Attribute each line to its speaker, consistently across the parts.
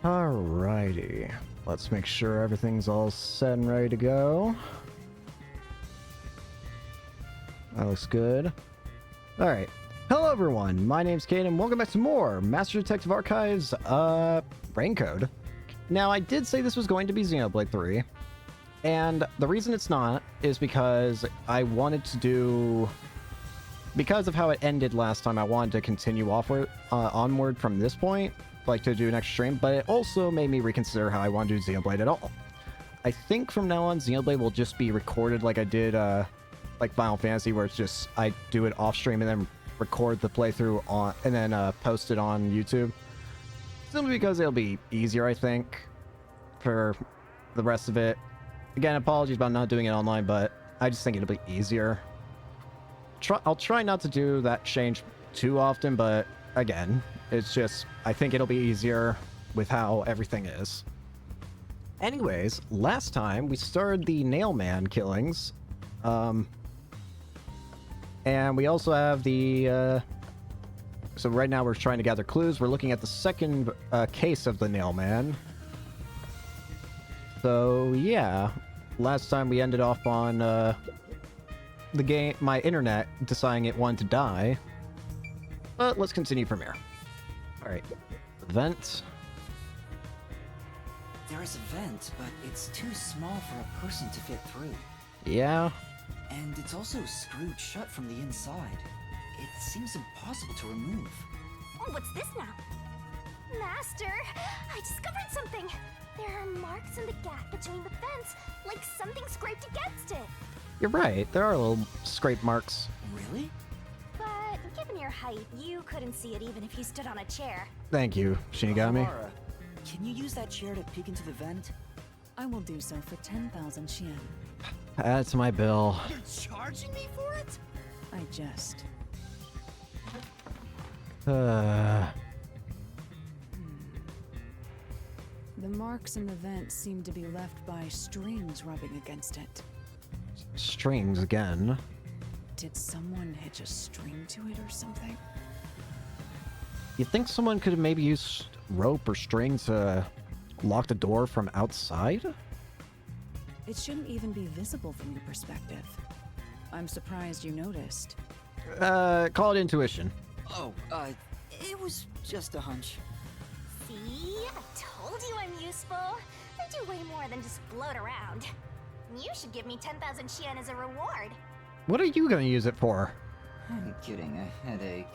Speaker 1: Alrighty. Let's make sure everything's all set and ready to go. That looks good. Alright. Hello everyone, my name's Kane and welcome back to more Master Detective Archives, Raincode. Now, I did say this was going to be Xenoblade 3, and the reason it's not is because I wanted to do... Because of how it ended last time, I wanted to continue onward from this point, like to do an extra stream, but it also made me reconsider how I want to do Xenoblade at all. I think from now on, Xenoblade will just be recorded like I did, like Final Fantasy, where it's just, I do it off stream and then record the playthrough on, and then post it on YouTube. Simply because it'll be easier, I think, for the rest of it. Again, apologies about not doing it online, but I just think it'll be easier. I'll try not to do that change too often, but again, it's just, I think it'll be easier with how everything is. Anyways, last time we started the Nailman killings, and we also have the, so right now we're trying to gather clues. We're looking at the second case of the Nailman. So yeah, last time we ended off on the game, my internet deciding it wanted to die. But let's continue from here. Alright, vent.
Speaker 2: There is a vent, but it's too small for a person to fit through.
Speaker 1: Yeah.
Speaker 2: And it's also screwed shut from the inside. It seems impossible to remove.
Speaker 3: Oh, what's this now? Master, I discovered something. There are marks in the gap between the vents, like something scraped against it.
Speaker 1: You're right, there are little scrape marks.
Speaker 2: Really?
Speaker 3: But given your height, you couldn't see it even if you stood on a chair.
Speaker 1: Thank you, Shinigami.
Speaker 2: Laura, can you use that chair to peek into the vent?
Speaker 4: I will do so for 10,000 Yen.
Speaker 1: That's my bill.
Speaker 2: You're charging me for it?
Speaker 4: I jest.
Speaker 1: Uh,
Speaker 4: The marks in the vent seem to be left by strings rubbing against it.
Speaker 1: strings again.
Speaker 4: Did someone hitch a string to it or something?
Speaker 1: You think someone could have maybe used rope or string to lock the door from outside?
Speaker 4: It shouldn't even be visible from your perspective. I'm surprised you noticed.
Speaker 1: Call it intuition.
Speaker 2: Oh, it was just a hunch.
Speaker 3: See? I told you I'm useful. I do way more than just float around. You should give me 10,000 Yen as a reward.
Speaker 1: What are you gonna use it for?
Speaker 2: I'm getting a headache.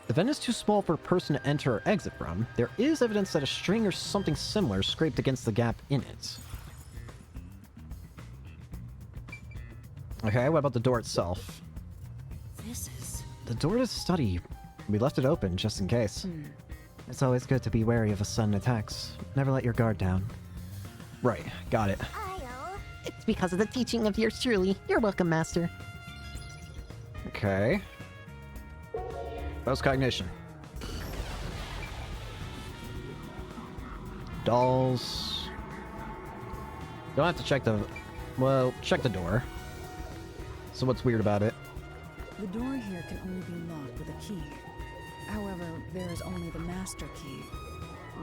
Speaker 1: The vent is too small for a person to enter or exit from. There is evidence that a string or something similar scraped against the gap in it. Okay, what about the door itself?
Speaker 2: This is...
Speaker 1: The door to the study. We left it open just in case. It's always good to be wary of a sudden attacks. Never let your guard down. Right, got it.
Speaker 3: I'll...
Speaker 5: It's because of the teaching of yours truly. You're welcome, Master.
Speaker 1: Okay. Post cognition. Dolls. Don't have to check the... Well, check the door. So what's weird about it?
Speaker 4: The door here can only be locked with a key. However, there is only the master key.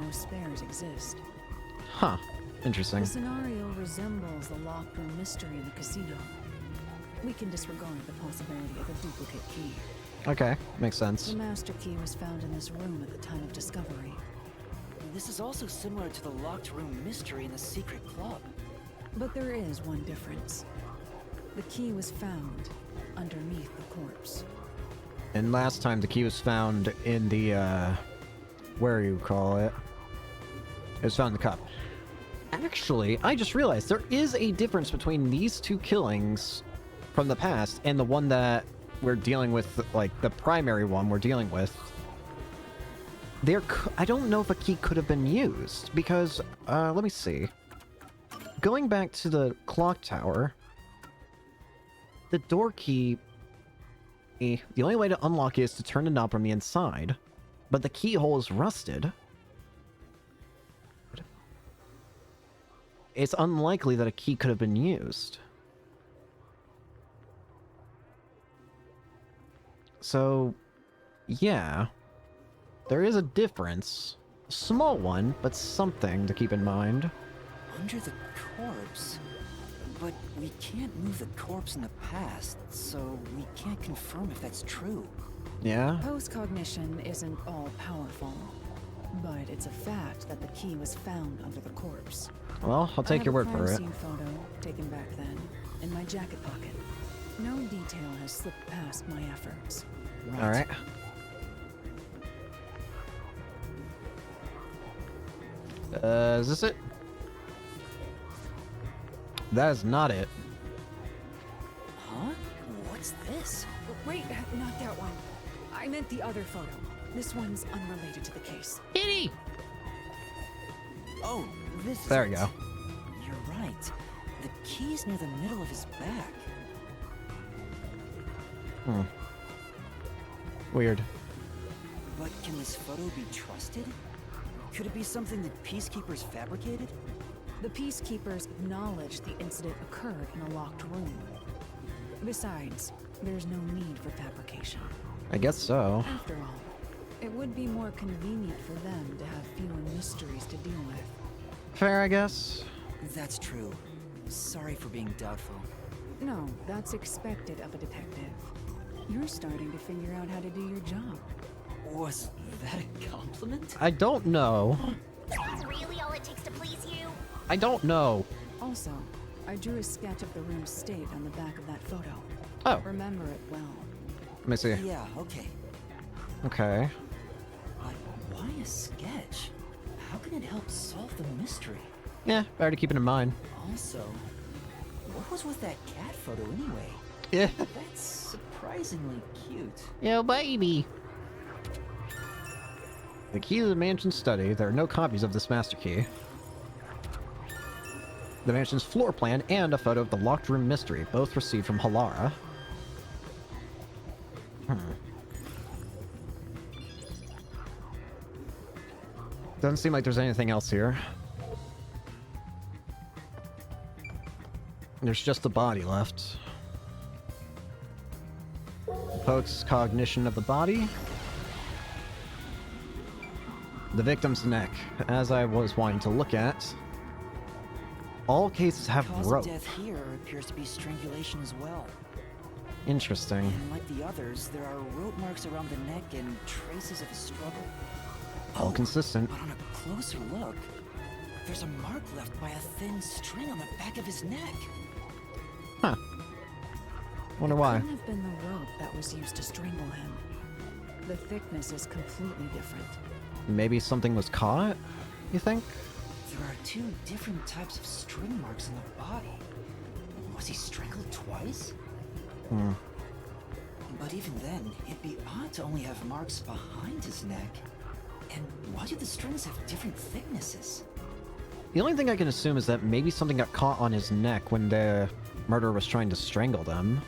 Speaker 4: No spares exist.
Speaker 1: Huh. Interesting.
Speaker 4: The scenario resembles the locked room mystery in the casino. We can disregard the possibility of a duplicate key.
Speaker 1: Okay, makes sense.
Speaker 4: The master key was found in this room at the time of discovery.
Speaker 2: This is also similar to the locked room mystery in the secret club.
Speaker 4: But there is one difference. The key was found underneath the corpse.
Speaker 1: And last time the key was found in the, where you call it? It was found in the cup. Actually, I just realized there is a difference between these two killings from the past and the one that we're dealing with, like, the primary one we're dealing with. I don't know if a key could have been used, because, let me see. Going back to the clock tower, the door key, the only way to unlock it is to turn the knob from the inside, but the keyhole is rusted. It's unlikely that a key could have been used. So, yeah. there is a difference. A small one, but something to keep in mind.
Speaker 2: Under the corpse. But we can't move the corpse in the past, so we can't confirm if that's true.
Speaker 1: Yeah?
Speaker 4: Post-cognition isn't all-powerful, but it's a fact that the key was found under the corpse.
Speaker 1: Well, I'll take your word for
Speaker 4: I
Speaker 1: it.
Speaker 4: have a crime scene photo, taken back then, in my jacket pocket. No detail has slipped past my efforts.
Speaker 2: Right.
Speaker 1: Alright. Is this it? That is not it.
Speaker 2: Huh? What's this?
Speaker 4: Wait, not that one. I meant the other photo. This one's unrelated to the case.
Speaker 5: Kitty!
Speaker 2: Oh, this is
Speaker 1: There we
Speaker 2: it.
Speaker 1: go.
Speaker 2: You're right. The key's near the middle of his back.
Speaker 1: Hmm. Weird.
Speaker 2: But can this photo be trusted? Could it be something that peacekeepers fabricated?
Speaker 4: The peacekeepers acknowledged the incident occurred in a locked room. Besides, there's no need for fabrication.
Speaker 1: I guess so.
Speaker 4: After all, it would be more convenient for them to have fewer mysteries to deal with.
Speaker 1: Fair, I guess.
Speaker 2: That's true. Sorry for being doubtful.
Speaker 4: No, that's expected of a detective. You're starting to figure out how to do your job.
Speaker 2: Was that a compliment?
Speaker 1: I don't know.
Speaker 3: Is that really all it takes to please you?
Speaker 1: I don't know.
Speaker 4: Also, I drew a sketch of the room's state on the back of that photo.
Speaker 1: Oh,
Speaker 4: Remember it well.
Speaker 1: let me see.
Speaker 2: Yeah, okay.
Speaker 1: Okay.
Speaker 2: But why a sketch? How can it help solve the mystery?
Speaker 1: Yeah, better to keep it in mind.
Speaker 2: Also, what was with that cat photo anyway?
Speaker 1: Yeah.
Speaker 2: That's surprisingly cute.
Speaker 5: Yo, baby.
Speaker 1: The key to the mansion study. There are no copies of this master key. The mansion's floor plan and a photo of the locked room mystery, both received from Halara. Doesn't seem like there's anything else here. There's just the body left. Post-cognition of the body. The victim's neck, as I was wanting to look at. All cases have
Speaker 2: Cause
Speaker 1: rope.
Speaker 2: of death here appears to be strangulation as well.
Speaker 1: Interesting.
Speaker 2: And like the others, there are rope marks around the neck and traces of a struggle.
Speaker 1: All consistent.
Speaker 2: But on a closer look, there's a mark left by a thin string on the back of his neck.
Speaker 1: Huh. Wonder why.
Speaker 4: Couldn't have been the rope that was used to strangle him. The thickness is completely different.
Speaker 1: Maybe something was caught, you think?
Speaker 2: There are two different types of string marks on the body. Was he strangled twice?
Speaker 1: Hmm.
Speaker 2: But even then, it'd be odd to only have marks behind his neck. And why do the strings have different thicknesses?
Speaker 1: The only thing I can assume is that maybe something got caught on his neck when the murderer was trying to strangle them.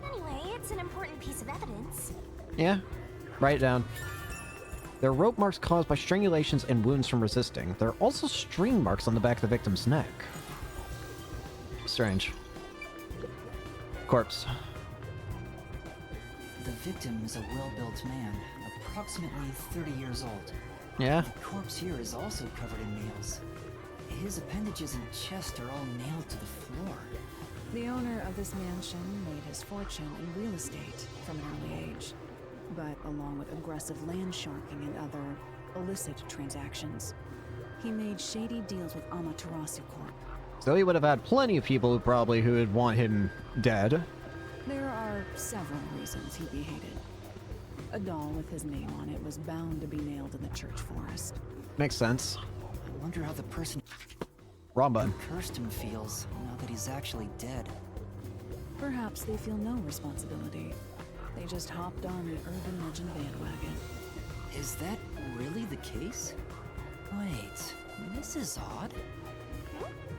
Speaker 3: Anyway, it's an important piece of evidence.
Speaker 1: Yeah. Write it down. There are rope marks caused by strangulations and wounds from resisting. There are also string marks on the back of the victim's neck. Strange. Corpse.
Speaker 2: The victim is a well-built man, approximately 30 years old.
Speaker 1: Yeah?
Speaker 2: The corpse here is also covered in nails. His appendages and chest are all nailed to the floor.
Speaker 4: The owner of this mansion made his fortune in real estate from an early age. But along with aggressive land sharking and other illicit transactions, he made shady deals with Amaterasu Corp.
Speaker 1: So he would have had plenty of people who would want him dead.
Speaker 4: There are several reasons he'd be hated. A doll with his name on it was bound to be nailed in the church forest.
Speaker 1: Makes sense.
Speaker 2: I wonder how the person
Speaker 1: Wrong
Speaker 2: who
Speaker 1: button.
Speaker 2: cursed him feels now that he's actually dead.
Speaker 4: Perhaps they feel no responsibility. They just hopped on the urban legend bandwagon.
Speaker 2: Is that really the case? Wait, this is odd.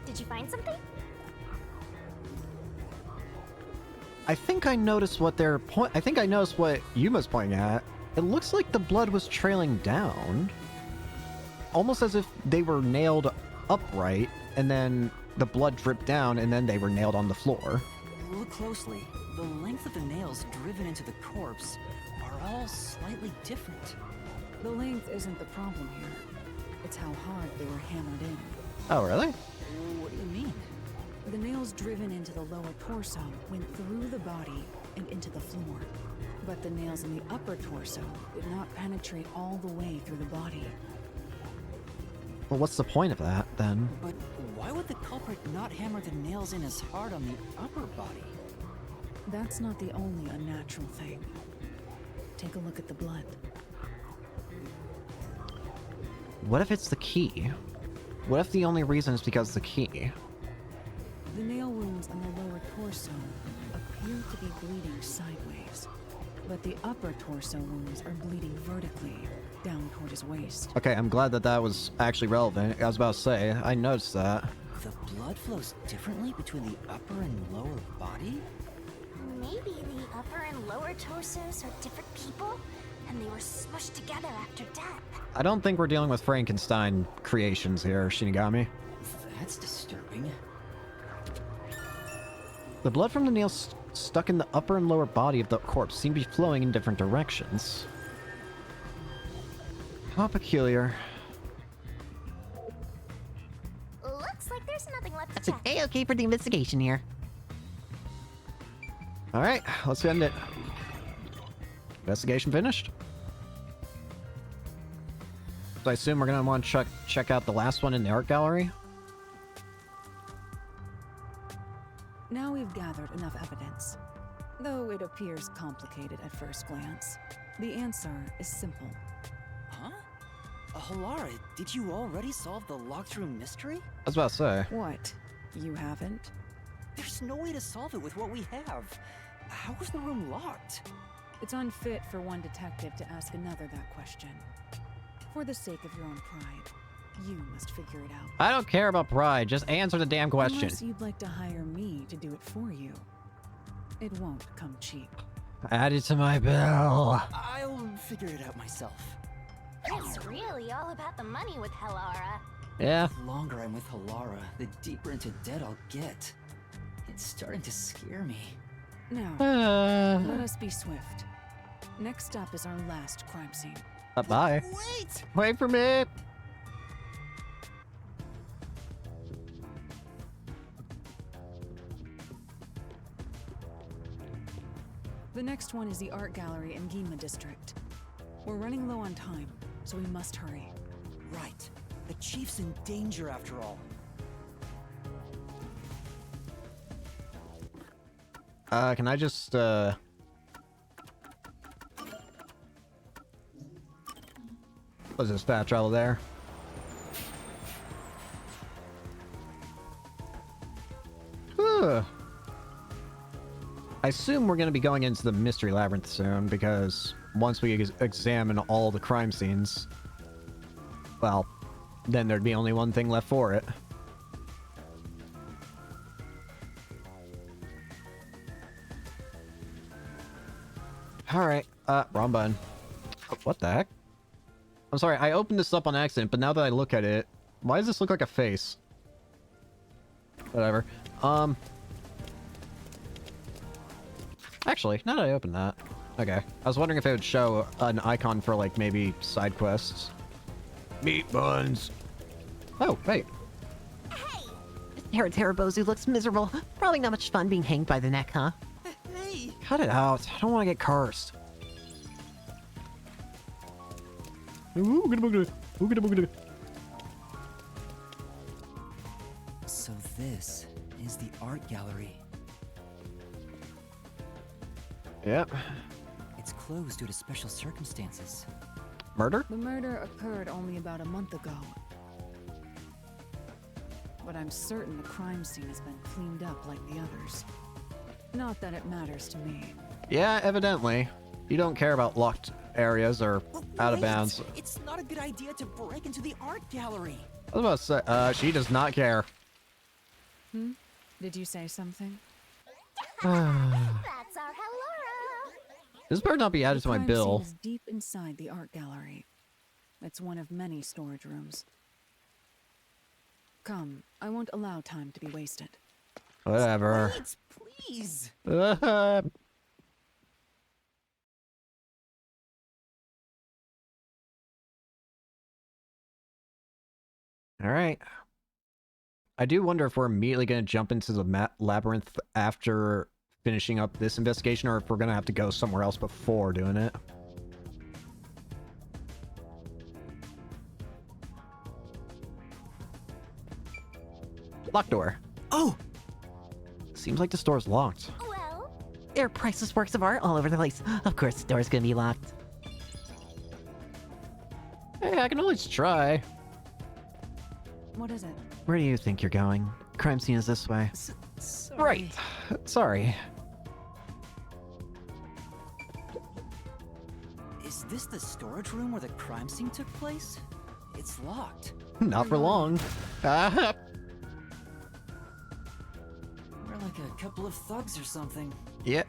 Speaker 3: Did you find something?
Speaker 1: I think I noticed what I think I noticed what Yuma's pointing at. It looks like the blood was trailing down. Almost as if they were nailed upright, and then the blood dripped down, and then they were nailed on the floor.
Speaker 2: Look closely. The length of the nails driven into the corpse are all slightly different.
Speaker 4: The length isn't the problem here. It's how hard they were hammered in.
Speaker 1: Oh, really?
Speaker 2: What do you mean?
Speaker 4: The nails driven into the lower torso went through the body and into the floor. But the nails in the upper torso did not penetrate all the way through the body.
Speaker 1: Well, what's the point of that, then?
Speaker 2: But why would the culprit not hammer the nails in as hard on the upper body?
Speaker 4: That's not the only unnatural thing. Take a look at the blood.
Speaker 1: What if it's the key? What if the only reason is because the key?
Speaker 4: The nail wounds on the lower torso appear to be bleeding sideways, but the upper torso wounds are bleeding vertically down toward his waist.
Speaker 1: Okay, I'm glad that that was actually relevant. I was about to say, I noticed that.
Speaker 2: The blood flows differently between the upper and lower body?
Speaker 3: Maybe the upper and lower torsos are different people, and they were smushed together after death.
Speaker 1: I don't think we're dealing with Frankenstein creations here, Shinigami.
Speaker 2: That's disturbing.
Speaker 1: The blood from the nails stuck in the upper and lower body of the corpse seem to be flowing in different directions. How peculiar.
Speaker 3: Looks like there's nothing left
Speaker 5: That's
Speaker 3: to
Speaker 5: an
Speaker 3: check.
Speaker 5: A-okay for the investigation here.
Speaker 1: Alright, let's end it. Investigation finished. So I assume we're gonna want to check out the last one in the art gallery.
Speaker 4: Now we've gathered enough evidence. Though it appears complicated at first glance, the answer is simple.
Speaker 2: Huh? Halara, did you already solve the locked room mystery?
Speaker 1: I was about to say.
Speaker 4: What? You haven't?
Speaker 2: There's no way to solve it with what we have. How was the room locked?
Speaker 4: It's unfit for one detective to ask another that question. For the sake of your own pride, you must figure it out.
Speaker 1: I don't care about pride, just answer the damn question.
Speaker 4: Unless you'd like to hire me to do it for you. It won't come cheap.
Speaker 1: Add it to my bill.
Speaker 2: I'll figure it out myself.
Speaker 3: It's really all about the money with Halara.
Speaker 1: Yeah.
Speaker 2: The longer I'm with Halara, the deeper into debt I'll get. It's starting to scare me.
Speaker 4: Now, let us be swift. Next up is our last crime scene.
Speaker 1: Bye.
Speaker 2: Wait!
Speaker 1: Wait for me.
Speaker 4: The next one is the art gallery in Gima district. We're running low on time, so we must hurry.
Speaker 2: Right. The chief's in danger after all.
Speaker 1: Can I just, what's this fat travel there? Huh. I assume we're going to be going into the mystery labyrinth soon, because once we examine all the crime scenes, well, then there'd be only one thing left for it. Alright, wrong button. What the heck? I'm sorry, I opened this up on accident, but now that I look at it, why does this look like a face? Whatever. Actually, now that I opened that. Okay. I was wondering if it would show an icon for, like, maybe side quests. Meat buns. Oh, wait.
Speaker 5: Terrabozu looks miserable. Probably not much fun being hanged by the neck, huh?
Speaker 2: Hey!
Speaker 1: Cut it out. I don't want to get cursed.
Speaker 2: So this is the art gallery.
Speaker 1: Yep.
Speaker 2: It's closed due to special circumstances.
Speaker 1: Murder?
Speaker 4: The murder occurred only about a month ago. But I'm certain the crime scene has been cleaned up like the others. Not that it matters to me.
Speaker 1: Yeah, evidently. You don't care about locked areas or out of
Speaker 2: Wait!
Speaker 1: bounds.
Speaker 2: It's not a good idea to break into the art gallery.
Speaker 1: I was about to say, she does not care.
Speaker 4: Hmm? Did you say something?
Speaker 3: That's our Halara.
Speaker 1: This better not be added to my
Speaker 4: crime
Speaker 1: bill.
Speaker 4: scene is deep inside the art gallery. It's one of many storage rooms. Come, I won't allow time to be wasted.
Speaker 1: Whatever.
Speaker 2: Wait, please!
Speaker 1: Alright. I do wonder if we're immediately going to jump into the labyrinth after finishing up this investigation, or if we're going to have to go somewhere else before doing it. Locked door.
Speaker 5: Oh!
Speaker 1: Seems like the store's locked.
Speaker 3: Well,
Speaker 5: There are priceless works of art all over the place. Of course the door's gonna be locked.
Speaker 1: Hey, I can always try.
Speaker 4: What is it?
Speaker 1: Where do you think you're going? Crime scene is this way.
Speaker 4: Sorry.
Speaker 1: Right. Sorry.
Speaker 2: Is this the storage room where the crime scene took place? It's locked.
Speaker 1: Not for long. Ah,
Speaker 2: We're like a couple of thugs or something.
Speaker 1: yeah.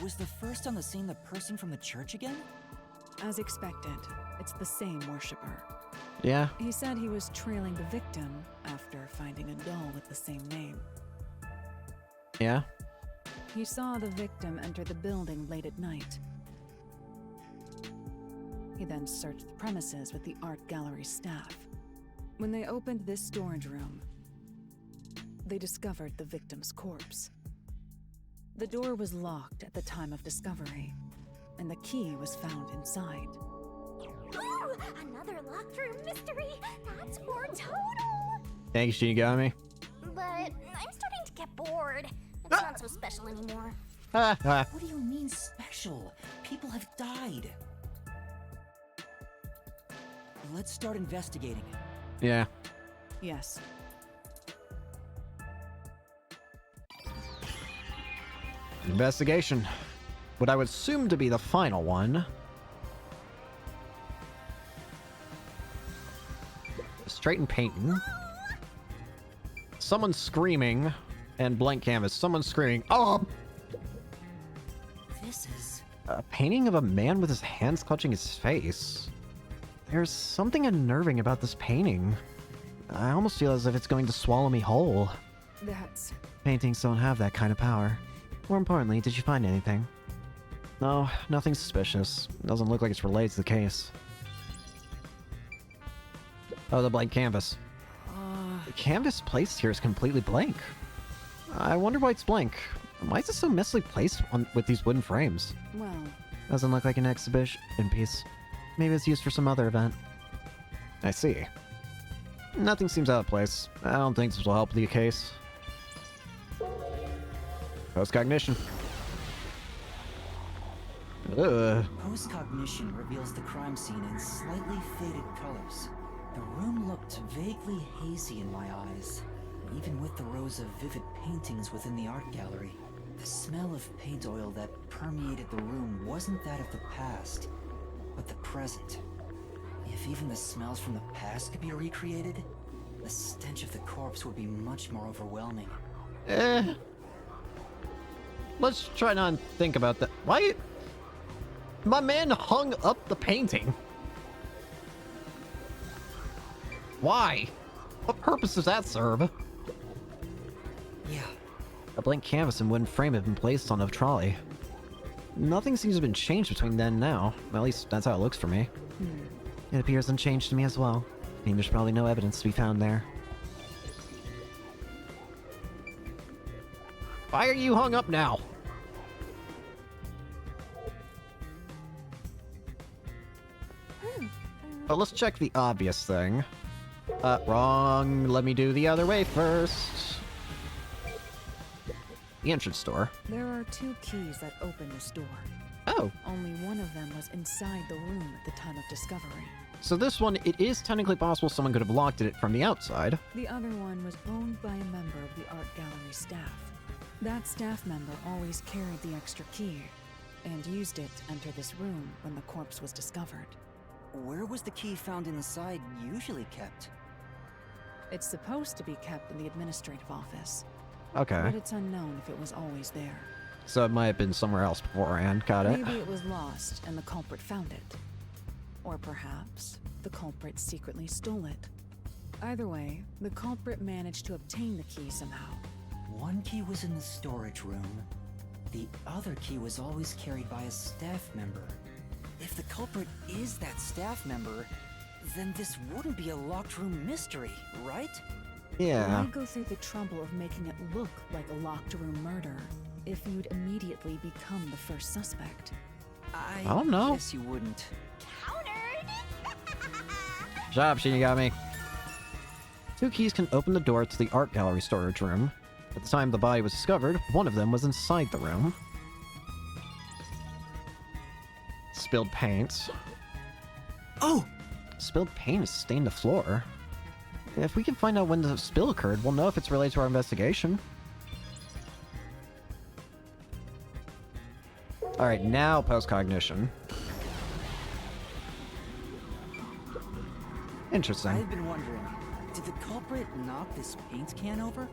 Speaker 2: Was the first on the scene the person from the church again?
Speaker 4: As expected, it's the same worshiper.
Speaker 1: Yeah.
Speaker 4: He said he was trailing the victim after finding a doll with the same name.
Speaker 1: Yeah.
Speaker 4: He saw the victim enter the building late at night. He then searched the premises with the art gallery staff. When they opened this storage room, they discovered the victim's corpse. The door was locked at the time of discovery, and the key was found inside.
Speaker 3: ooh, another locked room mystery. That's more total.
Speaker 1: Thanks, Shinigami.
Speaker 3: But I'm starting to get bored. It's not so special anymore.
Speaker 1: Ha ha.
Speaker 2: What do you mean special? People have died. Let's start investigating.
Speaker 1: Yeah.
Speaker 4: Yes.
Speaker 1: Investigation. What I would assume to be the final one. Straighten painting. Someone screaming. And blank canvas. Someone screaming. Oh!
Speaker 2: This is...
Speaker 1: A painting of a man with his hands clutching his face. There's something unnerving about this painting. I almost feel as if it's going to swallow me whole.
Speaker 4: That's...
Speaker 1: Paintings don't have that kind of power. More importantly, did you find anything? No, nothing suspicious. Doesn't look like it's related to the case. Oh, the blank canvas. The canvas placed here is completely blank. I wonder why it's blank. Why is it so messily placed with these wooden frames?
Speaker 4: well,
Speaker 1: Doesn't look like an exhibition piece. Maybe it's used for some other event. I see. Nothing seems out of place. I don't think this will help the case. Post-cognition. Ugh.
Speaker 2: Post-cognition reveals the crime scene in slightly faded colors. The room looked vaguely hazy in my eyes, even with the rows of vivid paintings within the art gallery. The smell of paint oil that permeated the room wasn't that of the past, but the present. If even the smells from the past could be recreated, the stench of the corpse would be much more overwhelming.
Speaker 1: Let's try not to think about that. Why? My man hung up the painting. Why? What purpose does that serve?
Speaker 2: Yeah,
Speaker 1: A blank canvas and wooden frame have been placed on a trolley. Nothing seems to have been changed between then and now. At least that's how it looks for me. It appears unchanged to me as well. I mean, there's probably no evidence to be found there. Why are you hung up now? But let's check the obvious thing. Wrong. Let me do the other way first. The entrance door.
Speaker 4: there are 2 keys that open this door.
Speaker 1: Oh,
Speaker 4: Only one of them was inside the room at the time of discovery.
Speaker 1: so this one, it is technically possible someone could have locked it from the outside.
Speaker 4: The other one was owned by a member of the art gallery staff. That staff member always carried the extra key and used it to enter this room when the corpse was discovered.
Speaker 2: where was the key found inside usually kept?
Speaker 4: It's supposed to be kept in the administrative office,
Speaker 1: Okay.
Speaker 4: but it's unknown if it was always there.
Speaker 1: So it might have been somewhere else beforehand. Got it.
Speaker 4: Maybe it was lost and the culprit found it. Or perhaps the culprit secretly stole it. Either way, the culprit managed to obtain the key somehow.
Speaker 2: One key was in the storage room. The other key was always carried by a staff member. If the culprit is that staff member, then this wouldn't be a locked room mystery, right?
Speaker 1: Yeah.
Speaker 4: Why go through the trouble of making it look like a locked room murder if you'd immediately become the first suspect?
Speaker 2: I
Speaker 1: don't know.
Speaker 2: guess you wouldn't.
Speaker 3: Countered!
Speaker 1: Shut up, Shinigami. 2 keys can open the door to the art gallery storage room. At the time the body was discovered, one of them was inside the room. Spilled paint. Oh! Spilled paint has stained the floor. If we can find out when the spill occurred, we'll know if it's related to our investigation. Alright, now post-cognition. Interesting.
Speaker 2: I've been wondering, did the culprit knock this paint can over?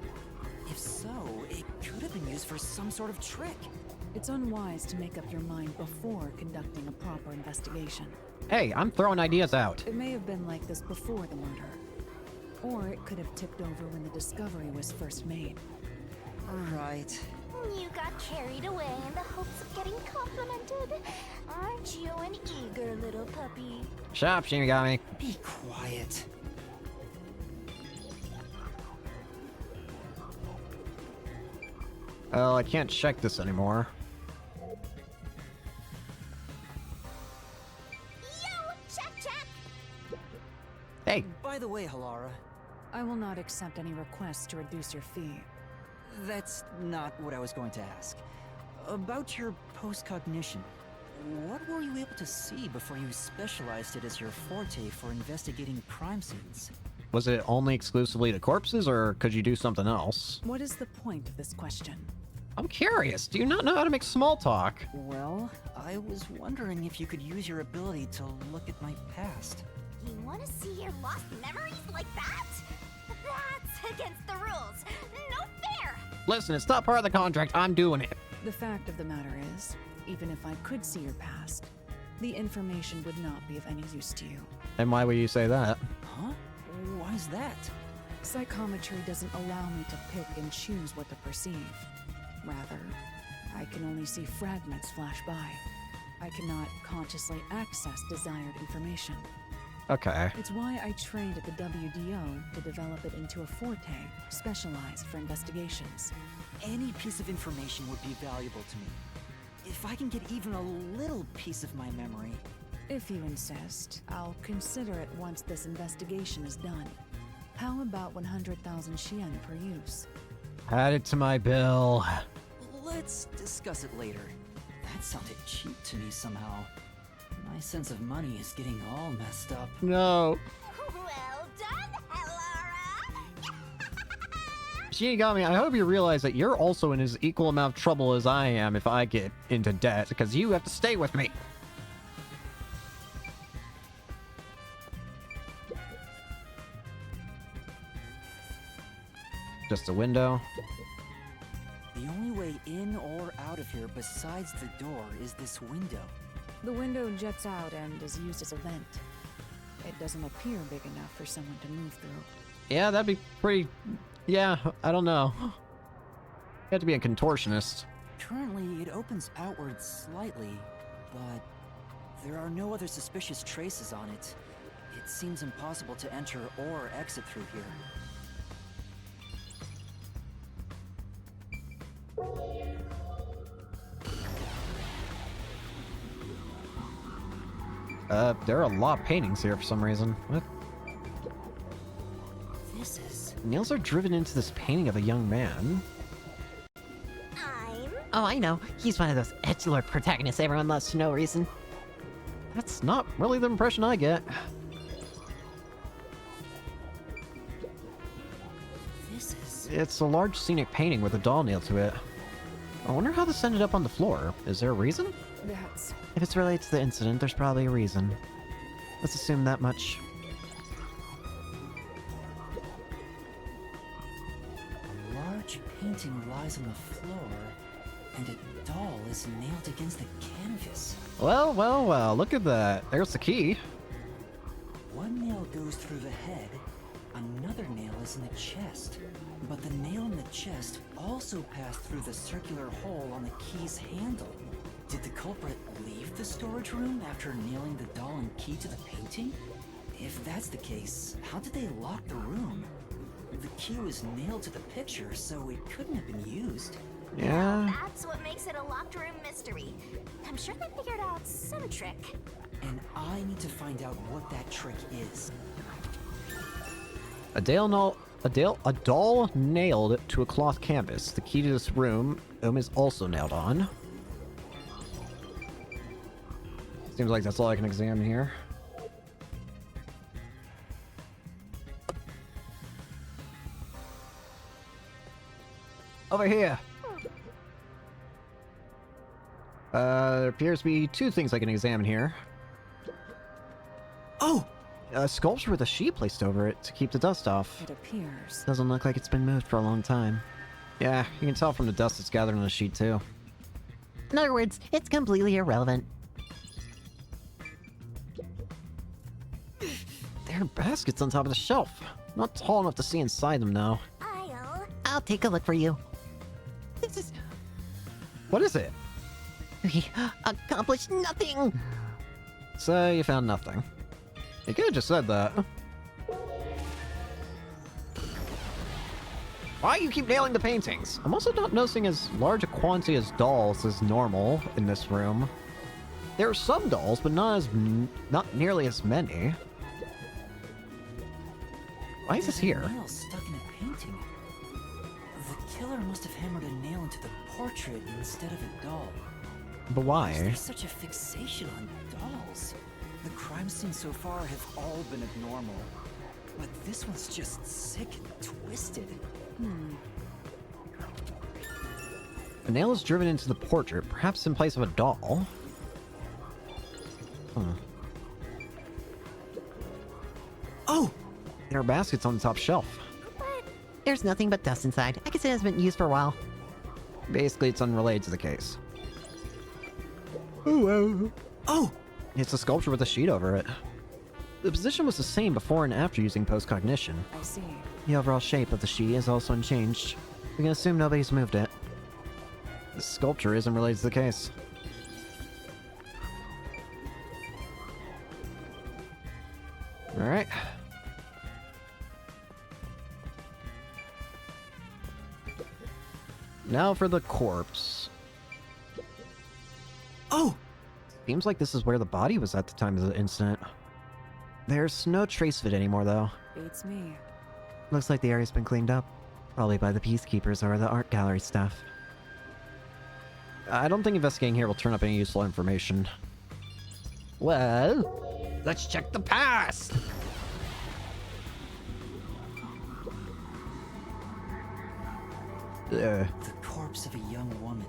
Speaker 2: If so, it could have been used for some sort of trick.
Speaker 4: It's unwise to make up your mind before conducting a proper investigation.
Speaker 1: Hey, I'm throwing ideas out.
Speaker 4: It may have been like this before the murder. Or it could have tipped over when the discovery was first made.
Speaker 2: Right.
Speaker 3: You got carried away in the hopes of getting complimented. Aren't you an eager little puppy?
Speaker 1: Shut up, Shinigami.
Speaker 2: Be quiet.
Speaker 1: Oh, I can't check this anymore.
Speaker 3: Yo, check!
Speaker 1: Hey,
Speaker 2: By the way, Halara,
Speaker 4: I will not accept any requests to reduce your fee.
Speaker 2: that's not what I was going to ask. About your post-cognition, what were you able to see before you specialized it as your forte for investigating crime scenes?
Speaker 1: was it only exclusively to corpses, or could you do something else?
Speaker 4: What is the point of this question?
Speaker 1: I'm curious. Do you not know how to make small talk?
Speaker 2: Well, I was wondering if you could use your ability to look at my past.
Speaker 3: You want to see your lost memories like that? That's against the rules. No fair!
Speaker 1: Listen, it's not part of the contract. I'm doing it.
Speaker 4: The fact of the matter is, even if I could see your past, the information would not be of any use to you.
Speaker 1: And why would you say that?
Speaker 2: Huh? Why's that?
Speaker 4: Psychometry doesn't allow me to pick and choose what to perceive. Rather, I can only see fragments flash by. I cannot consciously access desired information.
Speaker 1: Okay.
Speaker 4: It's why I trained at the WDO to develop it into a forte specialized for investigations.
Speaker 2: Any piece of information would be valuable to me. If I can get even a little piece of my memory.
Speaker 4: If you insist, I'll consider it once this investigation is done. How about 100,000 Xian per use?
Speaker 1: Add it to my bill.
Speaker 2: Let's discuss it later. That sounded cheap to me somehow. My sense of money is getting all messed up.
Speaker 1: No.
Speaker 3: Well done, Halara!
Speaker 1: Shinigami, I hope you realize that you're also in as equal amount of trouble as I am if I get into debt, because you have to stay with me. Just a window.
Speaker 2: The only way in or out of here besides the door is this window.
Speaker 4: The window jets out and is used as a vent. It doesn't appear big enough for someone to move through.
Speaker 1: Yeah, that'd be pretty... Yeah, I don't know. You have to be a contortionist.
Speaker 2: Currently, it opens outwards slightly, but there are no other suspicious traces on it. It seems impossible to enter or exit through here.
Speaker 1: There are a lot of paintings here for some reason. What?
Speaker 2: This is...
Speaker 1: Nails are driven into this painting of a young man.
Speaker 3: I'm...
Speaker 5: Oh, I know. He's one of those edgelord protagonists everyone loves for no reason.
Speaker 1: That's not really the impression I get.
Speaker 2: This is...
Speaker 1: It's a large scenic painting with a doll nailed to it. I wonder how this ended up on the floor. Is there a reason?
Speaker 4: That's...
Speaker 1: If it's related to the incident, there's probably a reason. Let's assume that much.
Speaker 2: A large painting lies on the floor, and a doll is nailed against the canvas.
Speaker 1: Well, well, well, look at that. There's the key.
Speaker 2: One nail goes through the head, Another nail is in the chest, but the nail in the chest also passed through the circular hole on the key's handle. Did the culprit leave the storage room after nailing the doll and key to the painting? If that's the case, how did they lock the room? The key was nailed to the picture, so it couldn't have been used.
Speaker 1: Yeah.
Speaker 3: That's what makes it a locked room mystery. I'm sure they figured out some trick.
Speaker 2: And I need to find out what that trick is.
Speaker 1: A doll nailed to a cloth canvas. The key to this room is also nailed on. Seems like that's all I can examine here. Over here. There appears to be two things I can examine here. Oh! A sculpture with a sheet placed over it to keep the dust off.
Speaker 4: It appears.
Speaker 1: Doesn't look like it's been moved for a long time. Yeah, you can tell from the dust that's gathered on the sheet too.
Speaker 5: In other words, it's completely irrelevant.
Speaker 1: There are baskets on top of the shelf. Not tall enough to see inside them though.
Speaker 5: I'll take a look for you. This is...
Speaker 1: What is it?
Speaker 5: We accomplished nothing!
Speaker 1: So you found nothing. You could have just said that. Why you keep nailing the paintings? I'm also not noticing as large a quantity as dolls as normal in this room. There are some dolls, but not nearly as many. Why is this here?
Speaker 2: There's a nail stuck in a painting. The killer must have hammered a nail into the portrait instead of a doll.
Speaker 1: But
Speaker 2: Why is
Speaker 1: why?
Speaker 2: there such a fixation on dolls? The crime scenes so far have all been abnormal. But this one's just sick and twisted.
Speaker 1: A nail is driven into the portrait, perhaps in place of a doll. Oh! There are baskets on the top shelf.
Speaker 5: There's nothing but dust inside. I guess it hasn't been used for a while.
Speaker 1: Basically, it's unrelated to the case. Oh! It's a sculpture with a sheet over it. The position was the same before and after using postcognition.
Speaker 4: I see.
Speaker 1: The overall shape of the sheet is also unchanged. We can assume nobody's moved it. The sculpture isn't related to the case. Alright. Now for the corpse. Oh! Seems like this is where the body was at the time of the incident. There's no trace of it anymore, though.
Speaker 4: Beats me.
Speaker 1: Looks like the area's been cleaned up. Probably by the peacekeepers or the art gallery staff. I don't think investigating here will turn up any useful information. Well, let's check the past!
Speaker 2: The corpse of a young woman.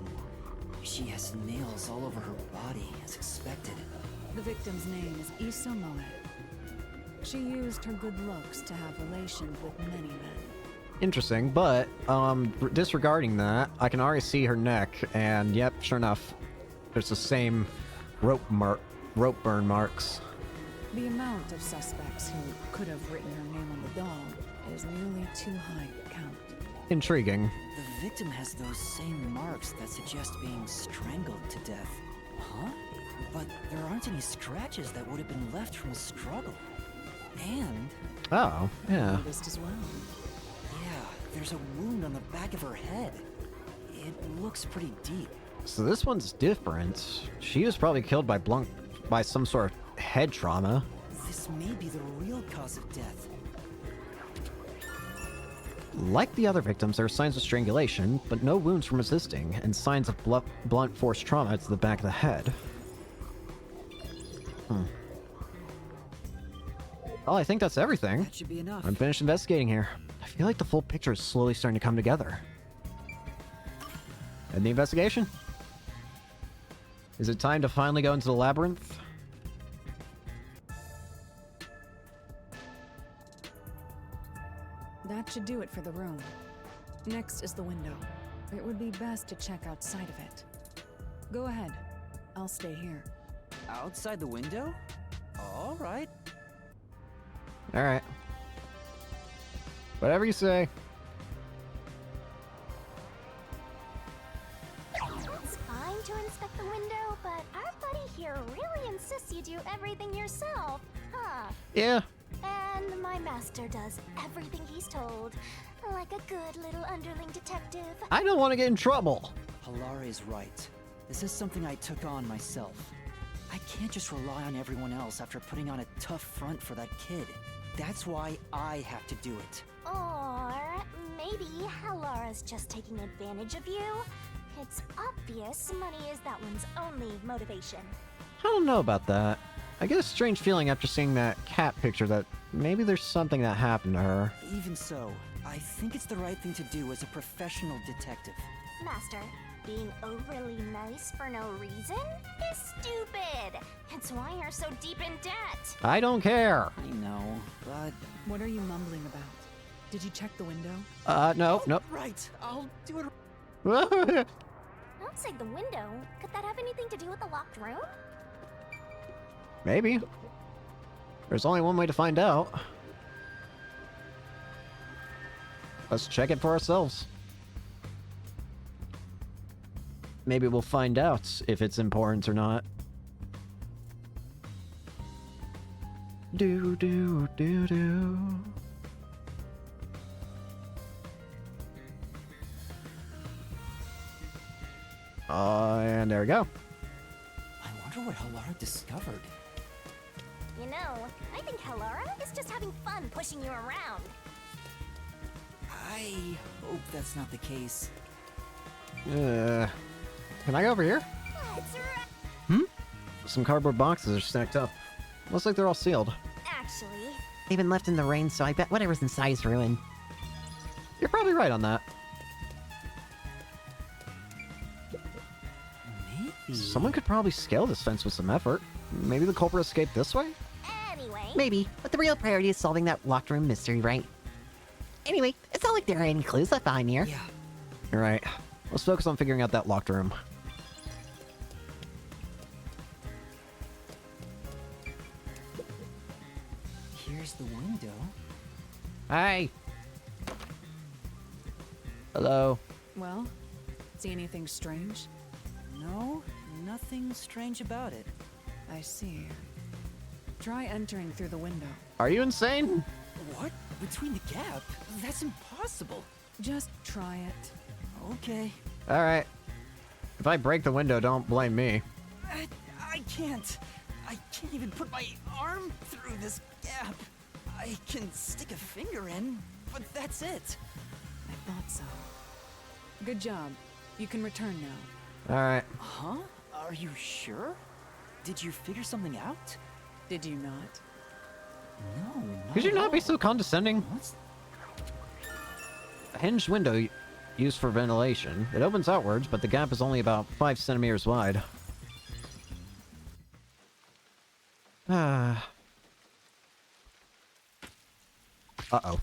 Speaker 2: She has nails all over her body, as expected.
Speaker 4: The victim's name is Isomoe. She used her good looks to have relations with many men.
Speaker 1: Interesting, but, disregarding that, I can already see her neck, and yep, sure enough, there's the same rope burn marks.
Speaker 4: The amount of suspects who could have written her name on the doll is nearly too high to count.
Speaker 1: Intriguing.
Speaker 2: The victim has those same marks that suggest being strangled to death. Huh? But there aren't any scratches that would have been left from a struggle. And...
Speaker 1: Oh, yeah.
Speaker 4: Noticed as well.
Speaker 2: yeah, there's a wound on the back of her head. It looks pretty deep.
Speaker 1: So this one's different. She was probably killed by some sort of head trauma.
Speaker 2: This may be the real cause of death.
Speaker 1: Like the other victims, there are signs of strangulation, but no wounds from resisting, and signs of blunt force trauma to the back of the head. Well, I think that's everything.
Speaker 2: That should be enough.
Speaker 1: I'm finished investigating here. I feel like the full picture is slowly starting to come together. And the investigation? Is it time to finally go into the labyrinth?
Speaker 4: That should do it for the room. Next is the window. It would be best to check outside of it. Go ahead. I'll stay here.
Speaker 2: Outside the window? All right.
Speaker 1: Alright. Whatever you say.
Speaker 3: It's fine to inspect the window, but our buddy here really insists you do everything yourself, huh?
Speaker 1: Yeah.
Speaker 3: And my master does everything he's told, like a good little underling detective.
Speaker 1: I don't want to get in trouble.
Speaker 2: Halara is right. This is something I took on myself. I can't just rely on everyone else after putting on a tough front for that kid. That's why I have to do it.
Speaker 3: Or maybe Halara's just taking advantage of you. It's obvious money is that one's only motivation.
Speaker 1: I don't know about that. I get a strange feeling after seeing that cat picture that maybe there's something that happened to her.
Speaker 2: Even so, I think it's the right thing to do as a professional detective.
Speaker 3: Master, being overly nice for no reason is stupid. It's why you're so deep in debt.
Speaker 1: I don't care.
Speaker 2: I know, but...
Speaker 4: What are you mumbling about? Did you check the window?
Speaker 1: No, no.
Speaker 2: Right, I'll do it.
Speaker 3: Outside the window, could that have anything to do with the locked room?
Speaker 1: Maybe. There's only one way to find out. Let's check it for ourselves. Maybe we'll find out if it's important or not. Do do do do. And there we go.
Speaker 2: I wonder what Halara discovered.
Speaker 3: You know, I think Halara is just having fun pushing you around.
Speaker 2: I hope that's not the case.
Speaker 1: Can I go over here?
Speaker 3: Let's ra-
Speaker 1: Some cardboard boxes are stacked up. Looks like they're all sealed.
Speaker 3: Actually,
Speaker 5: They've been left in the rain, so I bet whatever's inside is ruined.
Speaker 1: You're probably right on that.
Speaker 2: Maybe.
Speaker 1: Someone could probably scale this fence with some effort. Maybe the culprit escaped this way?
Speaker 3: anyway.
Speaker 5: Maybe, but the real priority is solving that locked room mystery, right? Anyway, it's not like there are any clues left behind here.
Speaker 2: Yeah.
Speaker 1: You're right. Let's focus on figuring out that locked room.
Speaker 2: Here's the window.
Speaker 1: Hi. Hello.
Speaker 4: Well, see anything strange?
Speaker 2: No, nothing strange about it.
Speaker 4: I see. Try entering through the window.
Speaker 1: Are you insane?
Speaker 2: What? Between the gap? That's impossible.
Speaker 4: Just try it.
Speaker 2: Okay.
Speaker 1: Alright. If I break the window, don't blame me.
Speaker 2: I can't. I can't even put my arm through this gap. I can stick a finger in, but that's it.
Speaker 4: I thought so. Good job. You can return now.
Speaker 1: Alright.
Speaker 2: Huh? Are you sure? Did you figure something out?
Speaker 4: Did you not?
Speaker 2: No, not
Speaker 1: Could you
Speaker 2: at
Speaker 1: not be
Speaker 2: all.
Speaker 1: so condescending?
Speaker 2: What's...
Speaker 1: A hinged window used for ventilation. It opens outwards, but the gap is only about 5 centimeters wide. Ah. Uh-oh.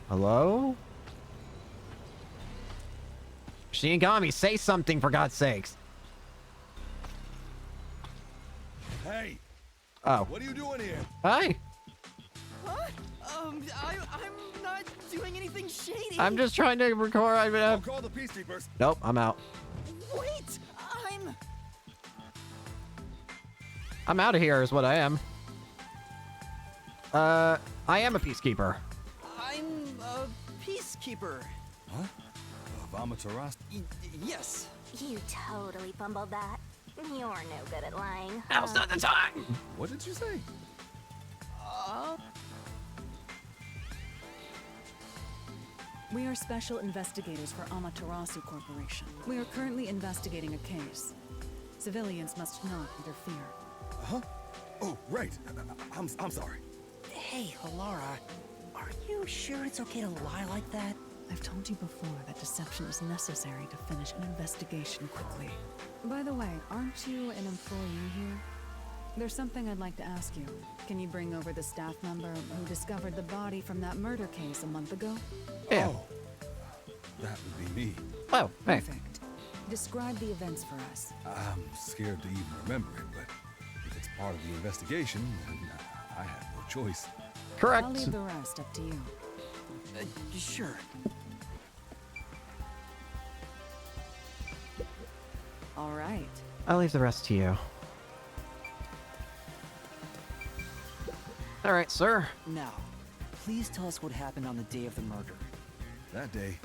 Speaker 1: Hello? Shinigami, say something for God's sakes.
Speaker 6: Hey,
Speaker 1: Oh.
Speaker 6: what are you doing here?
Speaker 1: Hi.
Speaker 2: What? I'm not doing anything shady.
Speaker 1: I'm just trying to record.
Speaker 6: I'll call the peacekeepers.
Speaker 1: Nope, I'm out.
Speaker 2: Wait!
Speaker 1: I'm out of here is what I am. I am a peacekeeper.
Speaker 2: I'm a peacekeeper.
Speaker 6: Huh? Vamataras?
Speaker 2: Yes.
Speaker 3: You totally fumbled that. You're no good at lying.
Speaker 1: Now's not the time!
Speaker 6: What did you say?
Speaker 4: We are special investigators for Amaterasu Corporation. We are currently investigating a case. Civilians must not interfere.
Speaker 6: Huh? Oh, right. I'm sorry.
Speaker 2: Hey, Halara. Are you sure it's okay to lie like that?
Speaker 4: I've told you before that deception is necessary to finish an investigation quickly. By the way, aren't you an employee here? There's something I'd like to ask you. Can you bring over the staff member who discovered the body from that murder case a month ago?
Speaker 1: Yeah.
Speaker 6: Oh, that would be me.
Speaker 1: Oh, hey.
Speaker 4: Perfect. Describe the events for us.
Speaker 6: I'm scared to even remember it, but if it's part of the investigation, then I have no choice.
Speaker 1: Correct.
Speaker 4: I'll leave the rest up to you.
Speaker 2: Sure.
Speaker 4: All right.
Speaker 1: I'll leave the rest to you. All right, sir.
Speaker 2: Now, please tell us what happened on the day of the murder.
Speaker 6: That day,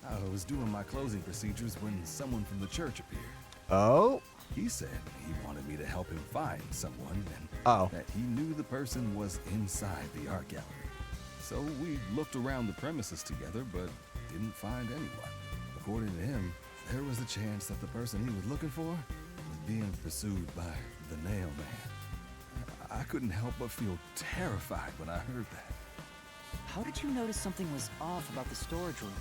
Speaker 6: I was doing my closing procedures when someone from the church appeared.
Speaker 1: Oh.
Speaker 6: He said he wanted me to help him find someone and that he knew the person was inside the art gallery. So we looked around the premises together, but didn't find anyone. According to him, there was a chance that the person he was looking for was being pursued by the Nail Man. I couldn't help but feel terrified when I heard that.
Speaker 2: How did you notice something was off about the storage room?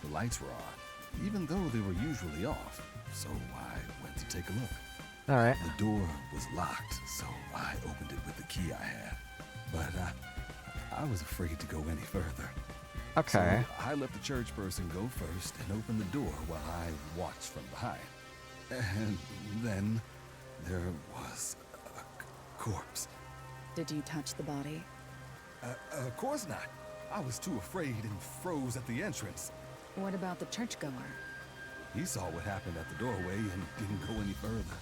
Speaker 6: The lights were on, even though they were usually off, so I went to take a look.
Speaker 1: All right.
Speaker 6: The door was locked, so I opened it with the key I had. But I was afraid to go any further.
Speaker 1: Okay.
Speaker 6: So I let the church person go first and open the door while I watched from behind. And then there was a corpse.
Speaker 4: Did you touch the body?
Speaker 6: Of course not. I was too afraid and froze at the entrance.
Speaker 4: What about the churchgoer?
Speaker 6: He saw what happened at the doorway and didn't go any further.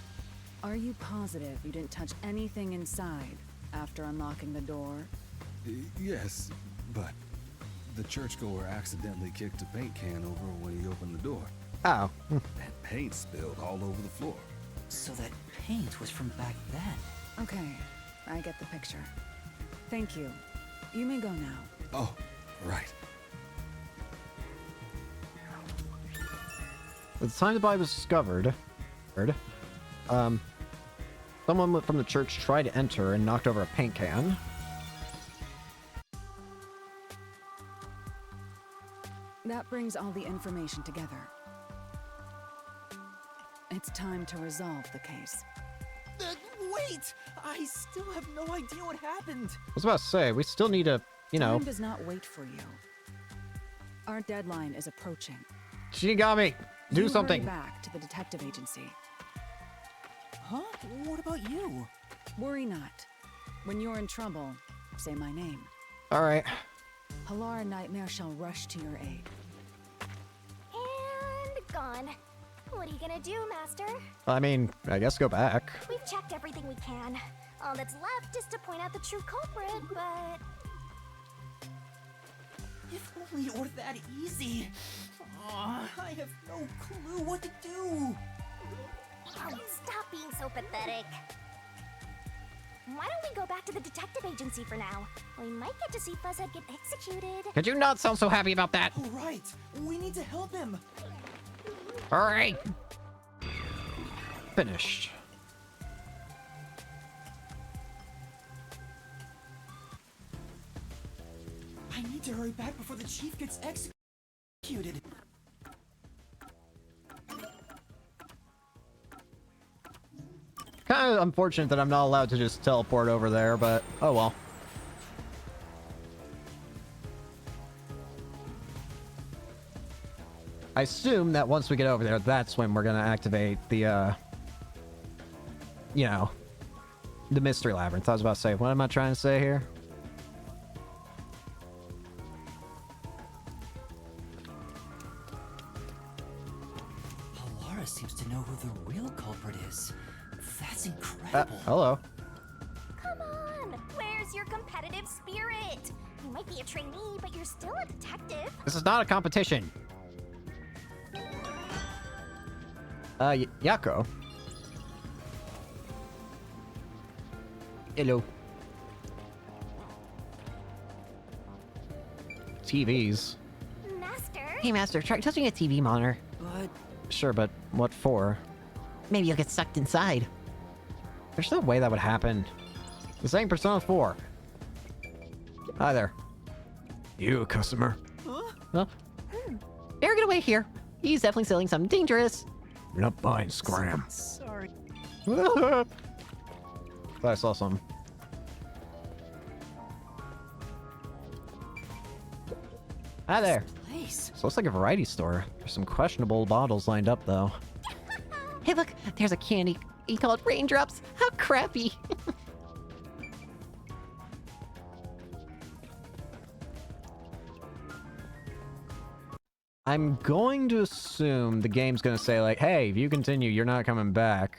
Speaker 4: Are you positive you didn't touch anything inside after unlocking the door?
Speaker 6: Yes, but the churchgoer accidentally kicked a paint can over when he opened the door.
Speaker 1: Oh.
Speaker 6: And paint spilled all over the floor.
Speaker 2: So that paint was from back then.
Speaker 4: Okay, I get the picture. Thank you. You may go now.
Speaker 6: Oh, right.
Speaker 1: At the time the body was discovered, someone from the church tried to enter and knocked over a paint can.
Speaker 4: That brings all the information together. It's time to resolve the case.
Speaker 2: Wait! I still have no idea what happened.
Speaker 1: I was about to say, we still need to,
Speaker 4: Time does not wait for you. Our deadline is approaching.
Speaker 1: Shinigami, do
Speaker 4: You
Speaker 1: something.
Speaker 4: hurry back to the detective agency.
Speaker 2: Huh? What about you?
Speaker 4: Worry not. When you're in trouble, say my name.
Speaker 1: All right.
Speaker 4: Halara Nightmare shall rush to your aid.
Speaker 3: And gone. What are you gonna do, Master?
Speaker 1: I mean, I guess go back.
Speaker 3: We've checked everything we can. All that's left is to point out the true culprit, but...
Speaker 2: If only it were that easy. Aw, I have no clue what to do.
Speaker 3: Oh, stop being so pathetic. Why don't we go back to the detective agency for now? We might get to see Fuzzhead get executed.
Speaker 1: Could you not sound so happy about that?
Speaker 2: All right, we need to help him.
Speaker 1: All right. Finished.
Speaker 2: I need to hurry back before the chief gets executed.
Speaker 1: Kind of unfortunate that I'm not allowed to just teleport over there, but oh well. I assume that once we get over there, that's when we're gonna activate the, the mystery labyrinth. I was about to say, what am I trying to say here?
Speaker 2: Halara seems to know who the real culprit is. That's incredible.
Speaker 1: Hello.
Speaker 3: Come on! Where's your competitive spirit? You might be a trainee, but you're still a detective.
Speaker 1: This is not a competition. Yako. Hello. TVs.
Speaker 3: Master?
Speaker 5: Hey, Master, try touching a TV monitor.
Speaker 2: But
Speaker 1: Sure, but what for?
Speaker 5: Maybe you'll get sucked inside.
Speaker 1: There's no way that would happen. This ain't Persona 4. Hi there. You a customer?
Speaker 5: Well, better get away here. He's definitely selling something dangerous.
Speaker 1: You're not buying scram.
Speaker 2: sorry.
Speaker 1: Thought I saw some. Hi there.
Speaker 2: Place.
Speaker 1: So looks like a variety store. There's some questionable bottles lined up, though.
Speaker 5: Hey, look, there's a candy. He called Raindrops. How crappy.
Speaker 1: I'm going to assume the game's going to say, like, hey, if you continue, you're not coming back.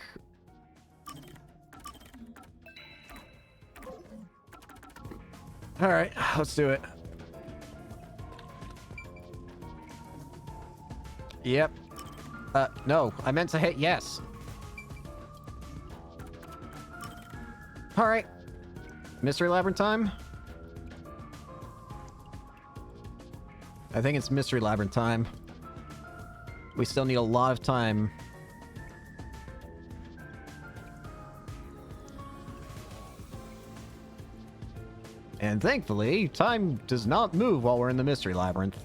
Speaker 1: Alright, let's do it. Yep. No, I meant to hit yes. Alright. Mystery Labyrinth time? I think it's Mystery Labyrinth time. We still need a lot of time. And thankfully, time does not move while we're in the Mystery Labyrinth.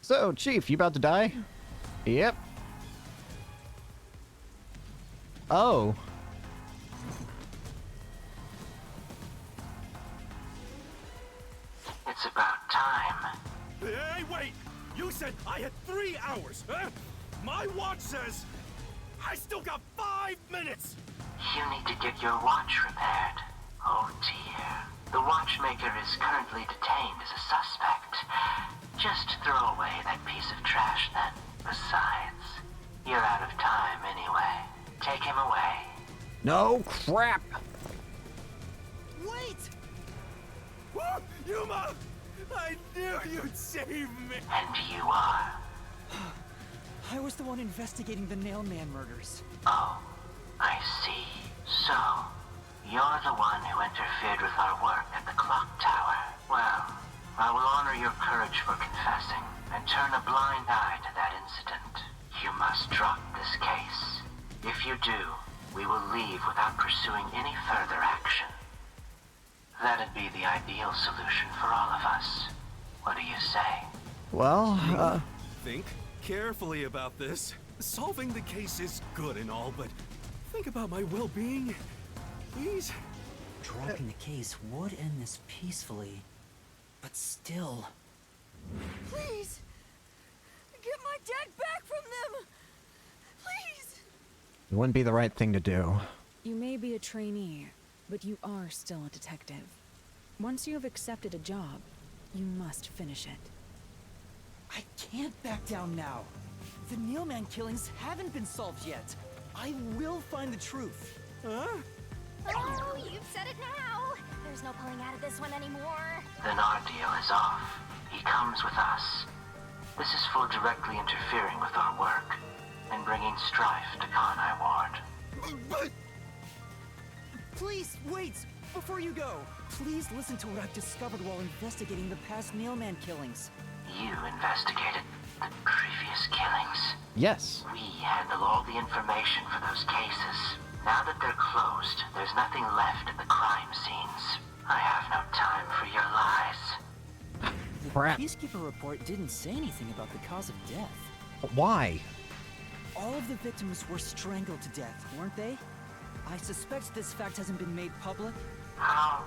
Speaker 1: So, Chief, you about to die? Yep. Oh.
Speaker 7: It's about time.
Speaker 8: Hey, wait! You said I had 3 hours, huh? My watch says I still got 5 minutes!
Speaker 7: You need to get your watch repaired. Oh dear. The watchmaker is currently detained as a suspect. Just throw away that piece of trash then. Besides, you're out of time anyway. Take him away.
Speaker 1: No crap!
Speaker 8: Wait! Oh, Yuma! I knew you'd save me!
Speaker 7: And you are.
Speaker 2: I was the one investigating the Nailman murders.
Speaker 7: Oh, I see. So, you're the one who interfered with our work at the clock tower. Well, I will honor your courage for confessing and turn a blind eye to that incident. You must drop this case. If you do, we will leave without pursuing any further action. That'd be the ideal solution for all of us. What do you say?
Speaker 1: Well,
Speaker 8: Think carefully about this. Solving the case is good and all, but think about my well-being. Please?
Speaker 2: Dropping the case would end this peacefully. But still...
Speaker 9: Please! Get my dad back from them! Please!
Speaker 1: it wouldn't be the right thing to do.
Speaker 4: You may be a trainee, but you are still a detective. Once you have accepted a job, you must finish it.
Speaker 2: I can't back down now. The Nailman killings haven't been solved yet. I will find the truth.
Speaker 8: Huh?
Speaker 3: Oh, you've said it now. There's no pulling out of this one anymore.
Speaker 7: Then our deal is off. He comes with us. This is for directly interfering with our work and bringing strife to Conai Ward.
Speaker 2: But... Please, wait! Before you go, please listen to what I've discovered while investigating the past Nailman killings.
Speaker 7: You investigated the previous killings.
Speaker 1: Yes.
Speaker 7: We handle all the information for those cases. Now that they're closed, there's nothing left at the crime scenes. I have no time for your lies.
Speaker 2: The
Speaker 1: Crap.
Speaker 2: Peacekeeper report didn't say anything about the cause of death.
Speaker 1: But why?
Speaker 2: All of the victims were strangled to death, weren't they? I suspect this fact hasn't been made public.
Speaker 7: How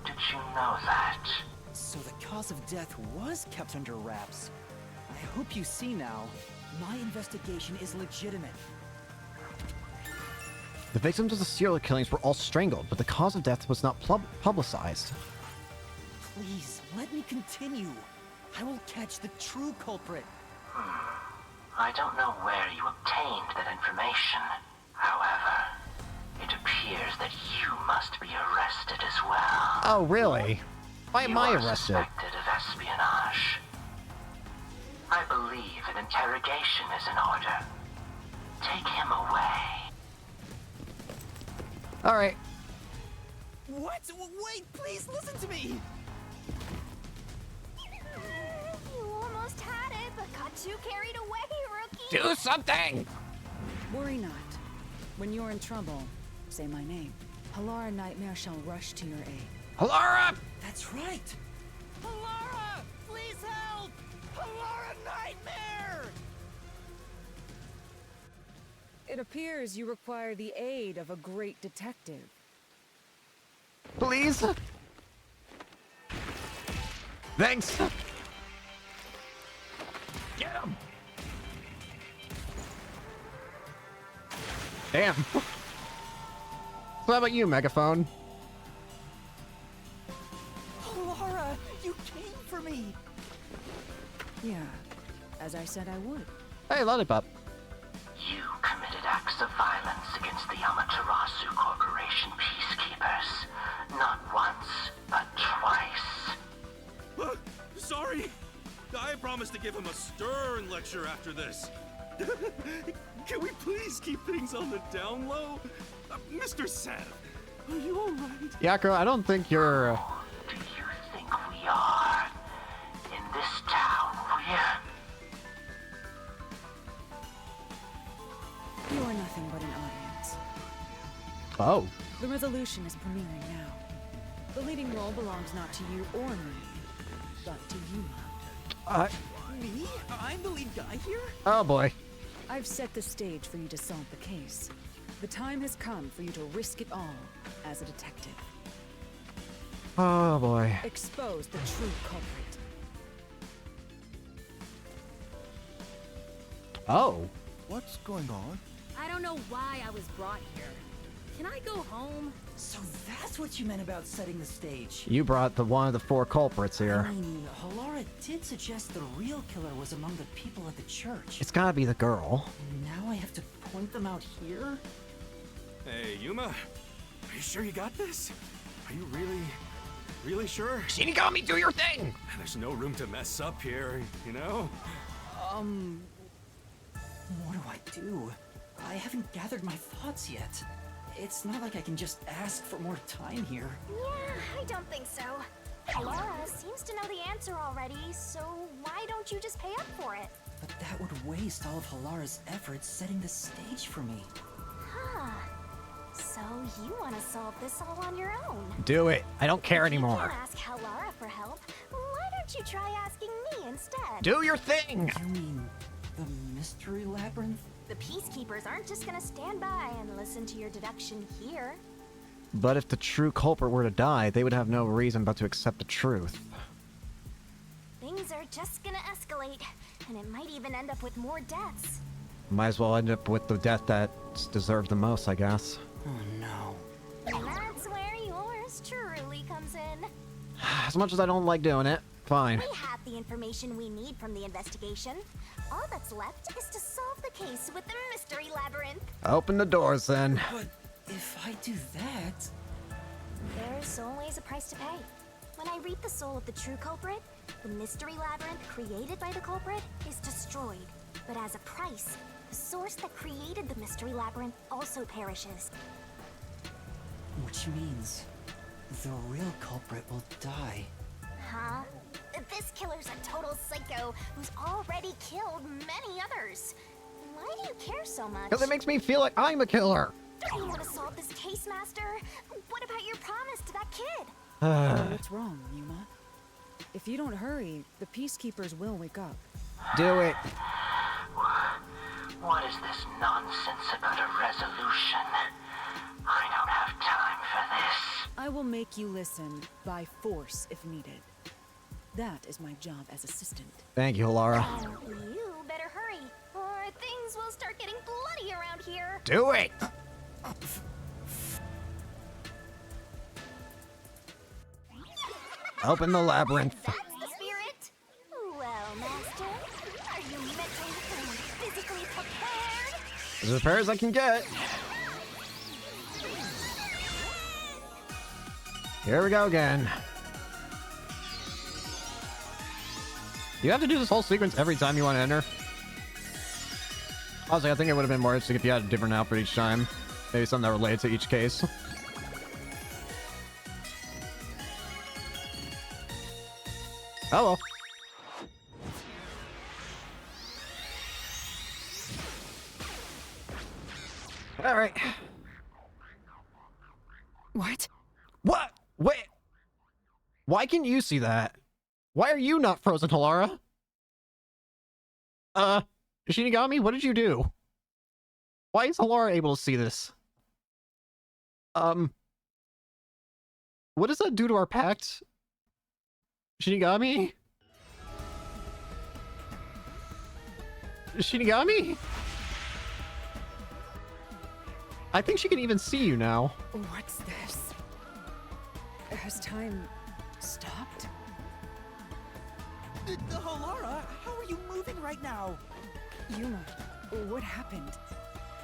Speaker 7: did you know that?
Speaker 2: So the cause of death was kept under wraps. I hope you see now, my investigation is legitimate.
Speaker 1: The victims of the serial killings were all strangled, but the cause of death was not publicized.
Speaker 2: Please, let me continue. I will catch the true culprit.
Speaker 7: I don't know where you obtained that information. However, it appears that you must be arrested as well.
Speaker 1: Oh, really? Why am I
Speaker 7: You are
Speaker 1: arrested?
Speaker 7: suspected of espionage. I believe an interrogation is in order. Take him away.
Speaker 1: Alright.
Speaker 2: What? Wait, please listen to me!
Speaker 3: You almost had it, but got too carried away, rookie.
Speaker 1: Do something!
Speaker 4: Worry not. When you're in trouble, say my name. Halara Nightmare shall rush to your aid.
Speaker 1: Halara!
Speaker 2: That's right! Halara! Please help! Halara Nightmare!
Speaker 4: It appears you require the aid of a great detective.
Speaker 1: Please? Thanks! Get him! Damn. So how about you, Megaphone?
Speaker 2: Halara, you came for me!
Speaker 4: Yeah, as I said I would.
Speaker 1: Hey, Lollipop.
Speaker 7: You committed acts of violence against the Amaterasu Corporation peacekeepers. Not once, but twice.
Speaker 8: Sorry! I promised to give him a stern lecture after this. Can we please keep things on the down low? Mr. Sav, are you alright?
Speaker 1: Yakko, I don't think you're...
Speaker 7: Do you think we are? In this town, we're...
Speaker 4: You are nothing but an audience.
Speaker 1: Oh.
Speaker 4: The resolution is premiering now. The leading role belongs not to you or me, but to Yuma.
Speaker 9: Me? I'm the lead guy here?
Speaker 1: Oh boy.
Speaker 4: I've set the stage for you to solve the case. The time has come for you to risk it all as a detective.
Speaker 1: Oh boy.
Speaker 4: Expose the true culprit.
Speaker 1: Oh.
Speaker 10: What's going on?
Speaker 11: I don't know why I was brought here. Can I go home?
Speaker 2: So that's what you meant about setting the stage.
Speaker 1: You brought the one of the 4 culprits here.
Speaker 2: I mean, Halara did suggest the real killer was among the people at the church.
Speaker 1: It's gotta be the girl.
Speaker 2: And now I have to point them out here?
Speaker 8: Hey, Yuma. Are you sure you got this? Are you really sure?
Speaker 1: Shinigami, do your thing!
Speaker 8: There's no room to mess up here, you know?
Speaker 2: What do I do? I haven't gathered my thoughts yet. It's not like I can just ask for more time here.
Speaker 3: Yeah, I don't think so. Laura seems to know the answer already, so why don't you just pay up for it?
Speaker 2: But that would waste all of Halara's efforts setting the stage for me.
Speaker 3: Huh. So you want to solve this all on your own?
Speaker 1: Do it. I don't care
Speaker 3: You
Speaker 1: anymore.
Speaker 3: can't ask Halara for help. Why don't you try asking me instead?
Speaker 1: Do your thing!
Speaker 2: You mean the mystery labyrinth?
Speaker 3: The peacekeepers aren't just gonna stand by and listen to your deduction here.
Speaker 1: But if the true culprit were to die, they would have no reason but to accept the truth.
Speaker 3: Things are just gonna escalate, and it might even end up with more deaths.
Speaker 1: Might as well end up with the death that's deserved the most, I guess.
Speaker 2: Oh no.
Speaker 3: And that's where yours truly comes in.
Speaker 1: As much as I don't like doing it, fine.
Speaker 3: We have the information we need from the investigation. All that's left is to solve the case with the mystery labyrinth.
Speaker 1: Open the doors then.
Speaker 2: But if I do that...
Speaker 3: There's always a price to pay. When I reap the soul of the true culprit, the mystery labyrinth created by the culprit is destroyed. But as a price, the source that created the mystery labyrinth also perishes.
Speaker 2: Which means the real culprit will die.
Speaker 3: Huh? This killer's a total psycho who's already killed many others. Why do you care so much?
Speaker 1: Because it makes me feel like I'm a killer.
Speaker 3: Don't you want to solve this case, Master? What about your promise to that kid?
Speaker 4: What's wrong, Yuma? If you don't hurry, the peacekeepers will wake up.
Speaker 1: Do it.
Speaker 7: What is this nonsense about a resolution? I don't have time for this.
Speaker 4: I will make you listen by force if needed. That is my job as assistant.
Speaker 1: Thank you, Halara.
Speaker 3: You better hurry, or things will start getting bloody around here.
Speaker 1: Do it! Open the labyrinth.
Speaker 3: That's the spirit. Well, Master, are you mentally and physically prepared?
Speaker 1: As prepared as I can get. Here we go again. You have to do this whole sequence every time you want to enter. Honestly, I think it would have been more interesting if you had a different outfit each time. Maybe something that related to each case. Oh well. Alright.
Speaker 4: What?
Speaker 1: What? Wait. Why can you see that? Why are you not frozen, Halara? Shinigami, what did you do? Why is Halara able to see this? What does that do to our pact? Shinigami? Shinigami? I think she can even see you now.
Speaker 4: What's this? Has time stopped?
Speaker 9: Halara, how are you moving right now?
Speaker 4: Yuma, what happened?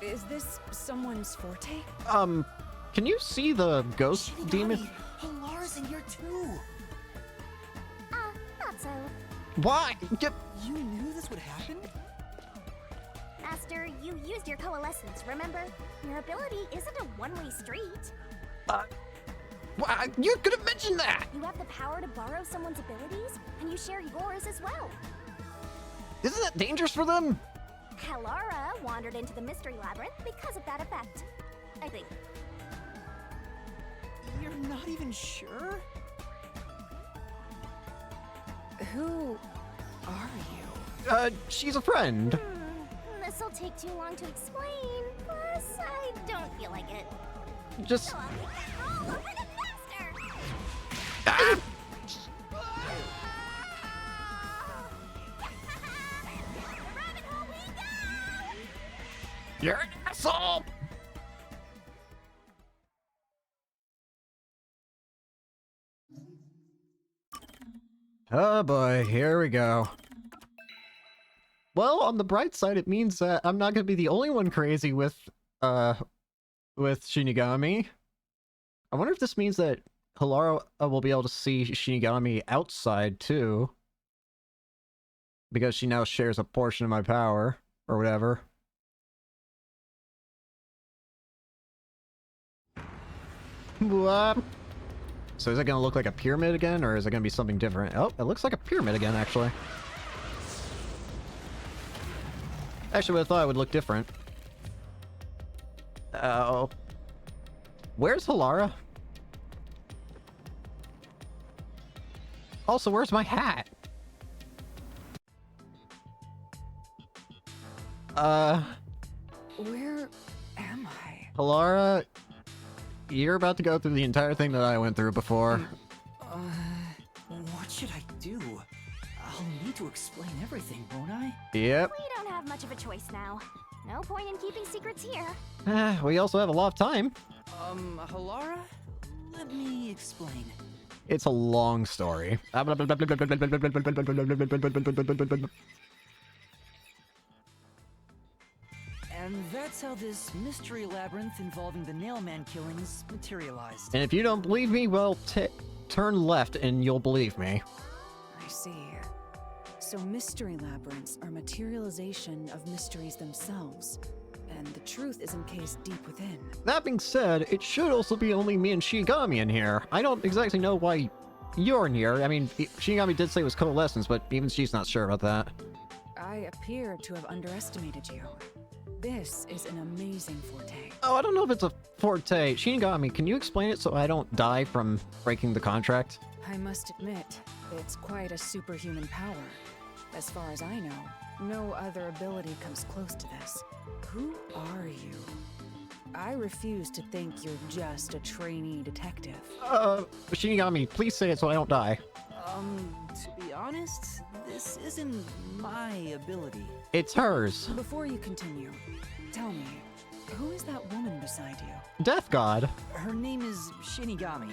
Speaker 4: Is this someone's forte?
Speaker 1: Can you see the ghost
Speaker 9: Shinigami,
Speaker 1: demon?
Speaker 9: Halara's in here too.
Speaker 3: Not so.
Speaker 1: Why?
Speaker 9: You knew this would happen?
Speaker 3: Master, you used your coalescence, remember? Your ability isn't a one-way street.
Speaker 1: You could have mentioned that!
Speaker 3: You have the power to borrow someone's abilities, and you share yours as well.
Speaker 1: Isn't that dangerous for them?
Speaker 3: Halara wandered into the Mystery Labyrinth because of that effect. I think.
Speaker 9: You're not even sure?
Speaker 4: Who are you?
Speaker 1: She's a friend.
Speaker 3: This'll take too long to explain, plus I don't feel like it.
Speaker 1: Just...
Speaker 3: So I'll make that roll over the master!
Speaker 1: Ah!
Speaker 3: The rabbit hole we go!
Speaker 1: You're an asshole! Oh boy, here we go. Well, on the bright side, it means that I'm not gonna be the only one crazy with Shinigami. I wonder if this means that Halara will be able to see Shinigami outside, too. Because she now shares a portion of my power, or whatever. Whoop. So is it gonna look like a pyramid again, or is it gonna be something different? Oh, it looks like a pyramid again, actually. Actually, I thought it would look different. Oh. Where's Halara? Also, where's my hat?
Speaker 4: Where am I?
Speaker 1: Halara, you're about to go through the entire thing that I went through before.
Speaker 2: What should I do? I'll need to explain everything, won't I?
Speaker 1: Yep.
Speaker 3: We don't have much of a choice now. No point in keeping secrets here.
Speaker 1: We also have a lot of time.
Speaker 2: Halara? Let me explain.
Speaker 1: It's a long story.
Speaker 2: And that's how this mystery labyrinth involving the Nailman killings materialized.
Speaker 1: And if you don't believe me, well, turn left and you'll believe me.
Speaker 4: I see. So mystery labyrinths are materialization of mysteries themselves, and the truth is encased deep within.
Speaker 1: That being said, it should also be only me and Shinigami in here. I don't exactly know why you're in here. I mean, Shinigami did say it was coalescence, but even she's not sure about that.
Speaker 4: I appear to have underestimated you. This is an amazing forte.
Speaker 1: Oh, I don't know if it's a forte. Shinigami, can you explain it so I don't die from breaking the contract?
Speaker 4: I must admit, it's quite a superhuman power. As far as I know, no other ability comes close to this. Who are you? I refuse to think you're just a trainee detective.
Speaker 1: Shinigami, please say it so I don't die.
Speaker 2: To be honest, this isn't my ability.
Speaker 1: It's hers.
Speaker 4: Before you continue, tell me, who is that woman beside you?
Speaker 1: Death God.
Speaker 2: Her name is Shinigami.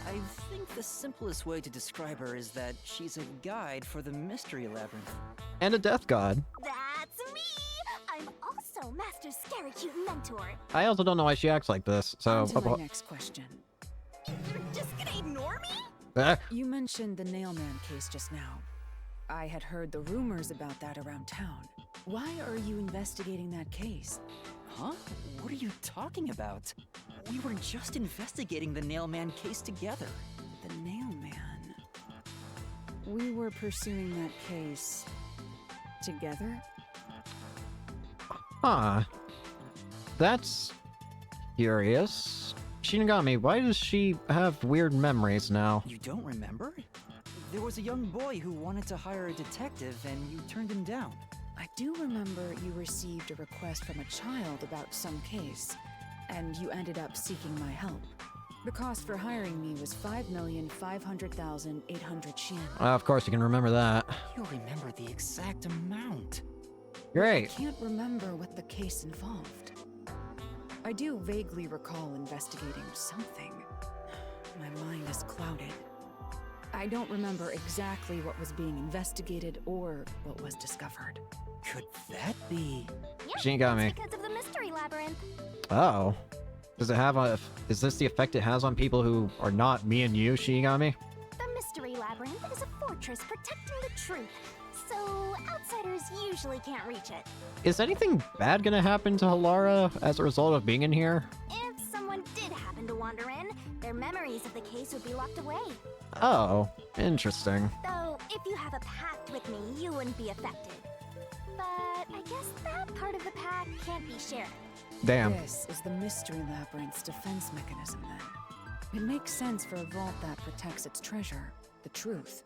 Speaker 2: I think the simplest way to describe her is that she's a guide for the Mystery Labyrinth.
Speaker 1: And a Death God.
Speaker 3: That's me! I'm also Master Scary Cute Mentor.
Speaker 1: I also don't know why she acts like this, so...
Speaker 4: On to my next question.
Speaker 3: You're just gonna ignore me?
Speaker 4: You mentioned the Nailman case just now. I had heard the rumors about that around town. Why are you investigating that case?
Speaker 2: Huh? What are you talking about? We were just investigating the Nailman case together.
Speaker 4: The Nailman? We were pursuing that case... together?
Speaker 1: Huh. That's... curious. Shinigami, why does she have weird memories now?
Speaker 2: You don't remember? There was a young boy who wanted to hire a detective and you turned him down.
Speaker 4: I do remember you received a request from a child about some case, and you ended up seeking my help. The cost for hiring me was 5,500,800 Shin.
Speaker 1: Of course you can remember that.
Speaker 2: You remember the exact amount.
Speaker 1: Great.
Speaker 4: I can't remember what the case involved. I do vaguely recall investigating something. My mind is clouded. I don't remember exactly what was being investigated or what was discovered.
Speaker 2: Could that be?
Speaker 3: Yep,
Speaker 1: Shinigami.
Speaker 3: it's because of the mystery labyrinth.
Speaker 1: Oh. Does it have a... Is this the effect it has on people who are not me and you, Shinigami?
Speaker 3: The mystery labyrinth is a fortress protecting the truth, so outsiders usually can't reach it.
Speaker 1: Is anything bad gonna happen to Halara as a result of being in here?
Speaker 3: If someone did happen to wander in, their memories of the case would be locked away.
Speaker 1: Oh, interesting.
Speaker 3: Though, if you have a pact with me, you wouldn't be affected. But I guess that part of the pact can't be shared.
Speaker 1: Damn.
Speaker 4: This is the Mystery Labyrinth's defense mechanism, then. It makes sense for a vault that protects its treasure, the truth,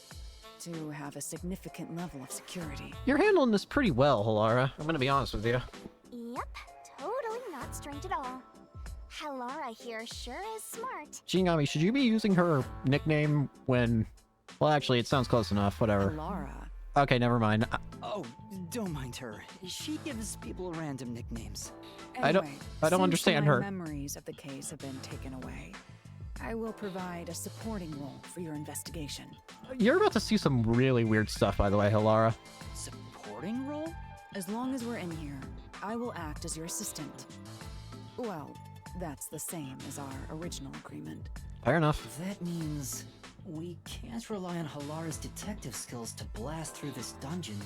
Speaker 4: to have a significant level of security.
Speaker 1: You're handling this pretty well, Halara. I'm gonna be honest with you.
Speaker 3: Yep, totally not strange at all. Halara here sure is smart.
Speaker 1: Shinigami, should you be using her nickname when... Well, actually, it sounds close enough. Whatever.
Speaker 4: Lara.
Speaker 1: Okay, never mind.
Speaker 2: Oh, don't mind her. She gives people random nicknames.
Speaker 4: Anyway,
Speaker 1: I don't understand
Speaker 4: my
Speaker 1: her.
Speaker 4: memories of the case have been taken away, I will provide a supporting role for your investigation.
Speaker 1: You're about to see some really weird stuff, by the way, Halara.
Speaker 2: Supporting role?
Speaker 4: As long as we're in here, I will act as your assistant. Well, that's the same as our original agreement.
Speaker 1: Fair enough.
Speaker 2: That means we can't rely on Halara's detective skills to blast through this dungeon.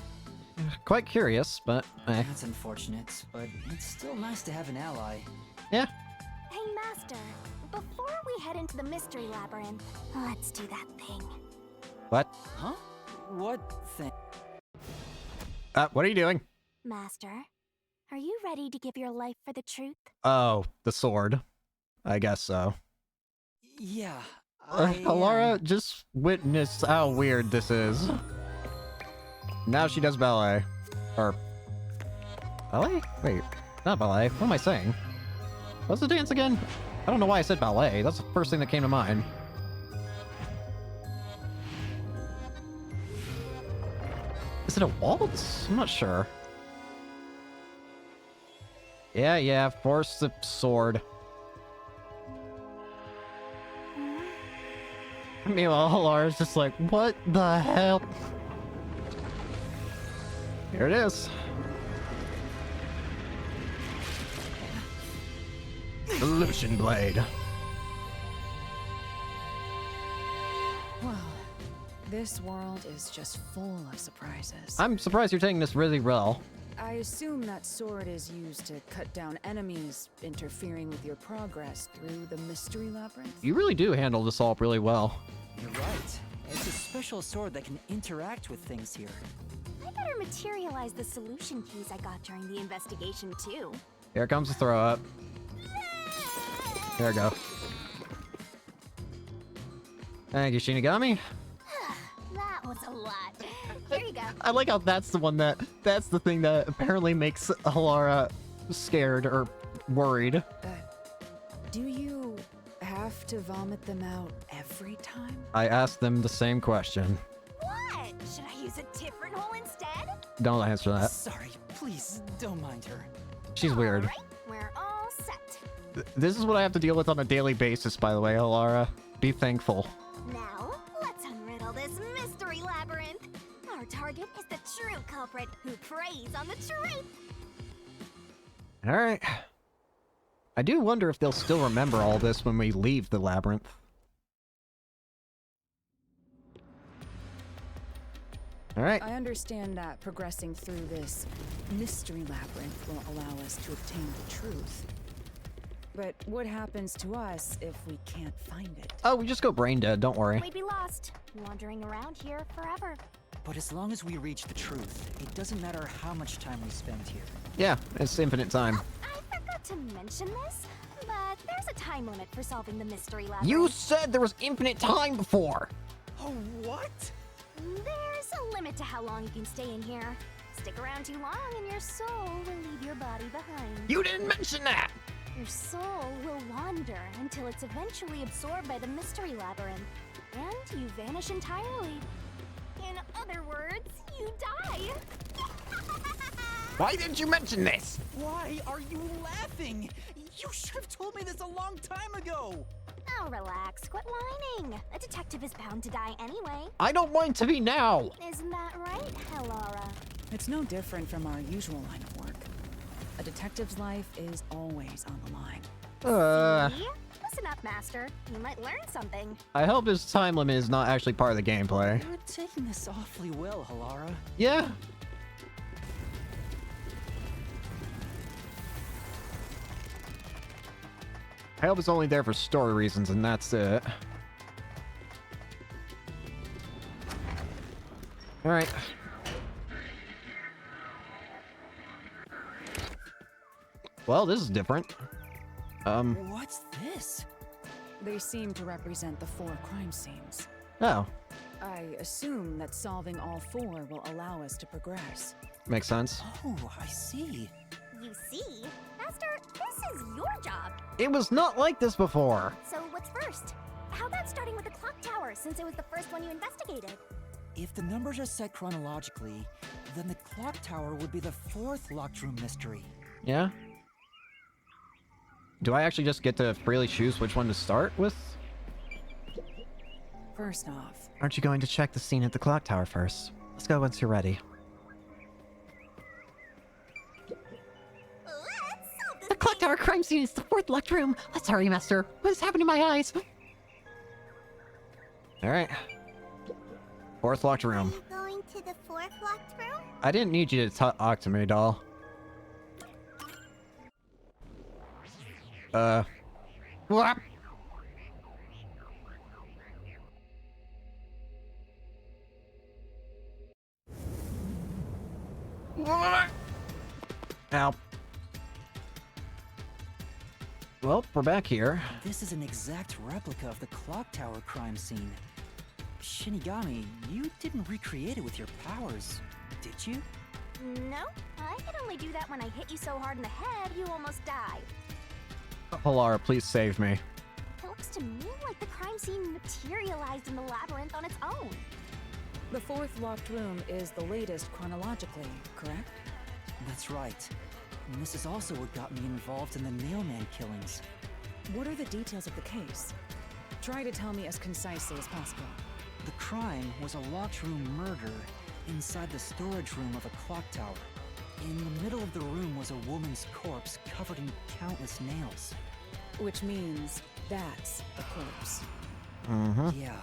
Speaker 1: Quite curious, but...
Speaker 2: That's unfortunate, but it's still nice to have an ally.
Speaker 1: Yeah.
Speaker 3: Hey, Master, before we head into the mystery labyrinth, let's do that thing.
Speaker 1: What?
Speaker 2: Huh? What thing?
Speaker 1: What are you doing?
Speaker 3: Master, are you ready to give your life for the truth?
Speaker 1: Oh, the sword. I guess so.
Speaker 2: Yeah.
Speaker 1: Halara just witnessed how weird this is. Now she does ballet. Or... Ballet? Wait, not ballet. What am I saying? What's the dance again? I don't know why I said ballet. That's the first thing that came to mind. Is it a waltz? I'm not sure. Yeah, force the sword. Meanwhile, Halara's just like, what the hell? Here it is. Illusion Blade.
Speaker 4: Well, this world is just full of surprises.
Speaker 1: I'm surprised you're taking this really well.
Speaker 4: I assume that sword is used to cut down enemies interfering with your progress through the mystery labyrinth.
Speaker 1: You really do handle this all really well.
Speaker 2: You're right. It's a special sword that can interact with things here.
Speaker 3: I better materialize the solution keys I got during the investigation, too.
Speaker 1: Here comes the throw up. There we go. Thank you, Shinigami.
Speaker 3: That was a lot. Here you go.
Speaker 1: I like how that's that's the thing that apparently makes Halara scared or worried.
Speaker 4: Do you have to vomit them out every time?
Speaker 1: I asked them the same question.
Speaker 3: What? Should I use a different hole instead?
Speaker 1: Don't answer that.
Speaker 2: Sorry, please don't mind her.
Speaker 1: She's weird.
Speaker 3: All right, we're all set.
Speaker 1: This is what I have to deal with on a daily basis, by the way, Halara. Be thankful.
Speaker 3: Now, let's unriddle this mystery labyrinth. Our target is the true culprit who preys on the truth.
Speaker 1: Alright. I do wonder if they'll still remember all this when we leave the labyrinth. Alright.
Speaker 4: I understand that progressing through this mystery labyrinth will allow us to obtain the truth. But what happens to us if we can't find it?
Speaker 1: Oh, we just go brain dead, don't worry.
Speaker 3: We'd be lost, wandering around here forever.
Speaker 2: But as long as we reach the truth, it doesn't matter how much time we spend here.
Speaker 1: Yeah, it's infinite time.
Speaker 3: I forgot to mention this, but there's a time limit for solving the mystery labyrinth.
Speaker 1: You said there was infinite time before!
Speaker 9: Oh, what?
Speaker 3: There's a limit to how long you can stay in here. Stick around too long and your soul will leave your body behind.
Speaker 1: You didn't mention that!
Speaker 3: Your soul will wander until it's eventually absorbed by the mystery labyrinth, and you vanish entirely. In other words, you die.
Speaker 1: Why didn't you mention this?
Speaker 9: Why are you laughing? You should have told me this a long time ago!
Speaker 3: Oh, relax. Quit whining. A detective is bound to die anyway.
Speaker 1: I don't want to be now.
Speaker 3: Isn't that right, Hellara?
Speaker 4: It's no different from our usual line of work. A detective's life is always on the line.
Speaker 3: See? Listen up, Master. You might learn something.
Speaker 1: I hope his time limit is not actually part of the gameplay.
Speaker 2: You're taking this awfully well, Hellara.
Speaker 1: Yeah. I hope it's only there for story reasons and that's it. Alright. Well, this is different.
Speaker 9: What's this?
Speaker 4: They seem to represent the 4 crime scenes.
Speaker 1: Oh,
Speaker 4: I assume that solving all 4 will allow us to progress.
Speaker 1: makes sense.
Speaker 9: Oh, I see.
Speaker 3: You see? Master, this is your job.
Speaker 1: It was not like this before.
Speaker 3: So what's first? How about starting with the clock tower, since it was the first one you investigated?
Speaker 2: If the numbers are set chronologically, then the clock tower would be the 4th locked room mystery.
Speaker 1: Yeah? Do I actually just get to freely choose which one to start with?
Speaker 4: First off,
Speaker 1: Aren't you going to check the scene at the clock tower first? Let's go once you're ready.
Speaker 5: The clock tower crime scene is the 4th locked room. Let's hurry, Master. What is happening to my eyes?
Speaker 1: Alright. 4th locked room.
Speaker 3: Going to the 4th locked room?
Speaker 1: I didn't need you to talk to me, doll. What? Ow. Well, we're back here.
Speaker 2: This is an exact replica of the clock tower crime scene. Shinigami, you didn't recreate it with your powers, did you?
Speaker 3: No, I could only do that when I hit you so hard in the head you almost died.
Speaker 1: Polara, please save me.
Speaker 3: It looks to me like the crime scene materialized in the labyrinth on its own.
Speaker 4: the 4th locked room is the latest chronologically, correct?
Speaker 2: That's right. And this is also what got me involved in the Nailman killings.
Speaker 4: What are the details of the case? Try to tell me as concisely as possible.
Speaker 2: The crime was a locked room murder inside the storage room of a clock tower. In the middle of the room was a woman's corpse covered in countless nails.
Speaker 4: Which means that's a corpse.
Speaker 2: Yeah,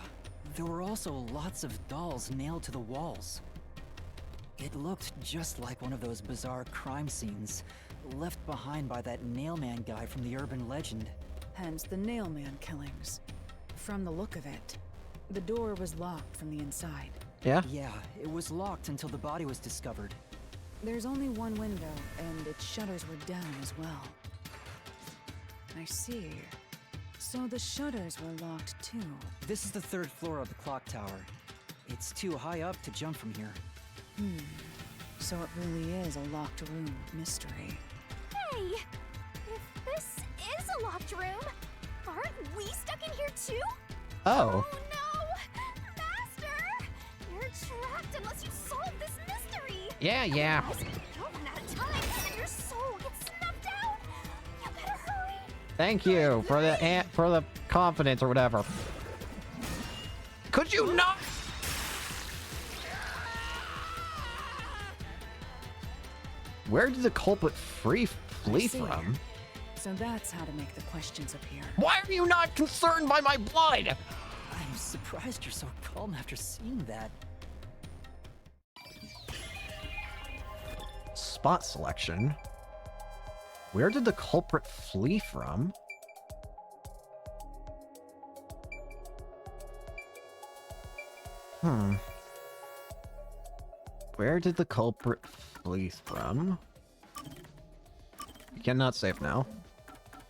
Speaker 2: there were also lots of dolls nailed to the walls. It looked just like one of those bizarre crime scenes left behind by that Nailman guy from the urban legend.
Speaker 4: Hence the Nailman killings. From the look of it, the door was locked from the inside.
Speaker 1: Yeah?
Speaker 2: Yeah, it was locked until the body was discovered.
Speaker 4: There's only one window, and its shutters were down as well. I see. So the shutters were locked too.
Speaker 2: This is the 3rd floor of the clock tower. It's too high up to jump from here.
Speaker 4: So it really is a locked room mystery.
Speaker 3: Hey! If this is a locked room, aren't we stuck in here too?
Speaker 1: Oh.
Speaker 3: Oh no! Master! You're trapped unless you solve this mystery!
Speaker 1: Yeah.
Speaker 3: Guys, you'll run out of time and your soul gets snuffed out! You better hurry!
Speaker 1: Thank you for the confidence or whatever. Could you not? Where did the culprit flee
Speaker 4: I see.
Speaker 1: from?
Speaker 4: So that's how to make the questions appear.
Speaker 1: Why are you not concerned by my blood?
Speaker 2: I'm surprised you're so calm after seeing that.
Speaker 1: Spot selection. Where did the culprit flee from? Where did the culprit flee from? You cannot save now.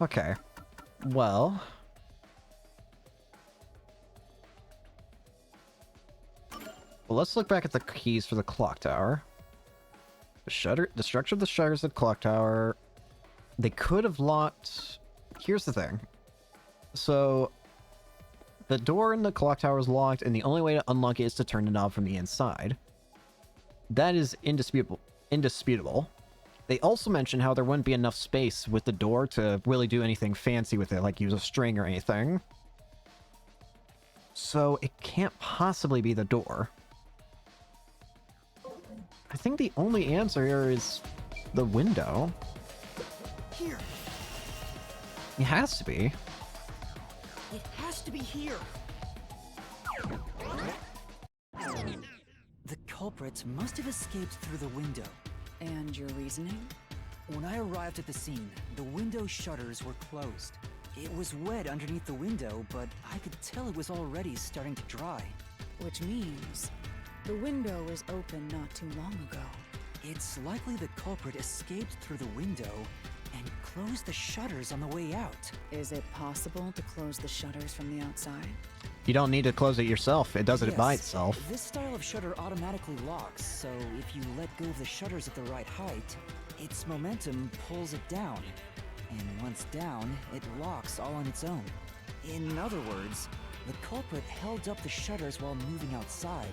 Speaker 1: Okay. Well. Well, let's look back at the keys for the clock tower. The structure of the shutters at the clock tower. They could have locked. Here's the thing. So, the door in the clock tower is locked, and the only way to unlock it is to turn the knob from the inside. That is indisputable. They also mentioned how there wouldn't be enough space with the door to really do anything fancy with it, like use a string or anything. So it can't possibly be the door. I think the only answer here is the window.
Speaker 9: Here.
Speaker 1: It has to be.
Speaker 9: It has to be here. The culprits must have escaped through the window.
Speaker 4: And your reasoning?
Speaker 9: When I arrived at the scene, the window shutters were closed. It was wet underneath the window, but I could tell it was already starting to dry.
Speaker 4: Which means the window was open not too long ago.
Speaker 9: It's likely the culprit escaped through the window and closed the shutters on the way out.
Speaker 4: Is it possible to close the shutters from the outside?
Speaker 1: You don't need to close it yourself. It does it by itself.
Speaker 9: This style of shutter automatically locks, so if you let go of the shutters at the right height, its momentum pulls it down. And once down, it locks all on its own. In other words, the culprit held up the shutters while moving outside.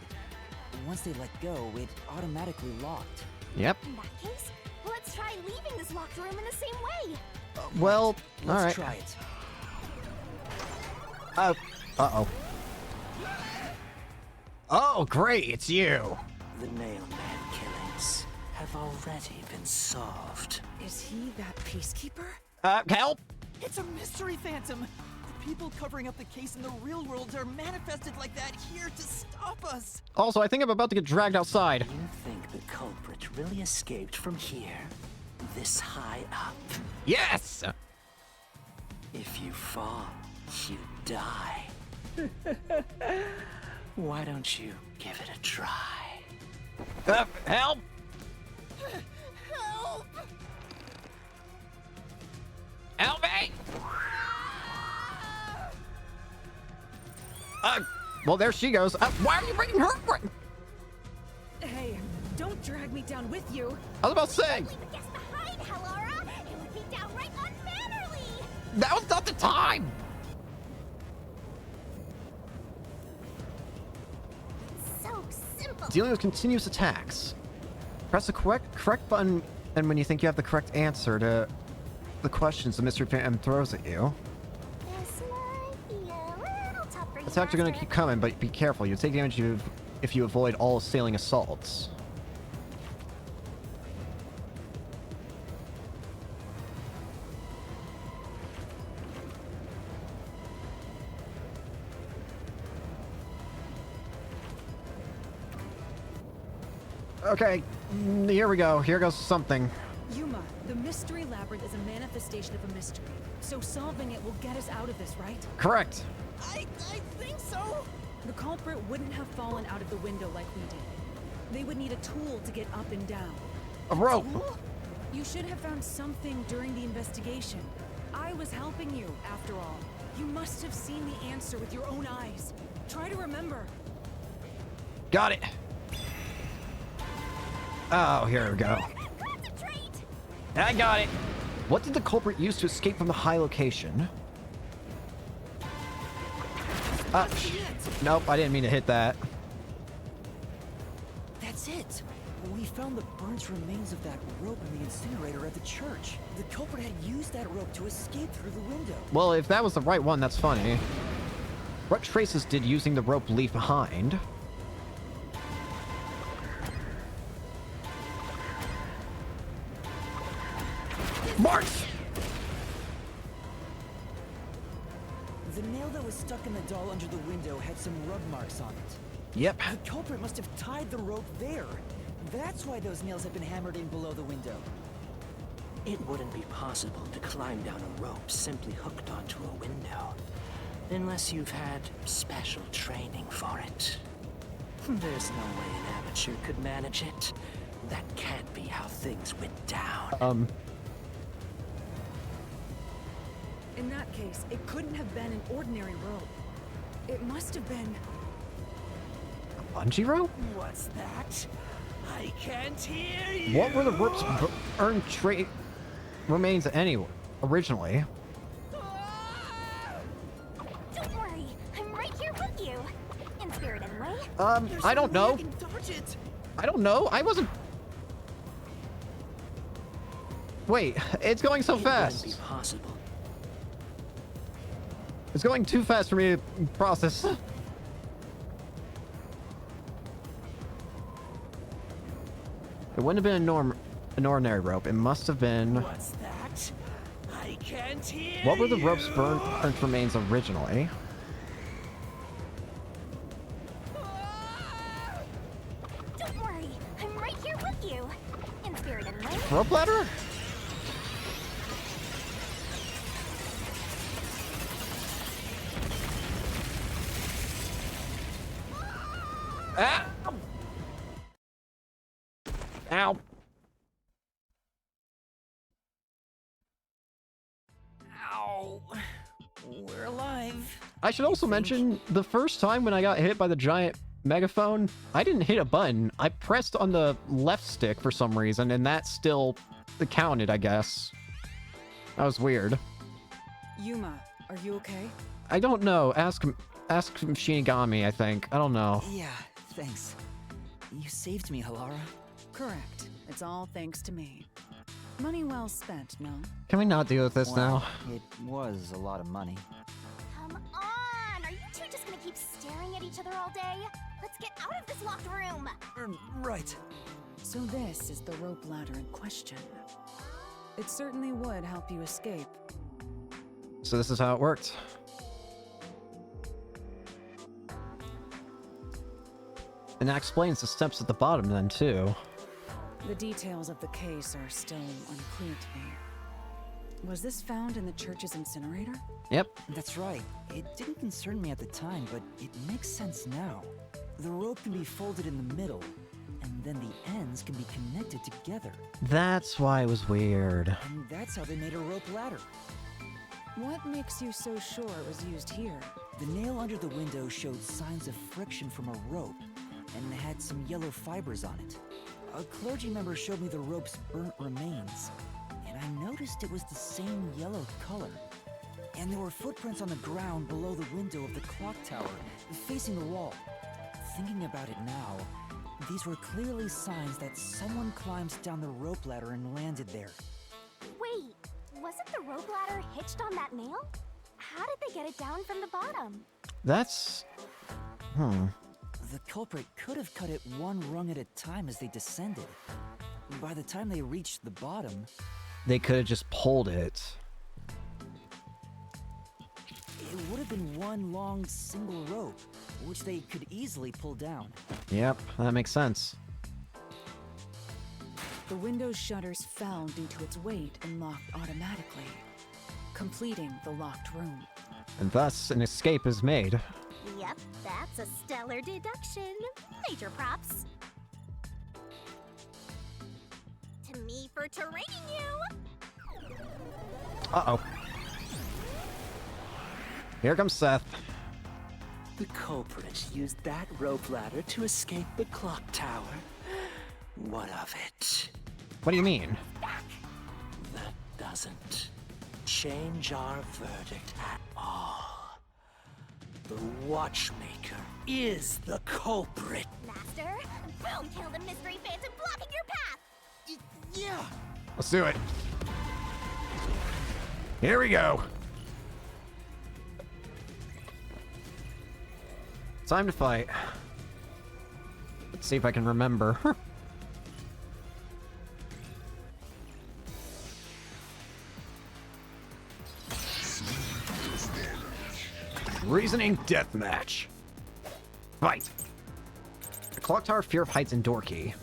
Speaker 9: Once they let go, it automatically locked.
Speaker 1: Yep.
Speaker 3: In that case, let's try leaving this locked room in the same way.
Speaker 1: Well,
Speaker 9: let's
Speaker 1: alright.
Speaker 9: try it.
Speaker 1: Uh-oh. Oh, great, it's you.
Speaker 7: The Nailman killings have already been solved.
Speaker 4: Is he that peacekeeper?
Speaker 1: Help!
Speaker 9: It's a mystery phantom! The people covering up the case in the real world are manifested like that here to stop us!
Speaker 1: Also, I think I'm about to get dragged outside.
Speaker 7: You think the culprit really escaped from here? This high up?
Speaker 1: Yes!
Speaker 7: If you fall, you die. Why don't you give it a try?
Speaker 1: Help!
Speaker 9: Help!
Speaker 1: Help me! Well, there she goes. Why are you bringing her?
Speaker 11: Hey, don't drag me down with you.
Speaker 1: I was about to say.
Speaker 3: Leave the guest behind, Halora. It would be downright unmannerly.
Speaker 1: That was not the time.
Speaker 3: So simple.
Speaker 1: Dealing with continuous attacks. Press the correct button, and when you think you have the correct answer to the questions the mystery phantom throws at you.
Speaker 3: This might be a little tough for you,
Speaker 1: Attacks are going to
Speaker 3: Master.
Speaker 1: keep coming, but be careful. You take damage if you avoid all assailing assaults. Okay, here we go. Here goes something.
Speaker 11: Yuma, the mystery labyrinth is a manifestation of a mystery. So solving it will get us out of this, right?
Speaker 1: Correct.
Speaker 9: I think so!
Speaker 11: The culprit wouldn't have fallen out of the window like we did. They would need a tool to get up and down.
Speaker 1: A rope.
Speaker 11: You should have found something during the investigation. I was helping you, after all. You must have seen the answer with your own eyes. Try to remember.
Speaker 1: Got it. Oh, here we go.
Speaker 3: Concentrate.
Speaker 1: I got it. What did the culprit use to escape from the high location? Nope, I didn't mean to hit that.
Speaker 9: That's it! We found the burnt remains of that rope in the incinerator at the church. The culprit had used that rope to escape through the window.
Speaker 1: Well, if that was the right one, that's funny. What traces did using the rope leave behind? March!
Speaker 9: The nail that was stuck in the doll under the window had some rub marks on it.
Speaker 1: Yep.
Speaker 9: The culprit must have tied the rope there. That's why those nails have been hammered in below the window.
Speaker 7: It wouldn't be possible to climb down a rope simply hooked onto a window. Unless you've had special training for it. There's no way an amateur could manage it. That can't be how things went down.
Speaker 11: In that case, it couldn't have been an ordinary rope. It must have been...
Speaker 1: Bungee rope?
Speaker 9: What's that? I can't hear you!
Speaker 1: What were the rope's earned remains anyway, originally?
Speaker 3: Don't worry. I'm right here with you. In spirit, anyway.
Speaker 1: I don't know.
Speaker 9: Dodge it.
Speaker 1: I don't know. I wasn't... Wait, it's going so fast.
Speaker 10: It wouldn't be possible.
Speaker 1: It's going too fast for me to process. It wouldn't have been an ordinary rope. It must have been...
Speaker 10: What's that? I can't hear.
Speaker 1: What were the rope's burnt remains originally?
Speaker 3: Don't worry, I'm right here with you. In spirit anyway.
Speaker 1: Rope ladder? Ah! Ow.
Speaker 9: Ow. We're alive.
Speaker 1: I should also mention, the first time when I got hit by the giant megaphone, I didn't hit a button. I pressed on the left stick for some reason, and that still counted, I guess. That was weird.
Speaker 11: Yuma, are you okay?
Speaker 1: I don't know. Ask Shinigami, I think. I don't know.
Speaker 9: Yeah, thanks. You saved me, Halara.
Speaker 4: Correct. It's all thanks to me. Money well spent, no?
Speaker 1: Can we not deal with this
Speaker 9: Well,
Speaker 1: now?
Speaker 9: It was a lot of money.
Speaker 3: Come on! Are you two just gonna keep staring at each other all day? Let's get out of this locked room!
Speaker 9: Right.
Speaker 4: So this is the rope ladder in question. It certainly would help you escape.
Speaker 1: So this is how it worked. And that explains the steps at the bottom then, too.
Speaker 4: The details of the case are still unclear to me. Was this found in the church's incinerator?
Speaker 1: Yep.
Speaker 9: That's right. It didn't concern me at the time, but it makes sense now. The rope can be folded in the middle, and then the ends can be connected together.
Speaker 1: That's why it was weird.
Speaker 9: And that's how they made a rope ladder.
Speaker 4: What makes you so sure it was used here?
Speaker 9: The nail under the window showed signs of friction from a rope, and had some yellow fibers on it. A clergy member showed me the rope's burnt remains, and I noticed it was the same yellow color. And there were footprints on the ground below the window of the clock tower, facing the wall. Thinking about it now, these were clearly signs that someone climbed down the rope ladder and landed there.
Speaker 3: Wait, wasn't the rope ladder hitched on that nail? How did they get it down from the bottom?
Speaker 1: That's...
Speaker 9: The culprit could have cut it one rung at a time as they descended. By the time they reached the bottom,
Speaker 1: They could have just pulled it.
Speaker 9: it would have been one long single rope, which they could easily pull down.
Speaker 1: Yep, that makes sense.
Speaker 4: The window's shutters fell due to its weight and locked automatically, completing the locked room.
Speaker 1: And thus, an escape is made.
Speaker 3: Yep, that's a stellar deduction. Major props. To me for training you!
Speaker 1: Uh-oh. Here comes Seth.
Speaker 10: The culprit used that rope ladder to escape the clock tower. What of it?
Speaker 1: What do you mean?
Speaker 10: That doesn't change our verdict at all. The watchmaker is the culprit.
Speaker 3: Master, boom, kill the mystery phantom blocking your path!
Speaker 9: Yeah!
Speaker 1: Let's do it. Here we go. Time to fight. Let's see if I can remember. Reasoning deathmatch. Fight. The clock tower, fear of heights, and door key.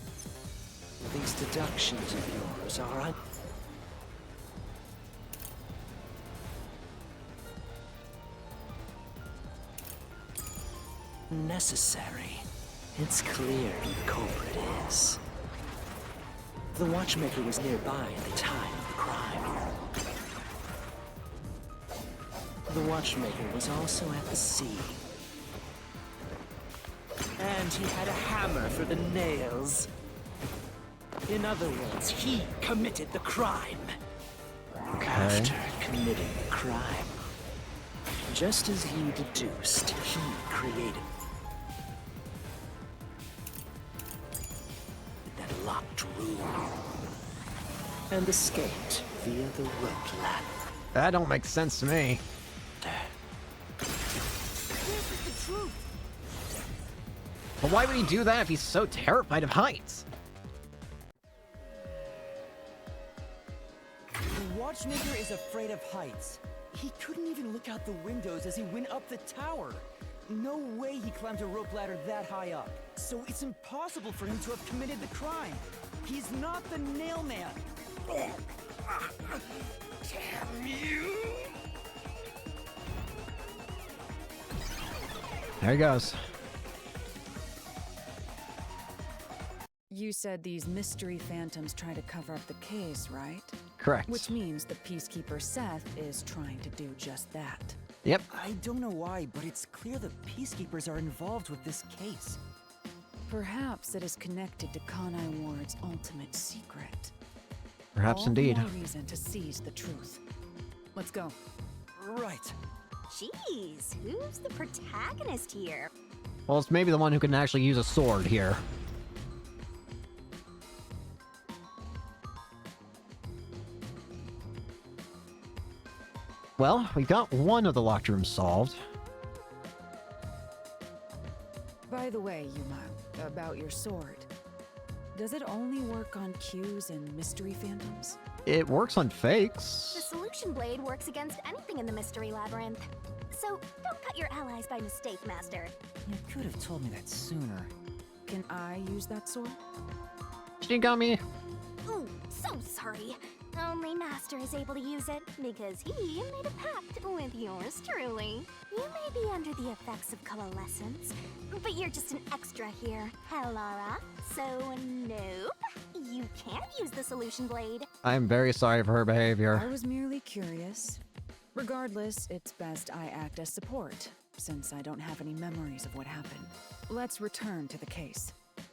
Speaker 10: These deductions of yours are unnecessary. It's clear who the culprit is. The watchmaker was nearby at the time of the crime. The watchmaker was also at the scene. And he had a hammer for the nails. In other words, he committed the crime. After committing the crime, just as you deduced, he created that locked room. and escaped via the rope ladder.
Speaker 1: That don't make sense to me.
Speaker 11: This is the truth.
Speaker 1: But why would he do that if he's so terrified of heights?
Speaker 9: The watchmaker is afraid of heights. He couldn't even look out the windows as he went up the tower. No way he climbed a rope ladder that high up. So it's impossible for him to have committed the crime. He's not the nail man.
Speaker 8: Damn you!
Speaker 1: There he goes.
Speaker 4: You said these mystery phantoms try to cover up the case, right?
Speaker 1: Correct.
Speaker 4: Which means the Peacekeeper Seth is trying to do just that.
Speaker 1: Yep.
Speaker 9: I don't know why, but it's clear the Peacekeepers are involved with this case.
Speaker 4: Perhaps it is connected to Kanai Ward's ultimate secret.
Speaker 1: Perhaps
Speaker 4: All
Speaker 1: indeed.
Speaker 4: the more reason to seize the truth. Let's go.
Speaker 9: Right.
Speaker 3: Jeez, who's the protagonist here?
Speaker 1: Well, it's maybe the one who can actually use a sword here. Well, we got one of the locked rooms solved.
Speaker 4: By the way, Yuma, about your sword. Does it only work on cues and mystery phantoms?
Speaker 1: It works on
Speaker 3: The
Speaker 1: fakes.
Speaker 3: solution blade works against anything in the mystery labyrinth. So don't cut your allies by mistake, Master.
Speaker 9: You could have told me that sooner.
Speaker 4: Can I use that sword?
Speaker 1: Shinigami.
Speaker 3: Ooh, so sorry. Only Master is able to use it because he made a pact with yours truly. You may be under the effects of coalescence, but you're just an extra here, Hellara. So nope, you can't use the solution blade.
Speaker 1: I'm very sorry for her
Speaker 4: I
Speaker 1: behavior.
Speaker 4: was merely curious. Regardless, it's best I act as support, since I don't have any memories of what happened. Let's return to the case.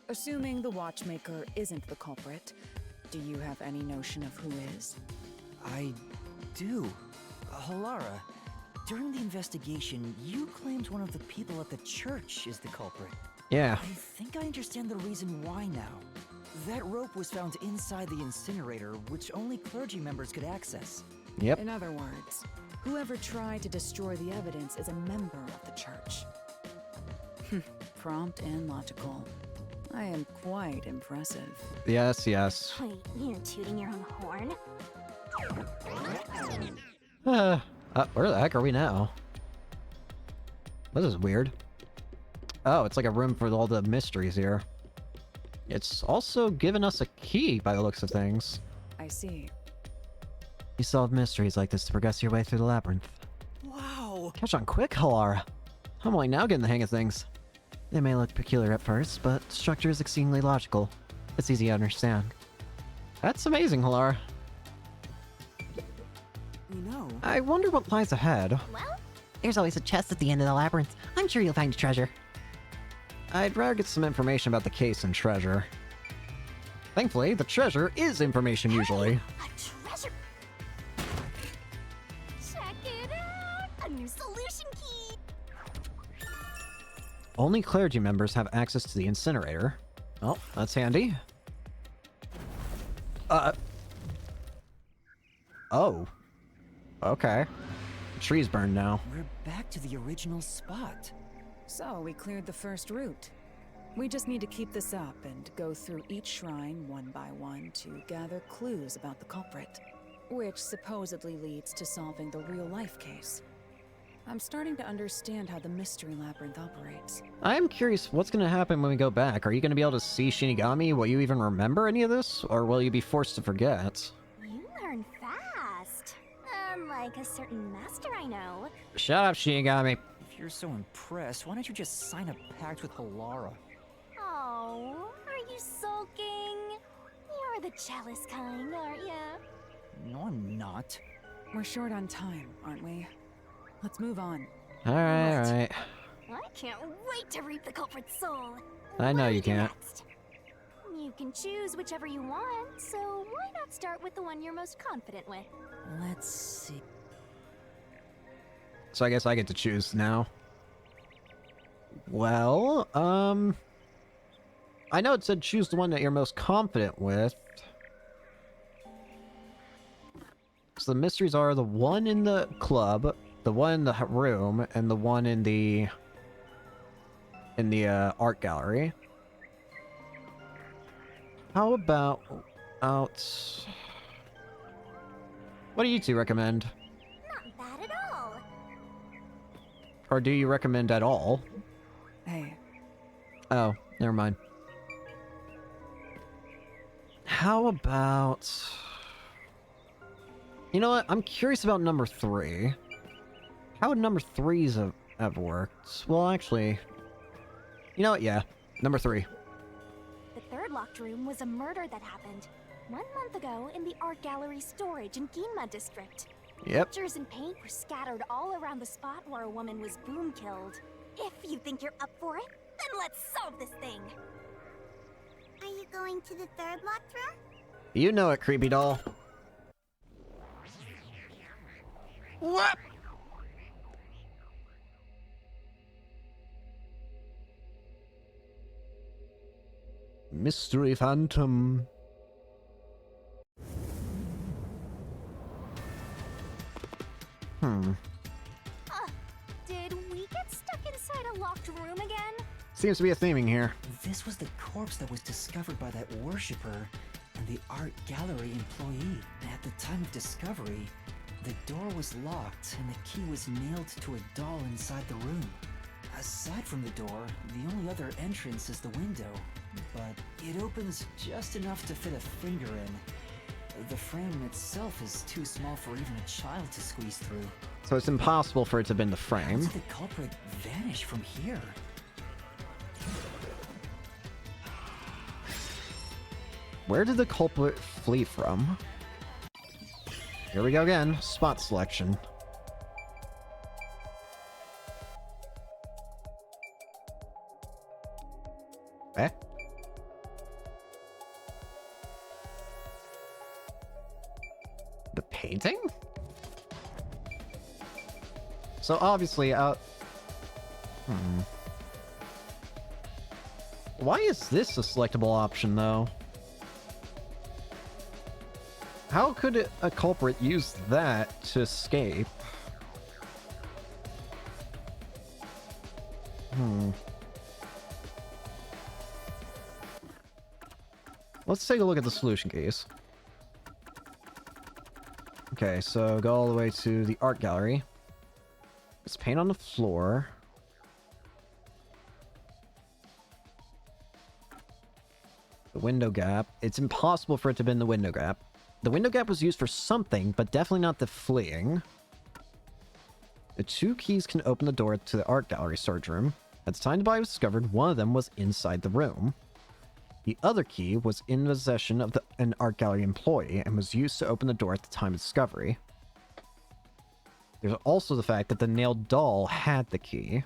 Speaker 4: Assuming the watchmaker isn't the culprit, do you have any notion of who is?
Speaker 9: I do. Halara, during the investigation, you claimed one of the people at the church is the culprit.
Speaker 1: Yeah.
Speaker 9: I think I understand the reason why now. That rope was found inside the incinerator, which only clergy members could access.
Speaker 1: Yep.
Speaker 4: In other words, whoever tried to destroy the evidence is a member of the church. Prompt and logical. I am quite impressive.
Speaker 1: Yes, yes.
Speaker 3: Wait, you're tooting your own horn?
Speaker 1: Where the heck are we now? This is weird. Oh, it's like a room for all the mysteries here. It's also given us a key by the looks of things.
Speaker 4: I see.
Speaker 1: You solve mysteries like this to progress your way through the labyrinth.
Speaker 9: Wow!
Speaker 1: Catch on quick, Halara. I'm only now getting the hang of things. They may look peculiar at first, but the structure is exceedingly logical. It's easy to understand. That's amazing, Halara.
Speaker 9: You know,
Speaker 1: I wonder what lies ahead.
Speaker 3: Well,
Speaker 5: There's always a chest at the end of the labyrinth. I'm sure you'll find a treasure.
Speaker 1: I'd rather get some information about the case and treasure. Thankfully, the treasure is information usually.
Speaker 3: a treasure! Check it out! A new solution key!
Speaker 1: Only clergy members have access to the incinerator. Oh, that's handy. Oh. Okay. The tree's burned now.
Speaker 9: we're back to the original spot.
Speaker 4: So, we cleared the first route. We just need to keep this up and go through each shrine one by one to gather clues about the culprit, which supposedly leads to solving the real-life case. I'm starting to understand how the mystery labyrinth operates.
Speaker 1: I'm curious what's going to happen when we go back. Are you going to be able to see Shinigami? Will you even remember any of this? Or will you be forced to forget?
Speaker 3: You learn fast. Unlike a certain master I know.
Speaker 1: Shut up, Shinigami.
Speaker 9: If you're so impressed, why don't you just sign a pact with Halara?
Speaker 3: Oh, are you sulking? You're the jealous kind, aren't ya?
Speaker 9: No, I'm not.
Speaker 4: We're short on time, aren't we? Let's move on.
Speaker 1: Alright.
Speaker 3: I can't wait to reap the culprit's soul.
Speaker 1: I know
Speaker 3: What do
Speaker 1: you
Speaker 3: do
Speaker 1: can't.
Speaker 3: next? You can choose whichever you want, so why not start with the one you're most confident with?
Speaker 9: Let's see.
Speaker 1: So I guess I get to choose now. Well, I know it said choose the one that you're most confident with. the mysteries are the one in the club, the one in the room, and the one in the art gallery. How about what do you two recommend?
Speaker 3: Not bad at all.
Speaker 1: Or do you recommend at all?
Speaker 4: Hey.
Speaker 1: Oh, never mind. How about... You know what? I'm curious about number 3. How would number 3s have worked? Well, actually... You know what? Yeah. Number 3.
Speaker 3: The third locked room was a murder that happened 1 month ago in the art gallery storage in Ginma district.
Speaker 1: Yep.
Speaker 3: Pictures and paint were scattered all around the spot where a woman was boom killed. If you think you're up for it, then let's solve this thing.
Speaker 12: Are you going to the third locked room?
Speaker 1: You know it, creepy doll. What? Mystery Phantom.
Speaker 3: Did we get stuck inside a locked room again?
Speaker 1: Seems to be a theming here.
Speaker 2: This was the corpse that was discovered by that worshipper and the art gallery employee. At the time of discovery, the door was locked and the key was nailed to a doll inside the room. Aside from the door, the only other entrance is the window, but it opens just enough to fit a finger in. The frame itself is too small for even a child to squeeze through.
Speaker 1: So it's impossible for it to have been the
Speaker 2: How
Speaker 1: frame.
Speaker 2: did the culprit vanish from here?
Speaker 1: Where did the culprit flee from? Here we go again. Spot selection. Eh? The painting? So obviously, Why is this a selectable option, though? How could a culprit use that to escape? Let's take a look at the solution keys. Okay, so go all the way to the art gallery. Let's paint on the floor. The window gap. It's impossible for it to have been the window gap. The window gap was used for something, but definitely not the fleeing. The 2 keys can open the door to the art gallery storage room. At the time the body was discovered, one of them was inside the room. The other key was in possession of an art gallery employee and was used to open the door at the time of discovery. There's also the fact that the nailed doll had the key.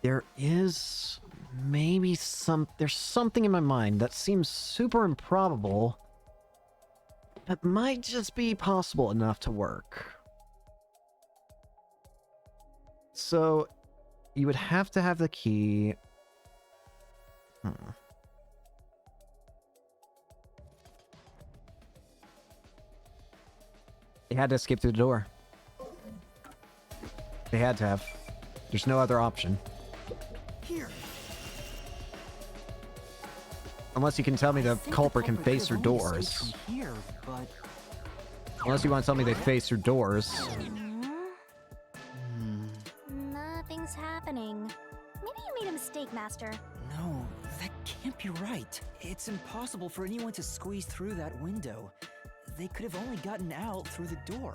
Speaker 1: There is maybe there's something in my mind that seems super improbable that might just be possible enough to work. So, you would have to have the key. They had to escape through the door. They had to have. There's no other option.
Speaker 2: Here.
Speaker 1: Unless you can tell me the culprit can face through doors.
Speaker 2: Here, but
Speaker 1: Unless you want to tell me they face through doors.
Speaker 3: Nothing's happening. Maybe you made a mistake, Master.
Speaker 2: no, that can't be right. It's impossible for anyone to squeeze through that window. They could have only gotten out through the door.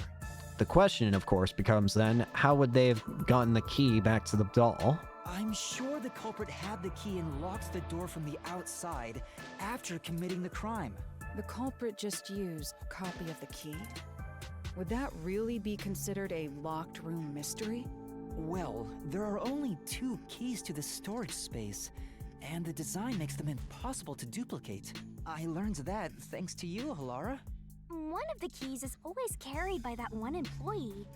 Speaker 1: The question, of course, becomes then, how would they have gotten the key back to the doll?
Speaker 2: I'm sure the culprit had the key and locked the door from the outside after committing the crime.
Speaker 4: The culprit just used a copy of the key? Would that really be considered a locked room mystery?
Speaker 2: Well, there are only 2 keys to the storage space,
Speaker 9: and the design makes them impossible to duplicate. I learned that thanks to you, Halara.
Speaker 3: One of the keys is always carried by that one employee.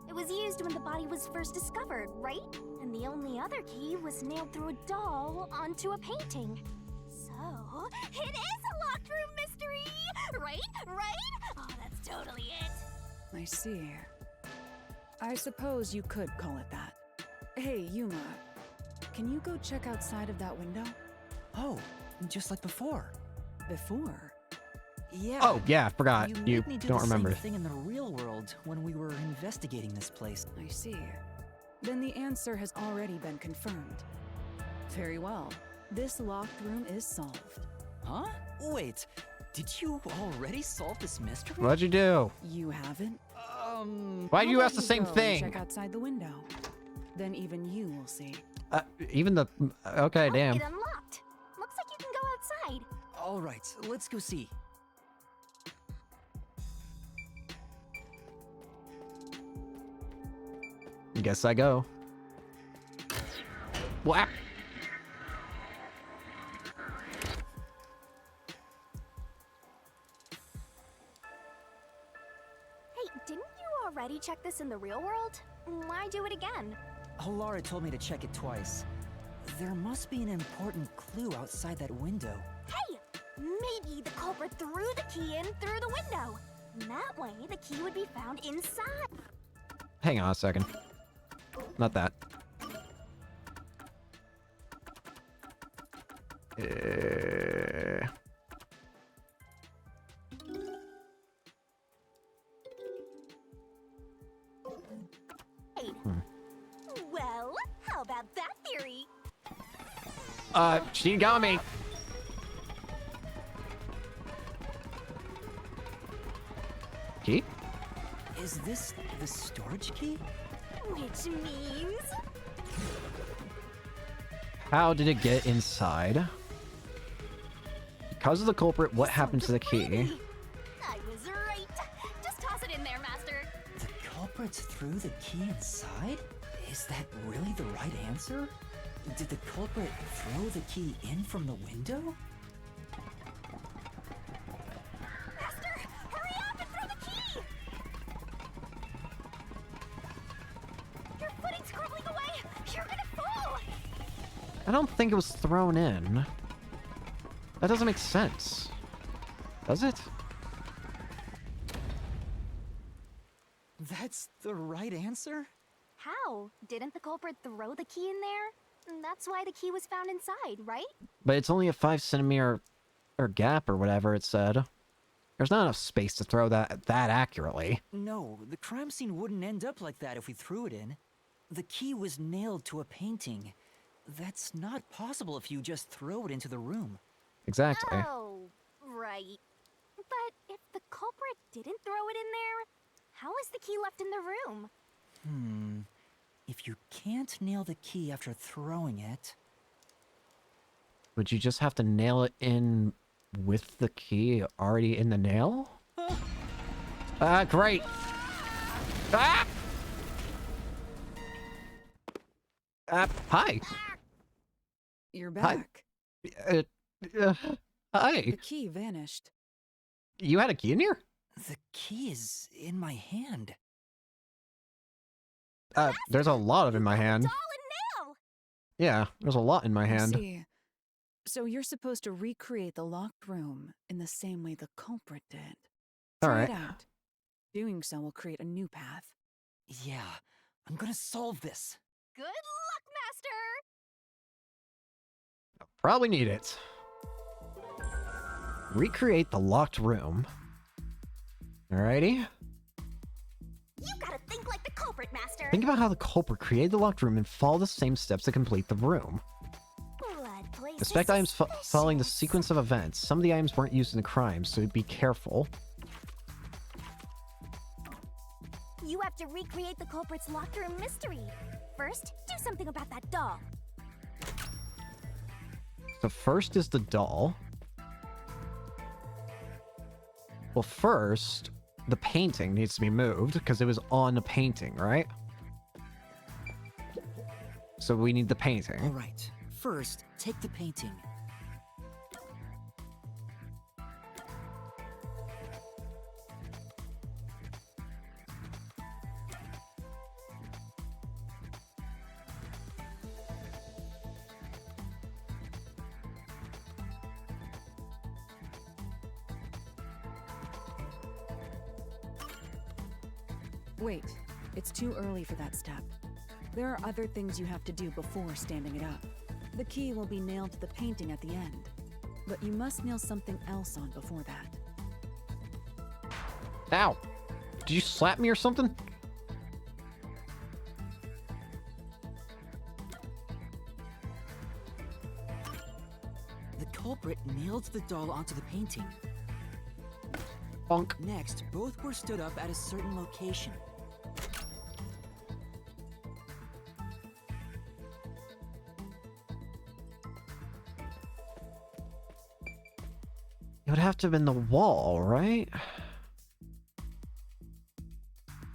Speaker 3: It was used when the body was first discovered, right? And the only other key was nailed through a doll onto a painting. So, it is a locked room mystery! Right? Right? Oh, that's totally it!
Speaker 4: I see. I suppose you could call it that. Hey, Yuma, can you go check outside of that window?
Speaker 9: Oh, just like before.
Speaker 4: Before?
Speaker 9: Yeah.
Speaker 1: Oh, yeah, I forgot. You
Speaker 9: made me do
Speaker 1: don't
Speaker 9: the
Speaker 1: remember.
Speaker 9: Same thing in the real world when we were investigating this place.
Speaker 4: I see. Then the answer has already been confirmed. Very well. This locked room is solved.
Speaker 9: Huh? Wait, did you already solve this mystery?
Speaker 1: What'd you do?
Speaker 4: You haven't?
Speaker 1: Why'd you
Speaker 4: How
Speaker 1: ask
Speaker 4: about
Speaker 1: the same
Speaker 4: go and
Speaker 1: thing?
Speaker 4: Check outside the window. Then even you will see.
Speaker 1: Even the... Okay, damn.
Speaker 3: It unlocked. Looks like you can go outside.
Speaker 9: All right, let's go see.
Speaker 1: Guess I go. Whack!
Speaker 3: Hey, didn't you already check this in the real world? Why do it again?
Speaker 9: Halara told me to check it twice. There must be an important clue outside that window.
Speaker 3: Hey! Maybe the culprit threw the key in through the window. That way, the key would be found inside.
Speaker 1: Hang on a second. Not that.
Speaker 3: Well, how about that theory?
Speaker 1: She got me. Key?
Speaker 9: Is this the storage key?
Speaker 3: Which means...
Speaker 1: How did it get inside? Because of the culprit, what happened to the key?
Speaker 3: I was right. Just toss it in there, Master.
Speaker 9: The culprit threw the key inside? Is that really the right answer? Did the culprit throw the key in from the window?
Speaker 3: Master, hurry up and throw the key! Your footing's crumbling away. You're gonna fall.
Speaker 1: I don't think it was thrown in. That doesn't make sense. Does it?
Speaker 9: That's the right answer?
Speaker 3: How? Didn't the culprit throw the key in there? That's why the key was found inside, right?
Speaker 1: But it's only a 5 centimeter or gap or whatever it said. There's not enough space to throw that accurately.
Speaker 9: No, the crime scene wouldn't end up like that if we threw it in. The key was nailed to a painting. That's not possible if you just throw it into the room.
Speaker 1: Exactly.
Speaker 3: Oh, right. But if the culprit didn't throw it in there, how is the key left in the room?
Speaker 9: If you can't nail the key after throwing it...
Speaker 1: Would you just have to nail it in with the key already in the nail? Great. Hi.
Speaker 4: You're back.
Speaker 1: Hi.
Speaker 4: The key vanished.
Speaker 1: You had a key in here?
Speaker 9: The key is in my hand.
Speaker 1: There's a lot of in my hand.
Speaker 3: Doll and nail!
Speaker 1: Yeah, there's a lot in my
Speaker 4: I
Speaker 1: hand.
Speaker 4: see. So you're supposed to recreate the locked room in the same way the culprit did. Try it out. Doing so will create a new path.
Speaker 9: Yeah, I'm gonna solve this.
Speaker 3: Good luck, Master!
Speaker 1: Probably need it. Recreate the locked room. Alrighty.
Speaker 3: You gotta think like the culprit, Master!
Speaker 1: Think about how the culprit created the locked room and follow the same steps to complete the room. Inspect items following the sequence of events. Some of the items weren't used in the crime, so be careful.
Speaker 3: You have to recreate the culprit's locked room mystery. First, do something about that doll.
Speaker 1: So first is the doll. Well, first, the painting needs to be moved because it was on the painting, right? So we need the painting.
Speaker 9: All right. First, take the painting.
Speaker 4: Wait, it's too early for that step. There are other things you have to do before standing it up. The key will be nailed to the painting at the end, but you must nail something else on before that.
Speaker 1: Ow! Did you slap me or something?
Speaker 9: The culprit nailed the doll onto the painting.
Speaker 1: Bonk.
Speaker 9: Next, both were stood up at a certain location.
Speaker 1: It would have to have been the wall, right?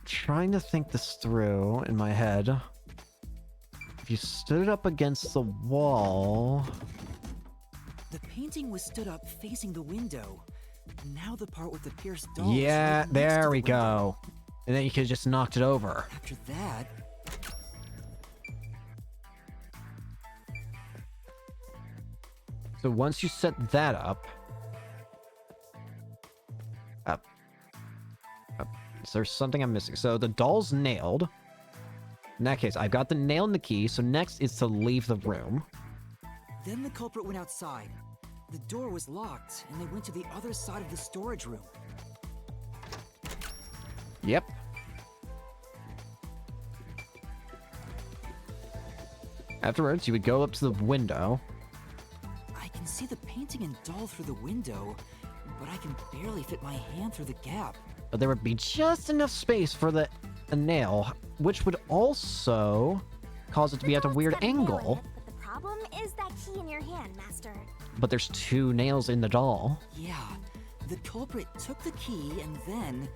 Speaker 1: Trying to think this through in my head. If you stood it up against the wall...
Speaker 9: The painting was stood up facing the window. Now the part with the pierced doll.
Speaker 1: Yeah,
Speaker 9: right next to
Speaker 1: there
Speaker 9: the
Speaker 1: we
Speaker 9: window.
Speaker 1: go. And then you could have just knocked it over.
Speaker 9: After that,
Speaker 1: So once you set that up... Up. Is there something I'm missing? So the doll's nailed. In that case, I've got the nail and the key, so next is to leave the room.
Speaker 9: then the culprit went outside. The door was locked, and they went to the other side of the storage room.
Speaker 1: Yep. Afterwards, you would go up to the window.
Speaker 9: I can see the painting and doll through the window, but I can barely fit my hand through the gap.
Speaker 1: But there would be just enough space for a nail, which would also cause it to be at a weird angle.
Speaker 3: But the problem is that key in your hand, Master.
Speaker 1: But there's 2 nails in the doll.
Speaker 9: Yeah, the culprit took the key and then...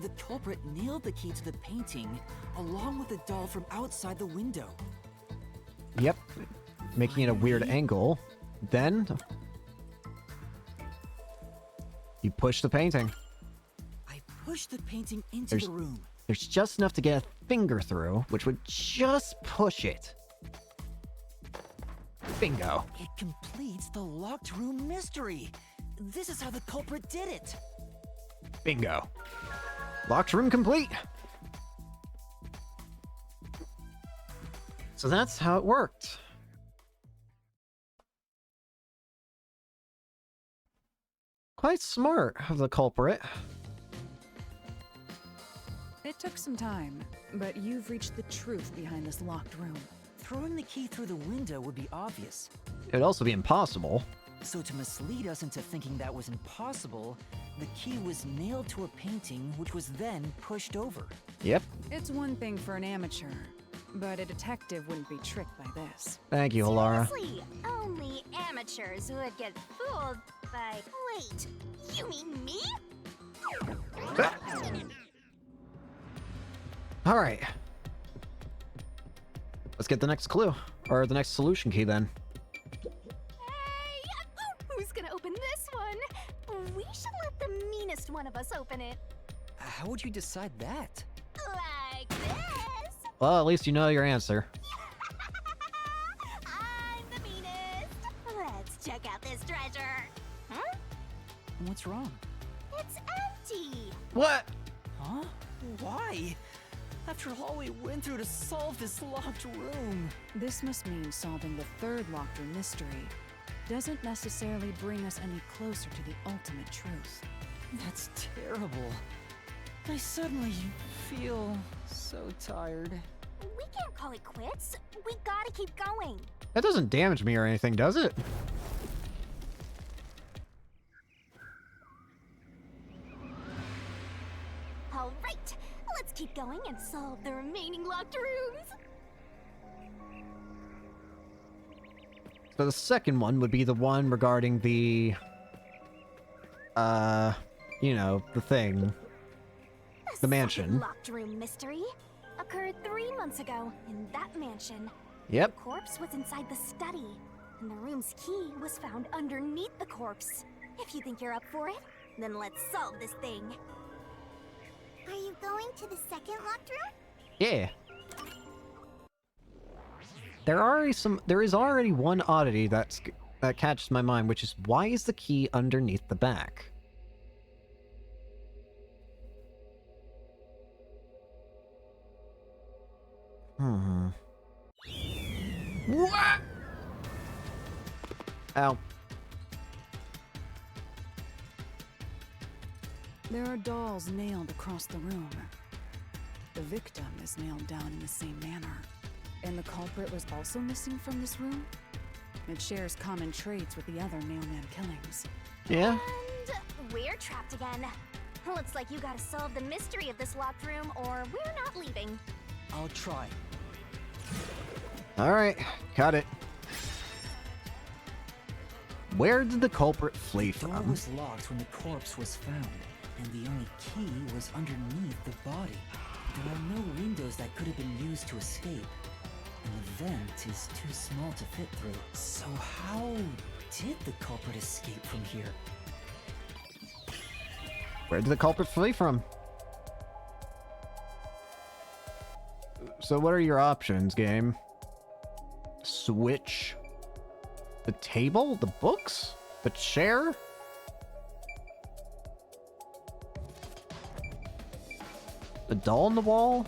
Speaker 9: The culprit nailed the key to the painting, along with the doll from outside the window.
Speaker 1: Yep. Making it a weird angle. Then... you push the painting.
Speaker 9: I pushed the painting into the room.
Speaker 1: There's just enough to get a finger through, which would just push it. Bingo.
Speaker 9: It completes the locked room mystery. This is how the culprit did it.
Speaker 1: Bingo. Locked room complete. So that's how it worked. Quite smart of the culprit.
Speaker 4: It took some time, but you've reached the truth behind this locked room.
Speaker 9: Throwing the key through the window would be obvious.
Speaker 1: It would also be impossible.
Speaker 9: So to mislead us into thinking that was impossible, the key was nailed to a painting which was then pushed over.
Speaker 1: Yep.
Speaker 4: It's one thing for an amateur, but a detective wouldn't be tricked by this.
Speaker 1: Thank you, Halara.
Speaker 3: Seriously, only amateurs would get fooled by... Wait, you mean me?
Speaker 1: Alright. Let's get the next clue. Or the next solution key, then.
Speaker 3: Who's gonna open this one? We should let the meanest one of us open it.
Speaker 9: How would you decide that?
Speaker 3: Like this.
Speaker 1: Well, at least you know your answer.
Speaker 3: I'm the meanest. Let's check out this treasure. Huh?
Speaker 9: What's wrong?
Speaker 3: It's empty.
Speaker 1: What?
Speaker 9: Huh? Why? After all we went through to solve this locked room.
Speaker 4: This must mean solving the third locked room mystery doesn't necessarily bring us any closer to the ultimate truth.
Speaker 9: That's terrible. I suddenly feel so tired.
Speaker 3: We can't call it quits. We gotta keep going.
Speaker 1: That doesn't damage me or anything, does it?
Speaker 3: All right, let's keep going and solve the remaining locked rooms.
Speaker 1: So the second one would be the one regarding the you know, the thing. The mansion.
Speaker 3: Locked room mystery occurred 3 months ago in that mansion.
Speaker 1: Yep.
Speaker 3: The corpse was inside the study, and the room's key was found underneath the corpse. If you think you're up for it, then let's solve this thing.
Speaker 12: Are you going to the second locked room?
Speaker 1: Yeah. There is already one oddity that catches my mind, which is why is the key underneath the back? What? Ow.
Speaker 4: There are dolls nailed across the room. The victim is nailed down in the same manner. And the culprit was also missing from this room? It shares common traits with the other nailman killings.
Speaker 1: Yeah?
Speaker 3: And we're trapped again. Looks like you gotta solve the mystery of this locked room, or we're not leaving.
Speaker 9: I'll try.
Speaker 1: Alright, got it. Where did the culprit flee
Speaker 2: The door
Speaker 1: from?
Speaker 2: was locked when the corpse was found, and the only key was underneath the body. There are no windows that could have been used to escape, and the vent is too small to fit through. So how did the culprit escape from here?
Speaker 1: Where did the culprit flee from? So what are your options, game? Switch? The table? The books? The chair? The doll on the wall?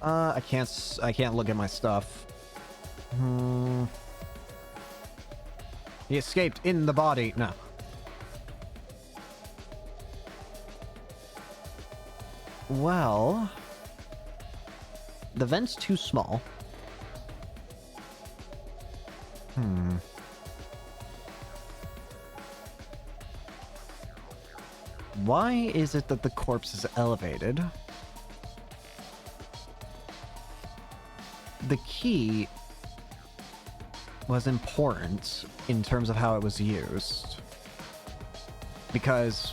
Speaker 1: I can't look at my stuff. He escaped in the body. No. Well, the vent's too small. Why is it that the corpse is elevated? The key was important in terms of how it was used. Because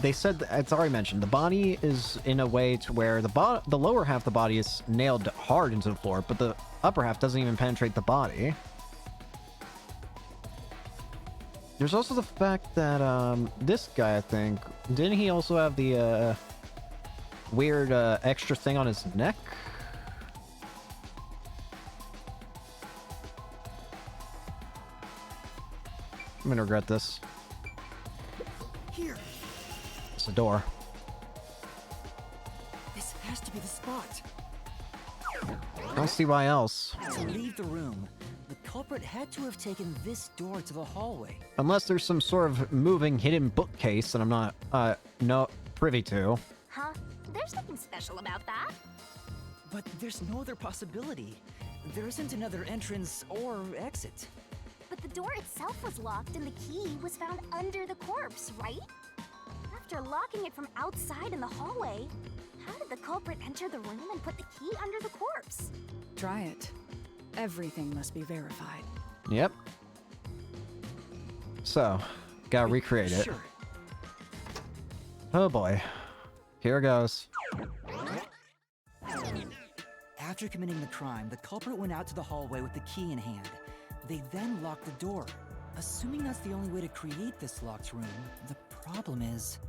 Speaker 1: they said, it's already mentioned, the body is in a way to where the lower half of the body is nailed hard into the floor, but the upper half doesn't even penetrate the body. There's also the fact that this guy, I think, didn't he also have the weird extra thing on his neck? I'm gonna regret this.
Speaker 9: Here.
Speaker 1: It's a door.
Speaker 9: This has to be the spot.
Speaker 1: I don't see why else.
Speaker 2: To leave the room, the culprit had to have taken this door to the hallway.
Speaker 1: Unless there's some sort of moving hidden bookcase that I'm not privy to.
Speaker 3: Huh? There's nothing special about that.
Speaker 2: But there's no other possibility. There isn't another entrance or exit.
Speaker 3: But the door itself was locked and the key was found under the corpse, right? After locking it from outside in the hallway, how did the culprit enter the room and put the key under the corpse?
Speaker 4: Try it. Everything must be verified.
Speaker 1: Yep. So, gotta recreate it.
Speaker 2: Sure.
Speaker 1: Oh boy. Here goes.
Speaker 2: After committing the crime, the culprit went out to the hallway with the key in hand. They then locked the door. Assuming that's the only way to create this locked room, the problem is...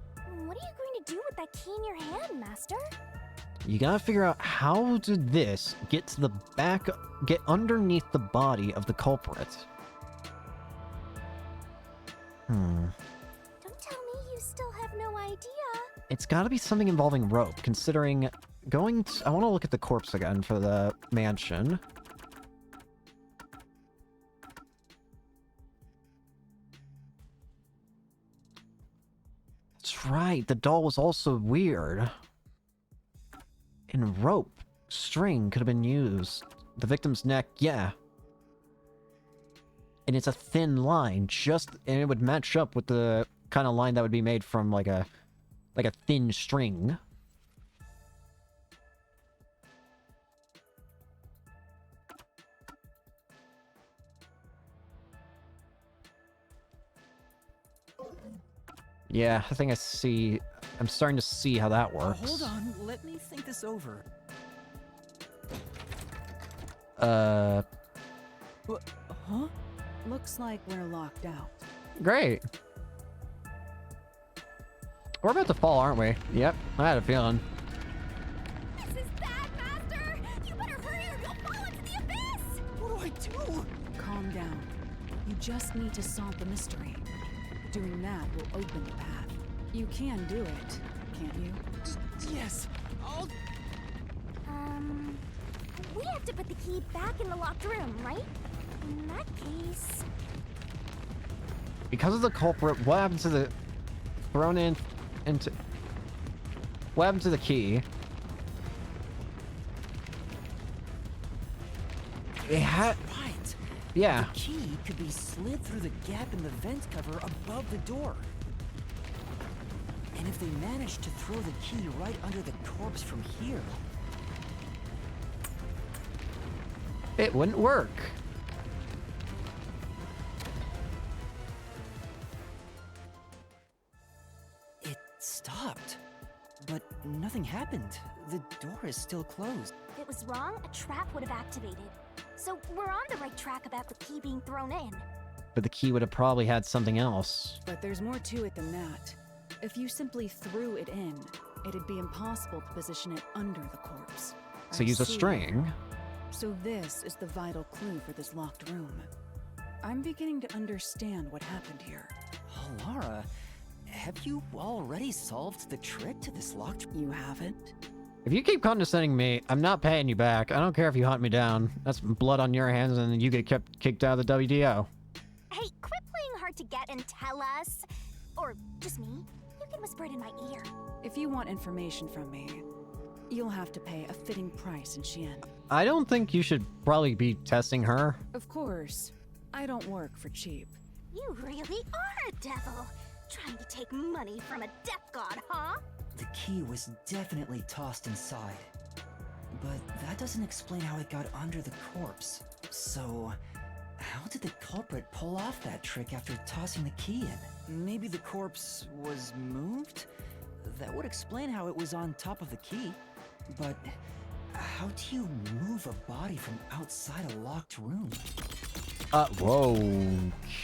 Speaker 3: What are you going to do with that key in your hand, Master?
Speaker 1: You gotta figure out how did this get to the back, get underneath the body of the culprit.
Speaker 3: Don't tell me you still have no idea.
Speaker 1: It's gotta be something involving rope, considering going to... I want to look at the corpse again for the mansion. That's right, the doll was also weird. And rope, string could have been used. The victim's neck, yeah. And it's a thin line, and it would match up with the kind of line that would be made from like a thin string. Yeah, I think I see. I'm starting to see how that works.
Speaker 9: Hold on, let me think this over.
Speaker 1: Uh.
Speaker 4: Huh? Looks like we're locked out.
Speaker 1: Great. We're about to fall, aren't we? Yep, I had a feeling.
Speaker 3: This is bad, Master! You better hurry or you'll fall into the abyss!
Speaker 9: What do I do?
Speaker 4: Calm down. You just need to solve the mystery. Doing that will open the path. You can do it, can't you?
Speaker 9: Yes, I'll...
Speaker 3: We have to put the key back in the locked room, right? In that case...
Speaker 1: Because of the culprit, what happened to the... Thrown in... into... What happened to the key? It had...
Speaker 9: Right.
Speaker 1: Yeah.
Speaker 9: The key could be slid through the gap in the vent cover above the door. And if they managed to throw the key right under the corpse from here...
Speaker 1: It wouldn't work.
Speaker 9: It stopped. But nothing happened. The door is still closed.
Speaker 3: If it was wrong, a trap would have activated. So we're on the right track about the key being thrown in.
Speaker 1: But the key would have probably had something else.
Speaker 4: But there's more to it than that. If you simply threw it in, it'd be impossible to position it under the corpse.
Speaker 1: So
Speaker 4: I
Speaker 1: use a
Speaker 4: see.
Speaker 1: string.
Speaker 4: So this is the vital clue for this locked room. I'm beginning to understand what happened here.
Speaker 9: Oh, Lara, have you already solved the trick to this locked...
Speaker 4: You haven't?
Speaker 1: If you keep condescending me, I'm not paying you back. I don't care if you hunt me down. That's blood on your hands and then you get kept kicked out of the WDO.
Speaker 3: Hey, quit playing hard to get and tell us. Or just me. You can whisper it in my ear.
Speaker 4: If you want information from me, you'll have to pay a fitting price in Xi'an.
Speaker 1: I don't think you should probably be testing her.
Speaker 4: Of course. I don't work for cheap.
Speaker 3: You really are a devil. Trying to take money from a death god, huh?
Speaker 2: The key was definitely tossed inside. But that doesn't explain how it got under the corpse. So, how did the culprit pull off that trick after tossing the key in?
Speaker 9: Maybe the corpse was moved? That would explain how it was on top of the key.
Speaker 2: But how do you move a body from outside a locked room?
Speaker 1: Whoa.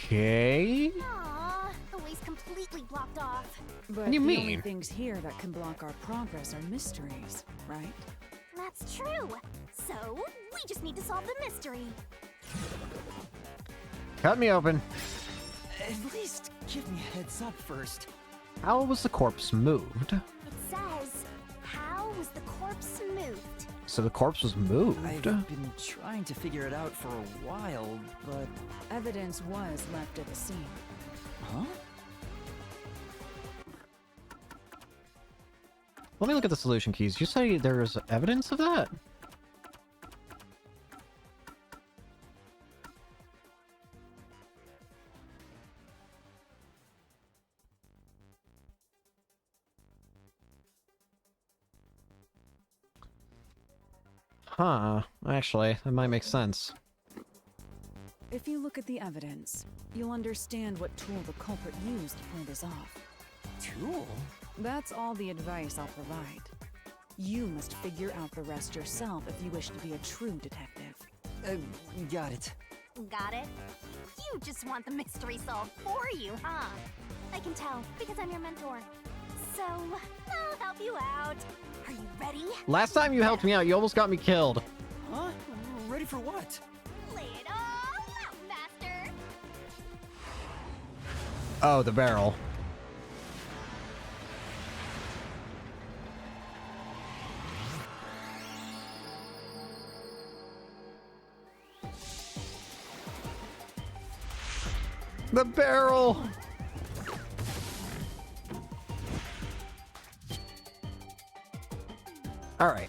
Speaker 1: Okay.
Speaker 3: Aww, the way's completely blocked off.
Speaker 4: But
Speaker 1: What do you
Speaker 4: the
Speaker 1: mean?
Speaker 4: only things here that can block our progress are mysteries, right?
Speaker 3: That's true. So, we just need to solve the mystery.
Speaker 1: Cut me open.
Speaker 9: At least give me a heads up first.
Speaker 1: How was the corpse moved?
Speaker 3: It says, how was the corpse moved?
Speaker 1: So the corpse was moved?
Speaker 9: I've been trying to figure it out for a while, but...
Speaker 4: Evidence was left at the scene.
Speaker 9: Huh?
Speaker 1: Let me look at the solution keys. You say there's evidence of that? Huh. Actually, that might make sense.
Speaker 4: If you look at the evidence, you'll understand what tool the culprit used to pull this off.
Speaker 9: Tool?
Speaker 4: That's all the advice I'll provide. You must figure out the rest yourself if you wish to be a true detective.
Speaker 9: Got it.
Speaker 3: Got it? You just want the mystery solved for you, huh? I can tell, because I'm your mentor. So, I'll help you out. Are you ready?
Speaker 1: Last time you helped me out, you almost got me killed.
Speaker 9: Huh? Ready for what?
Speaker 3: Lay it all out, Master!
Speaker 1: Oh, the barrel. The barrel! Alright.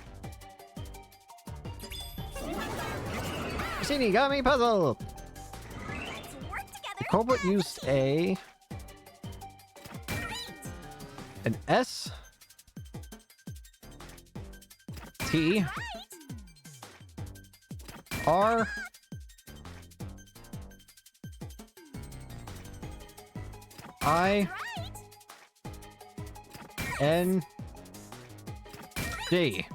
Speaker 1: Shinigami puzzle!
Speaker 3: Let's work together!
Speaker 1: Culprit used an S, T, R, I, N D.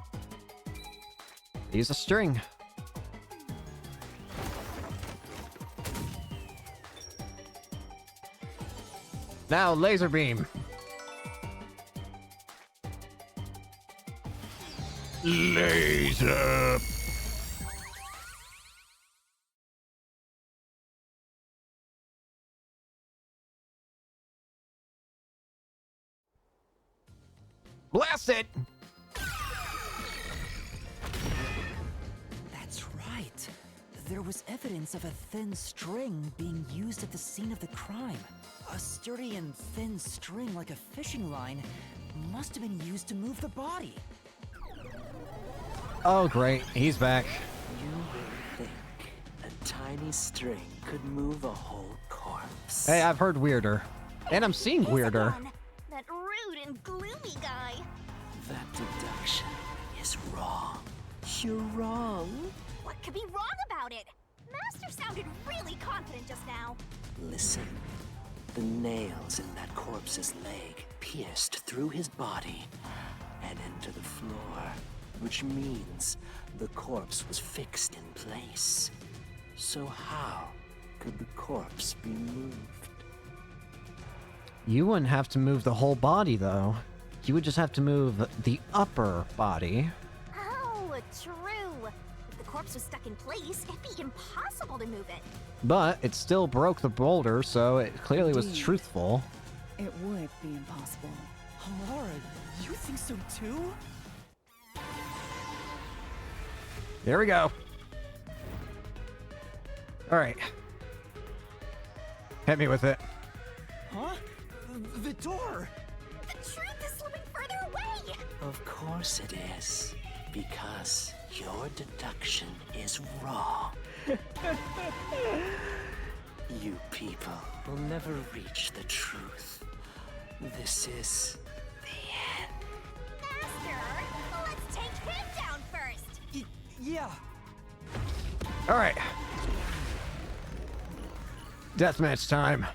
Speaker 1: Use a string. Now laser beam. Laser. Blast it!
Speaker 2: That's right. There was evidence of a thin string being used at the scene of the crime. A sturdy and thin string like a fishing line must have been used to move the body.
Speaker 1: Oh, great. He's back.
Speaker 10: You would think a tiny string could move a whole corpse.
Speaker 1: Hey, I've heard weirder. And I'm seeing weirder.
Speaker 3: That rude and gloomy guy.
Speaker 10: That deduction is wrong. You're wrong.
Speaker 3: What could be wrong about it? Master sounded really confident just now.
Speaker 10: Listen. The nails in that corpse's leg pierced through his body and into the floor, which means the corpse was fixed in place. So how could the corpse be moved?
Speaker 1: You wouldn't have to move the whole body, though. You would just have to move the upper body.
Speaker 3: Oh, true. If the corpse was stuck in place, it'd be impossible to move it.
Speaker 1: But it still broke the boulder, so it clearly was
Speaker 4: Indeed.
Speaker 1: truthful.
Speaker 4: It would be impossible.
Speaker 2: Laura, you think so too?
Speaker 1: There we go. Alright. Hit me with it.
Speaker 2: Huh? The door!
Speaker 3: The truth is slipping further away!
Speaker 10: Of course it is, because your deduction is wrong. You people will never reach the truth. This is the end.
Speaker 3: Master, let's take him down first!
Speaker 2: Yeah.
Speaker 1: Alright. Deathmatch time.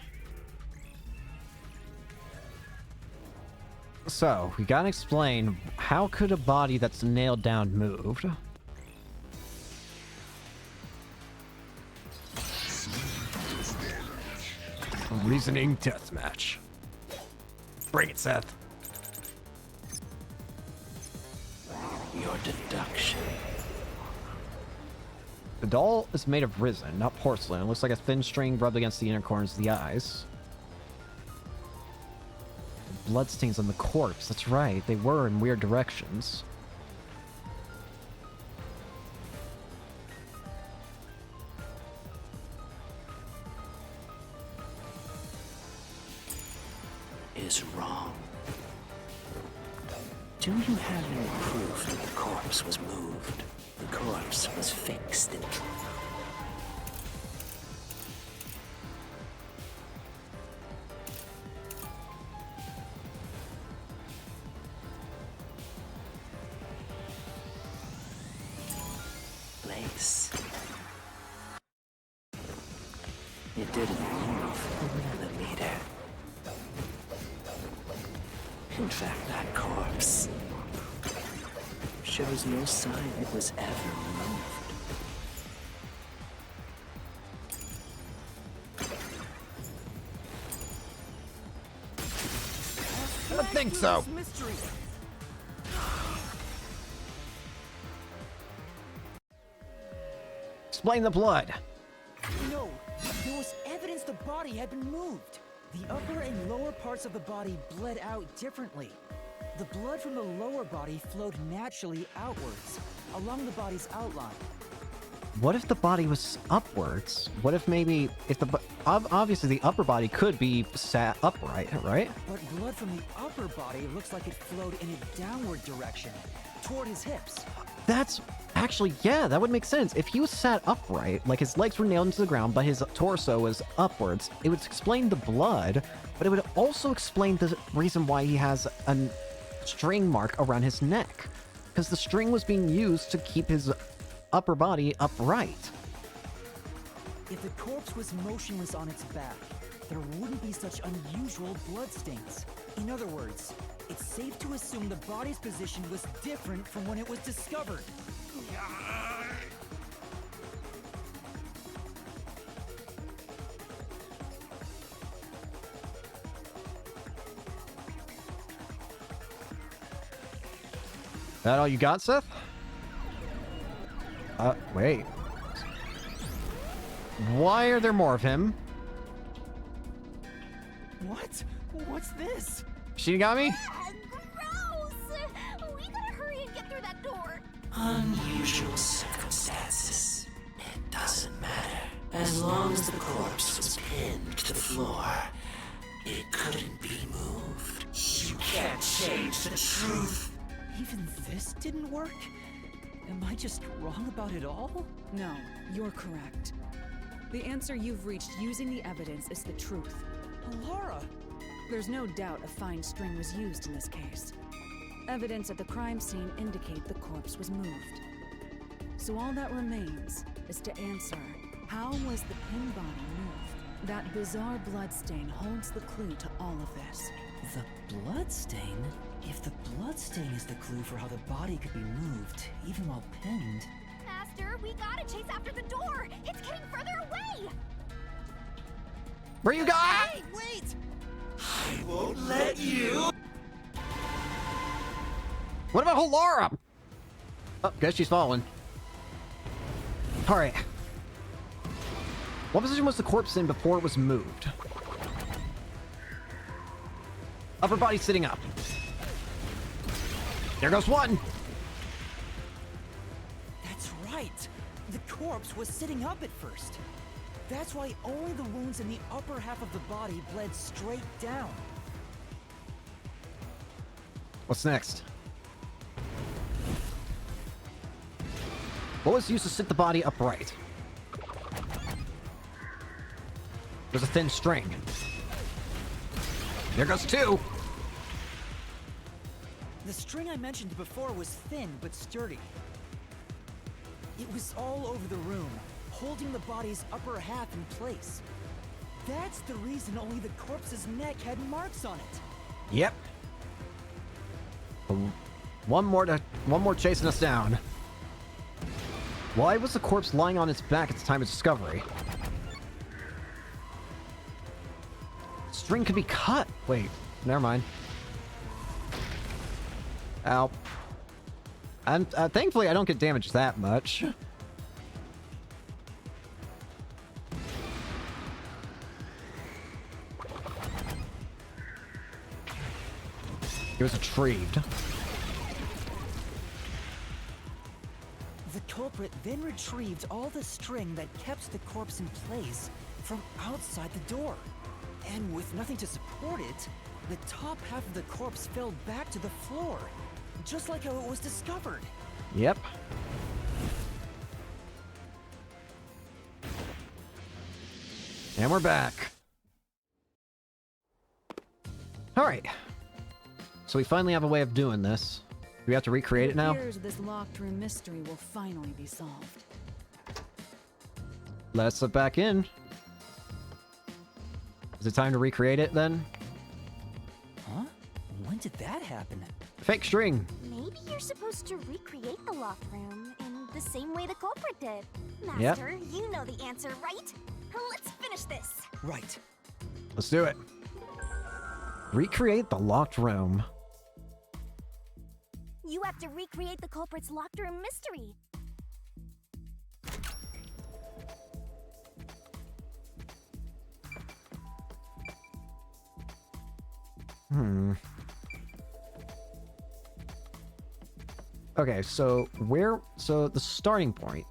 Speaker 1: So, we gotta explain, how could a body that's nailed down moved? Reasoning deathmatch. Bring it, Seth.
Speaker 10: Your deduction.
Speaker 1: The doll is made of resin, not porcelain. It looks like a thin string rubbed against the inner corners of the eyes. Bloodstains on the corpse. That's right. They were in weird directions.
Speaker 10: Is wrong. Do you have any proof that the corpse was moved? The corpse was fixed in... place. It didn't move a millimeter. In fact, that corpse shows no sign it was ever moved.
Speaker 1: I think so.
Speaker 2: Mystery.
Speaker 1: Explain the blood.
Speaker 2: No, there was evidence the body had been moved. The upper and lower parts of the body bled out differently. The blood from the lower body flowed naturally outwards, along the body's outline.
Speaker 1: What if the body was upwards? What if maybe, if the, obviously the upper body could be sat upright, right?
Speaker 2: But blood from the upper body looks like it flowed in a downward direction, toward his hips.
Speaker 1: That's actually, yeah, that would make sense. If he was sat upright, like his legs were nailed into the ground, but his torso was upwards, it would explain the blood, but it would also explain the reason why he has a string mark around his neck. Because the string was being used to keep his upper body upright.
Speaker 2: If the corpse was motionless on its back, there wouldn't be such unusual bloodstains.
Speaker 9: In other words, it's safe to assume the body's position was different from when it was discovered.
Speaker 1: That all you got, Seth? Wait. Why are there more of him?
Speaker 9: What? What's this?
Speaker 1: Shinigami?
Speaker 3: Gross! We gotta hurry and get through that door.
Speaker 10: Unusual circumstances. It doesn't matter. As long as the corpse was pinned to the floor, it couldn't be moved. You can't change the truth.
Speaker 9: Even this didn't work? Am I just wrong about it all?
Speaker 11: No, you're correct. The answer you've reached using the evidence is the truth.
Speaker 9: Laura!
Speaker 11: There's no doubt a fine string was used in this case. Evidence at the crime scene indicate the corpse was moved. So all that remains is to answer, how was the pin body moved? That bizarre bloodstain holds the clue to all of this.
Speaker 9: The bloodstain? If the bloodstain is the clue for how the body could be moved, even while pinned...
Speaker 3: Master, we gotta chase after the door! It's getting further away!
Speaker 1: Where you going?
Speaker 9: Hey, wait!
Speaker 10: I won't let you.
Speaker 1: What about Laura? Oh, guess she's fallen. Alright. What position was the corpse in before it was moved? Upper body sitting up. There goes one!
Speaker 9: That's right! The corpse was sitting up at first. That's why only the wounds in the upper half of the body bled straight down.
Speaker 1: What's next? What was used to sit the body upright? There's a thin string. There goes two!
Speaker 9: The string I mentioned before was thin but sturdy. It was all over the room, holding the body's upper half in place. That's the reason only the corpse's neck had marks on it.
Speaker 1: Yep. One more chasing us down. Why was the corpse lying on its back at the time of discovery? String could be cut. Wait, never mind. Ow. And thankfully I don't get damaged that much. It was retrieved.
Speaker 9: The culprit then retrieved all the string that kept the corpse in place from outside the door. And with nothing to support it, the top half of the corpse fell back to the floor, just like how it was discovered.
Speaker 1: Yep. And we're back. Alright. So we finally have a way of doing this. Do we have to recreate it now?
Speaker 11: It appears this locked room mystery will finally be solved.
Speaker 1: Let's slip back in. Is it time to recreate it then?
Speaker 9: Huh? When did that happen?
Speaker 1: Fake string.
Speaker 3: Maybe you're supposed to recreate the locked room in the same way the culprit did. Master, you know the answer, right? Let's finish this.
Speaker 9: Right.
Speaker 1: Let's do it. Recreate the locked room.
Speaker 3: You have to recreate the culprit's locked room mystery.
Speaker 1: Okay, so the starting point.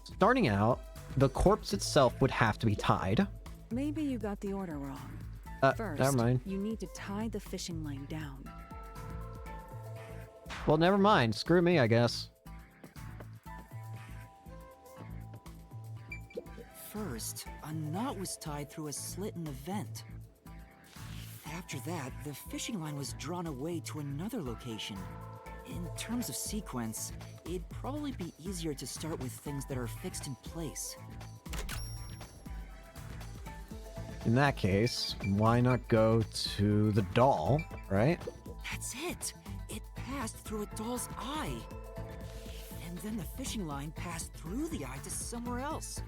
Speaker 1: Starting out, the corpse itself would have to be tied.
Speaker 11: Maybe you got the order wrong. First,
Speaker 1: never mind.
Speaker 11: you need to tie the fishing line down.
Speaker 1: Well, never mind. Screw me, I guess.
Speaker 9: First, a knot was tied through a slit in the vent. After that, the fishing line was drawn away to another location. In terms of sequence, it'd probably be easier to start with things that are fixed in place.
Speaker 1: In that case, why not go to the doll, right?
Speaker 9: That's it! It passed through a doll's eye. And then the fishing line passed through the eye to somewhere else.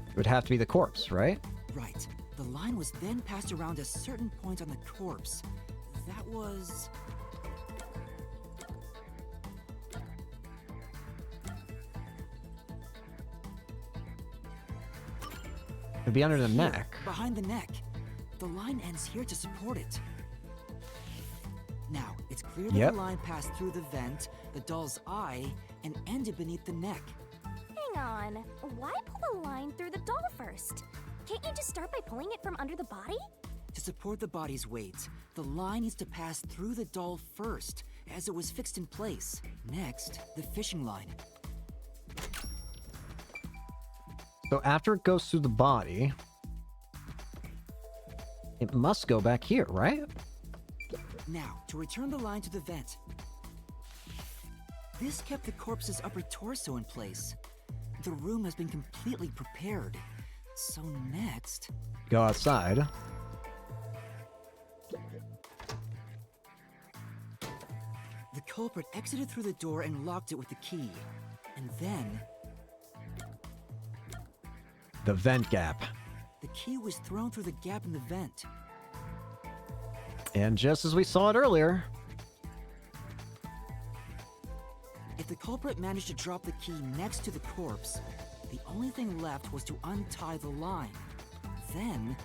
Speaker 1: It would have to be the corpse, right?
Speaker 9: Right. The line was then passed around a certain point on the corpse. That was...
Speaker 1: It'd be under the
Speaker 9: here,
Speaker 1: neck.
Speaker 9: Behind the neck. The line ends here to support it. Now, it's clear that the line passed through the vent, the doll's eye, and ended beneath the neck.
Speaker 3: Hang on. Why pull the line through the doll first? Can't you just start by pulling it from under the body?
Speaker 9: To support the body's weight, the line needs to pass through the doll first, as it was fixed in place. Next, the fishing line.
Speaker 1: So after it goes through the body, it must go back here, right?
Speaker 9: Now, to return the line to the vent. This kept the corpse's upper torso in place. The room has been completely prepared. So next...
Speaker 1: Go outside.
Speaker 9: The culprit exited through the door and locked it with the key. And then...
Speaker 1: The vent gap.
Speaker 9: the key was thrown through the gap in the vent.
Speaker 1: And just as we saw it earlier...
Speaker 9: If the culprit managed to drop the key next to the corpse, the only thing left was to untie the line. Then...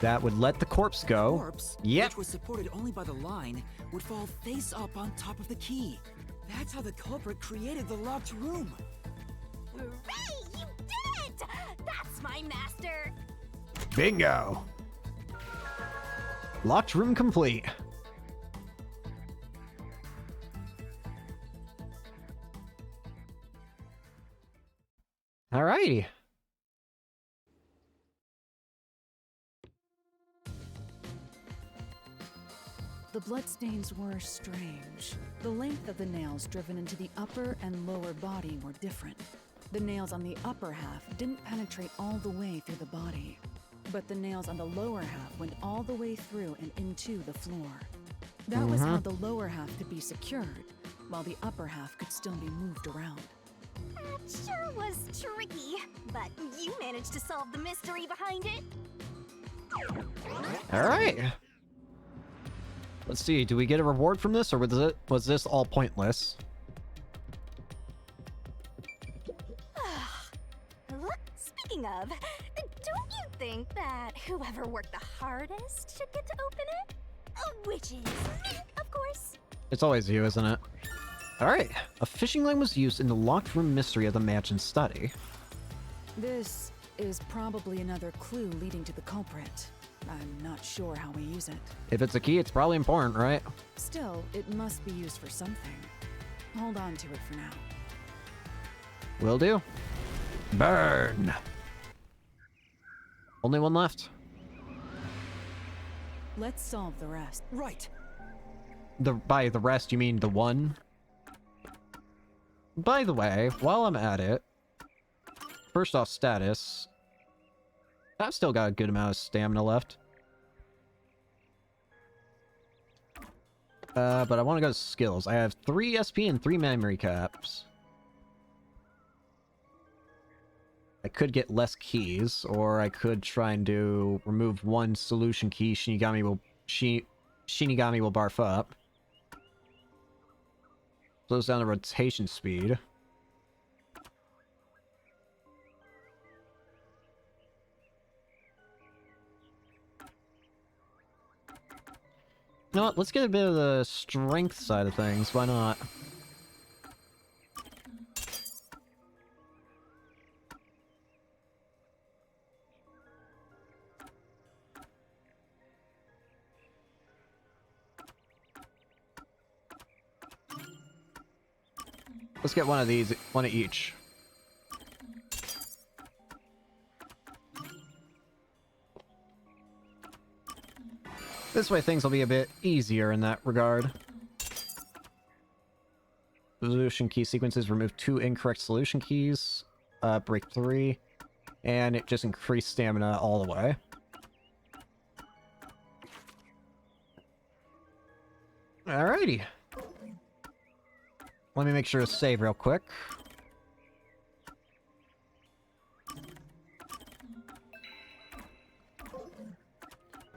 Speaker 1: that would let the corpse go.
Speaker 9: The corpse, which was supported only by the line, would fall face up on top of the key. That's how the culprit created the locked room.
Speaker 3: Hooray! You did it! That's my master!
Speaker 1: Bingo! Locked room complete. Alrighty.
Speaker 11: The bloodstains were strange. The length of the nails driven into the upper and lower body were different. The nails on the upper half didn't penetrate all the way through the body, but the nails on the lower half went all the way through and into the floor. That was how the lower half could be secured, while the upper half could still be moved around.
Speaker 3: That sure was tricky, but you managed to solve the mystery behind it.
Speaker 1: Alright. Let's see, do we get a reward from this, or was this all pointless?
Speaker 3: Speaking of, don't you think that whoever worked the hardest should get to open it? Which is me, of course.
Speaker 1: It's always you, isn't it? Alright. A fishing line was used in the locked room mystery of the mansion study.
Speaker 11: This is probably another clue leading to the culprit. I'm not sure how we use it.
Speaker 1: If it's a key, it's probably important, right?
Speaker 11: Still, it must be used for something. Hold on to it for now.
Speaker 1: Will do. Burn! Only one left.
Speaker 11: Let's solve the rest.
Speaker 9: Right.
Speaker 1: By the rest, you mean the one? By the way, while I'm at it, first off status, I've still got a good amount of stamina left. But I want to go to skills. I have 3 SP and 3 memory caps. I could get less keys, or I could try and do remove 1 solution key. Shinigami will barf up. Slows down the rotation speed. You know what? Let's get a bit of the strength side of things. Why not? Let's get one of these, one of each. This way things will be a bit easier in that regard. solution key sequences, remove 2 incorrect solution keys, break 3, and it just increased stamina all the way. Alrighty. Let me make sure to save real quick.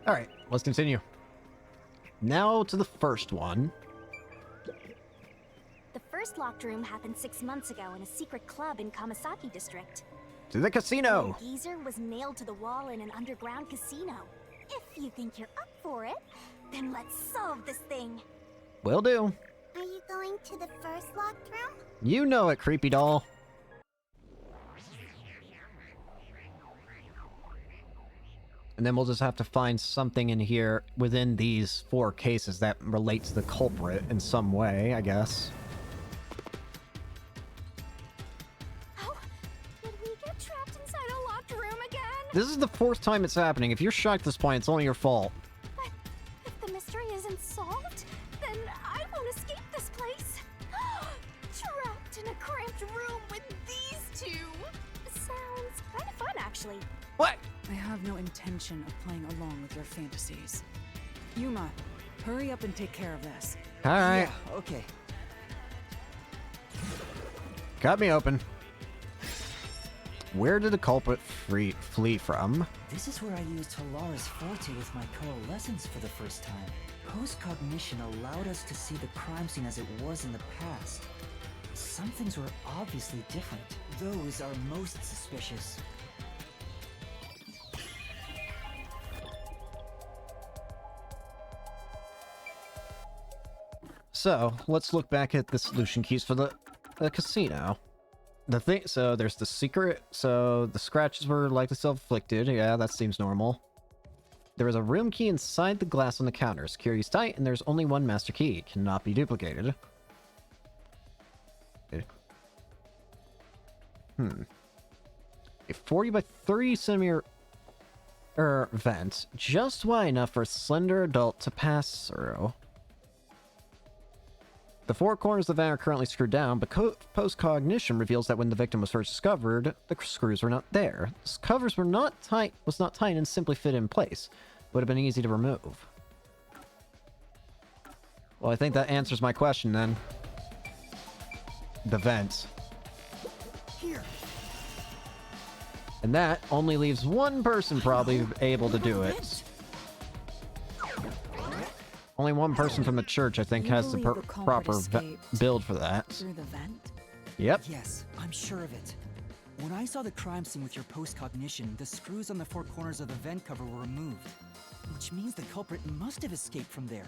Speaker 1: Alright, let's continue. Now to the first one.
Speaker 3: The first locked room happened 6 months ago in a secret club in Kamasaki district.
Speaker 1: To the casino!
Speaker 3: The geezer was nailed to the wall in an underground casino. If you think you're up for it, then let's solve this thing.
Speaker 1: Will do.
Speaker 12: Are you going to the first locked room?
Speaker 1: You know it, creepy doll. And then we'll just have to find something in here within these 4 cases that relates to the culprit in some way, I guess.
Speaker 3: Oh, did we get trapped inside a locked room again?
Speaker 1: This is the 4th time it's happening. If you're shocked at this point, it's only your fault.
Speaker 3: But if the mystery isn't solved, then I won't escape this place. Trapped in a cramped room with these two. Sounds kind of fun, actually.
Speaker 1: What?
Speaker 11: I have no intention of playing along with your fantasies. Yuma, hurry up and take care of this.
Speaker 1: Alright.
Speaker 9: Yeah, okay.
Speaker 1: Cut me open. Where did the culprit flee from?
Speaker 2: This is where I used Halara's forte with my coalescence for the first time. Post-cognition allowed us to see the crime scene as it was in the past. Some things were obviously different. Those are most suspicious.
Speaker 1: So, let's look back at the solution keys for the casino. So there's the secret, so the scratches were likely self-inflicted, yeah, that seems normal. There is a room key inside the glass on the counter. Security's tight, and there's only 1 master key. Cannot be duplicated. Okay. A 40 by 30 centimeter vent, just wide enough for a slender adult to pass through. The 4 corners of the vent are currently screwed down, but post-cognition reveals that when the victim was first discovered, the screws were not there. The covers were not tight, and simply fit in place. Would have been easy to remove. Well, I think that answers my question then. The vents.
Speaker 9: Here.
Speaker 1: And that only leaves 1 person probably able to do it. Only 1 person from the church, I think, has the proper build for that.
Speaker 11: Through the vent?
Speaker 1: Yep.
Speaker 2: Yes, I'm sure of it. When I saw the crime scene with your post-cognition, the screws on the 4 corners of the vent cover were removed. Which means the culprit must have escaped from there.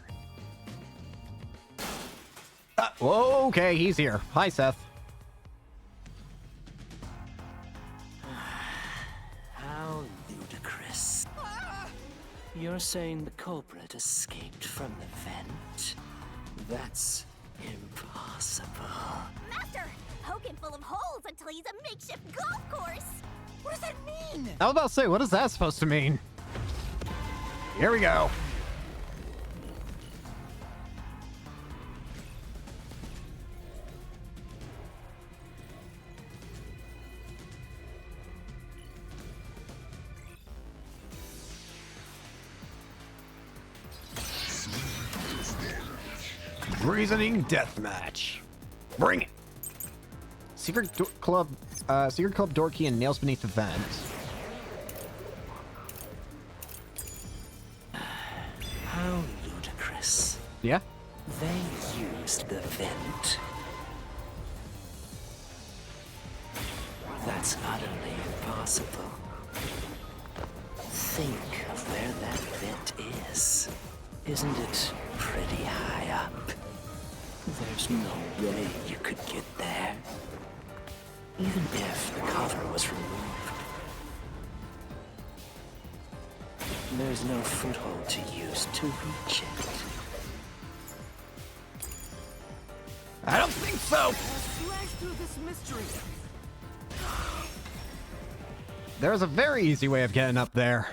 Speaker 1: Whoa, okay, he's here. Hi, Seth.
Speaker 10: How ludicrous. You're saying the culprit escaped from the vent? That's impossible.
Speaker 3: Master, poking full of holes until he's a makeshift golf course. What does that mean?
Speaker 1: I was about to say, what is that supposed to mean? Here we go. Reasoning deathmatch. Bring it. Secret Club door key and nails beneath the vent.
Speaker 10: How ludicrous.
Speaker 1: Yeah?
Speaker 10: They used the vent. That's utterly impossible. Think of where that vent is. Isn't it pretty high up? There's no way you could get there. Even if the cover was removed. There's no foothold to use to reach it.
Speaker 1: I don't think so!
Speaker 9: Slash through this mystery.
Speaker 1: There's a very easy way of getting up there.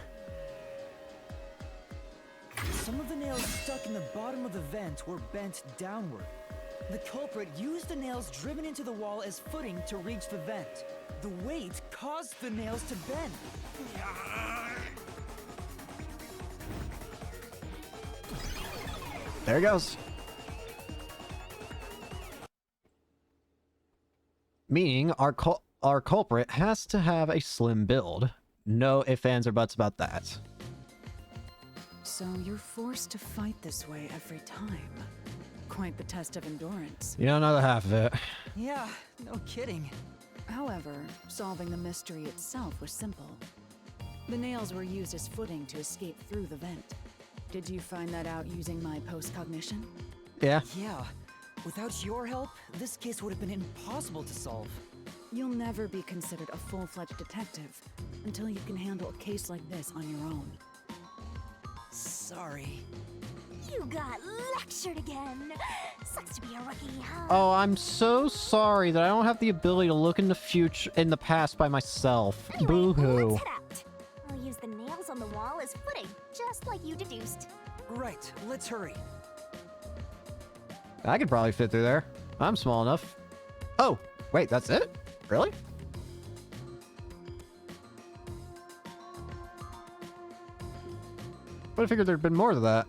Speaker 2: Some of the nails stuck in the bottom of the vent were bent downward.
Speaker 9: The culprit used the nails driven into the wall as footing to reach the vent. The weight caused the nails to bend.
Speaker 1: There it goes. Meaning our culprit has to have a slim build. No ifs, ands, or buts about that.
Speaker 4: So you're forced to fight this way every time. Quite the test of endurance.
Speaker 1: You don't know the half of it.
Speaker 9: Yeah, no kidding.
Speaker 4: However, solving the mystery itself was simple. The nails were used as footing to escape through the vent. Did you find that out using my post-cognition?
Speaker 1: Yeah.
Speaker 9: Yeah. Without your help, this case would have been impossible to solve.
Speaker 4: You'll never be considered a full-fledged detective until you can handle a case like this on your own.
Speaker 9: Sorry.
Speaker 3: You got lectured again. Sucks to be a rookie, huh?
Speaker 1: Oh, I'm so sorry that I don't have the ability to look in the past by myself.
Speaker 3: Anyway,
Speaker 1: Boo-hoo.
Speaker 3: let's head out. I'll use the nails on the wall as footing, just like you deduced.
Speaker 9: Right, let's hurry.
Speaker 1: I could probably fit through there. I'm small enough. Oh, wait, that's it? Really? But I figured there'd been more to that.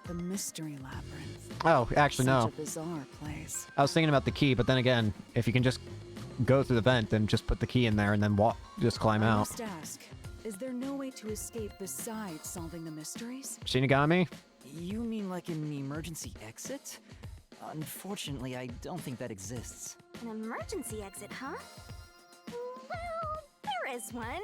Speaker 4: The mystery labyrinth.
Speaker 1: Oh, actually, no.
Speaker 4: Such a bizarre place.
Speaker 1: I was thinking about the key, but then again, if you can just go through the vent, then just put the key in there and then just climb
Speaker 4: I
Speaker 1: out.
Speaker 4: must ask, is there no way to escape besides solving the mysteries?
Speaker 1: Shinigami?
Speaker 9: You mean like an emergency exit? Unfortunately, I don't think that exists.
Speaker 3: An emergency exit, huh? Well, there is one.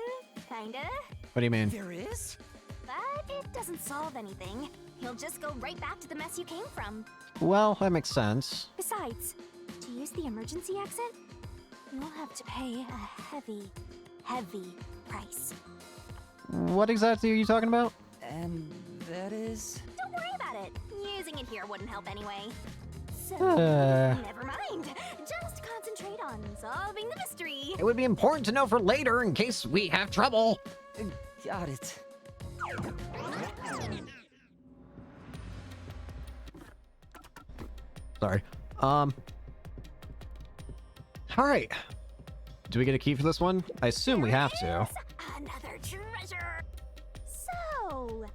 Speaker 3: Kinda.
Speaker 1: What do you mean?
Speaker 9: There is?
Speaker 3: But it doesn't solve anything. You'll just go right back to the mess you came from.
Speaker 1: Well, that makes sense.
Speaker 3: Besides, to use the emergency exit, you'll have to pay a heavy, heavy price.
Speaker 1: What exactly are you talking about?
Speaker 9: And that is...
Speaker 3: Don't worry about it. Using it here wouldn't help anyway. So,
Speaker 1: Uh.
Speaker 3: never mind. Just concentrate on solving the mystery.
Speaker 1: It would be important to know for later in case we have trouble.
Speaker 9: Got it.
Speaker 1: Sorry. Alright. Do we get a key for this one? I assume we have to.
Speaker 3: Another treasure. So,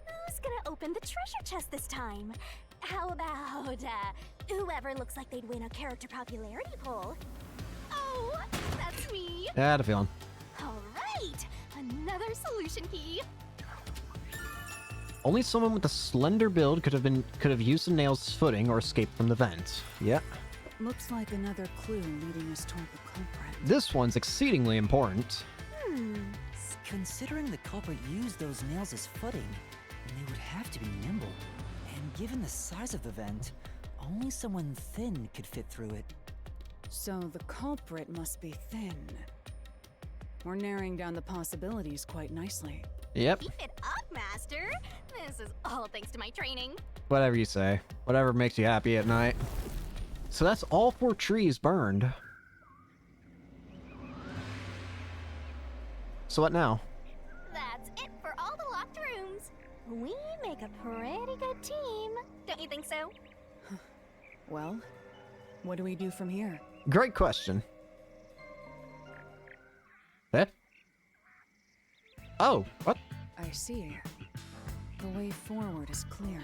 Speaker 3: who's gonna open the treasure chest this time? How about, whoever looks like they'd win a character popularity poll? Oh, that's me.
Speaker 1: Yeah, I had a feeling.
Speaker 3: All right, another solution key.
Speaker 1: Only someone with a slender build could have used the nails as footing or escaped from the vent. Yeah.
Speaker 4: Looks like another clue leading us toward the culprit.
Speaker 1: This one's exceedingly important.
Speaker 9: Considering the culprit used those nails as footing, they would have to be nimble. And given the size of the vent, only someone thin could fit through it.
Speaker 4: So the culprit must be thin. We're narrowing down the possibilities quite nicely.
Speaker 1: Yep.
Speaker 3: Keep it up, Master. This is all thanks to my training.
Speaker 1: Whatever you say. Whatever makes you happy at night. So that's all 4 trees burned. So what now?
Speaker 3: That's it for all the locked rooms. We make a pretty good team. Don't you think so?
Speaker 4: Well, what do we do from here?
Speaker 1: Great question. Eh? Oh, what?
Speaker 4: I see. The way forward is clear.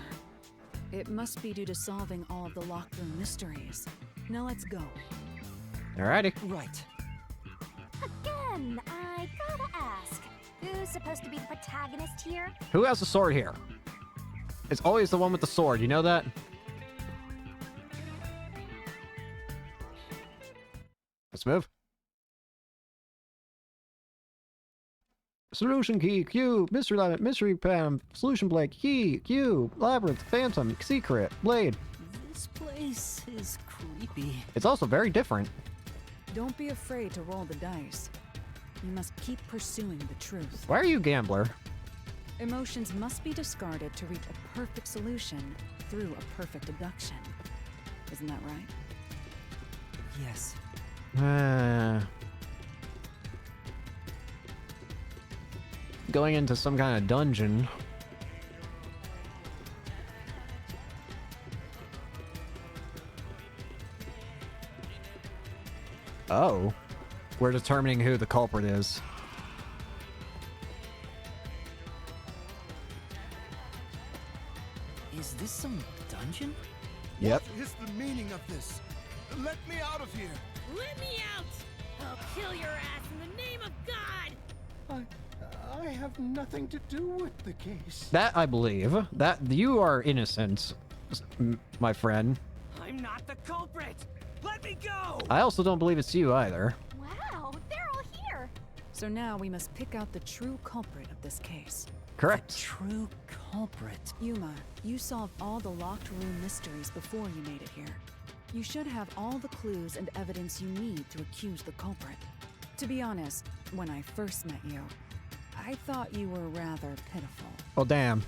Speaker 4: It must be due to solving all of the locked room mysteries. Now let's go.
Speaker 1: Alrighty.
Speaker 9: Right.
Speaker 3: Again, I gotta ask. Who's supposed to be the protagonist here?
Speaker 1: Who has the sword here? It's always the one with the sword, you know that? Let's move. Solution key, Q, mystery labyrinth, mystery pan, solution blade, key, Q, labyrinth, phantom, secret, blade.
Speaker 9: This place is creepy.
Speaker 1: It's also very different.
Speaker 4: Don't be afraid to roll the dice. You must keep pursuing the truth.
Speaker 1: Why are you a gambler?
Speaker 4: Emotions must be discarded to reach a perfect solution through a perfect deduction. Isn't that right?
Speaker 9: Yes.
Speaker 1: Going into some kind of dungeon. Oh. We're determining who the culprit is.
Speaker 9: Is this some dungeon?
Speaker 1: Yep.
Speaker 6: What is the meaning of this? Let me out of here.
Speaker 13: Let me out! I'll kill your ass in the name of God!
Speaker 14: I have nothing to do with the case.
Speaker 1: That I believe. That you are innocent, my friend.
Speaker 10: I'm not the culprit! Let me go!
Speaker 1: I also don't believe it's you either.
Speaker 3: Wow, they're all here.
Speaker 11: So now we must pick out the true culprit of this case.
Speaker 1: Correct.
Speaker 9: The true culprit.
Speaker 11: Yuma, you solved all the locked room mysteries before you made it here. You should have all the clues and evidence you need to accuse the culprit. To be honest, when I first met you, I thought you were rather pitiful.
Speaker 1: Oh, damn.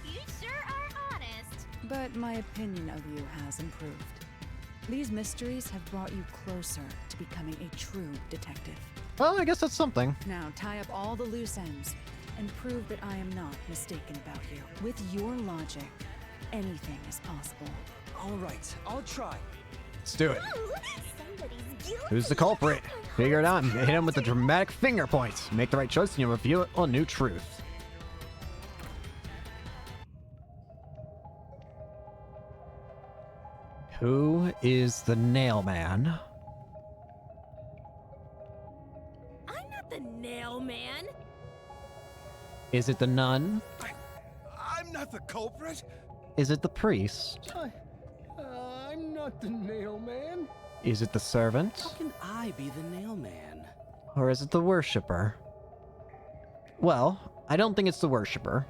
Speaker 3: You sure are honest.
Speaker 11: But my opinion of you has improved. These mysteries have brought you closer to becoming a true detective.
Speaker 1: Well, I guess that's something.
Speaker 11: Now tie up all the loose ends and prove that I am not mistaken about you. With your logic, anything is possible.
Speaker 9: All right, I'll try.
Speaker 1: Let's do it.
Speaker 3: Ooh, somebody's guilty.
Speaker 1: Who's the culprit? Figure it out and hit him with the dramatic finger points. Make the right choice and you'll reveal a new truth. Who is the nail man?
Speaker 13: I'm not the nail man!
Speaker 1: Is it the nun?
Speaker 6: I'm not the culprit.
Speaker 1: Is it the priest?
Speaker 14: I'm not the nail man.
Speaker 1: Is it the servant?
Speaker 10: How can I be the nail man?
Speaker 1: Or is it the worshipper? Well, I don't think it's the worshipper.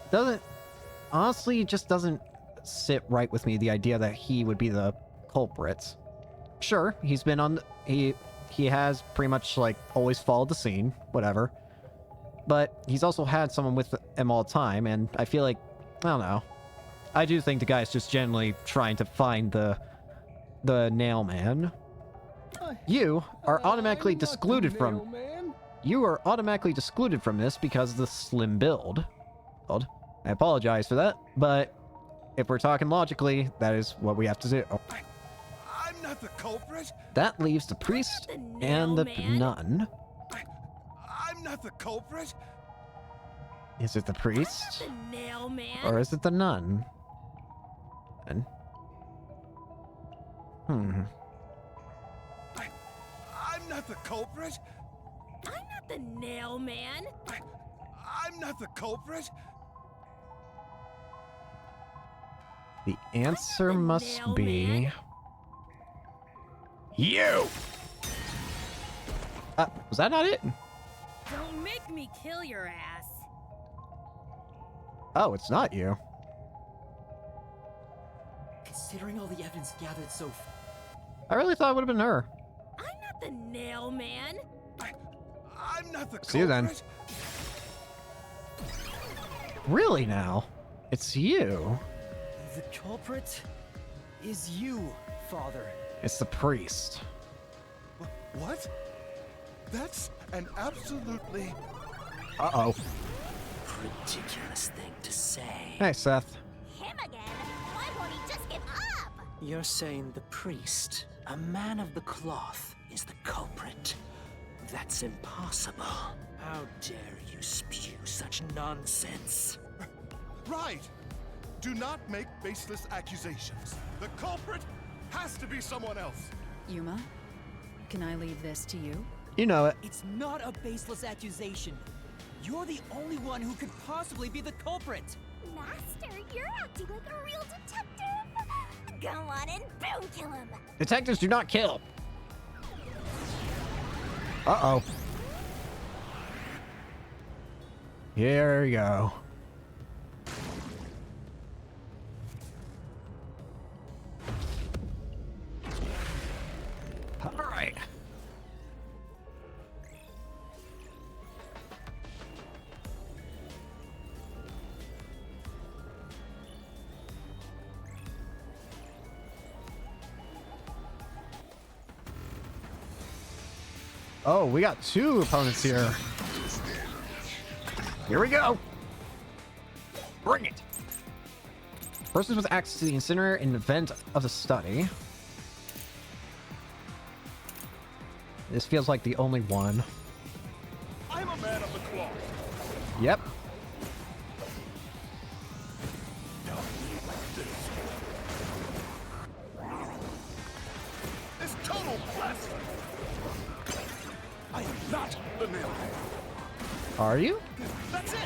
Speaker 1: Doesn't... Honestly, it just doesn't sit right with me, the idea that he would be the culprit. Sure, he's been on... He has pretty much, like, always followed the scene, whatever. But he's also had someone with him all the time, and I feel like... I don't know. I do think the guy's just generally trying to find the nail man. You are automatically excluded from... You are automatically excluded from this because of the slim build. I apologize for that, but if we're talking logically, that is what we have to do.
Speaker 6: I'm not the culprit.
Speaker 1: That leaves the priest and the nun.
Speaker 6: I'm not the culprit.
Speaker 1: Is it the priest?
Speaker 13: The nail man!
Speaker 1: Or is it the nun? And...
Speaker 6: I'm not the culprit.
Speaker 13: I'm not the nail man!
Speaker 6: I'm not the culprit.
Speaker 1: The answer must
Speaker 13: nail
Speaker 1: be...
Speaker 13: man.
Speaker 1: You! Was that not it?
Speaker 13: Don't make me kill your ass!
Speaker 1: Oh, it's not you.
Speaker 9: Considering all the evidence gathered so
Speaker 1: I really thought it would have been her.
Speaker 13: I'm not the nail man!
Speaker 6: I'm not the culprit.
Speaker 1: See you then. Really now? It's you.
Speaker 9: The culprit is you, Father.
Speaker 1: It's the priest.
Speaker 6: What? That's an absolutely...
Speaker 1: Uh-oh.
Speaker 10: Ridiculous thing to say.
Speaker 1: Hey, Seth.
Speaker 3: Him again? Why won't he just give up?
Speaker 10: You're saying the priest, a man of the cloth, is the culprit. That's impossible. How dare you spew such nonsense?
Speaker 6: Right. Do not make baseless accusations. The culprit has to be someone else.
Speaker 11: Yuma, can I leave this to you?
Speaker 1: You know it.
Speaker 9: It's not a baseless accusation. You're the only one who could possibly be the culprit.
Speaker 3: Master, you're acting like a real detective. Go on and boom kill him.
Speaker 1: Detectives do not kill. Uh-oh. Here we go. All right. Oh, we got two opponents here. Here we go. Bring it. Persons with access to the incinerator in the vent of the study. This feels like the only one.
Speaker 8: I'm a man of the cloth.
Speaker 1: Yep.
Speaker 8: This total blasphemy. I am not the mailman.
Speaker 1: Are you?
Speaker 8: That's it.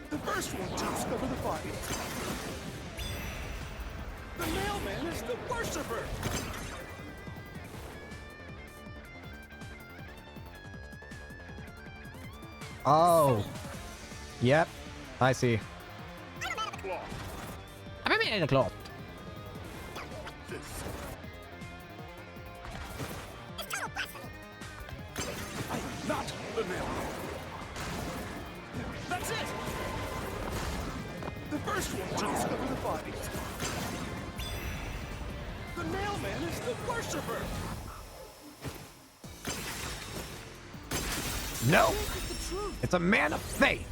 Speaker 8: The first one jumps over the body. The mailman is the worshiper.
Speaker 1: Oh. Yep. I see. I'm a man in a cloth.
Speaker 8: I am not the mailman. That's it. The first one jumps over the body. The mailman is the worshiper.
Speaker 1: No. It's a man of faith.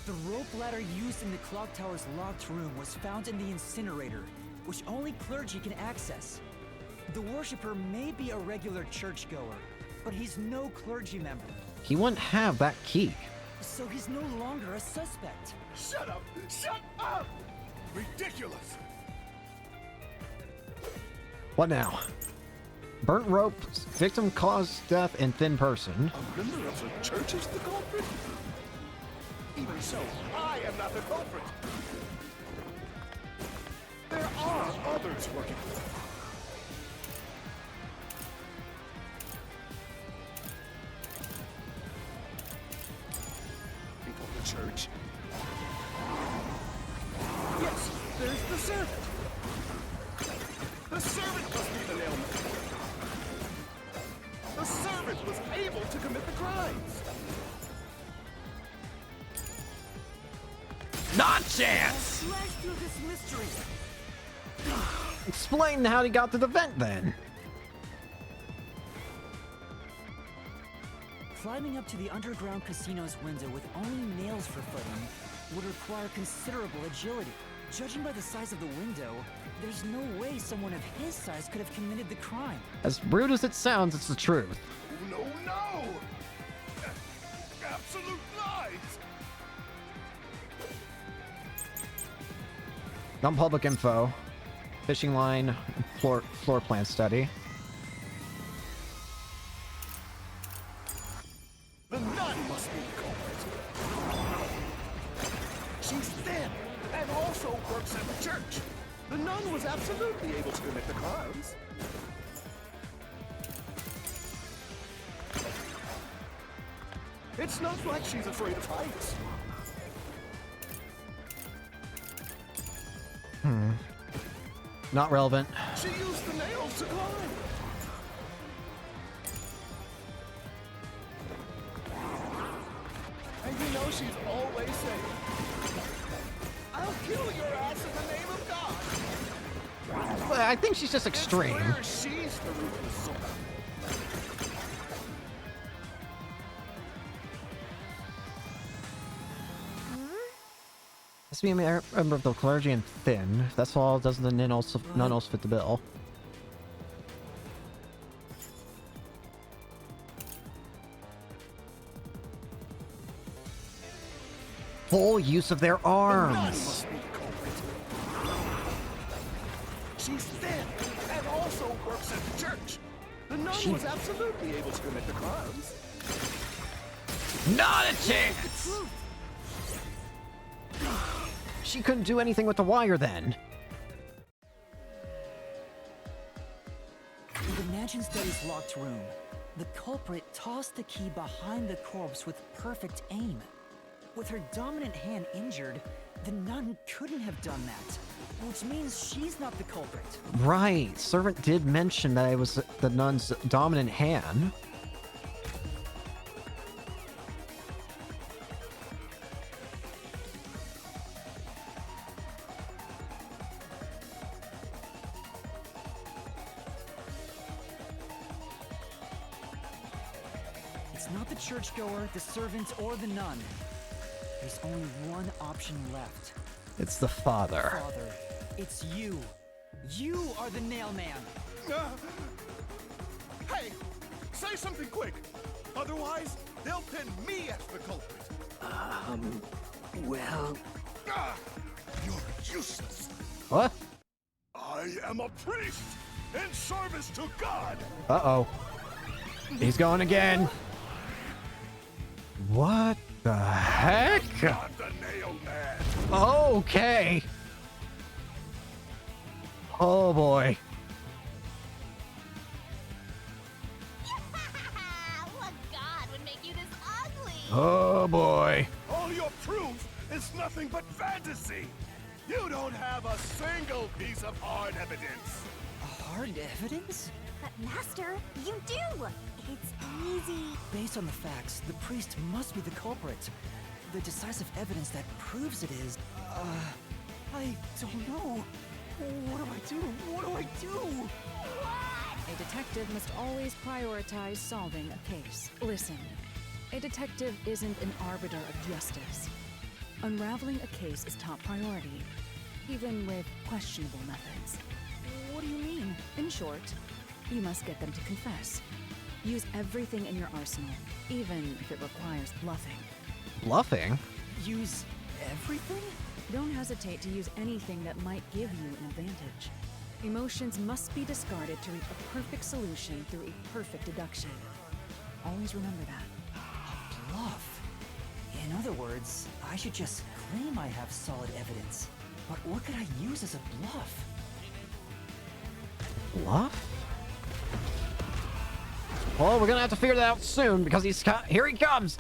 Speaker 9: The rope ladder used in the clock tower's locked room was found in the incinerator, which only clergy can access. The worshipper may be a regular churchgoer, but he's no clergy member.
Speaker 1: He wouldn't have that key.
Speaker 9: So he's no longer a suspect.
Speaker 8: Shut up! Shut up! Ridiculous!
Speaker 1: What now? Burnt rope, victim caused death, and thin person.
Speaker 8: A member of the church is the culprit? Even so, I am not the culprit. There are others working. People of the church? Yes, there's the servant. The servant must be the nailman. The servant was able to commit the crimes.
Speaker 1: Nonsense!
Speaker 9: Slash through this mystery.
Speaker 1: Explain how he got to the vent then.
Speaker 9: Climbing up to the underground casino's window with only nails for footing would require considerable agility. Judging by the size of the window, there's no way someone of his size could have committed the crime.
Speaker 1: As rude as it sounds, it's the truth.
Speaker 8: No, no! Absolute lies!
Speaker 1: Non-public info. Fishing line, floor plan study.
Speaker 8: The nun must be the culprit. She's thin and also works at the church. The nun was absolutely able to commit the crimes. It's not like she's afraid of heights.
Speaker 1: Not relevant.
Speaker 8: She used the nails to climb. And you know she's always saying, I'll kill your ass in the name of God.
Speaker 1: Well, I think she's just extreme.
Speaker 8: It's clear she's the ruthless soul.
Speaker 1: Has to be a member of the clergy and thin. If that's all, doesn't the nun also fit the bill? Full use of their arms.
Speaker 8: She's thin and also works at the church. The nun was absolutely able to commit the crimes.
Speaker 1: Not a chance! She couldn't do anything with the wire then.
Speaker 9: In the mansion study's locked room, the culprit tossed the key behind the corpse with perfect aim. With her dominant hand injured, the nun couldn't have done that, which means she's not the culprit.
Speaker 1: Right. Servant did mention that it was the nun's dominant hand.
Speaker 9: It's not the churchgoer, the servant, or the nun. There's only one option left.
Speaker 1: It's the father.
Speaker 9: Father, it's you. You are the nail man.
Speaker 14: Hey, say something quick. Otherwise, they'll pin me as the culprit.
Speaker 10: Well...
Speaker 14: You're useless.
Speaker 1: What?
Speaker 14: I am a priest in service to God.
Speaker 1: Uh-oh. He's going again. What the heck?
Speaker 14: Not the nail man.
Speaker 1: Okay. Oh boy.
Speaker 3: What god would make you this ugly?
Speaker 1: Oh boy.
Speaker 14: All your proof is nothing but fantasy. You don't have a single piece of hard evidence.
Speaker 9: Hard evidence?
Speaker 3: But Master, you do! It's easy.
Speaker 9: Based on the facts, the priest must be the culprit. The decisive evidence that proves it is... I don't know. What do I do? What do I do?
Speaker 11: A detective must always prioritize solving a case. Listen, a detective isn't an arbiter of justice. Unraveling a case is top priority, even with questionable methods. What do you mean? In short, you must get them to confess. Use everything in your arsenal, even if it requires bluffing.
Speaker 1: Bluffing?
Speaker 9: Use everything?
Speaker 11: Don't hesitate to use anything that might give you an advantage. Emotions must be discarded to reach a perfect solution through a perfect deduction. Always remember that.
Speaker 9: A bluff? In other words, I should just claim I have solid evidence. But what could I use as a bluff?
Speaker 1: Bluff? Well, we're gonna have to figure that out soon because here he comes.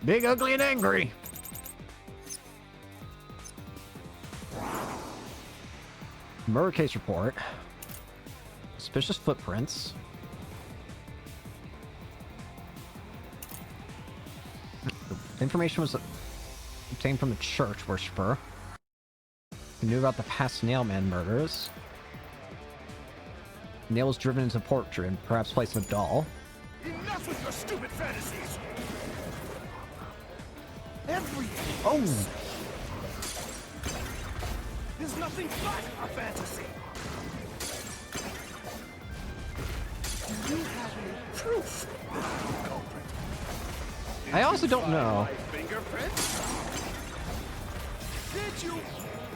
Speaker 1: Big, ugly, and angry. Murder case report. Suspicious footprints. Information was obtained from the church worshiper who knew about the past Nailman murders. Nail was driven into a portrait and perhaps placed in a doll.
Speaker 14: Enough with your stupid fantasies. Everything is nothing but a fantasy. Do you have any proof that I'm the culprit?
Speaker 1: I also don't know.
Speaker 14: Fingerprints? Did you?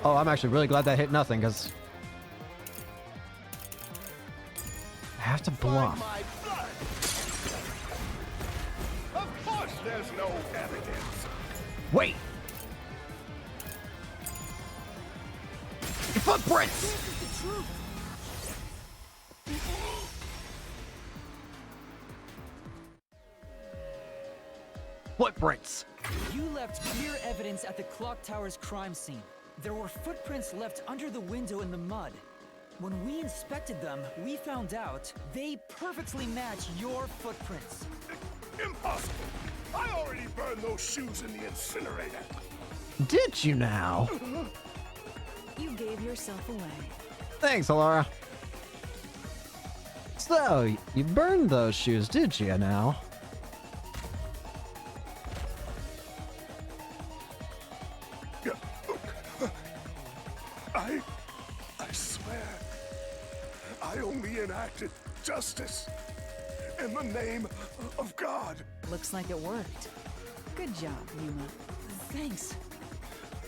Speaker 1: Oh, I'm actually really glad that hit nothing, because I have to bluff.
Speaker 14: My blood? Of course there's no evidence.
Speaker 1: Wait! Your footprints!
Speaker 14: This is the truth.
Speaker 1: Footprints!
Speaker 9: You left clear evidence at the clock tower's crime scene. There were footprints left under the window in the mud. When we inspected them, we found out they perfectly match your footprints.
Speaker 14: Impossible! I already burned those shoes in the incinerator.
Speaker 1: Did you now?
Speaker 11: You gave yourself away.
Speaker 1: Thanks, Alara. So, you burned those shoes, did you now?
Speaker 14: I swear, I only enacted justice in the name of God.
Speaker 11: Looks like it worked. Good job, Yuma.
Speaker 9: Thanks.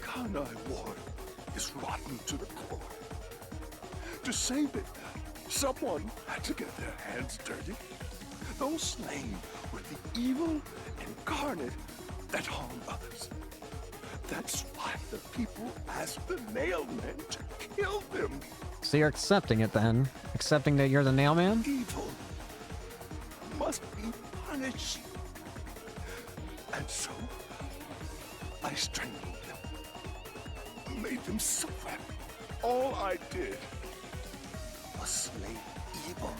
Speaker 14: Karnai Ward is rotten to the core. To save it, someone had to get their hands dirty. Those slain were the evil incarnate that harmed others. That's why the people asked the Nailmen to kill them.
Speaker 1: So you're accepting it then? Accepting that you're the Nailman?
Speaker 14: Evil must be punished. And so, I strangled them, made them suffer. All I did was slay evil.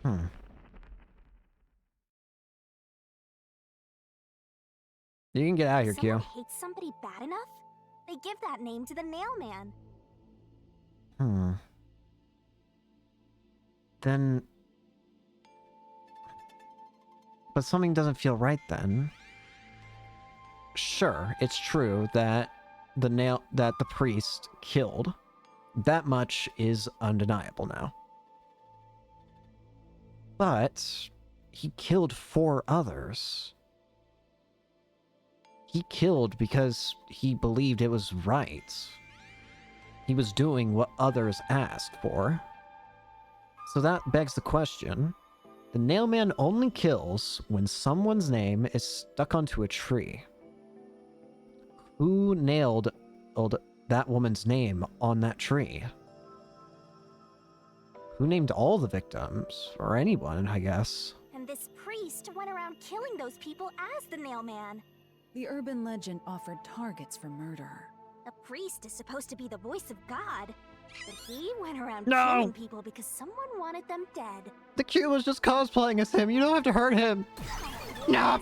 Speaker 1: Hmm. You can get out of here,
Speaker 3: Someone
Speaker 1: Q.
Speaker 3: hates somebody bad enough, they give that name to the nail man.
Speaker 1: Then... But something doesn't feel right then. Sure, it's true that the priest killed. That much is undeniable now. But he killed 4 others. He killed because he believed it was right. He was doing what others asked for. So that begs the question. The nailman only kills when someone's name is stuck onto a tree. Who nailed that woman's name on that tree? Who named all the victims? Or anyone, I guess.
Speaker 3: And this priest went around killing those people as the nail man.
Speaker 11: The urban legend offered targets for murder.
Speaker 3: A priest is supposed to be the voice of God, but he went around
Speaker 1: No!
Speaker 3: killing people because someone wanted them dead.
Speaker 1: The Q was just cosplaying as him. You don't have to hurt him. No!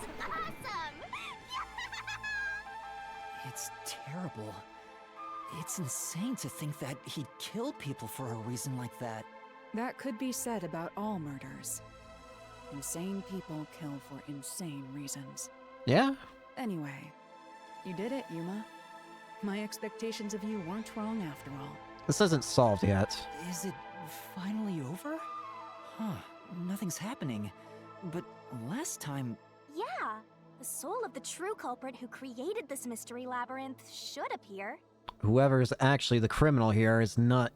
Speaker 9: It's terrible. It's insane to think that he'd kill people for a reason like that.
Speaker 11: That could be said about all murders. Insane people kill for insane reasons.
Speaker 1: Yeah?
Speaker 11: Anyway, you did it, Yuma. My expectations of you weren't wrong after all.
Speaker 1: This isn't solved yet.
Speaker 9: Is it finally over? Huh, nothing's happening. But last time...
Speaker 3: Yeah, the soul of the true culprit who created this mystery labyrinth should appear.
Speaker 1: Whoever's actually the criminal here is not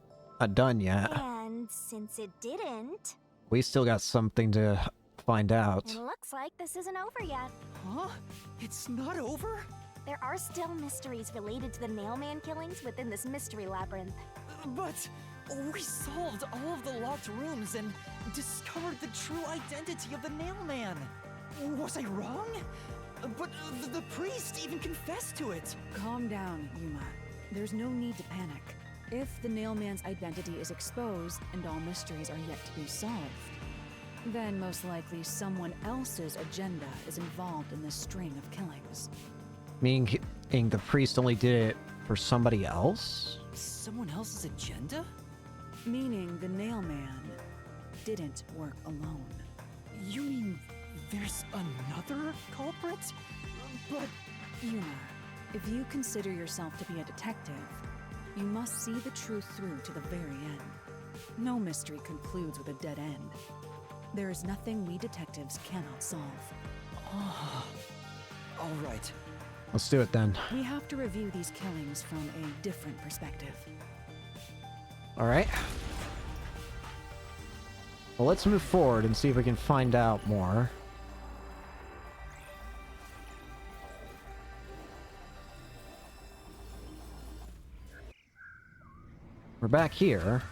Speaker 1: done yet.
Speaker 3: And since it didn't...
Speaker 1: We still got something to find out.
Speaker 3: It looks like this isn't over yet.
Speaker 9: Huh? It's not over?
Speaker 3: There are still mysteries related to the Nailman killings within this mystery labyrinth.
Speaker 9: But we solved all of the locked rooms and discovered the true identity of the Nailman. Was I wrong? But the priest even confessed to it.
Speaker 11: Calm down, Yuma. There's no need to panic. If the Nailman's identity is exposed and all mysteries are yet to be solved, then most likely someone else's agenda is involved in this string of killings.
Speaker 1: Meaning the priest only did it for somebody else?
Speaker 9: Someone else's agenda?
Speaker 11: Meaning the Nailman didn't work alone.
Speaker 9: You mean there's another culprit? But...
Speaker 11: Yuma, if you consider yourself to be a detective, you must see the truth through to the very end. No mystery concludes with a dead end. There is nothing we detectives cannot solve.
Speaker 9: All right.
Speaker 1: Let's do it then.
Speaker 11: We have to review these killings from a different perspective.
Speaker 1: Alright. Well, let's move forward and see if we can find out more. We're back here.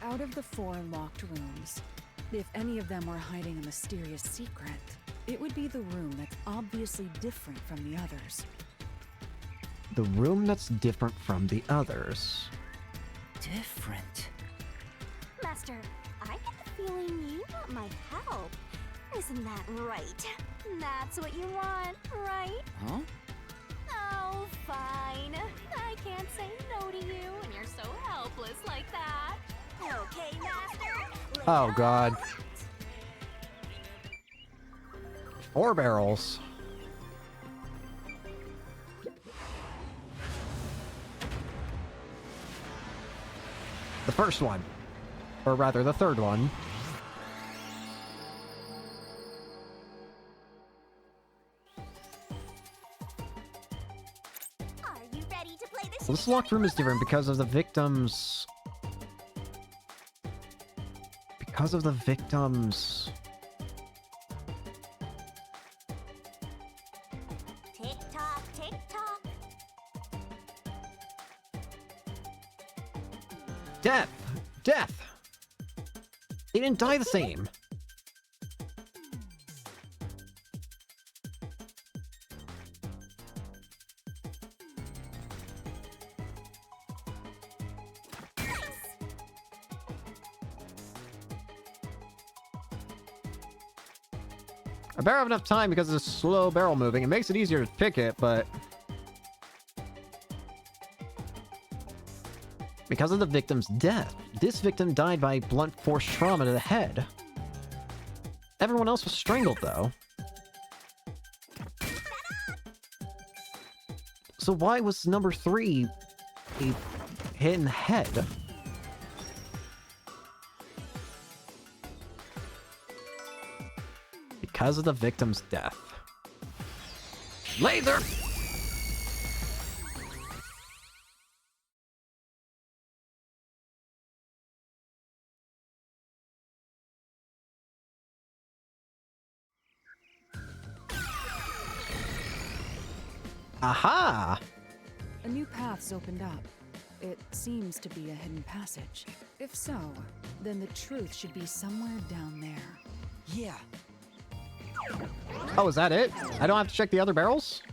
Speaker 11: Out of the 4 locked rooms, if any of them were hiding a mysterious secret, it would be the room that's obviously different from the others.
Speaker 1: The room that's different from the others.
Speaker 9: Different?
Speaker 3: Master, I get the feeling you want my help. Isn't that right? That's what you want, right?
Speaker 9: Huh?
Speaker 3: Oh, fine. I can't say no to you when you're so helpless like that. Okay, Master.
Speaker 1: Oh, God. 4 barrels. The first one. Or rather, the third one.
Speaker 3: Are you ready to play this?
Speaker 1: This locked room is different because of the victims. Because of the victims.
Speaker 3: Tick tock, tick tock.
Speaker 1: Death! Death! They didn't die the same. I better have enough time because it's slow barrel moving. It makes it easier to pick it, but... Because of the victim's death. This victim died by blunt force trauma to the head. Everyone else was strangled, though. So why was number 3 a hit in the head? Because of the victim's death. Laser! Aha!
Speaker 11: A new path's opened up. It seems to be a hidden passage. If so, then the truth should be somewhere down there.
Speaker 9: Yeah.
Speaker 1: Oh, is that it? I don't have to check the other barrels?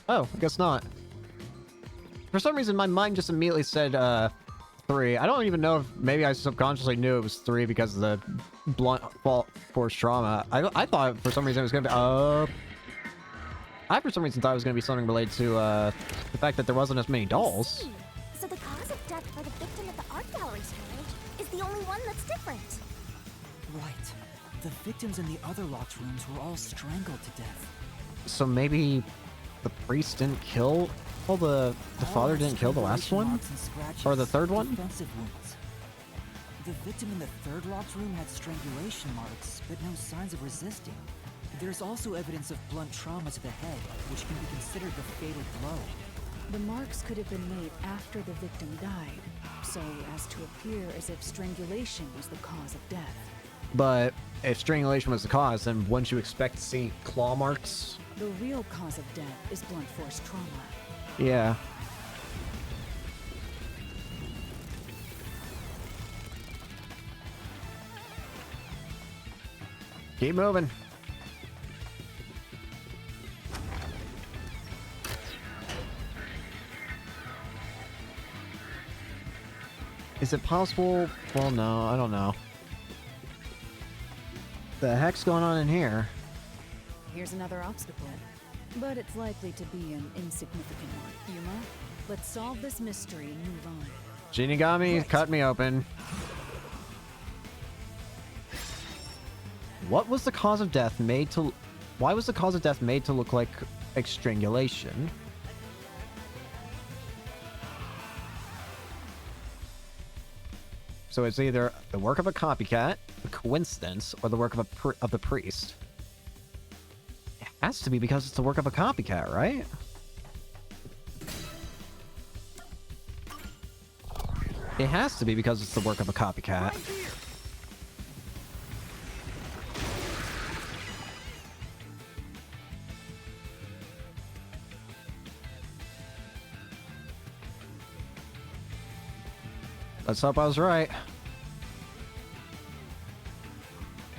Speaker 1: Oh, I guess not. For some reason, my mind just immediately said, 3. I don't even know if maybe I subconsciously knew it was 3 because of the blunt force trauma. I thought for some reason it was gonna be, I for some reason thought it was gonna be something related to, the fact that there wasn't as many dolls.
Speaker 3: So the cause of death for the victim at the art gallery storage is the only one that's different.
Speaker 9: Right. The victims in the other locked rooms were all strangled to death.
Speaker 1: So maybe the priest didn't kill... Well, the father didn't kill the last one? Or the third one?
Speaker 9: Defensive wounds. The victim in the third locked room had strangulation marks, but no signs of resisting. There's also evidence of blunt trauma to the head, which can be considered the fatal blow.
Speaker 11: The marks could have been made after the victim died, so as to appear as if strangulation was the cause of death.
Speaker 1: But if strangulation was the cause, then wouldn't you expect to see claw marks?
Speaker 11: The real cause of death is blunt force trauma.
Speaker 1: Yeah. Keep moving. Is it possible? Well, no, I don't know. The heck's going on in here?
Speaker 11: Here's another obstacle, but it's likely to be an insignificant one. Yuma, let's solve this mystery and move on.
Speaker 1: Shinigami, cut me open. What was the cause of death made to... Why was the cause of death made to look like strangulation? So it's either the work of a copycat, a coincidence, or the work of the priest. It has to be because it's the work of a copycat, right? It has to be because it's the work of a copycat. Let's hope I was right.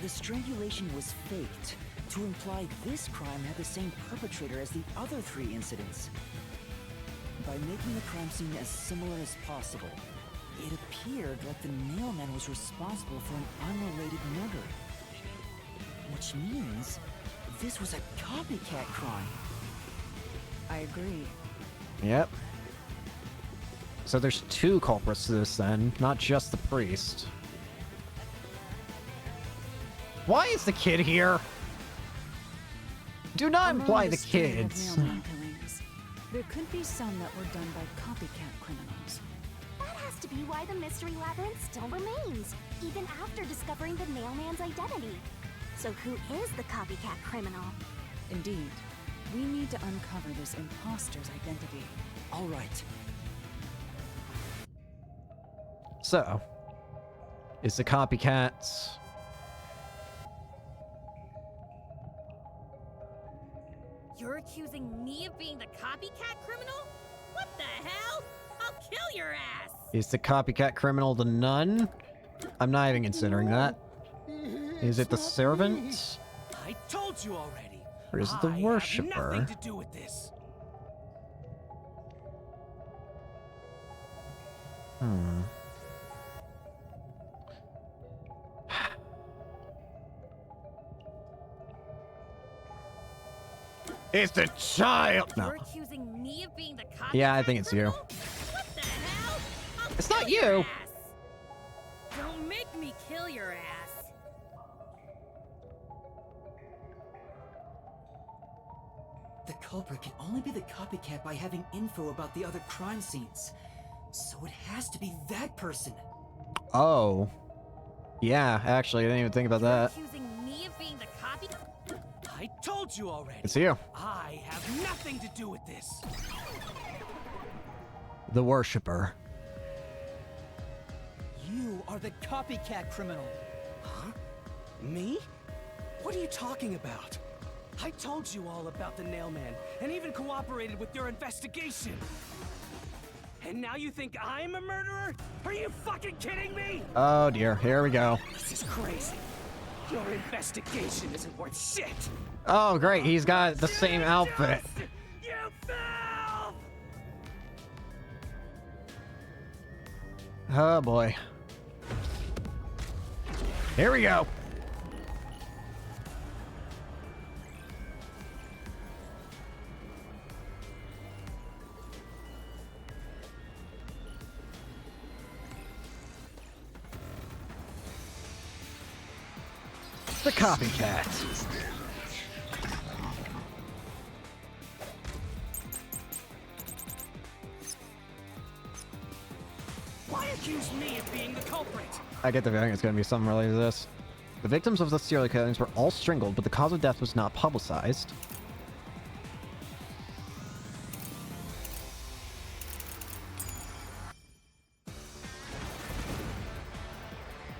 Speaker 9: The strangulation was faked to imply this crime had the same perpetrator as the other 3 incidents. By making the crime scene as similar as possible, it appeared like the mailman was responsible for an unrelated murder. Which means this was a copycat crime.
Speaker 11: I agree.
Speaker 1: Yep. So there's 2 culprits to this then, not just the priest. Why is the kid here? Do not imply the kids.
Speaker 11: There could be some that were done by copycat criminals.
Speaker 3: That has to be why the mystery labyrinth still remains, even after discovering the mailman's identity. So who is the copycat criminal?
Speaker 11: Indeed. We need to uncover this imposter's identity.
Speaker 9: All right.
Speaker 1: So, is the copycats...
Speaker 13: You're accusing me of being the copycat criminal? What the hell? I'll kill your ass!
Speaker 1: Is the copycat criminal the nun? I'm not even considering that. Is it the servant?
Speaker 10: I told you already.
Speaker 1: Or is it the
Speaker 10: I have
Speaker 1: worshipper?
Speaker 10: nothing to do with this.
Speaker 1: Hmm. It's the child. No.
Speaker 13: You're accusing me of being the copycat
Speaker 1: Yeah, I think it's you.
Speaker 13: criminal? What the hell? I'll
Speaker 1: It's not
Speaker 13: kill your
Speaker 1: you.
Speaker 13: ass. Don't make me kill your ass.
Speaker 2: The culprit can only be the copycat by having info about the other crime scenes. So it has to be that person.
Speaker 1: Oh. Yeah, actually, I didn't even think about that.
Speaker 13: Accusing me of being the copycat?
Speaker 10: I told you already.
Speaker 1: It's you.
Speaker 10: I have nothing to do with this.
Speaker 1: The worshipper.
Speaker 9: You are the copycat criminal.
Speaker 10: Huh? Me? What are you talking about? I told you all about the Nailman, and even cooperated with your investigation. And now you think I'm a murderer? Are you fucking kidding me?
Speaker 1: Oh dear, here we go.
Speaker 10: This is crazy. Your investigation isn't worth shit.
Speaker 1: Oh great, he's got the same outfit.
Speaker 10: You filth!
Speaker 1: Oh boy. Here we go. The copycat.
Speaker 10: Why accuse me of being the culprit?
Speaker 1: I get the feeling it's going to be something related to this. The victims of the serial killings were all strangled, but the cause of death was not publicized.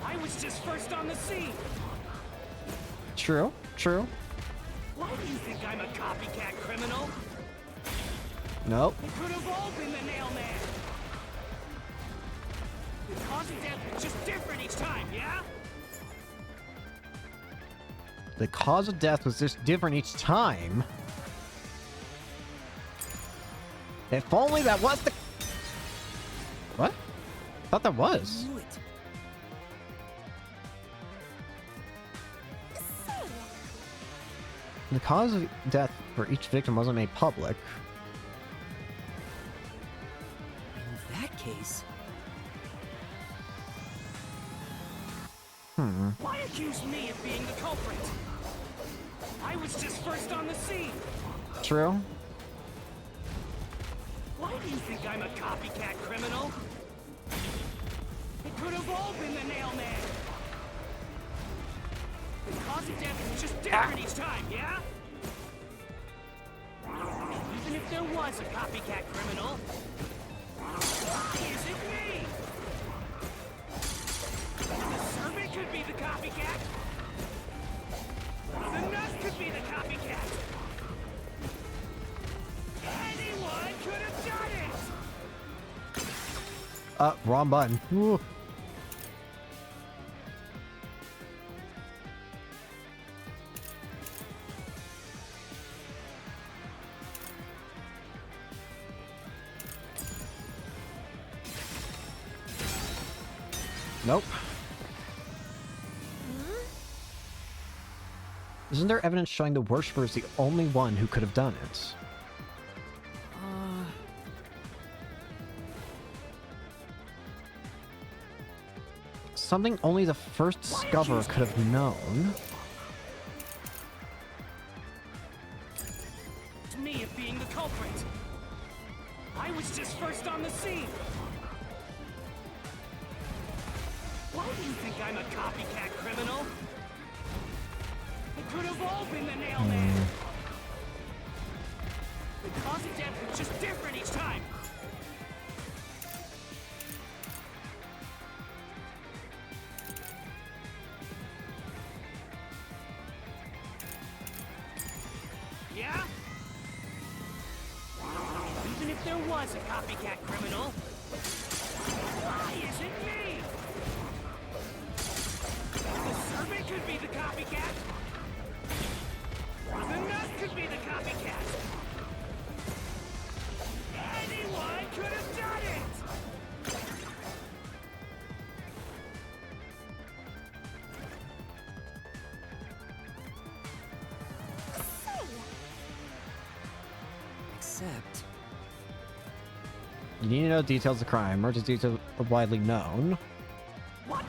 Speaker 10: I was just first on the scene.
Speaker 1: True, true.
Speaker 10: Why do you think I'm a copycat criminal?
Speaker 1: Nope.
Speaker 10: It could have all been the Nailman. The cause of death was just different each time, yeah?
Speaker 1: The cause of death was just different each time. If only that was the... What? I thought that was.
Speaker 2: Knew it.
Speaker 1: The cause of death for each victim wasn't made public.
Speaker 2: In that case,
Speaker 10: Why accuse me of being the culprit? I was just first on the scene.
Speaker 1: True.
Speaker 10: Why do you think I'm a copycat criminal? It could have all been the Nailman. The cause of death was just different each time, yeah? Even if there was a copycat criminal, why is it me? The servant could be the copycat. The nurse could be the copycat. Anyone could have done it!
Speaker 1: Wrong button. Ooh. Nope. Isn't there evidence showing the worshipper is the only one who could have done it? Something only the first discoverer could have known.
Speaker 10: It's me of being the culprit. I was just first on the scene. Why do you think I'm a copycat criminal? It could have all been the Nailman. The cause of death was just different each time. Yeah? Even if there was a copycat criminal, why is it me? The servant could be the copycat. The nurse could be the copycat. Anyone could have done it!
Speaker 9: Except...
Speaker 1: You need to know details of the crime. Murder's details are widely known.
Speaker 10: What?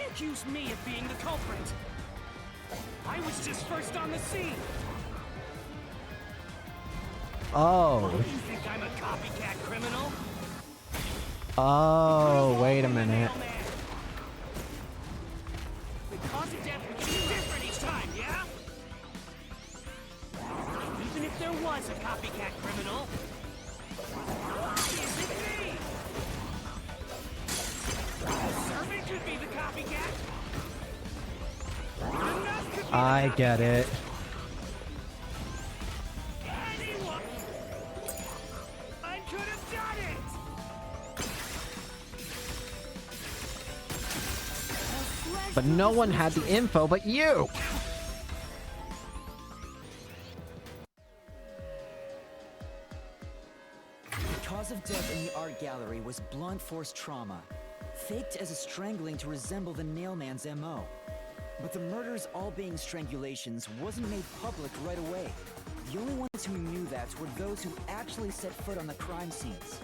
Speaker 10: Accuse me of being the culprit. I was just first on the scene.
Speaker 1: Oh.
Speaker 10: You think I'm a copycat criminal?
Speaker 1: Oh, wait a minute.
Speaker 10: The cause of death would be different each time, yeah? Even if there was a copycat criminal, why is it me? The servant could be the copycat.
Speaker 1: I get it.
Speaker 10: Anyone! I could have done it!
Speaker 1: But no one had the info but you!
Speaker 9: The cause of death in the art gallery was blunt force trauma, faked as a strangling to resemble the nailman's MO. But the murders all being strangulations wasn't made public right away. The only ones who knew that were those who actually set foot on the crime scenes.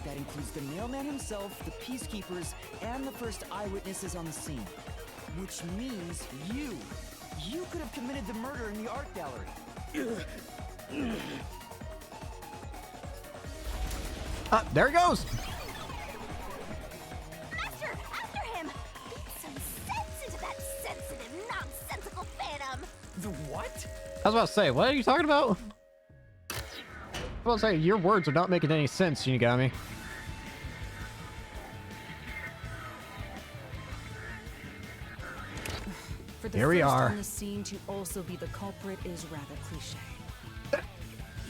Speaker 9: That includes the nailman himself, the peacekeepers, and the first eyewitnesses on the scene. Which means you. You could have committed the murder in the art gallery.
Speaker 1: There he goes!
Speaker 3: Master, after him! Beat some sense into that sensitive, nonsensical phantom!
Speaker 10: The what?
Speaker 1: I was about to say, what are you talking about? I was about to say, your words are not making any sense, Shinigami.
Speaker 11: For the
Speaker 1: Here we
Speaker 11: first
Speaker 1: are.
Speaker 11: on the scene to also be the culprit is rather cliche.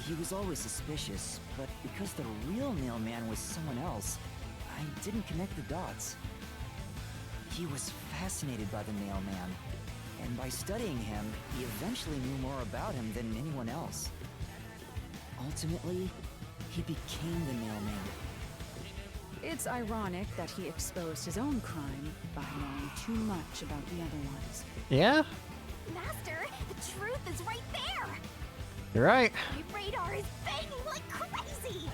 Speaker 9: He was always suspicious, but because the real nailman was someone else, I didn't connect the dots. He was fascinated by the nailman, and by studying him, he eventually knew more about him than anyone else. Ultimately, he became the nailman.
Speaker 11: It's ironic that he exposed his own crime by knowing too much about the other ones.
Speaker 1: Yeah?
Speaker 3: Master, the truth is right there!
Speaker 1: You're right.
Speaker 3: My radar is banging like crazy!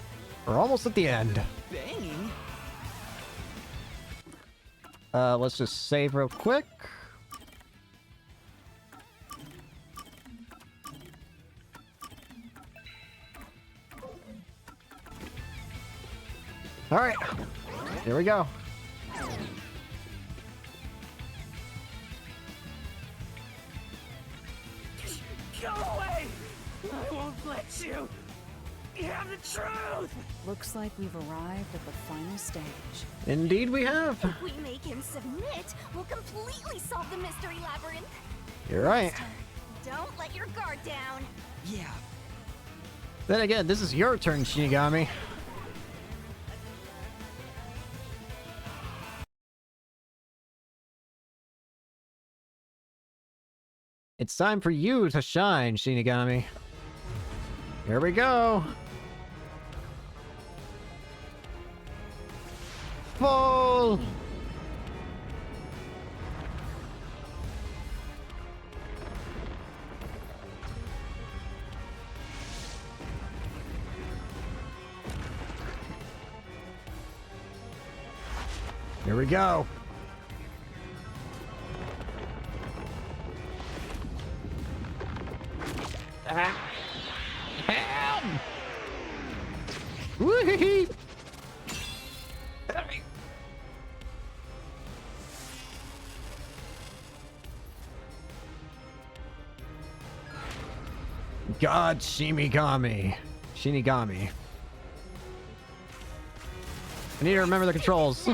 Speaker 1: We're almost at the end.
Speaker 9: Banging?
Speaker 1: Let's just save real quick. All right, here we go.
Speaker 10: Go away! I won't let you! You have the truth!
Speaker 11: Looks like we've arrived at the final stage.
Speaker 1: Indeed we have.
Speaker 3: If we make him submit, we'll completely solve the mystery labyrinth.
Speaker 1: You're right.
Speaker 3: Don't let your guard down.
Speaker 9: Yeah.
Speaker 1: Then again, this is your turn, Shinigami. It's time for you to shine, Shinigami. Here we go. Full. Here we go. Help! Woo-hee-hee! God, Shinigami. Shinigami. I need to remember the controls.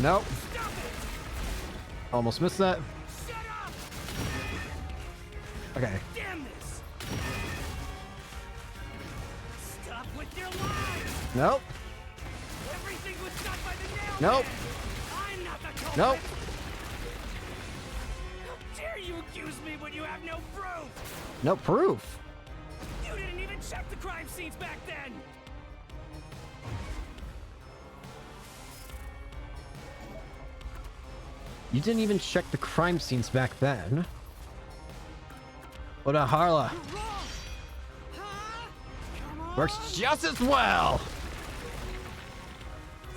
Speaker 1: Nope. Almost missed that. Okay.
Speaker 10: Damn this! Stop with your lies!
Speaker 1: Nope.
Speaker 10: Everything was done by the nail.
Speaker 1: Nope.
Speaker 10: I'm not the culprit.
Speaker 1: Nope.
Speaker 10: How dare you accuse me when you have no proof?
Speaker 1: No proof.
Speaker 10: You didn't even check the crime scenes back then.
Speaker 1: You didn't even check the crime scenes back then. What a Harla. Works just as well.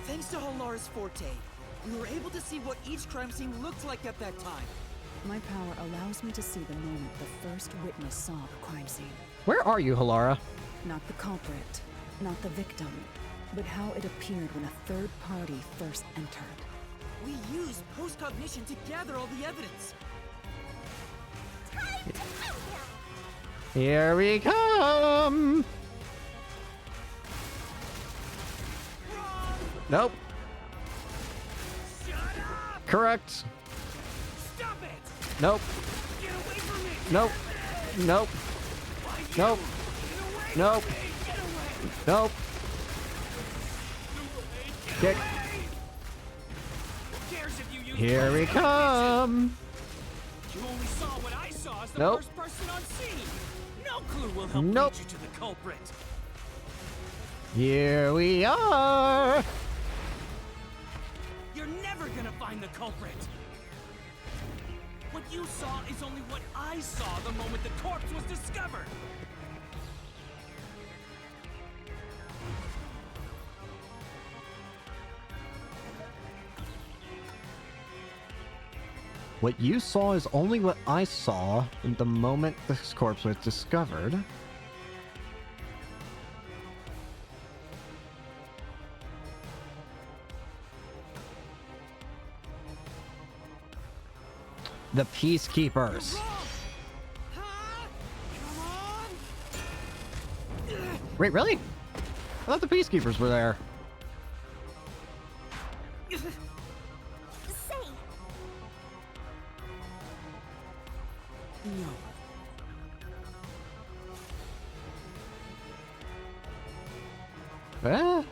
Speaker 15: Thanks to Halara's forte, we were able to see what each crime scene looked like at that time.
Speaker 4: My power allows me to see the moment the first witness saw the crime scene.
Speaker 1: Where are you, Halara?
Speaker 4: Not the culprit, not the victim, but how it appeared when a third party first entered.
Speaker 15: We used post-cognition to gather all the evidence.
Speaker 1: Here we come! Nope. Correct.
Speaker 15: Stop it!
Speaker 1: Nope.
Speaker 15: Get away from me!
Speaker 1: Nope. Nope. Nope. Nope. Nope. Kick. Here we come.
Speaker 15: You only saw what I saw as the
Speaker 1: Nope.
Speaker 15: first person on scene. No clue will help
Speaker 1: Nope.
Speaker 15: lead you to the culprit.
Speaker 1: Here we are.
Speaker 15: You're never gonna find the culprit. What you saw is only what I saw the moment the corpse was discovered.
Speaker 1: What you saw is only what I saw the moment this corpse was discovered. The Peacekeepers. Wait, really? I thought the Peacekeepers were there.
Speaker 15: No.
Speaker 1: Eh?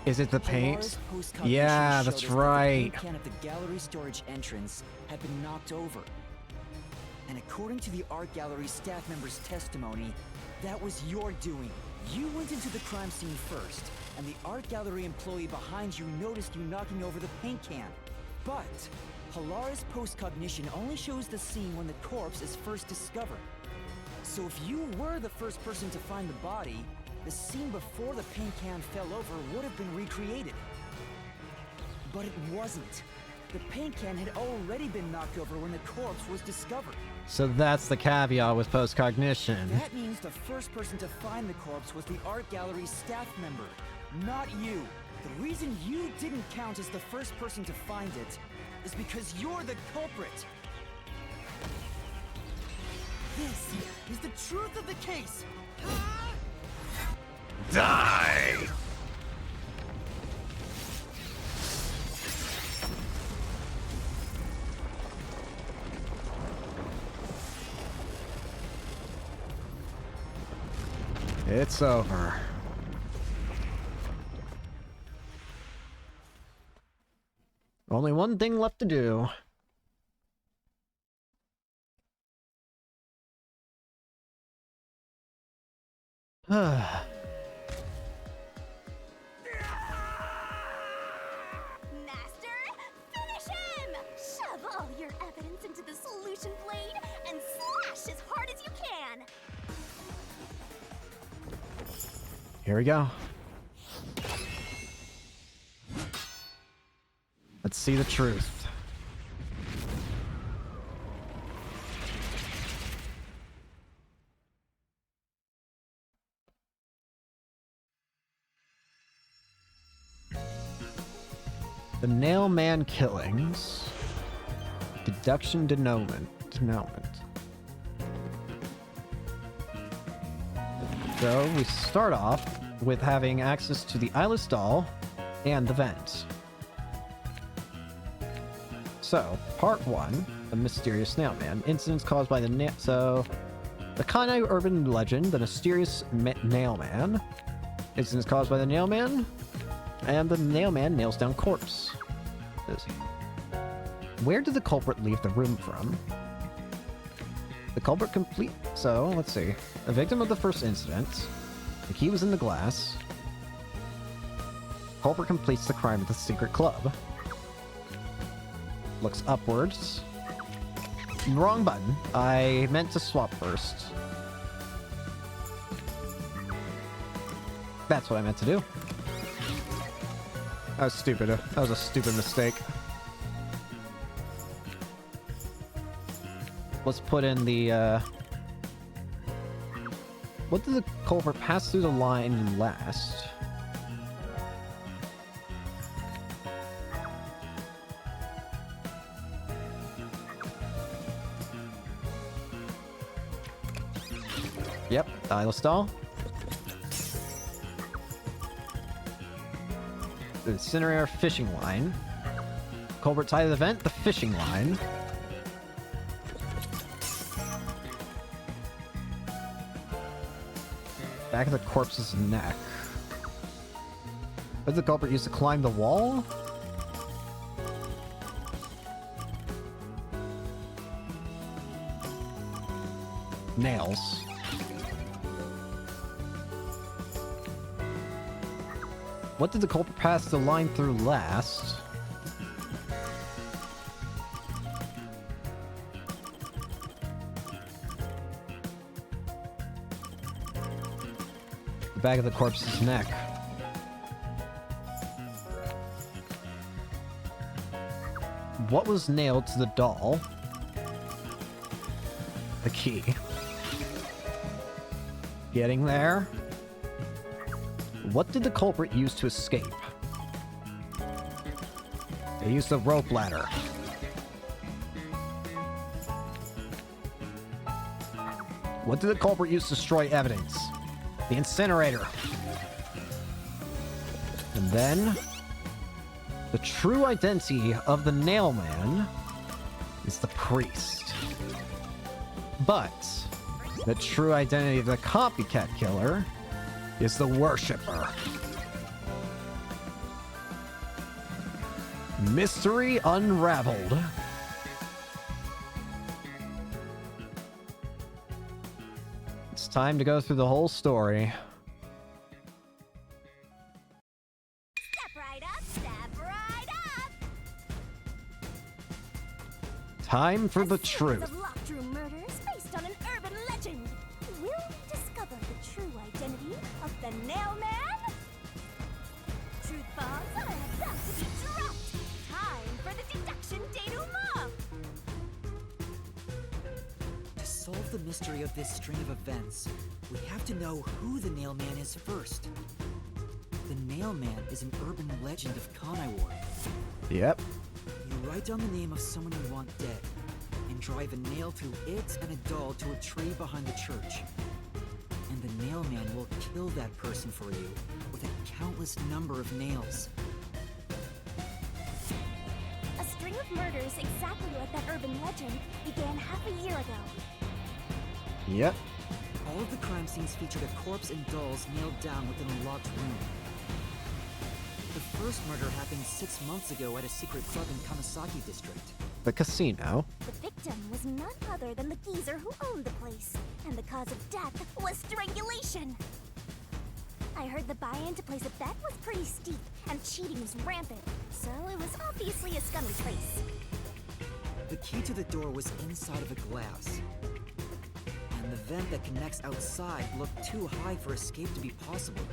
Speaker 1: Is it the paint? Yeah, that's right.
Speaker 9: The paint can at the gallery storage entrance had been knocked over. And according to the art gallery staff member's testimony, that was your doing. You went into the crime scene first, and the art gallery employee behind you noticed you knocking over the paint can. But Halara's post-cognition only shows the scene when the corpse is first discovered. So if you were the first person to find the body, the scene before the paint can fell over would have been recreated. But it wasn't. The paint can had already been knocked over when the corpse was discovered.
Speaker 1: So that's the caveat with post-cognition.
Speaker 9: That means the first person to find the corpse was the art gallery staff member, not you. The reason you didn't count as the first person to find it is because you're the culprit. This is the truth of the case.
Speaker 1: Die! It's over. Only one thing left to do.
Speaker 3: Shove all your evidence into the solution blade and slash as hard as you can!
Speaker 1: Here we go. Let's see the truth. The Nailman killings. Deduction denouement. So we start off with having access to the eyeless doll and the vent. So, part 1, the mysterious Nailman. Incidents caused by the the Kanai urban legend, the mysterious Nailman, Incident is caused by the nailman, and the nailman nails down corpse. Where did the culprit leave the room from? The culprit complete... So, let's see. A victim of the first incident. The key was in the glass. Culprit completes the crime at the secret club. Looks upwards. Wrong button. I meant to swap first. That's what I meant to do. That was stupid. That was a stupid mistake. Let's put in the, what did the culprit pass through the line last? Yep, Style. The incinerator fishing line. Culprit tied to the vent, the fishing line. Back of the corpse's neck. What did the culprit use to climb the wall? Nails. What did the culprit pass the line through last? The back of the corpse's neck. What was nailed to the doll? The key. Getting there. What did the culprit use to escape? They used the rope ladder. What did the culprit use to destroy evidence? The incinerator. And then, the true identity of the nailman is the priest. But, the true identity of the copycat killer is the worshipper. Mystery unraveled. It's time to go through the whole story.
Speaker 3: Step right up, step right up.
Speaker 1: Time for the truth.
Speaker 3: Of locked room murders based on an urban legend. Will we discover the true identity of the nailman? Truth bombs are about to be dropped. Time for the deduction denouement.
Speaker 9: To solve the mystery of this string of events, we have to know who the nailman is first. The nailman is an urban legend of Kanaiwar.
Speaker 1: Yep.
Speaker 9: You write down the name of someone you want dead, and drive a nail through it and a doll to a tree behind the church. And the nailman will kill that person for you with a countless number of nails.
Speaker 3: A string of murders exactly like that urban legend began half a year ago.
Speaker 1: Yep.
Speaker 9: All of the crime scenes featured a corpse and dolls nailed down within a locked room. The first murder happened 6 months ago at a secret club in Kamasaki district.
Speaker 1: The casino.
Speaker 3: The victim was none other than the geezer who owned the place, and the cause of death was strangulation. I heard the buy-in to place a bet was pretty steep, and cheating was rampant, so it was obviously a scummy place.
Speaker 9: The key to the door was inside of a glass, and the vent that connects outside looked too high for escape to be possible.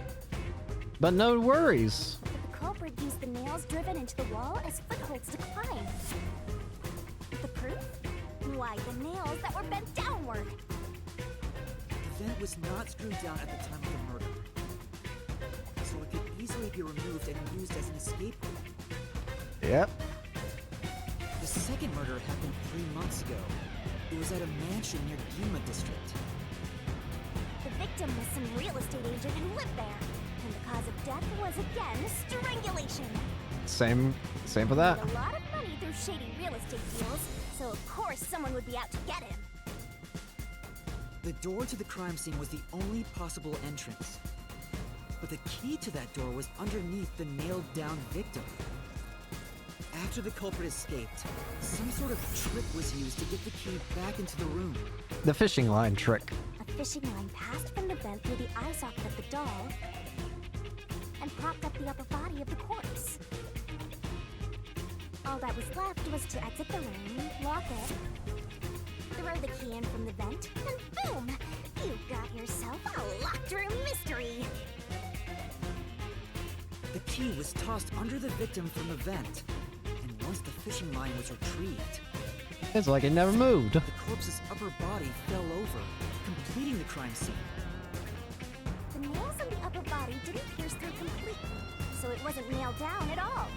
Speaker 1: But no worries.
Speaker 3: But the culprit used the nails driven into the wall as footholds to climb. The proof? Why, the nails that were bent downward.
Speaker 9: The vent was not screwed down at the time of the murder, so it could easily be removed and used as an escape route.
Speaker 1: Yep.
Speaker 9: The second murder happened 3 months ago. It was at a mansion near Gima district.
Speaker 3: The victim was some real estate agent who lived there, and the cause of death was again strangulation.
Speaker 1: Same for that.
Speaker 3: He made a lot of money through shady real estate deals, so of course someone would be out to get him.
Speaker 9: The door to the crime scene was the only possible entrance. But But the key to that door was underneath the nailed-down victim. After the culprit escaped, some sort of trick was used to get the key back into the room.
Speaker 1: The fishing line trick.
Speaker 3: A fishing line passed from the vent through the eye socket of the doll and propped up the upper body of the corpse. All that was left was to exit the room, lock it, throw the key in from the vent, and boom! You got yourself a locked room mystery!
Speaker 9: The key was tossed under the victim from the vent, and once the fishing line was retrieved,
Speaker 1: it's like it never moved.
Speaker 9: The corpse's upper body fell over, completing the crime scene.
Speaker 3: The nails on the upper body didn't pierce through completely, so it wasn't nailed down at all.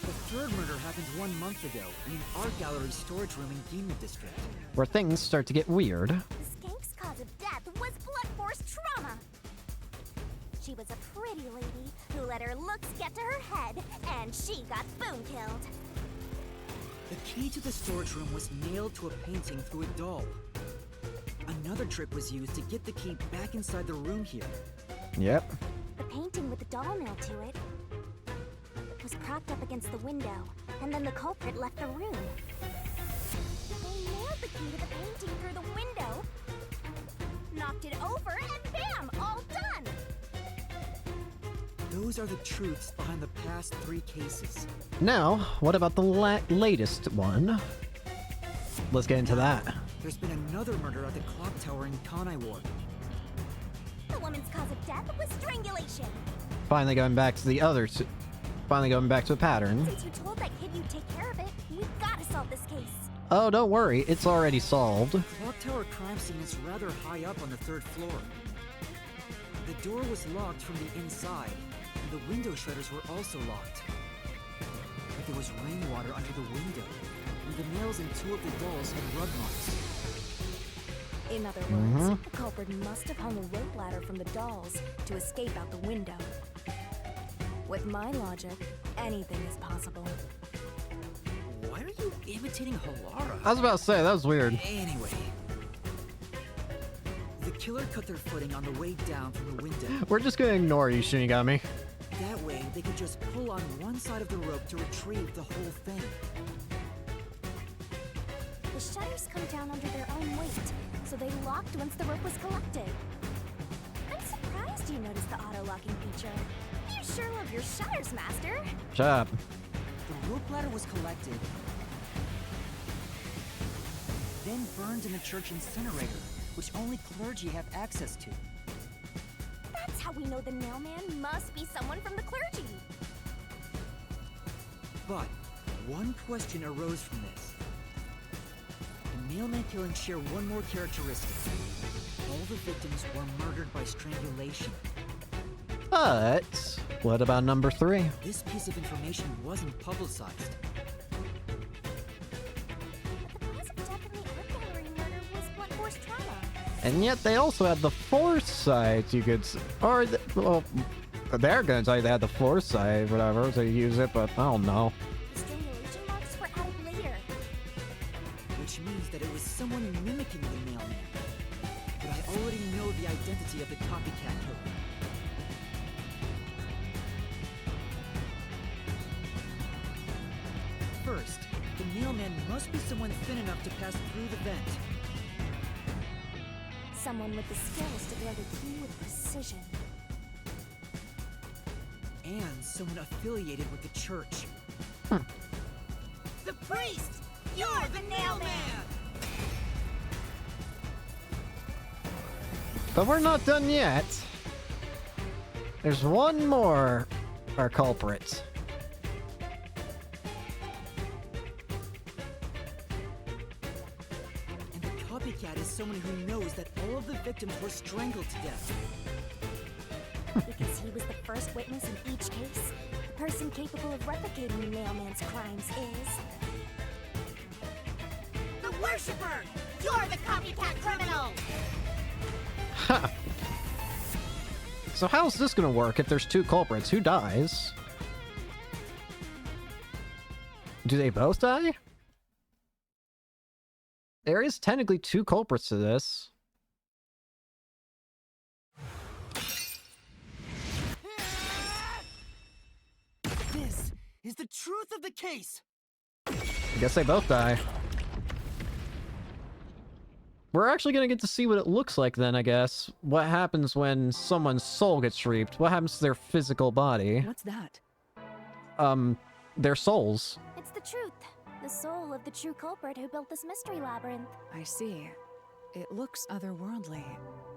Speaker 9: The third murder happened 1 month ago in an art gallery storage room in Gima District.
Speaker 1: Where things start to get weird.
Speaker 3: The skank's cause of death was blunt force trauma. She was a pretty lady who let her looks get to her head, and she got boom killed.
Speaker 9: The key to the storage room was nailed to a painting through a doll. Another trick was used to get the key back inside the room here.
Speaker 1: Yep.
Speaker 3: The painting with the doll nailed to it was propped up against the window, and then the culprit left the room. They nailed the key to the painting through the window, knocked it over, and bam! All done!
Speaker 9: Those are the truths behind the past 3 cases.
Speaker 1: Now, what about the latest one? Let's get into that.
Speaker 9: There's been another murder at the clock tower in Kanai Ward.
Speaker 3: The woman's cause of death was strangulation.
Speaker 1: Finally going back to the others. Finally going back to a pattern.
Speaker 3: Since you told that kid you'd take care of it, we've got to solve this case.
Speaker 1: Oh, don't worry. It's already solved.
Speaker 9: The clock tower crime scene is rather high up on the 3rd floor. The door was locked from the inside, and the window shutters were also locked. But there was rainwater under the window, and the nails in 2 of the dolls had rug marks.
Speaker 11: In other words, the culprit must have hung a rope ladder from the dolls to escape out the window. With my logic, anything is possible.
Speaker 9: Why are you imitating Halara?
Speaker 1: I was about to say, that was weird.
Speaker 9: Anyway. The killer cut their footing on the way down from the window.
Speaker 1: We're just gonna ignore you, Shinigami.
Speaker 9: That way, they could just pull on one side of the rope to retrieve the whole thing.
Speaker 3: The shutters come down under their own weight, so they locked once the rope was collected. I'm surprised you noticed the auto-locking feature. You sure love your shutters, Master.
Speaker 1: Shut up.
Speaker 9: The rope ladder was collected, then burned in the church incinerator, which only clergy have access to.
Speaker 3: That's how we know the mailman must be someone from the clergy.
Speaker 9: But one question arose from this. The mailman killings share one more characteristic. All the victims were murdered by strangulation.
Speaker 1: But what about number 3?
Speaker 9: This piece of information wasn't publicized.
Speaker 1: And yet they also had the foresight, you could or, well, they're gonna tell you they had the foresight, whatever, to use it, but I don't know.
Speaker 3: The strangulation marks were added later.
Speaker 9: Which means that it was someone mimicking the mailman. But I already know the identity of the copycat killer. First, the mailman must be someone thin enough to pass through the vent.
Speaker 3: Someone with the skills to throw the key with precision.
Speaker 9: And someone affiliated with the church.
Speaker 13: The priest! You're the nailman!
Speaker 1: But we're not done yet. There's one more our culprit.
Speaker 9: And the copycat is someone who knows that all of the victims were strangled to death.
Speaker 3: Because he was the first witness in each case, the person capable of replicating the mailman's crimes is...
Speaker 13: The worshipper! You're the copycat criminal!
Speaker 1: Ha! So how's this gonna work if there's 2 culprits? Who dies? Do they both die? There is technically 2 culprits to this.
Speaker 15: is the truth of the case.
Speaker 1: I guess they both die. We're actually gonna get to see what it looks like then, I guess. What happens when someone's soul gets reaped? What happens to their physical body?
Speaker 11: What's that?
Speaker 1: Their souls.
Speaker 3: It's the truth. The soul of the true culprit who built this mystery labyrinth.
Speaker 11: I see. It looks otherworldly,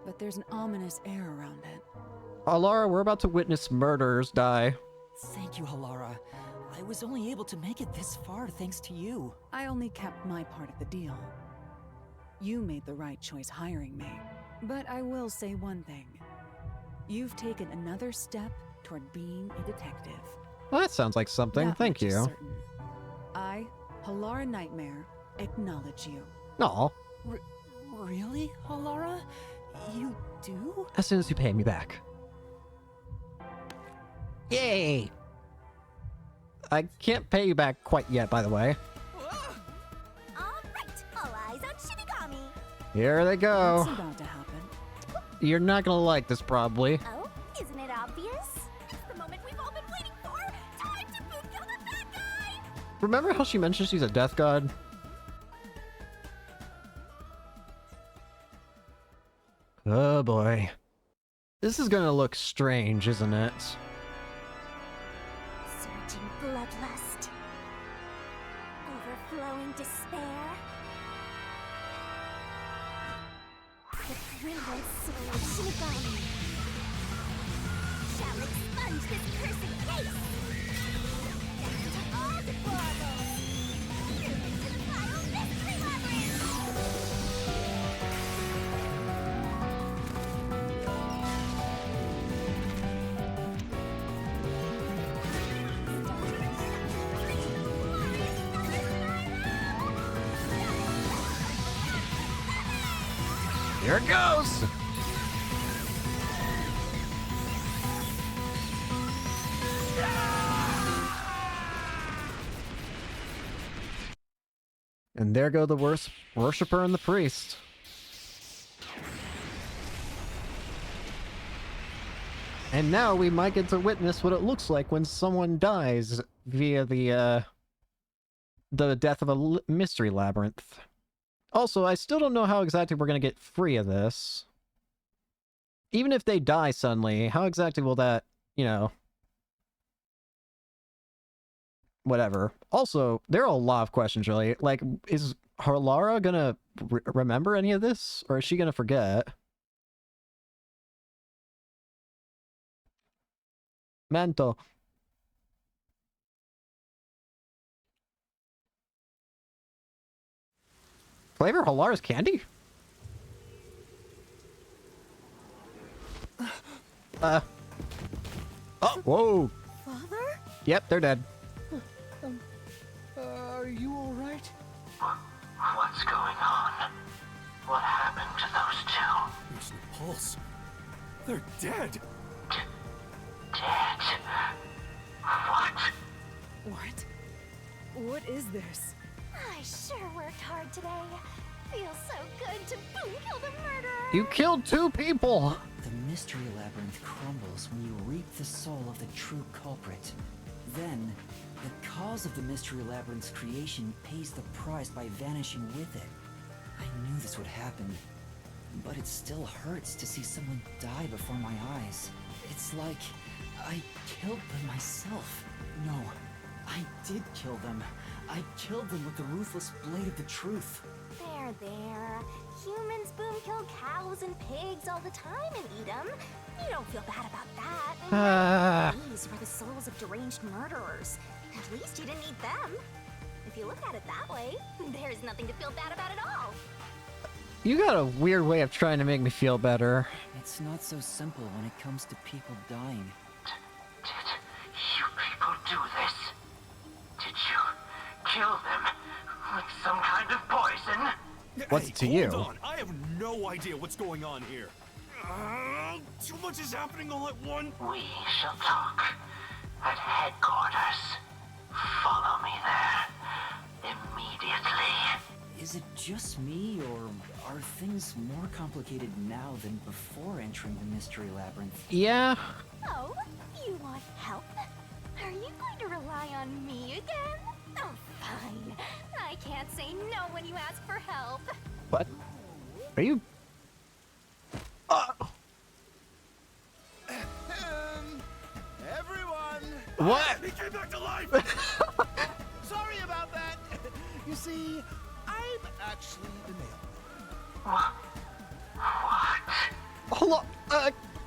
Speaker 11: but there's an ominous air around it.
Speaker 1: Alara, we're about to witness murderers die.
Speaker 9: Thank you, Halara. I was only able to make it this far thanks to you.
Speaker 11: I only kept my part of the deal. You made the right choice hiring me. But I will say one thing. You've taken another step toward being a detective.
Speaker 1: Well, that sounds like something.
Speaker 11: That
Speaker 1: Thank
Speaker 11: much is
Speaker 1: you.
Speaker 11: certain. I, Halara Nightmare, acknowledge you.
Speaker 1: Aw.
Speaker 9: Really, Halara? You do?
Speaker 1: As soon as you pay me back. Yay! I can't pay you back quite yet, by the way.
Speaker 3: Alright, all eyes on Shinigami.
Speaker 1: Here they go.
Speaker 11: What's about to happen?
Speaker 1: You're not gonna like this, probably.
Speaker 3: Oh, isn't it obvious? It's the moment we've all been waiting for. Time to boot kill the bad guy.
Speaker 1: Remember how she mentioned she's a death god? Oh boy. This is gonna look strange, isn't it?
Speaker 3: Surging bloodlust. Overflowing despair. The brilliant soul of Shinigami shall expunge this cursed case. Death to all deplorables. Doom to the vile mystery labyrinth.
Speaker 1: Here it goes! And there go the worst worshiper and the priest. And now we might get to witness what it looks like when someone dies via the death of a mystery labyrinth. Also, I still don't know how exactly we're going to get free of this. Even if they die suddenly, how exactly will that, you know... Whatever. Also, there are a lot of questions, really. Like, is Halara gonna remember any of this? Or is she gonna forget? Manto. Flavor Halara's candy? Oh, whoa.
Speaker 3: Father?
Speaker 1: Yep, they're dead.
Speaker 14: Are you all right?
Speaker 7: What's going on? What happened to those two?
Speaker 8: There's no pulse. They're dead.
Speaker 7: Dead? What?
Speaker 11: What? What is this?
Speaker 3: I sure worked hard today. Feels so good to boom kill the murderer.
Speaker 1: You killed 2 people!
Speaker 9: The mystery labyrinth crumbles when you reap the soul of the true culprit. Then, the cause of the mystery labyrinth's creation pays the price by vanishing with it. I knew this would happen, but it still hurts to see someone die before my eyes. It's like I killed them myself. No, I did kill them. I killed them with the ruthless blade of the truth.
Speaker 3: There. Humans boom kill cows and pigs all the time and eat them. You don't feel bad about that. These were the souls of deranged murderers. At least you didn't eat them. If you look at it that way, there's nothing to feel bad about at all.
Speaker 1: You got a weird way of trying to make me feel better.
Speaker 9: It's not so simple when it comes to people dying.
Speaker 7: Did you people do this? Did you kill them with some kind of poison?
Speaker 1: What's it to you?
Speaker 8: Hold on, I have no idea what's going on here. Too much is happening all at once.
Speaker 7: We shall talk at headquarters. Follow me there immediately.
Speaker 9: Is it just me, or are things more complicated now than before entering the mystery labyrinth?
Speaker 1: Yeah.
Speaker 3: Oh, you want help? Are you going to rely on me again? Oh, fine. I can't say no when you ask for help.
Speaker 1: What? Are you...
Speaker 16: Everyone!
Speaker 1: What?
Speaker 16: He came back to life! Sorry about that. You see, I'm actually the mailman.
Speaker 1: Hold on.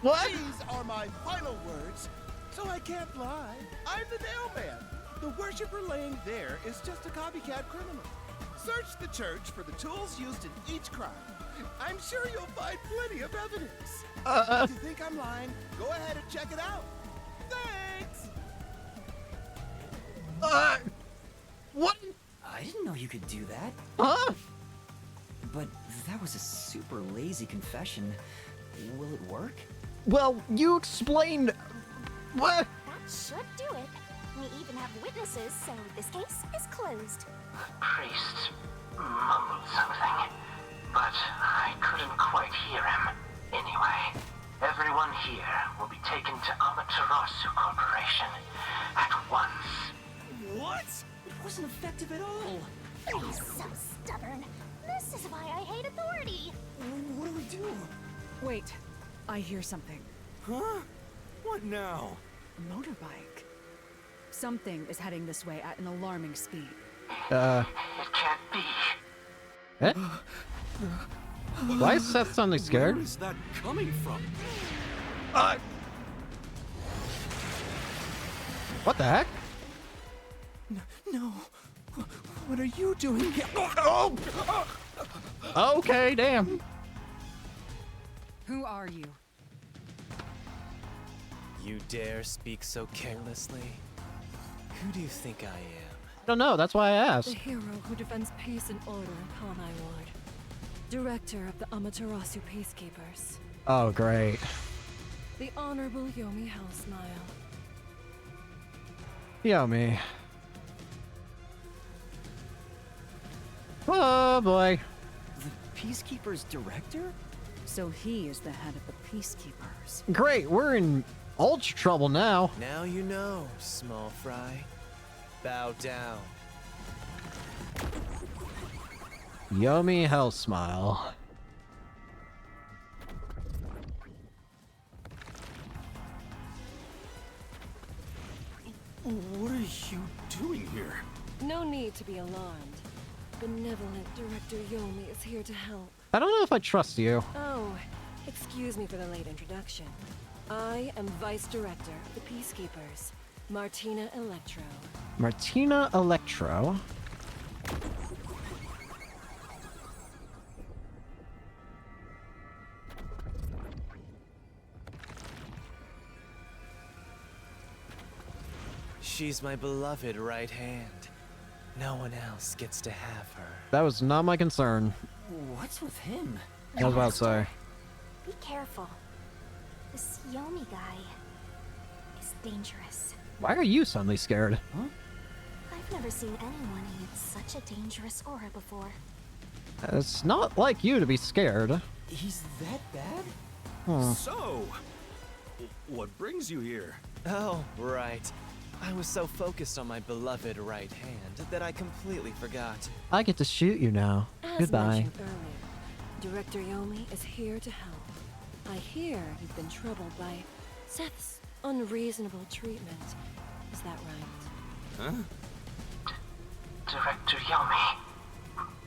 Speaker 1: What?
Speaker 16: These are my final words, so I can't lie. I'm the mailman. The worshiper laying there is just a copycat criminal. Search the church for the tools used in each crime. I'm sure you'll find plenty of evidence. If you think I'm lying, go ahead and check it out. Thanks!
Speaker 1: What?
Speaker 9: I didn't know you could do that.
Speaker 1: Huh?
Speaker 9: But that was a super lazy confession. Will it work?
Speaker 1: Well, you explained... What?
Speaker 3: That should do it. We even have witnesses, so this case is closed.
Speaker 7: Priest mumbled something, but I couldn't quite hear him. Anyway, everyone here will be taken to Amaterasu Corporation at once.
Speaker 15: What?
Speaker 9: It wasn't effective at all.
Speaker 3: He's so stubborn. This is why I hate authority.
Speaker 15: What do we do?
Speaker 4: Wait, I hear something.
Speaker 15: Huh? What now?
Speaker 4: A motorbike. Something is heading this way at an alarming speed.
Speaker 7: It can't be.
Speaker 1: Eh? Why is Seth suddenly scared?
Speaker 8: Where is that coming from?
Speaker 1: What the heck?
Speaker 15: No. What are you doing here?
Speaker 1: Okay, damn.
Speaker 4: Who are you?
Speaker 10: You dare speak so carelessly? Who do you think I am?
Speaker 1: I don't know, that's why I
Speaker 17: The
Speaker 1: asked.
Speaker 17: hero who defends peace and order upon Iward. Director of the Amaterasu Peacekeepers.
Speaker 1: Oh, great.
Speaker 17: The Honorable Yomi Hellsmile.
Speaker 1: Yomi. Oh, boy.
Speaker 9: The Peacekeepers director?
Speaker 4: So he is the head of the Peacekeepers.
Speaker 1: Great, we're in ultra trouble now.
Speaker 10: Now you know, small fry. Bow down.
Speaker 1: Yomi Hellsmile.
Speaker 8: What are you doing here?
Speaker 17: No need to be alarmed. Benevolent Director Yomi is here to help.
Speaker 1: I don't know if I trust you.
Speaker 17: Oh, excuse me for the late introduction. I am Vice Director of the Peacekeepers, Martina Electro.
Speaker 1: Martina Electro.
Speaker 10: She's my beloved right hand. No one else gets to have her.
Speaker 1: That was not my concern.
Speaker 9: What's with him?
Speaker 1: I was about to say.
Speaker 3: Be careful. This Yomi guy is dangerous.
Speaker 1: Why are you suddenly scared?
Speaker 9: Huh?
Speaker 3: I've never seen anyone emit such a dangerous aura before.
Speaker 1: It's not like you to be scared.
Speaker 9: He's that bad?
Speaker 8: So, what brings you here?
Speaker 10: Oh, right. I was so focused on my beloved right hand that I completely forgot.
Speaker 1: I get to shoot you now.
Speaker 17: As
Speaker 1: Goodbye.
Speaker 17: mentioned earlier, Director Yomi is here to help. I hear you've been troubled by Seth's unreasonable treatment. Is that right?
Speaker 8: Huh?
Speaker 7: Director Yomi,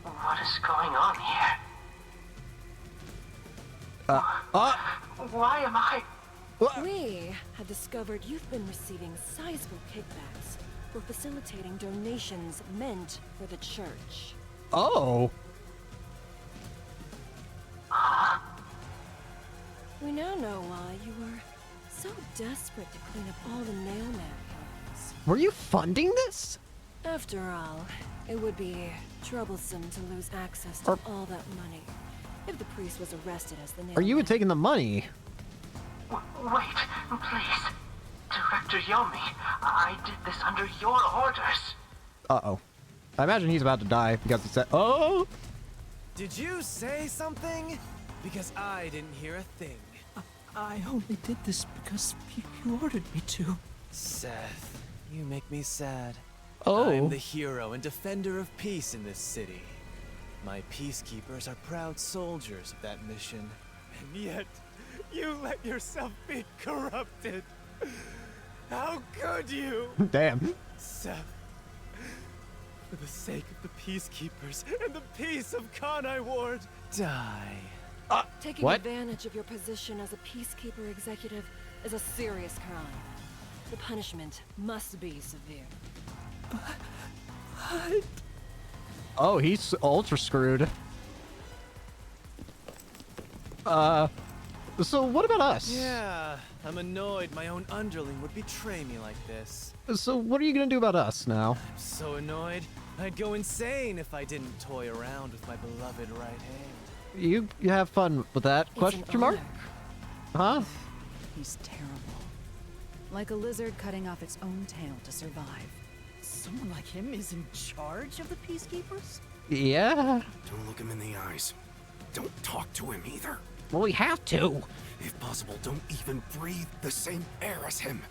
Speaker 7: what is going on here? Why am I...
Speaker 17: We have discovered you've been receiving sizable kickbacks for facilitating donations meant for the church.
Speaker 1: Oh.
Speaker 17: We now know why you were so desperate to clean up all the mailman problems.
Speaker 1: Were you funding this?
Speaker 17: After all, it would be troublesome to lose access to all that money if the priest was arrested as the
Speaker 1: Or
Speaker 17: mailman.
Speaker 1: you were taking the money?
Speaker 7: Wait, please. Director Yomi, I did this under your orders.
Speaker 1: Uh-oh. I imagine he's about to die because he said, oh!
Speaker 10: Did you say something? Because I didn't hear a thing.
Speaker 15: I only did this because you ordered me to.
Speaker 10: Seth,
Speaker 18: You make me sad.
Speaker 1: Oh.
Speaker 18: I'm the hero and defender of peace in this city. My peacekeepers are proud soldiers of that mission. And yet, you let yourself be corrupted. How could you?
Speaker 1: Damn.
Speaker 18: Seth, for the sake of the peacekeepers and the peace of Kanai Ward, die.
Speaker 17: Taking advantage of your position as a peacekeeper executive is a serious crime. The punishment must be severe.
Speaker 18: But...
Speaker 1: Oh, he's ultra screwed. So what about us?
Speaker 18: Yeah, I'm annoyed my own underling would betray me like this.
Speaker 1: So what are you gonna do about us now?
Speaker 18: I'm so annoyed. I'd go insane if I didn't toy around with my beloved right hand.
Speaker 1: You have fun with that?
Speaker 17: It's
Speaker 1: Question
Speaker 17: an
Speaker 1: mark?
Speaker 17: honor.
Speaker 1: Huh?
Speaker 4: He's terrible. Like a lizard cutting off its own tail to survive.
Speaker 15: Someone like him is in charge of the Peacekeepers?
Speaker 1: Yeah.
Speaker 14: Don't look him in the eyes. Don't talk to him either.
Speaker 1: Well, we have to.
Speaker 14: If possible, don't even breathe the same air as him.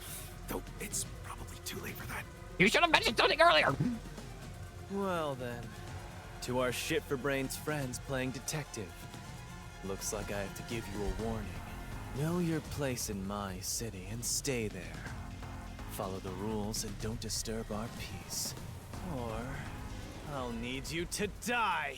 Speaker 14: Though it's probably too late for that.
Speaker 1: You should have mentioned something earlier.
Speaker 18: Well then, to our shit-for-brains friends playing detective. Looks like I have to give you a warning. Know your place in my city and stay there. Follow the rules and don't disturb our peace. Or I'll need you to die.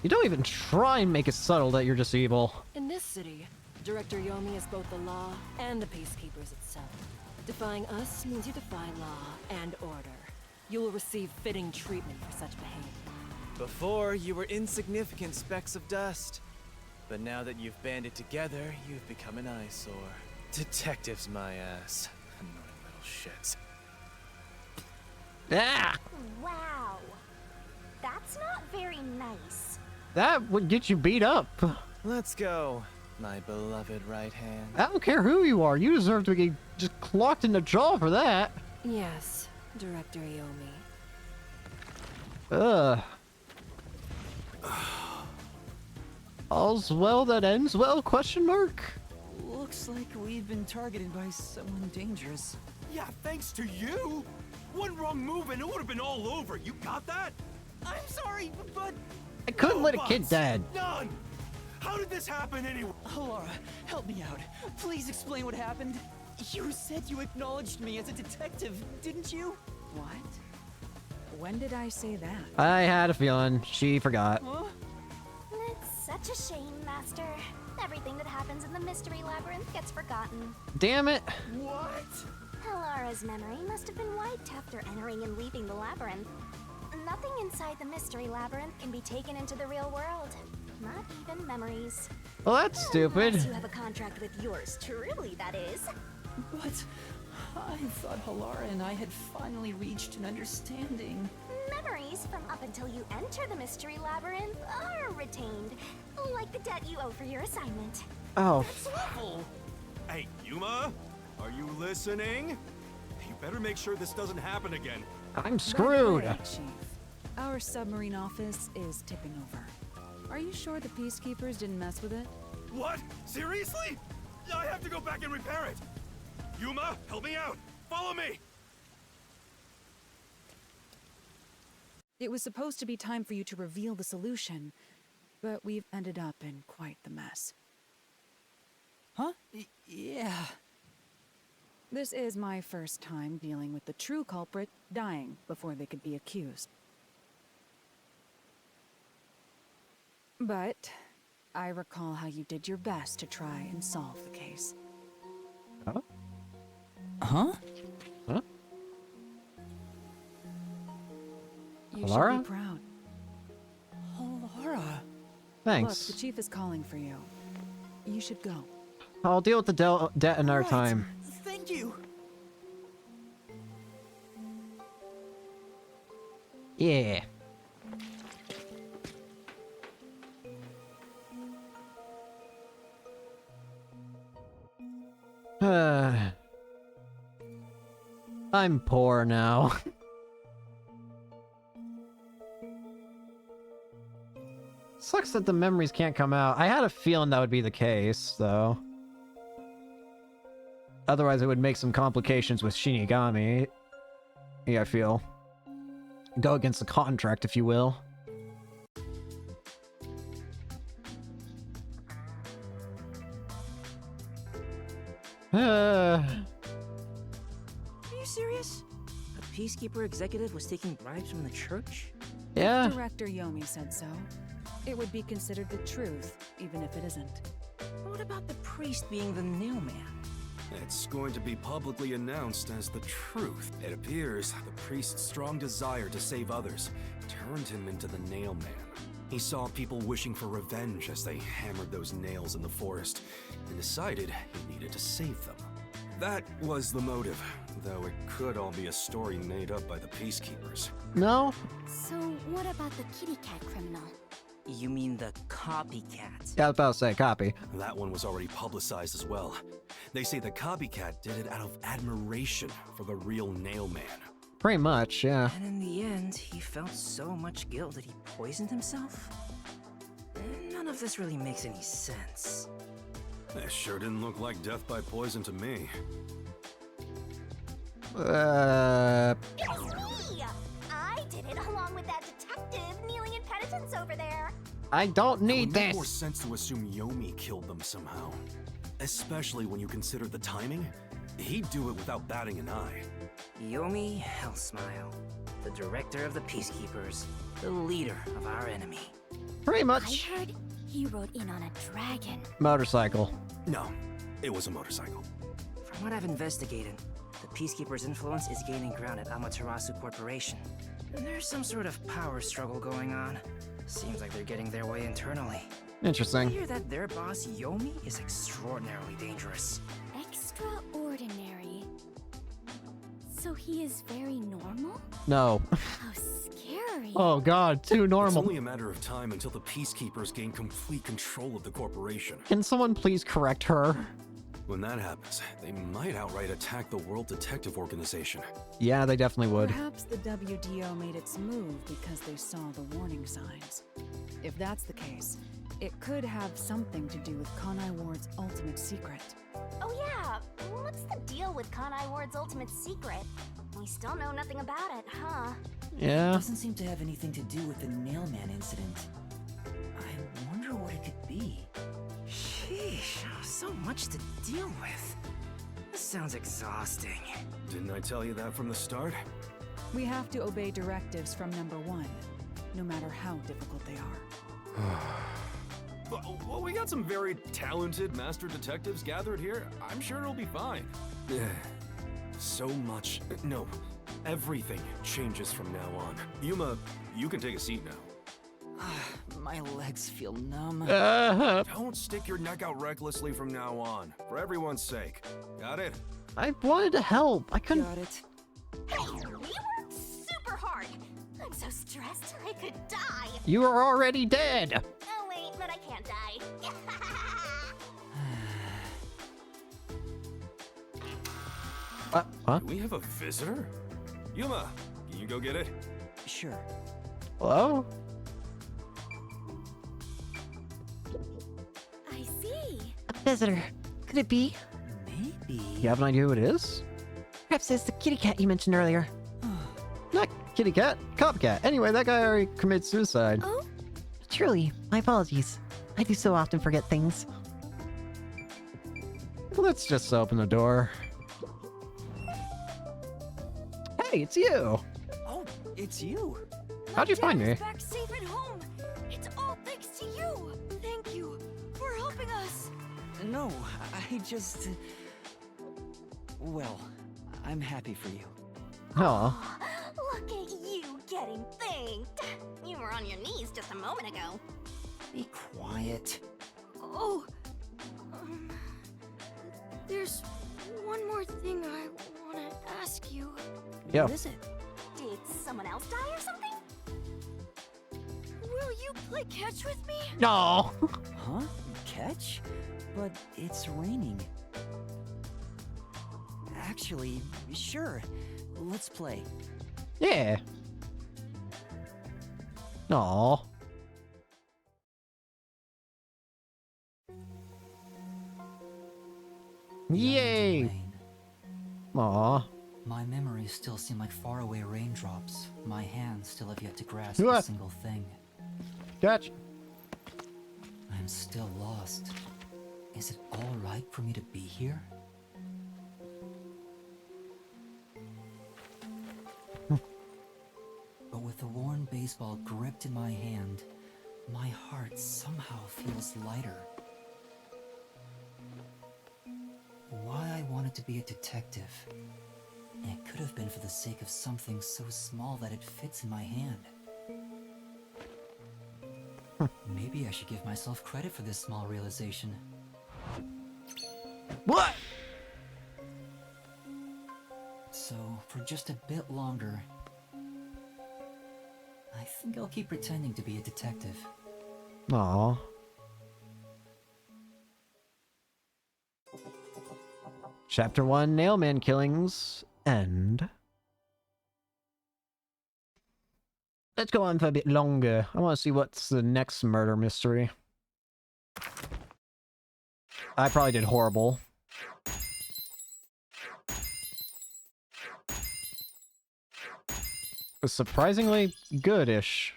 Speaker 1: You don't even try and make it subtle that you're just evil.
Speaker 17: In this city, Director Yomi is both the law and the peacekeepers itself. Defying us means you defy law and order. You will receive fitting treatment for such behavior.
Speaker 18: Before, you were insignificant specks of dust. But now that you've banded together, you've become an eyesore. Detectives, my ass. Annoying little shits.
Speaker 1: Ah!
Speaker 3: Wow. That's not very nice.
Speaker 1: That would get you beat up.
Speaker 18: Let's go, my beloved right hand.
Speaker 1: I don't care who you are. You deserve to get just clocked in the jaw for that.
Speaker 17: Yes, Director Yomi.
Speaker 1: Ugh. All's well that ends well? Question mark.
Speaker 15: Looks like we've been targeted by someone dangerous.
Speaker 8: Yeah, thanks to you. One wrong move and it would have been all over. You got that?
Speaker 15: I'm sorry, but...
Speaker 1: I couldn't let a kid
Speaker 8: buts.
Speaker 1: dead.
Speaker 8: None! How did this happen anyway?
Speaker 15: Laura, help me out. Please explain what happened. You said you acknowledged me as a detective, didn't you?
Speaker 4: What? When did I say that?
Speaker 1: I had a feeling. She forgot.
Speaker 15: Huh?
Speaker 3: It's such a shame, Master. Everything that happens in the Mystery Labyrinth gets forgotten.
Speaker 1: Damn it.
Speaker 8: What?
Speaker 3: Halara's memory must have been wiped after entering and leaving the labyrinth. Nothing inside the Mystery Labyrinth can be taken into the real world. Not even memories.
Speaker 1: Well, that's stupid.
Speaker 3: Unless you have a contract with yours truly, that is.
Speaker 15: But I thought Halara and I had finally reached an understanding.
Speaker 3: Memories from up until you enter the Mystery Labyrinth are retained, like the debt you owe for your assignment.
Speaker 1: Oh.
Speaker 8: That's awful. Hey, Yuma, are you listening? You better make sure this doesn't happen again.
Speaker 1: I'm screwed.
Speaker 4: By the way, Chief, our submarine office is tipping over. Are you sure the peacekeepers didn't mess with it?
Speaker 8: What? Seriously? I have to go back and repair it. Yuma, help me out. Follow me.
Speaker 4: It was supposed to be time for you to reveal the solution, but we've ended up in quite the mess.
Speaker 15: Huh? Yeah.
Speaker 4: This is my first time dealing with the true culprit dying before they could be accused. But I recall how you did your best to try and solve the case.
Speaker 1: Huh?
Speaker 15: Huh?
Speaker 1: Huh?
Speaker 4: You
Speaker 1: Halara?
Speaker 4: should be proud.
Speaker 15: Halara.
Speaker 1: Thanks.
Speaker 4: Look, the chief is calling for you. You should go.
Speaker 1: I'll deal with the debt another time.
Speaker 15: Thank you.
Speaker 1: Yeah. I'm poor now. Sucks that the memories can't come out. I had a feeling that would be the case, though. Otherwise, it would make some complications with Shinigami. Yeah, I feel. Go against the contract, if you will.
Speaker 9: Are you serious? A Peacekeeper executive was taking bribes from the church?
Speaker 1: Yeah.
Speaker 11: Director Yomi said so. It would be considered the truth, even if it isn't.
Speaker 9: What about the priest being the nailman?
Speaker 8: It's going to be publicly announced as the truth. It appears the priest's strong desire to save others turned him into the nailman. He saw people wishing for revenge as they hammered those nails in the forest, and decided he needed to save them. That was the motive, though it could all be a story made up by the Peacekeepers.
Speaker 1: No?
Speaker 12: So what about the kitty cat criminal?
Speaker 9: You mean the copycat?
Speaker 1: Yeah, I was about to say copy.
Speaker 8: That one was already publicized as well. They say the copycat did it out of admiration for the real nailman.
Speaker 1: Pretty much, yeah.
Speaker 9: And in the end, he felt so much guilt that he poisoned himself? None of this really makes any sense.
Speaker 8: It sure didn't look like death by poison to me.
Speaker 3: It's me! I did it along with that detective kneeling in penitence over there.
Speaker 1: I don't need
Speaker 8: It would make
Speaker 1: this.
Speaker 8: more sense to assume Yomi killed them somehow. Especially when you consider the timing. He'd do it without batting an eye.
Speaker 9: Yomi Hellsmile, the director of the Peacekeepers, the leader of our enemy.
Speaker 1: Pretty much.
Speaker 12: I heard he rode in on a dragon.
Speaker 1: Motorcycle.
Speaker 8: No, it was a motorcycle.
Speaker 9: From what I've investigated, the Peacekeepers' influence is gaining ground at Amaterasu Corporation. There's some sort of power struggle going on. Seems like they're getting their way internally.
Speaker 1: Interesting.
Speaker 9: I hear that their boss, Yomi, is extraordinarily dangerous.
Speaker 12: Extraordinary. So he is very normal?
Speaker 1: No.
Speaker 12: How scary.
Speaker 1: Oh god, too
Speaker 8: It's
Speaker 1: normal.
Speaker 8: only a matter of time until the Peacekeepers gain complete control of the corporation.
Speaker 1: Can someone please correct her?
Speaker 8: When that happens, they might outright attack the World Detective Organization.
Speaker 1: Yeah, they definitely would.
Speaker 11: Perhaps the WDO made its move because they saw the warning signs. If that's the case, it could have something to do with Kanai Ward's ultimate secret.
Speaker 3: Oh yeah, what's the deal with Kanai Ward's ultimate secret? We still know nothing about it, huh?
Speaker 1: Yeah.
Speaker 2: It doesn't seem to have anything to do with the Nailman incident. I wonder what it could be.
Speaker 9: Sheesh, so much to deal with. This sounds exhausting.
Speaker 8: Didn't I tell you that from the start?
Speaker 11: We have to obey directives from number one, no matter how difficult they are.
Speaker 8: Well, we got some very talented master detectives gathered here. I'm sure it'll be fine. So much. No, everything changes from now on. Yuma, you can take a seat now.
Speaker 9: My legs feel numb.
Speaker 8: Don't stick your neck out recklessly from now on, for everyone's sake. Got it?
Speaker 1: I wanted to help. I couldn't.
Speaker 9: Got it.
Speaker 3: Hey, we worked super hard. I'm so stressed, I could die.
Speaker 1: You are already dead.
Speaker 3: Oh wait, but I can't die.
Speaker 1: Huh?
Speaker 8: Do we have a visitor? Yuma, can you go get it?
Speaker 9: Sure.
Speaker 1: Hello?
Speaker 12: I see.
Speaker 5: A visitor. Could it be?
Speaker 9: Maybe.
Speaker 1: You have an idea who it is?
Speaker 5: Perhaps it's the kitty cat you mentioned earlier.
Speaker 1: Not kitty cat, copycat. Anyway, that guy already committed suicide.
Speaker 12: Oh?
Speaker 5: Truly, my apologies. I do so often forget things.
Speaker 1: Let's just open the door. Hey, it's you.
Speaker 9: Oh, it's you.
Speaker 1: How'd you find me?
Speaker 12: Back safe at home. It's all thanks to you. Thank you for helping us.
Speaker 9: No, I just... Well, I'm happy for you.
Speaker 1: Aw.
Speaker 3: Look at you getting thanked. You were on your knees just a moment ago.
Speaker 9: Be quiet.
Speaker 12: Oh. There's one more thing I want to ask you.
Speaker 1: Yeah.
Speaker 9: What is it?
Speaker 3: Did someone else die or something?
Speaker 12: Will you play catch with me?
Speaker 1: No.
Speaker 9: Huh? Catch? But it's raining. Actually, sure. Let's play.
Speaker 1: Yeah. Aw. Yay! Aw.
Speaker 2: My memories still seem like faraway raindrops. My hands still have yet to grasp a single thing.
Speaker 1: Gotcha.
Speaker 2: I'm still lost. Is it all right for me to be here? But with the worn baseball gripped in my hand, my heart somehow feels lighter. Why I wanted to be a detective? It could have been for the sake of something so small that it fits in my hand. Maybe I should give myself credit for this small realization.
Speaker 1: What?
Speaker 2: So, for just a bit longer, I think I'll keep pretending to be a detective.
Speaker 1: Aw. Chapter 1, Nailman Killings, end. Let's go on for a bit longer. I want to see what's the next murder mystery. I probably did horrible. It was surprisingly good-ish.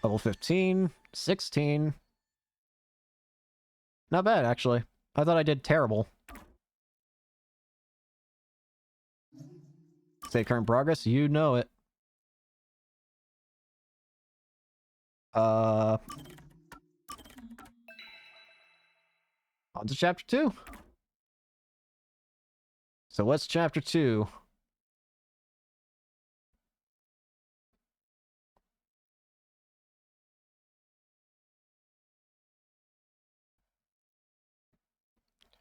Speaker 1: Level 15, 16. Not bad, actually. I thought I did terrible. Say current progress, you know it. On to chapter 2. So what's chapter 2?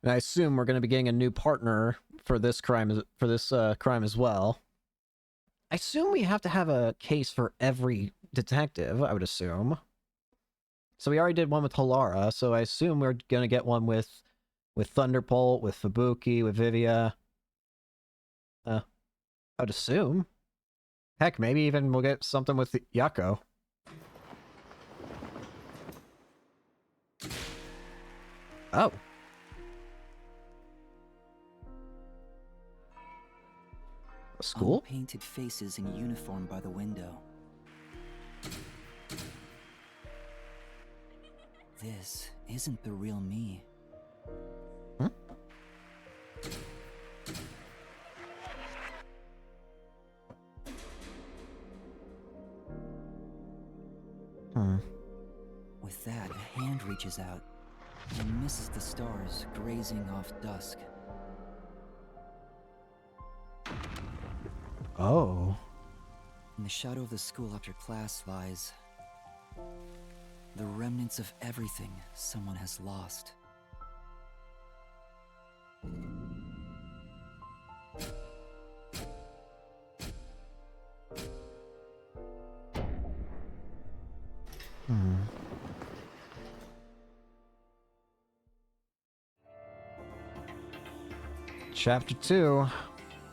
Speaker 1: And I assume we're going to be getting a new partner for this crime as well. I assume we have to have a case for every detective, I would assume. So we already did one with Halara, so I assume we're going to get one with Thunderbolt, with Fubuki, with Vivia. I would assume. Heck, maybe even we'll get something with Yako. Oh. A school?
Speaker 2: Painted faces in uniform by the window. This isn't the real me.
Speaker 1: Hmm?
Speaker 2: With that, a hand reaches out and misses the stars grazing off dusk.
Speaker 1: Oh.
Speaker 2: In the shadow of the school after class lies the remnants of everything someone has lost.
Speaker 1: Chapter 2,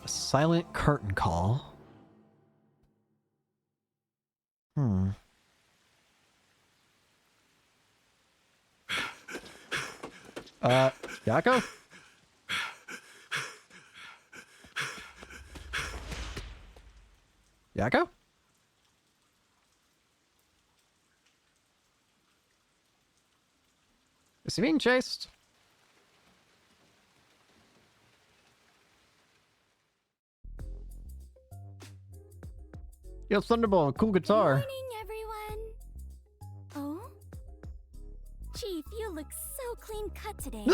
Speaker 1: a silent curtain call. Yako? Yako? Is he being chased? Yo, Thunderbolt, cool guitar.
Speaker 3: Morning, everyone. Oh? Chief, you look so clean cut today.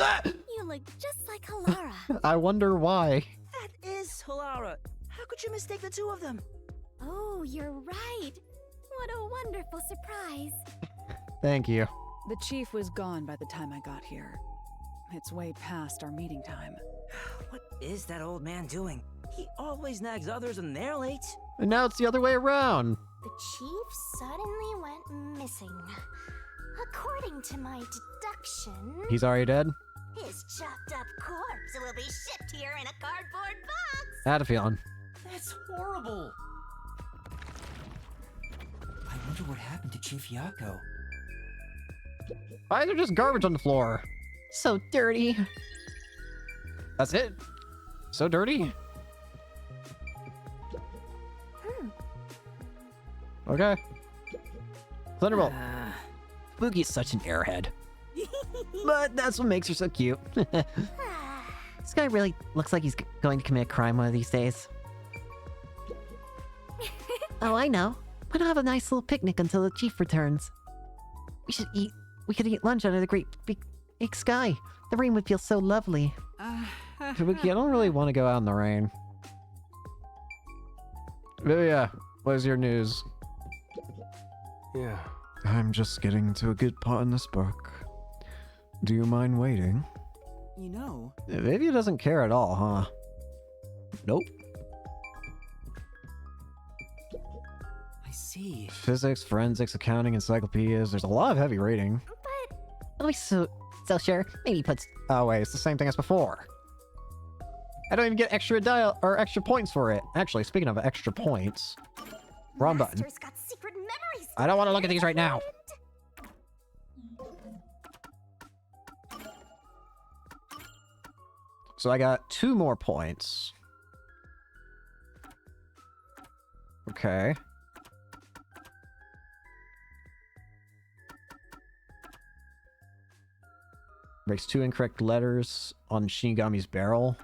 Speaker 3: You look just like Halara.
Speaker 1: I wonder why.
Speaker 15: That is Halara. How could you mistake the two of them?
Speaker 3: Oh, you're right. What a wonderful surprise.
Speaker 1: Thank you.
Speaker 4: The chief was gone by the time I got here. It's way past our meeting time.
Speaker 15: What is that old man doing? He always nags others and they're late.
Speaker 1: And now it's the other way around.
Speaker 3: The chief suddenly went missing. According to my deduction...
Speaker 1: He's already dead?
Speaker 3: His chopped up corpse will be shipped here in a cardboard box!
Speaker 1: I had a feeling.
Speaker 2: That's horrible! I wonder what happened to Chief Yako.
Speaker 1: Why is there just garbage on the floor? So dirty. That's it? so dirty. Okay. Thunderbolt. Boogie's such an airhead. But that's what makes her so cute.
Speaker 5: This guy really looks like he's going to commit a crime one of these days. Oh, I know. Why not have a nice little picnic until the chief returns? We could eat lunch under the great big sky. The rain would feel so lovely.
Speaker 1: Kabuki, I don't really want to go out in the rain. Vivia, what is your news?
Speaker 19: Yeah, I'm just getting to a good part in this book. Do you mind waiting?
Speaker 9: You know...
Speaker 1: Vivia doesn't care at all, huh? Nope.
Speaker 9: I see.
Speaker 1: Physics, forensics, accounting, encyclopedias. There's a lot of heavy reading.
Speaker 5: But... Oh, so sure. Maybe he puts...
Speaker 1: Oh, wait, it's the same thing as before. I don't even get extra extra points for it. Actually, speaking of extra points... Wrong button.
Speaker 3: Got secret memories.
Speaker 1: I don't want to look at these right now. So I got 2 more points. Okay. Makes 2 incorrect letters on Shinigami's barrel.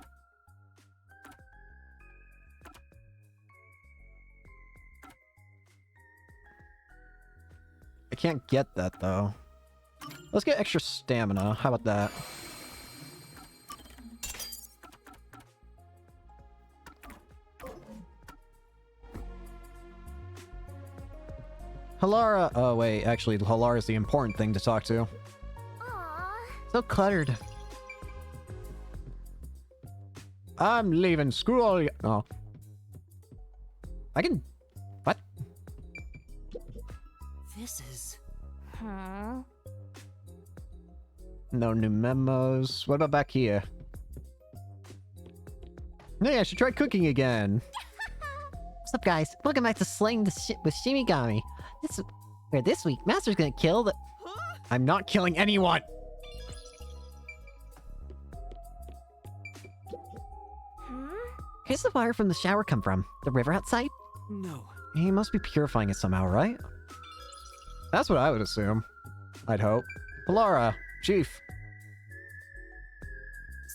Speaker 1: I can't get that, though. Let's get extra stamina. How about that? Halara. Oh, wait. Actually, Halara is the important thing to talk to.
Speaker 5: So cluttered.
Speaker 1: I'm leaving school. Oh. I can... What?
Speaker 9: This is...
Speaker 3: Huh?
Speaker 1: No new memos. What about back here? Hey, I should try cooking again.
Speaker 5: What's up, guys? Welcome back to Slaying the Shit with Shinigami. This week, Master's gonna kill the...
Speaker 1: I'm not killing anyone!
Speaker 5: Here's the fire from the shower come from? The river outside?
Speaker 9: No.
Speaker 1: He must be purifying it somehow, right? That's what I would assume. I'd hope. Halara, Chief.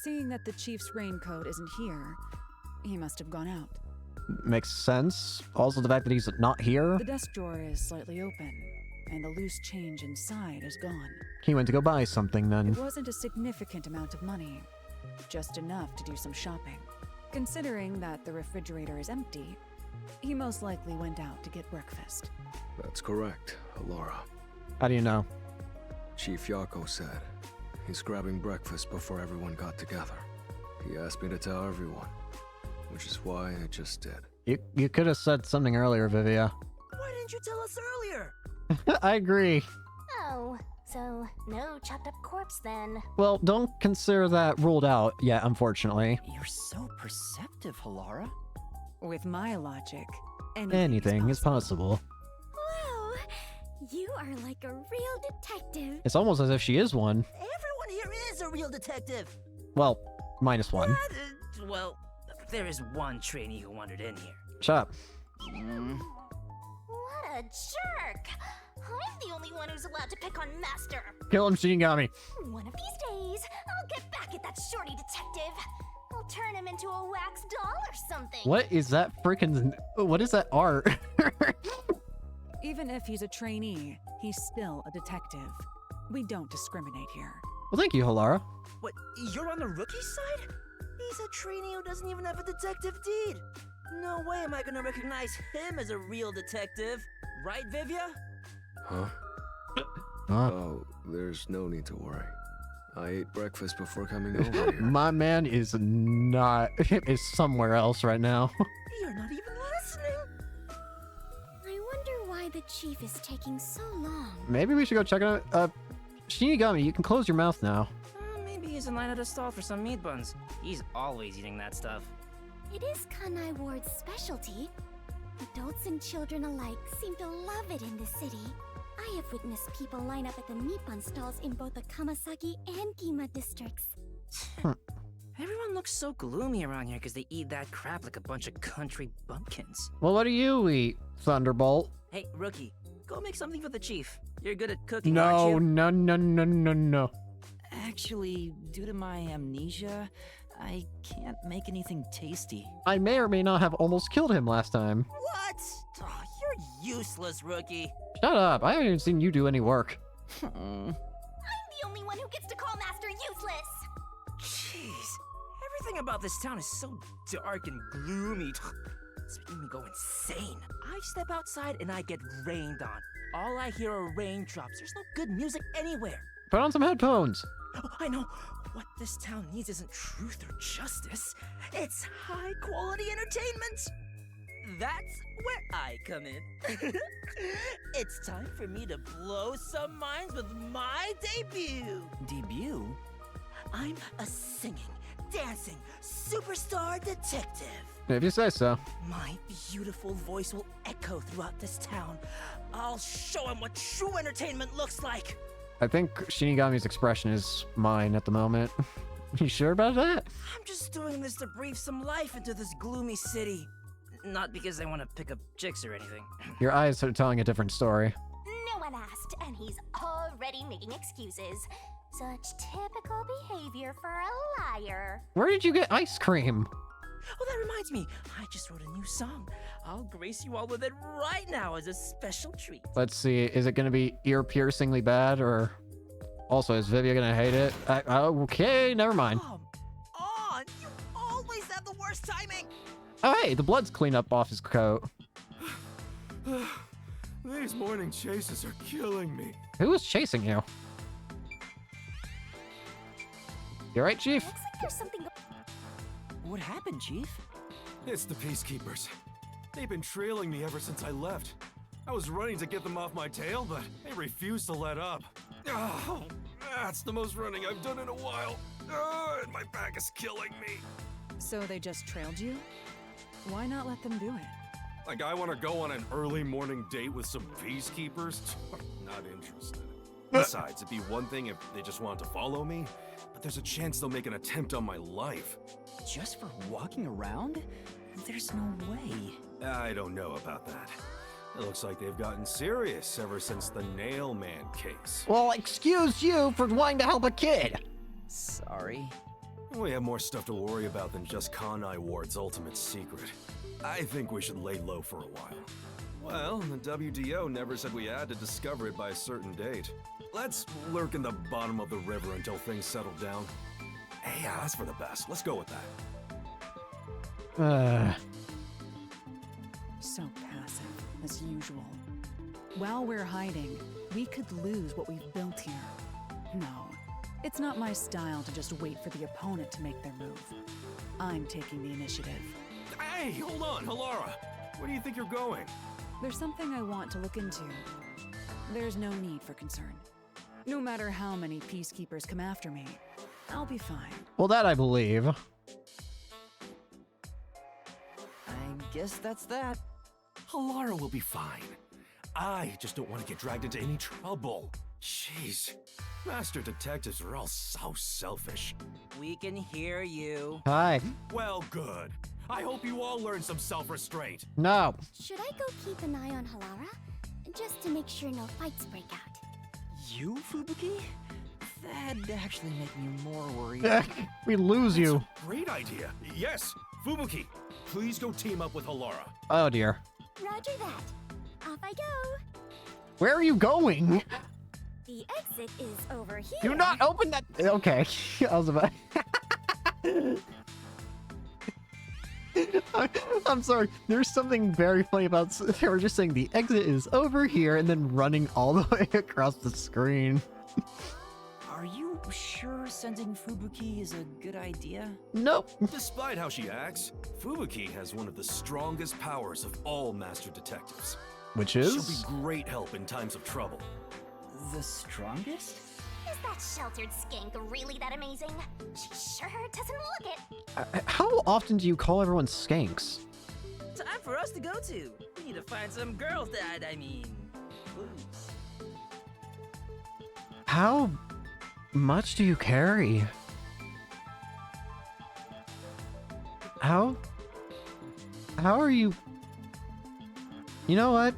Speaker 11: Seeing that the chief's Raincode isn't here, he must have gone out.
Speaker 1: Makes sense. Also, the fact that he's not here.
Speaker 11: The desk drawer is slightly open, and the loose change inside is gone.
Speaker 1: He went to go buy something then.
Speaker 11: It wasn't a significant amount of money, just enough to do some shopping. Considering that the refrigerator is empty, he most likely went out to get breakfast.
Speaker 19: That's correct, Alora.
Speaker 1: How do you know?
Speaker 19: Chief Yako said he's grabbing breakfast before everyone got together. He asked me to tell everyone, which is why I just did.
Speaker 1: You could have said something earlier, Vivia.
Speaker 9: Why didn't you tell us earlier?
Speaker 1: I agree.
Speaker 3: Oh, so no chopped up corpse then.
Speaker 1: Well, don't consider that ruled out yet, unfortunately.
Speaker 9: You're so perceptive, Halara.
Speaker 11: With my logic,
Speaker 1: anything is possible.
Speaker 12: Wow, you are like a real detective.
Speaker 1: It's almost as if she is one.
Speaker 9: Everyone here is a real detective.
Speaker 1: Well, minus one.
Speaker 10: Well, there is one trainee who wandered in here.
Speaker 1: Shut up.
Speaker 3: What a jerk! I'm the only one who's allowed to pick on Master.
Speaker 1: Kill him, Shinigami.
Speaker 3: One of these days, I'll get back at that shorty detective. I'll turn him into a wax doll or something.
Speaker 1: What is that freaking... What is that art?
Speaker 11: Even if he's a trainee, he's still a detective. We don't discriminate here.
Speaker 1: Well, thank you, Halara.
Speaker 9: What, you're on the rookie side? He's a trainee who doesn't even have a detective deed. No way am I gonna recognize him as a real detective. Right, Vivia?
Speaker 19: Huh? Oh, there's no need to worry. I ate breakfast before coming over here.
Speaker 1: My man is not... is somewhere else right now.
Speaker 9: You're not even listening.
Speaker 3: I wonder why the chief is taking so long.
Speaker 1: Maybe we should go check it out. Shinigami, you can close your mouth now.
Speaker 10: Maybe he's in line at a stall for some meat buns. He's always eating that stuff.
Speaker 3: It is Kanai Ward's specialty. Adults and children alike seem to love it in this city. I have witnessed people line up at the meat bun stalls in both the Kamasaki and Gima districts.
Speaker 20: Everyone looks so gloomy around here because they eat that crap like a bunch of country bumpkins.
Speaker 1: Well, what do you eat, Thunderbolt?
Speaker 20: Hey, rookie, go make something for the chief. You're good at cooking,
Speaker 1: No,
Speaker 20: aren't you?
Speaker 1: no.
Speaker 9: Actually, due to my amnesia, I can't make anything tasty.
Speaker 1: I may or may not have almost killed him last time.
Speaker 20: What? Oh, you're useless, rookie.
Speaker 1: Shut up. I haven't even seen you do any work.
Speaker 3: I'm the only one who gets to call Master useless.
Speaker 20: Jeez, everything about this town is so dark and gloomy. It's making me go insane. I step outside and I get rained on. All I hear are raindrops. There's no good music anywhere.
Speaker 1: Put on some headphones.
Speaker 20: Oh, I know. What this town needs isn't truth or justice. It's high quality entertainment. That's where I come in. It's time for me to blow some minds with my debut.
Speaker 9: Debut?
Speaker 20: I'm a singing, dancing superstar detective.
Speaker 1: If you say so.
Speaker 20: My beautiful voice will echo throughout this town. I'll show him what true entertainment looks like.
Speaker 1: I think Shinigami's expression is mine at the moment. You sure about that?
Speaker 20: I'm just doing this to breathe some life into this gloomy city. Not because I want to pick up chicks or anything.
Speaker 1: Your eyes are telling a different story.
Speaker 3: No one asked, and he's already making excuses. Such typical behavior for a liar.
Speaker 1: Where did you get ice cream?
Speaker 20: Oh, that reminds me. I just wrote a new song. I'll grace you all with it right now as a special treat.
Speaker 1: Let's see. Is it going to be ear-piercingly bad, or... Also, is Vivia going to hate it? Okay, never mind.
Speaker 20: Come on! You always have the worst timing!
Speaker 1: Oh, hey, the blood's cleaned up off his coat.
Speaker 8: These morning chases are killing me.
Speaker 1: Who was chasing you? You alright, Chief?
Speaker 3: Looks like there's something...
Speaker 9: What happened, Chief?
Speaker 8: It's the Peacekeepers. They've been trailing me ever since I left. I was running to get them off my tail, but they refused to let up. Oh, that's the most running I've done in a while. And my back is killing me.
Speaker 11: So they just trailed you? Why not let them do it?
Speaker 8: Like I want to go on an early morning date with some Peacekeepers? Not interested. Besides, it'd be one thing if they just wanted to follow me, but there's a chance they'll make an attempt on my life.
Speaker 9: Just for walking around? There's no way.
Speaker 8: I don't know about that. It looks like they've gotten serious ever since the Nail Man case.
Speaker 1: Well, excuse you for wanting to help a kid.
Speaker 9: Sorry.
Speaker 8: We have more stuff to worry about than just Kanai Ward's ultimate secret. I think we should lay low for a while. Well, the WDO never said we had to discover it by a certain date. Let's lurk in the bottom of the river until things settle down. Hey, yeah, that's for the best. Let's go with that.
Speaker 11: So passive, as usual. While we're hiding, we could lose what we've built here. No, it's not my style to just wait for the opponent to make their move. I'm taking the initiative.
Speaker 8: Hey, hold on, Halara. Where do you think you're going?
Speaker 11: There's something I want to look into. There's no need for concern. No matter how many peacekeepers come after me, I'll be fine.
Speaker 1: Well, that I believe.
Speaker 9: I guess that's that.
Speaker 8: Halara will be fine. I just don't want to get dragged into any trouble. Jeez. Master detectives are all so selfish.
Speaker 20: We can hear you.
Speaker 1: Hi.
Speaker 8: Well, good. I hope you all learn some self-restraint.
Speaker 1: No.
Speaker 3: Should I go keep an eye on Halara? Just to make sure no fights break out.
Speaker 9: You, Fubuki? That'd actually make me more worried.
Speaker 1: We lose you.
Speaker 8: Great idea. Yes, Fubuki, please go team up with Halara.
Speaker 1: Oh, dear.
Speaker 3: Roger that. Off I go.
Speaker 1: Where are you going?
Speaker 3: The exit is over here.
Speaker 1: Do not open that. Okay. I was about. I'm sorry. There's something very funny about they were just saying the exit is over here and then running all the way across the screen.
Speaker 9: Are you sure sending Fubuki is a good idea?
Speaker 1: Nope.
Speaker 8: Despite how she acts, Fubuki has one of the strongest powers of all master detectives.
Speaker 1: Which is?
Speaker 8: She'll be great help in times of trouble.
Speaker 9: The strongest?
Speaker 3: Is that sheltered skank really that amazing? She sure doesn't look it.
Speaker 1: How often do you call everyone skanks?
Speaker 20: Time for us to go to. We need to find some girls that, boobs.
Speaker 1: How much do you carry? How are you? You know what?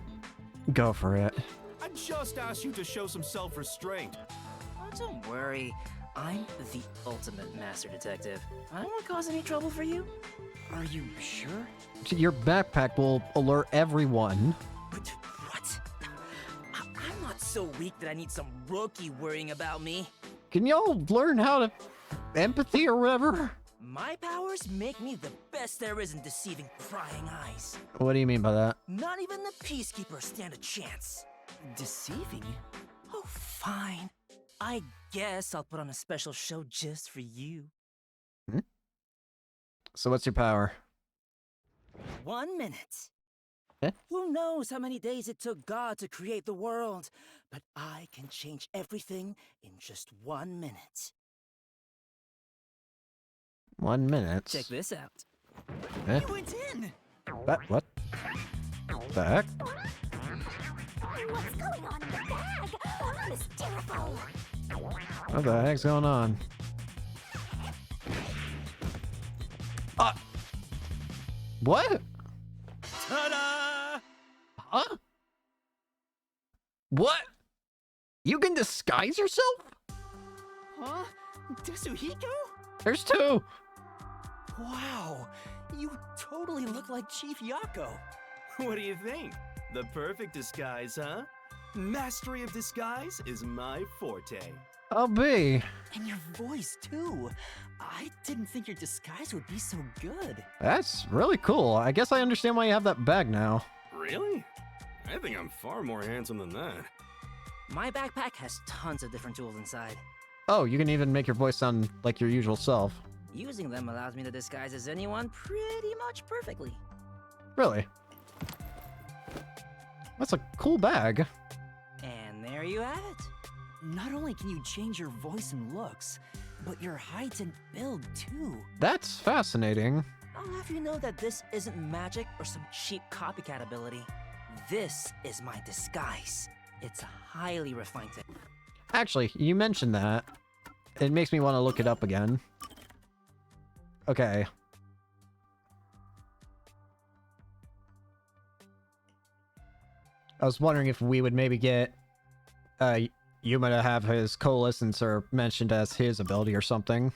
Speaker 1: Go for it.
Speaker 8: I just asked you to show some self-restraint.
Speaker 20: Oh, don't worry. I'm the ultimate master detective. I won't cause any trouble for you. Are you sure?
Speaker 1: Your backpack will alert everyone.
Speaker 20: What? I'm not so weak that I need some rookie worrying about me.
Speaker 1: Can y'all learn how to empathy or whatever?
Speaker 20: My powers make me the best there is in deceiving prying eyes.
Speaker 1: What do you mean by that?
Speaker 20: Not even the Peacekeepers stand a chance. Deceiving? Oh, fine. I guess I'll put on a special show just for you.
Speaker 1: Hmm? So what's your power?
Speaker 20: 1 minute.
Speaker 1: Eh?
Speaker 20: Who knows how many days it took God to create the world? But I can change everything in just 1 minute.
Speaker 1: 1 minute.
Speaker 20: Check this out.
Speaker 1: Eh?
Speaker 20: You went in!
Speaker 1: What? The heck?
Speaker 3: What's going on in the bag? I'm hysterical.
Speaker 1: What the heck's going on? What?
Speaker 8: Ta-da!
Speaker 1: Huh? What? You can disguise yourself?
Speaker 15: Huh? Tetsuhiko?
Speaker 1: There's two.
Speaker 15: Wow, you totally look like Chief Yako.
Speaker 8: What do you think? The perfect disguise, huh? Mastery of disguise is my forte.
Speaker 1: I'll be.
Speaker 15: And your voice, too. I didn't think your disguise would be so good.
Speaker 1: That's really cool. I guess I understand why you have that bag now.
Speaker 8: Really? I think I'm far more handsome than that.
Speaker 20: My backpack has tons of different tools inside.
Speaker 1: Oh, you can even make your voice sound like your usual self.
Speaker 20: Using them allows me to disguise as anyone pretty much perfectly.
Speaker 1: Really? That's a cool bag.
Speaker 20: And there you have it.
Speaker 9: Not only can you change your voice and looks, but your height and build too.
Speaker 1: That's fascinating.
Speaker 20: I'll have you know that this isn't magic or some cheap copycat ability. This is my disguise. It's a highly refined thing.
Speaker 1: Actually, you mentioned that. It makes me want to look it up again. Okay. I was wondering if we would maybe get Yuma to have his coalescencer mentioned as his ability or something.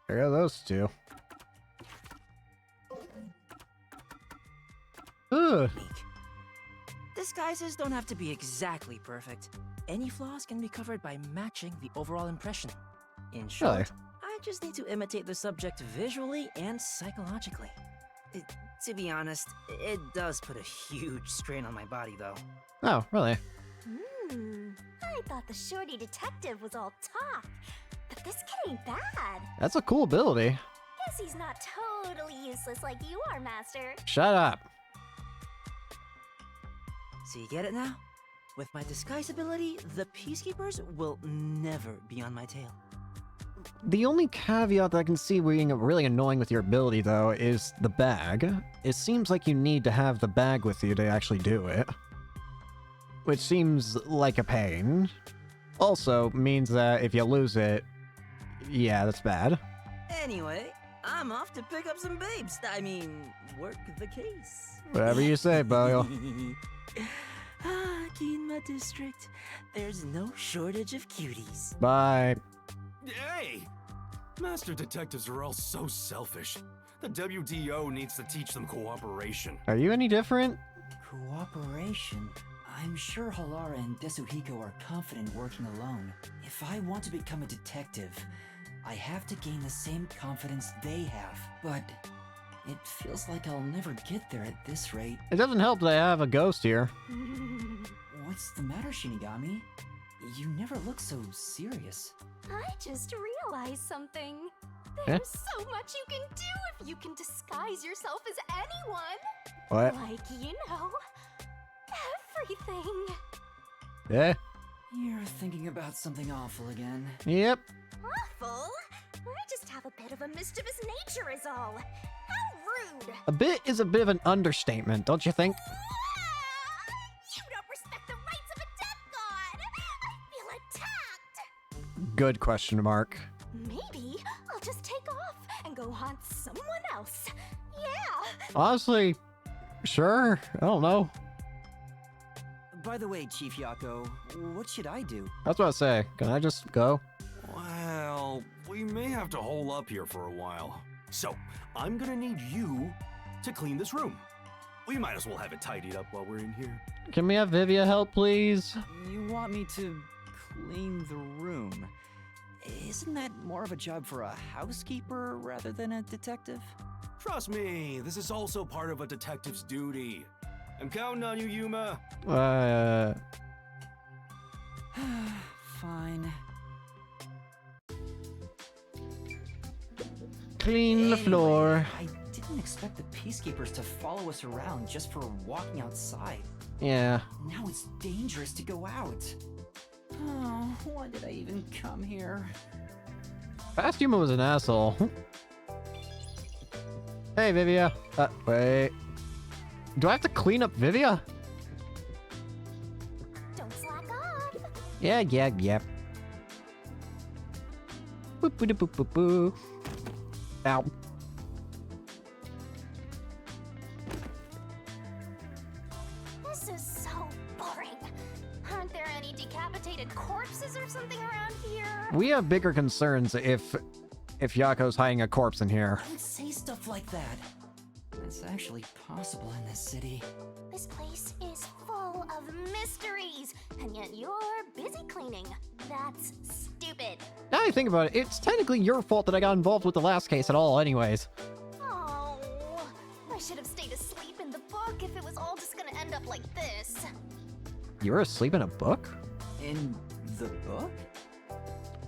Speaker 1: There are those two. Ugh.
Speaker 20: Disguises don't have to be exactly perfect. Any flaws can be covered by matching the overall impression. In short,
Speaker 1: Really?
Speaker 20: I just need to imitate the subject visually and psychologically. To be honest, it does put a huge strain on my body, though.
Speaker 1: Oh, really?
Speaker 3: I thought the shorty detective was all talk, but this kid ain't bad.
Speaker 1: That's a cool ability.
Speaker 3: Guess he's not totally useless like you are, Master.
Speaker 1: Shut up.
Speaker 20: So you get it now? With my disguise ability, the Peacekeepers will never be on my tail.
Speaker 1: The only caveat that I can see being really annoying with your ability, though, is the bag. It seems like you need to have the bag with you to actually do it. Which seems like a pain. Also means that if you lose it, yeah, that's bad.
Speaker 20: Anyway, I'm off to pick up some babes. I mean, work the case.
Speaker 1: Whatever you say, Boyle.
Speaker 20: Kinma District. There's no shortage of cuties.
Speaker 1: Bye.
Speaker 8: Hey! Master detectives are all so selfish. The WDO needs to teach them cooperation.
Speaker 1: Are you any different?
Speaker 9: Cooperation? I'm sure Halara and Tetsuhiko are confident working alone. If I want to become a detective, I have to gain the same confidence they have. But it feels like I'll never get there at this rate.
Speaker 1: It doesn't help that I have a ghost here.
Speaker 9: What's the matter, Shinigami? You never look so serious.
Speaker 3: I just realized something.
Speaker 1: Eh?
Speaker 3: There's so much you can do if you can disguise yourself as anyone.
Speaker 1: What?
Speaker 3: Like, you know, everything.
Speaker 1: Yeah?
Speaker 9: You're thinking about something awful again.
Speaker 1: Yep.
Speaker 3: Awful? I just have a bit of a mischievous nature is all. How rude.
Speaker 1: A bit is a bit of an understatement, don't you think?
Speaker 3: You don't respect the rights of a death god. I feel
Speaker 1: good question mark.
Speaker 3: Maybe I'll just take off and go haunt someone else. Yeah!
Speaker 1: Honestly, sure. I don't know.
Speaker 9: By the way, Chief Yako, what should I do?
Speaker 1: That's what I say. Can I just go?
Speaker 8: Well, we may have to hole up here for a while. So, I'm gonna need you to clean this room. We might as well have it tidied up while we're in here.
Speaker 1: Can we have Vivia help, please?
Speaker 9: You want me to clean the room? Isn't that more of a job for a housekeeper rather than a detective?
Speaker 8: Trust me, this is also part of a detective's duty. I'm counting on you, Yuma.
Speaker 9: Fine.
Speaker 1: Clean the floor.
Speaker 9: I didn't expect the peacekeepers to follow us around just for walking outside.
Speaker 1: Yeah.
Speaker 9: Now it's dangerous to go out. Oh, why did I even come here?
Speaker 1: Past Yuma was an asshole. Hey, Vivia. Wait. Do I have to clean up Vivia?
Speaker 3: Don't slack off.
Speaker 1: Yeah. Boop, boop, boop, boop, boop. Ow.
Speaker 3: This is so boring. Aren't there any decapitated corpses or something around here?
Speaker 1: We have bigger concerns if Yako's hiding a corpse in here.
Speaker 9: Don't say stuff like that. That's actually possible in this city.
Speaker 3: This place is full of mysteries, and yet you're busy cleaning. That's stupid.
Speaker 1: Now I think about it, it's technically your fault that I got involved with the last case at all anyways.
Speaker 3: Oh, I should have stayed asleep in the book if it was all just gonna end up like this.
Speaker 1: You were asleep in a book?
Speaker 9: In the book?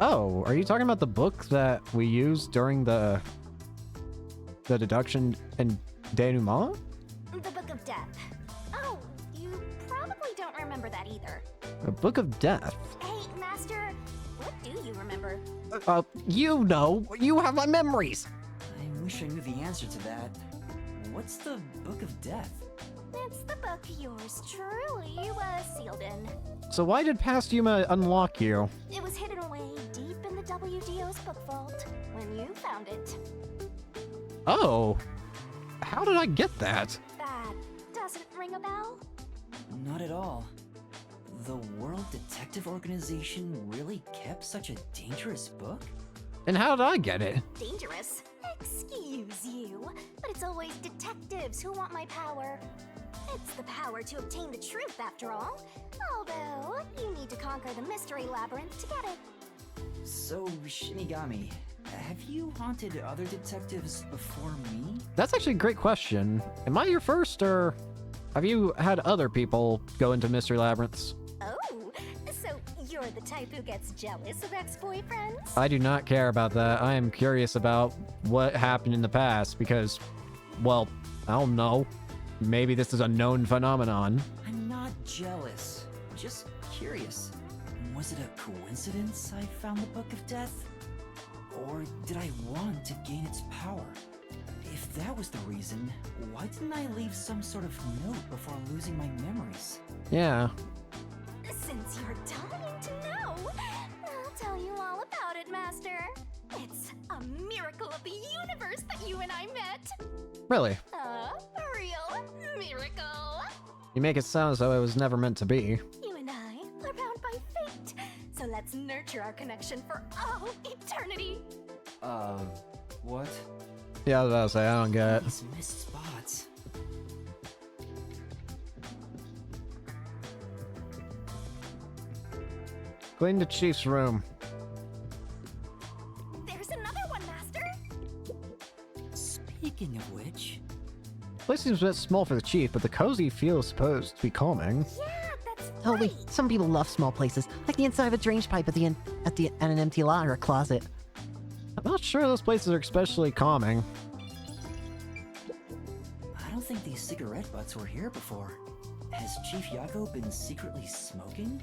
Speaker 1: Oh, are you talking about the book that we used during the deduction and denouement?
Speaker 3: The Book of Death. Oh, you probably don't remember that either.
Speaker 1: A Book of Death?
Speaker 3: Hey, Master, what do you remember?
Speaker 1: You know, you have my memories.
Speaker 9: I wish I knew the answer to that. What's the Book of Death?
Speaker 3: It's the book yours truly was sealed in.
Speaker 1: So why did past Yuma unlock you?
Speaker 3: It was hidden away deep in the WDO's book vault when you found it.
Speaker 1: Oh, how did I get that?
Speaker 3: That doesn't ring a bell?
Speaker 9: Not at all. The World Detective Organization really kept such a dangerous book?
Speaker 1: And how did I get it?
Speaker 3: Dangerous? Excuse you, but it's always detectives who want my power. It's the power to obtain the truth, after all. Although, you need to conquer the mystery labyrinth to get it.
Speaker 9: So, Shinigami, have you haunted other detectives before me?
Speaker 1: That's actually a great question. Am I your first, or have you had other people go into mystery labyrinths?
Speaker 3: Oh, so you're the type who gets jealous of ex-boyfriends?
Speaker 1: I do not care about that. I am curious about what happened in the past because, well, I don't know. Maybe this is a known phenomenon.
Speaker 9: I'm not jealous, just curious. Was it a coincidence I found the Book of Death? Or did I want to gain its power? If that was the reason, why didn't I leave some sort of note before losing my memories?
Speaker 1: Yeah.
Speaker 3: Since you're dying to know, I'll tell you all about it, Master. It's a miracle of the universe that you and I met.
Speaker 1: Really?
Speaker 3: A real miracle.
Speaker 1: You make it sound as though it was never meant to be.
Speaker 3: You and I are bound by fate, so let's nurture our connection for all eternity.
Speaker 9: What?
Speaker 1: Yeah, I was about to say, I don't get it.
Speaker 9: These missed spots.
Speaker 1: Clean the chief's room.
Speaker 3: There's another one, Master.
Speaker 9: Speaking of which...
Speaker 1: The place seems a bit small for the chief, but the cozy feel is supposed to be calming.
Speaker 3: Yeah, that's
Speaker 5: Totally. Some people love small places, like the inside of a drainage pipe and an empty locker closet.
Speaker 1: I'm not sure those places are especially calming.
Speaker 9: I don't think these cigarette butts were here before. Has Chief Yako been secretly smoking?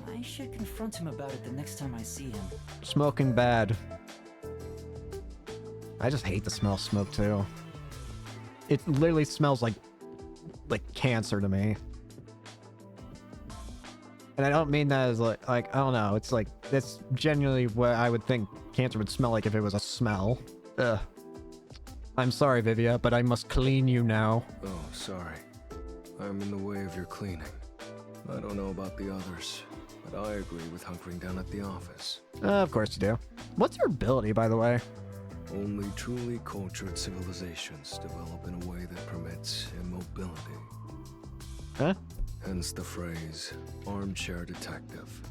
Speaker 9: I should confront him about it the next time I see him.
Speaker 1: Smoking bad. I just hate the smell of smoke too. It literally smells like cancer to me. And I don't mean that as like I don't know. It's like, that's genuinely what I would think cancer would smell like if it was a smell. Ugh. I'm sorry, Vivia, but I must clean you now.
Speaker 19: Oh, sorry. I'm in the way of your cleaning. I don't know about the others, but I agree with hunkering down at the office.
Speaker 1: Of course you do. What's your ability, by the way?
Speaker 19: Only truly cultured civilizations develop in a way that permits immobility.
Speaker 1: Huh?
Speaker 19: Hence the phrase, armchair detective.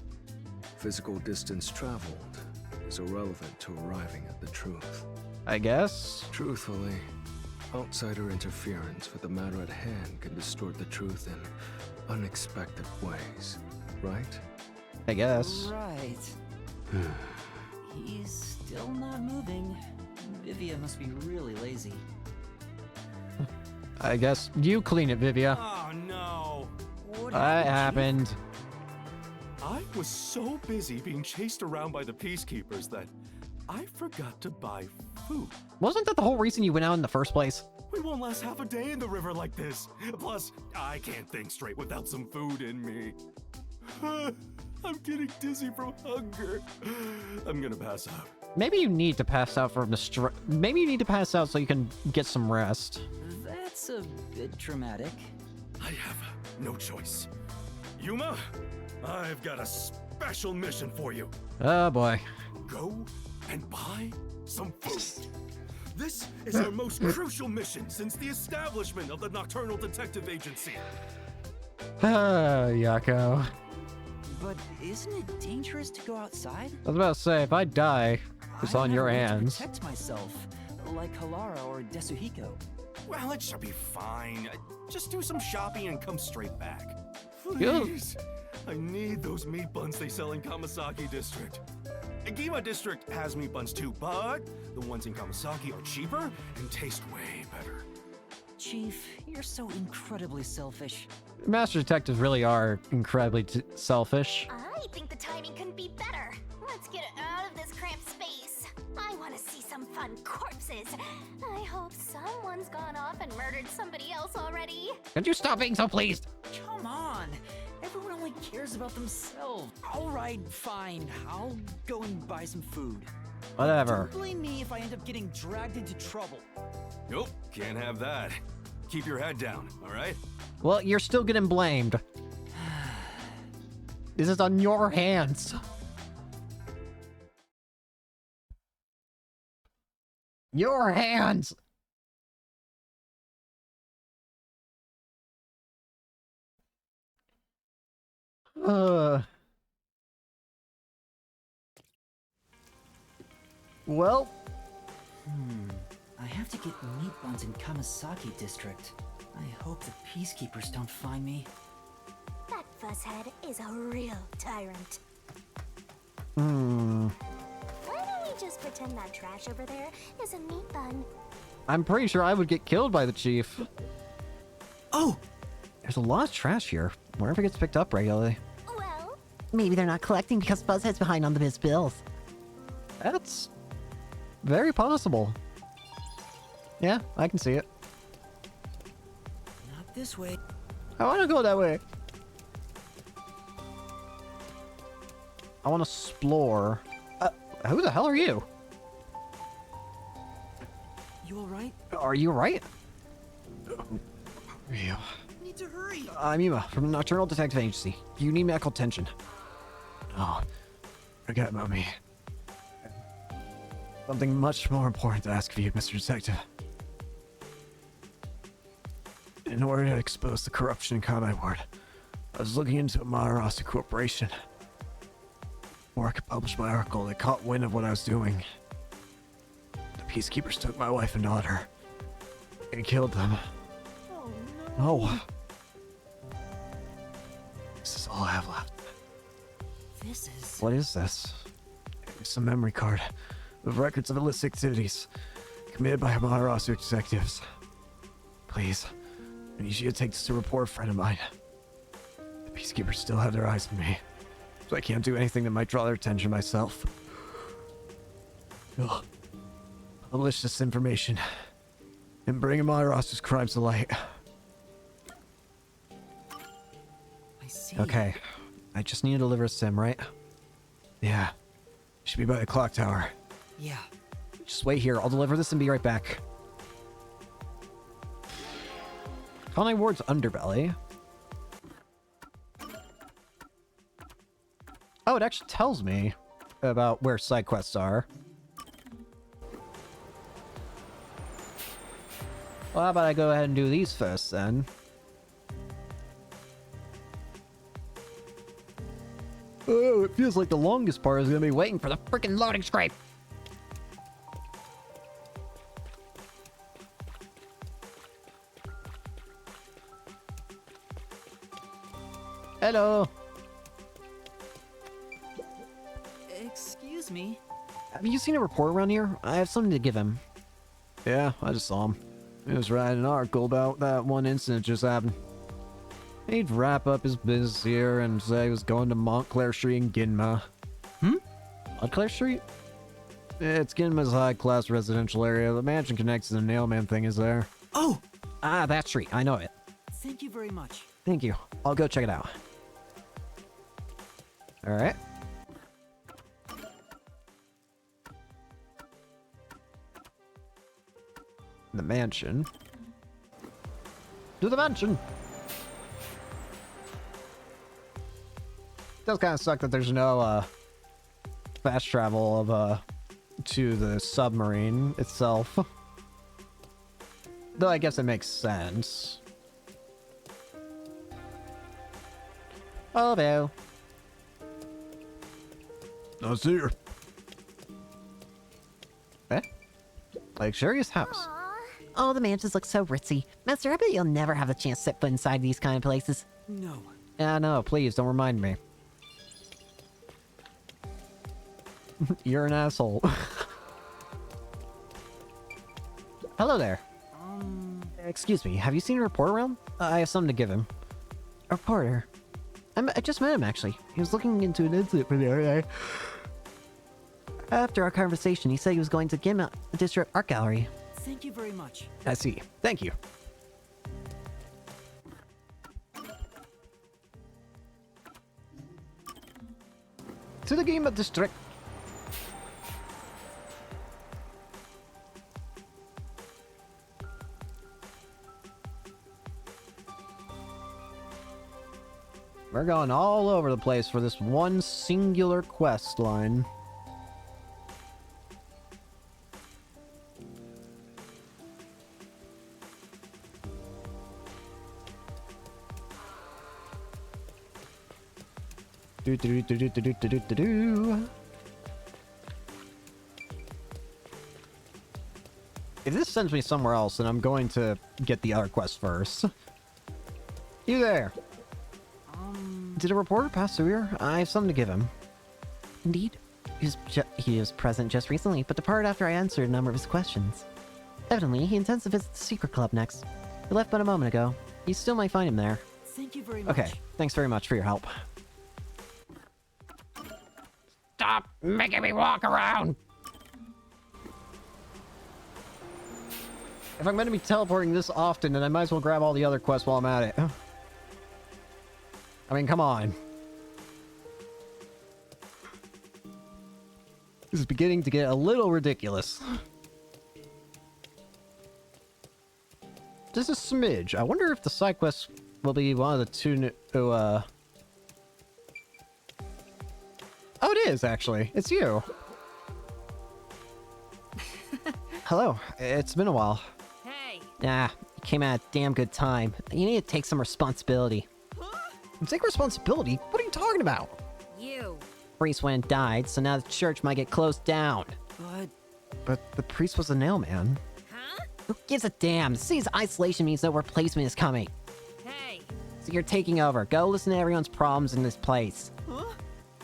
Speaker 19: Physical distance traveled is irrelevant to arriving at the truth.
Speaker 1: I guess?
Speaker 19: Truthfully, outsider interference with the matter at hand can distort the truth in unexpected ways, right?
Speaker 1: I guess.
Speaker 9: Right. He's still not moving. Vivia must be really lazy.
Speaker 1: I guess you clean it, Vivia.
Speaker 8: Oh no!
Speaker 9: What
Speaker 1: happened?
Speaker 8: I was so busy being chased around by the peacekeepers that I forgot to buy food.
Speaker 1: Wasn't that the whole reason you went out in the first place?
Speaker 8: We won't last half a day in the river like this. Plus, I can't think straight without some food in me. I'm getting dizzy from hunger. I'm gonna pass out.
Speaker 1: Maybe you need to pass out from the Maybe you need to pass out so you can get some rest.
Speaker 9: That's a bit dramatic.
Speaker 8: I have no choice. Yuma, I've got a special mission for you.
Speaker 1: Oh boy.
Speaker 8: Go and buy some food. This is our most crucial mission since the establishment of the Nocturnal Detective Agency.
Speaker 1: Yako.
Speaker 9: But isn't it dangerous to go outside?
Speaker 1: I was about to say, if I die, it's on your hands.
Speaker 9: To protect myself, like Halara or Desuhiko.
Speaker 8: Well, it should be fine. Just do some shopping and come straight back. Please. I need those meat buns they sell in Kamasaki District. Gima District has meat buns too, but the ones in Kamasaki are cheaper and taste way better.
Speaker 9: Chief, you're so incredibly selfish.
Speaker 1: Master detectives really are incredibly selfish.
Speaker 3: I think the timing couldn't be better. Let's get out of this cramped space. I want to see some fun corpses. I hope someone's gone off and murdered somebody else already.
Speaker 1: Could you stop being so pleased?
Speaker 9: Come on. Everyone only cares about themselves. All right, fine. I'll go and buy some food.
Speaker 1: Whatever.
Speaker 9: Don't blame me if I end up getting dragged into trouble.
Speaker 8: Nope, can't have that. Keep your head down, all right?
Speaker 1: Well, you're still getting blamed. This is on your hands. Your hands! Well...
Speaker 2: I have to get meat buns in Kamasaki District. I hope the peacekeepers don't find me.
Speaker 3: That fusshead is a real tyrant.
Speaker 1: Hmm.
Speaker 3: Why don't we just pretend that trash over there is a meat bun?
Speaker 1: I'm pretty sure I would get killed by the chief.
Speaker 15: Oh!
Speaker 1: There's a lot of trash here. Wonder if it gets picked up regularly.
Speaker 3: Well...
Speaker 5: Maybe they're not collecting because Buzzhead's behind on his bills.
Speaker 1: That's... very possible. Yeah, I can see it.
Speaker 9: Not this way.
Speaker 1: I want to go that way. I want to explore. Who the hell are you?
Speaker 9: You alright?
Speaker 1: Are you right? Yeah.
Speaker 9: Need to hurry.
Speaker 1: I'm Yuma from the Nocturnal Detective Agency. You need medical attention. Oh, forget about me. Something much more important to ask of you, Mr. Detective. In order to expose the corruption in Kanai Ward, I was looking into Amaterasu Corporation. Before I could publish my article, they caught wind of what I was doing. The peacekeepers took my wife and daughter and killed them.
Speaker 3: Oh
Speaker 1: no. No. This is all I have left.
Speaker 9: This is...
Speaker 1: What is this? It's a memory card with records of illicit activities committed by Amaterasu executives. Please, I need you to take this to report a friend of mine. The peacekeepers still have their eyes on me, so I can't do anything that might draw their attention myself. Ugh. Publish this information and bring Amaterasu's crimes to light.
Speaker 9: I see.
Speaker 1: Okay, I just need to deliver a sim, right? Yeah. Should be by the clock tower.
Speaker 9: Yeah.
Speaker 1: Just wait here. I'll deliver this and be right back. Connie Ward's underbelly. Oh, it actually tells me about where side quests are. Well, how about I go ahead and do these first, then? Oh, it feels like the longest part is gonna be waiting for the freaking loading screen. Hello.
Speaker 9: Excuse me.
Speaker 1: Have you seen a report around here? I have something to give him. Yeah, I just saw him. He was writing an article about that one incident just happened. He'd wrap up his business here and say he was going to Montclair Street in Ginma. Montclair Street? It's Ginma's high-class residential area. The mansion connects to the Nailman thing is there.
Speaker 9: Oh!
Speaker 1: Ah, that street. I know it.
Speaker 9: Thank you very much.
Speaker 1: Thank you. I'll go check it out. Alright. The mansion. To the mansion! Does kind of suck that there's no fast travel of to the submarine itself. Though I guess it makes sense. Oh, no. I see her. Eh? Luxurious house.
Speaker 5: Oh, the mansions look so ritzy. Master, I bet you'll never have a chance to set foot inside these kind of places.
Speaker 9: No.
Speaker 1: No, please, don't remind me. You're an asshole. Hello there. Excuse me, have you seen a reporter around? I have something to give him. A reporter? I just met him, actually. He was looking into an incident for the area. After our conversation, he said he was going to Ginma District Art Gallery.
Speaker 9: Thank you very much.
Speaker 1: I see. Thank you. To the Ginma District. We're going all over the place for this one singular quest line. Do do do do do do do do do. If this sends me somewhere else, then I'm going to get the other quest first. You there? Did a reporter pass through here? I have something to give him.
Speaker 5: Indeed. He was present just recently, but departed after I answered a number of his questions. Evidently, he intends to visit the secret club next. He left but a moment ago. You still might find him there.
Speaker 9: Thank you very much.
Speaker 1: Okay, thanks very much for your help. Stop making me walk around! If I'm going to be teleporting this often, then I might as well grab all the other quests while I'm at it. I mean, come on. This is beginning to get a little ridiculous. Just a smidge. I wonder if the side quest will be one of the two new, Oh, it is, actually. It's you. Hello. It's been a while.
Speaker 13: Hey.
Speaker 5: Nah, you came at a damn good time. You need to take some responsibility.
Speaker 1: Take responsibility? What are you talking about?
Speaker 13: You.
Speaker 5: Priest went and died, so now the church might get closed down.
Speaker 1: But the priest was a nailman.
Speaker 13: Huh?
Speaker 5: Who gives a damn? The city's isolation means no replacement is coming.
Speaker 13: Hey.
Speaker 5: So you're taking over. Go listen to everyone's problems in this place.
Speaker 13: Huh?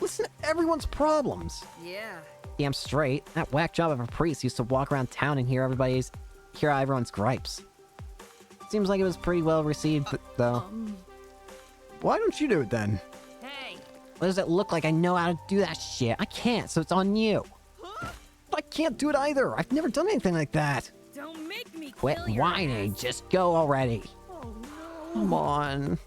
Speaker 1: Listen to everyone's problems.
Speaker 13: Yeah.
Speaker 5: Damn straight. That whack job of a priest used to walk around town and hear everyone's gripes. Seems like it was pretty well received, though.
Speaker 1: Why don't you do it then?
Speaker 13: Hey.
Speaker 5: What does it look like I know how to do that shit? I can't, so it's on you.
Speaker 1: I can't do it either. I've never done anything like that.
Speaker 13: Don't make me
Speaker 5: Quit
Speaker 13: kill your
Speaker 5: whining.
Speaker 13: ass.
Speaker 5: Just go already.
Speaker 13: Oh no.
Speaker 1: Come on.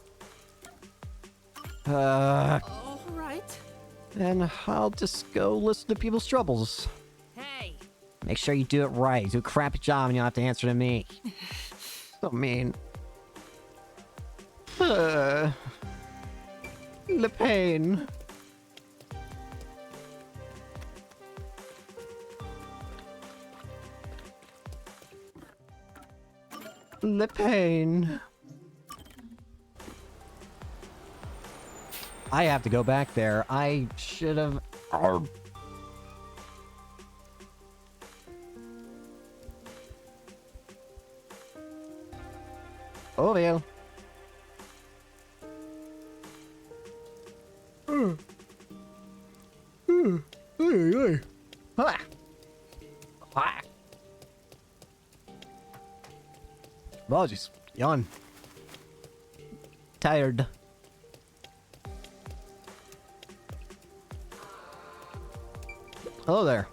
Speaker 1: And I'll just go listen to people's troubles.
Speaker 13: Hey!
Speaker 5: Make sure you do it right. Do a crappy job and you'll have to answer to me.
Speaker 1: So mean. The pain. The pain. I have to go back there. I should have... Oh, yeah. Apologies. Yawn. Tired. Hello there.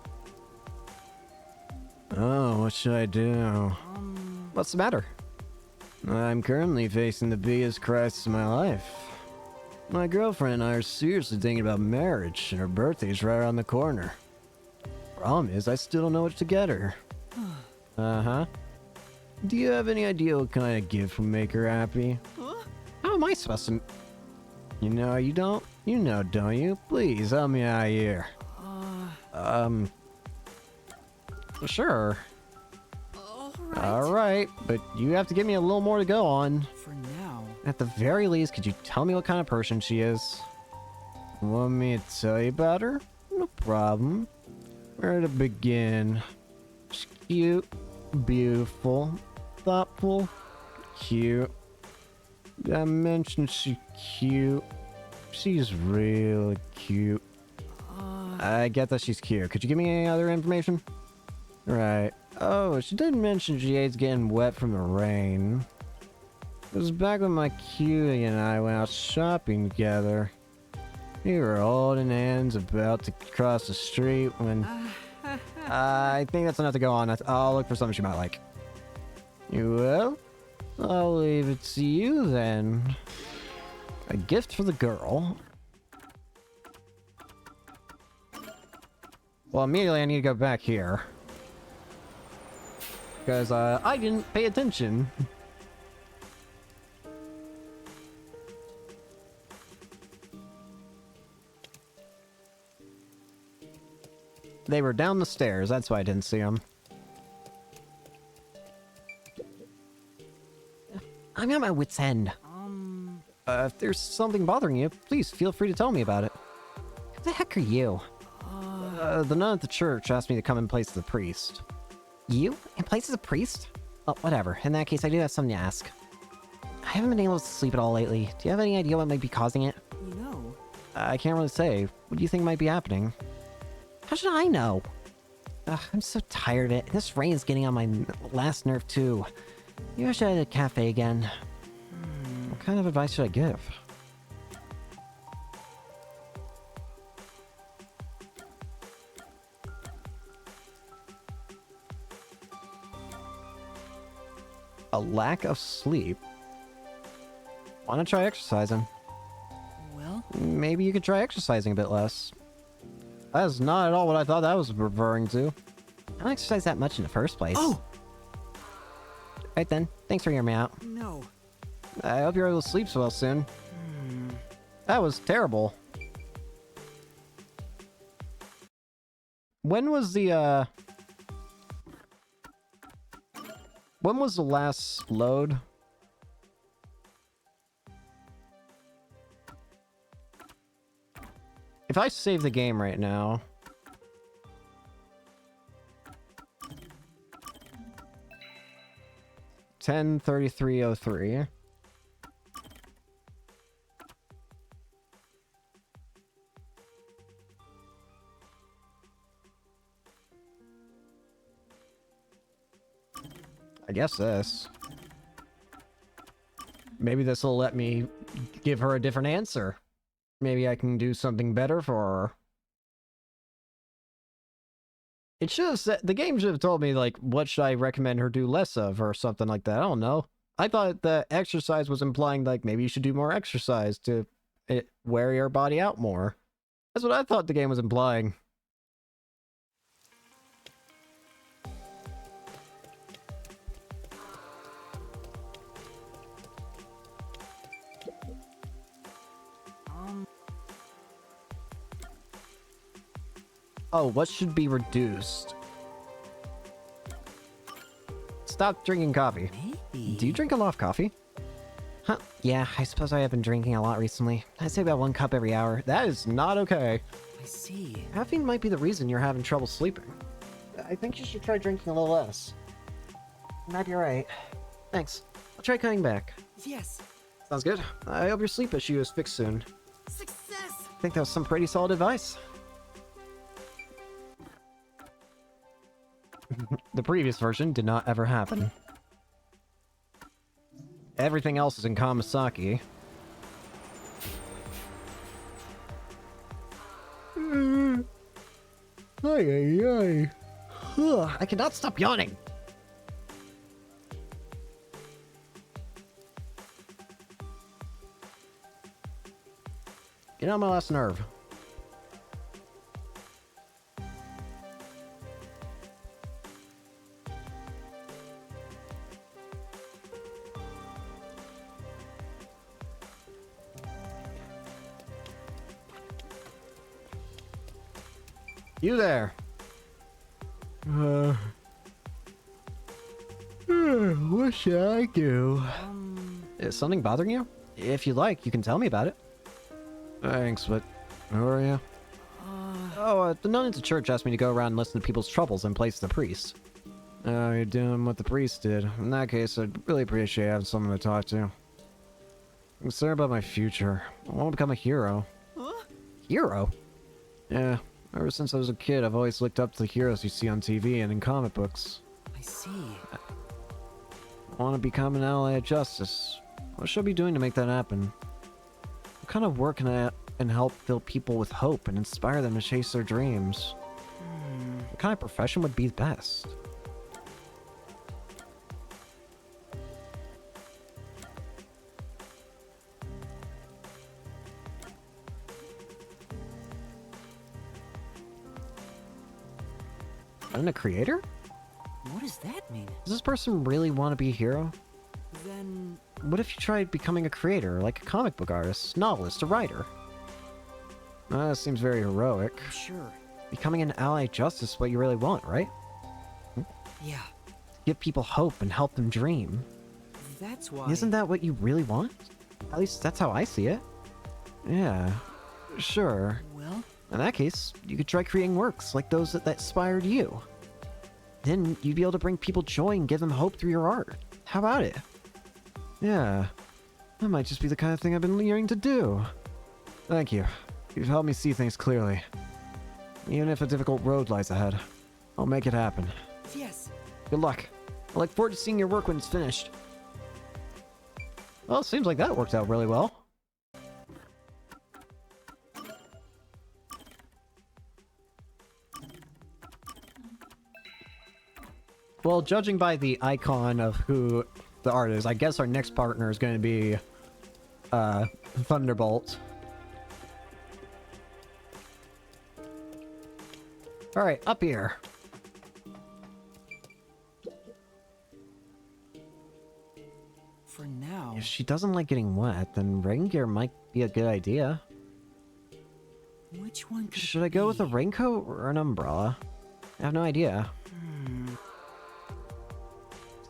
Speaker 1: Oh, what should I do? What's the matter? I'm currently facing the biggest crisis of my life. My girlfriend and I are seriously thinking about marriage, and her birthday's right around the corner. Problem is, I still don't know what to get her. Uh-huh. Do you have any idea what kind of gift would make her happy? How am I supposed to... You know you don't? You know, don't you? Please, help me out here. Sure. Alright, but you have to give me a little more to go on.
Speaker 9: For now.
Speaker 1: At the very least, could you tell me what kind of person she is? Want me to tell you about her? No problem. Where to begin? She's cute, beautiful, thoughtful, cute. I mentioned she's cute. She's really cute. I get that she's cute. Could you give me any other information? Right. Oh, she did mention she hates getting wet from the rain. It was back when my cutie and I went out shopping together. We were holding hands about to cross the street when... I think that's enough to go on. I'll look for something she might like. You will? I'll leave it to you then. A gift for the girl. Well, immediately I need to go back here. Because I didn't pay attention. They were down the stairs, that's why I didn't see them.
Speaker 5: I'm at my wit's end.
Speaker 1: If there's something bothering you, please feel free to tell me about it.
Speaker 5: Who the heck are you?
Speaker 1: The nun at the church asked me to come in place of the priest.
Speaker 5: You? In place as a priest? Oh, whatever. In that case, I do have something to ask. I haven't been able to sleep at all lately. Do you have any idea what might be causing it?
Speaker 9: No.
Speaker 1: I can't really say. What do you think might be happening?
Speaker 5: How should I know? Ugh, I'm so tired of it. This rain is getting on my last nerve, too. Maybe I should head to a cafe again.
Speaker 1: What kind of advice should I give? A lack of sleep? Why not try exercising?
Speaker 9: Well?
Speaker 1: Maybe you could try exercising a bit less. That is not at all what I thought that was referring to.
Speaker 5: I don't exercise that much in the first place.
Speaker 9: Oh!
Speaker 5: Right then, thanks for hearing me out.
Speaker 9: No.
Speaker 1: I hope you're able to sleep well soon. That was terrible. When was the last load? If I save the game right now... (10:33:03). I guess this. Maybe this will let me give her a different answer. Maybe I can do something better for her. It should have said, the game should have told me, like, what should I recommend her do less of, or something like that. I don't know. I thought the exercise was implying, like, maybe you should do more exercise to wear your body out more. That's what I thought the game was implying. Oh, what should be reduced? Stop drinking coffee.
Speaker 9: Maybe.
Speaker 1: Do you drink a lot of coffee?
Speaker 5: Huh, yeah, I suppose I have been drinking a lot recently. I'd say about 1 cup every hour.
Speaker 1: That is not okay.
Speaker 9: I see.
Speaker 1: Caffeine might be the reason you're having trouble sleeping. I think you should try drinking a little less.
Speaker 5: You might be right. Thanks. I'll try cutting back.
Speaker 9: Yes.
Speaker 1: Sounds good. I hope your sleep issue is fixed soon.
Speaker 12: Success!
Speaker 1: I think that was some pretty solid advice. The previous version did not ever happen. Everything else is in Kamasaki. Ay. I cannot stop yawning. Get on my last nerve. You there. What should I do? Is something bothering you? If you like, you can tell me about it. Thanks, but who are you? The nun at the church asked me to go around and listen to people's troubles and place the priest. Oh, you're doing what the priest did. In that case, I'd really appreciate having someone to talk to. I'm concerned about my future. I want to become a hero.
Speaker 15: Huh?
Speaker 1: Hero? Yeah. Ever since I was a kid, I've always looked up to the heroes you see on TV and in comic books.
Speaker 9: I see.
Speaker 1: I want to become an ally of justice. What should I be doing to make that happen? What kind of work can I and help fill people with hope and inspire them to chase their dreams? What kind of profession would be best? I'm a creator?
Speaker 9: What does that mean?
Speaker 1: Does this person really want to be a hero?
Speaker 9: Then...
Speaker 1: What if you tried becoming a creator, like a comic book artist, novelist, a writer? That seems very heroic.
Speaker 9: Sure.
Speaker 1: Becoming an ally of justice is what you really want, right?
Speaker 9: Yeah.
Speaker 1: Give people hope and help them dream.
Speaker 9: That's why...
Speaker 1: Isn't that what you really want? At least that's how I see it. Yeah. Sure.
Speaker 9: Well?
Speaker 1: In that case, you could try creating works like those that inspired you. Then you'd be able to bring people joy and give them hope through your art. How about it? Yeah. That might just be the kind of thing I've been yearning to do. Thank you. You've helped me see things clearly. Even if a difficult road lies ahead, I'll make it happen.
Speaker 9: Yes.
Speaker 1: Good luck. I look forward to seeing your work when it's finished. Well, it seems like that worked out really well. Well, judging by the icon of who the art is, I guess our next partner is going to be Thunderbolt. Alright, up here.
Speaker 9: For now...
Speaker 1: If she doesn't like getting wet, then rain gear might be a good idea.
Speaker 9: Which one could
Speaker 1: Should I go with a raincoat or an umbrella? I have no idea.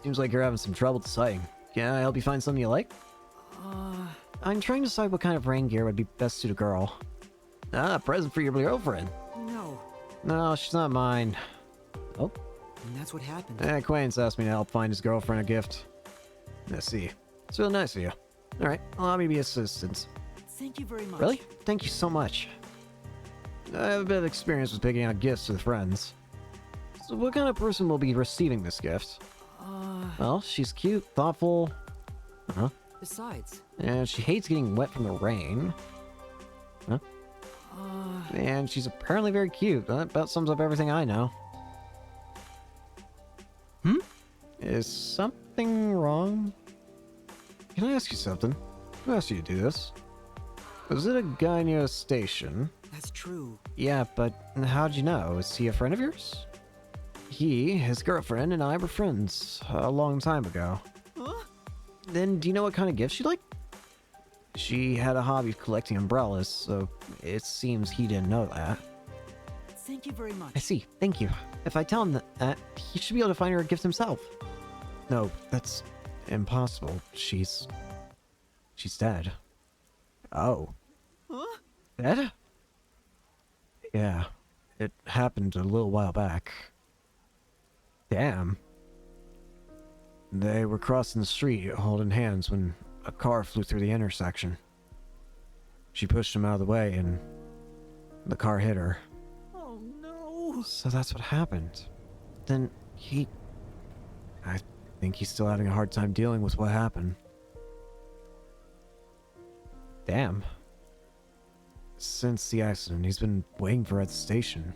Speaker 1: Seems like you're having some trouble deciding. Can I help you find something you like? I'm trying to decide what kind of rain gear would be best suit a girl. Ah, present for your girlfriend.
Speaker 9: No.
Speaker 1: No, she's not mine. Oh?
Speaker 9: And that's what happened.
Speaker 1: Acquaintance asked me to help find his girlfriend a gift. Let's see. It's really nice of you. Alright, allow me to be assistant.
Speaker 9: Thank you very much.
Speaker 1: Really? Thank you so much. I have a bit of experience with picking out gifts with friends. So what kind of person will be receiving this gift? Well, she's cute, thoughtful. Huh?
Speaker 9: Besides.
Speaker 1: And she hates getting wet from the rain. Huh? And she's apparently very cute. That about sums up everything I know. Is something wrong? Can I ask you something? Who asked you to do this? Was it a guy near a station?
Speaker 9: That's true.
Speaker 1: Yeah, but how'd you know? Is he a friend of yours? He, his girlfriend, and I were friends a long time ago.
Speaker 15: Huh?
Speaker 1: Then do you know what kind of gift she liked? She had a hobby of collecting umbrellas, so it seems he didn't know that.
Speaker 9: Thank you very much.
Speaker 1: I see, thank you. If I tell him that, he should be able to find her a gift himself. No, that's impossible. She's dead. Oh.
Speaker 15: Huh?
Speaker 1: Dead? Yeah, it happened a little while back. Damn. They were crossing the street holding hands when a car flew through the intersection. She pushed him out of the way and the car hit her.
Speaker 15: Oh no.
Speaker 1: So that's what happened. Then I think he's still having a hard time dealing with what happened. Damn. Since the accident, he's been waiting for her at the station.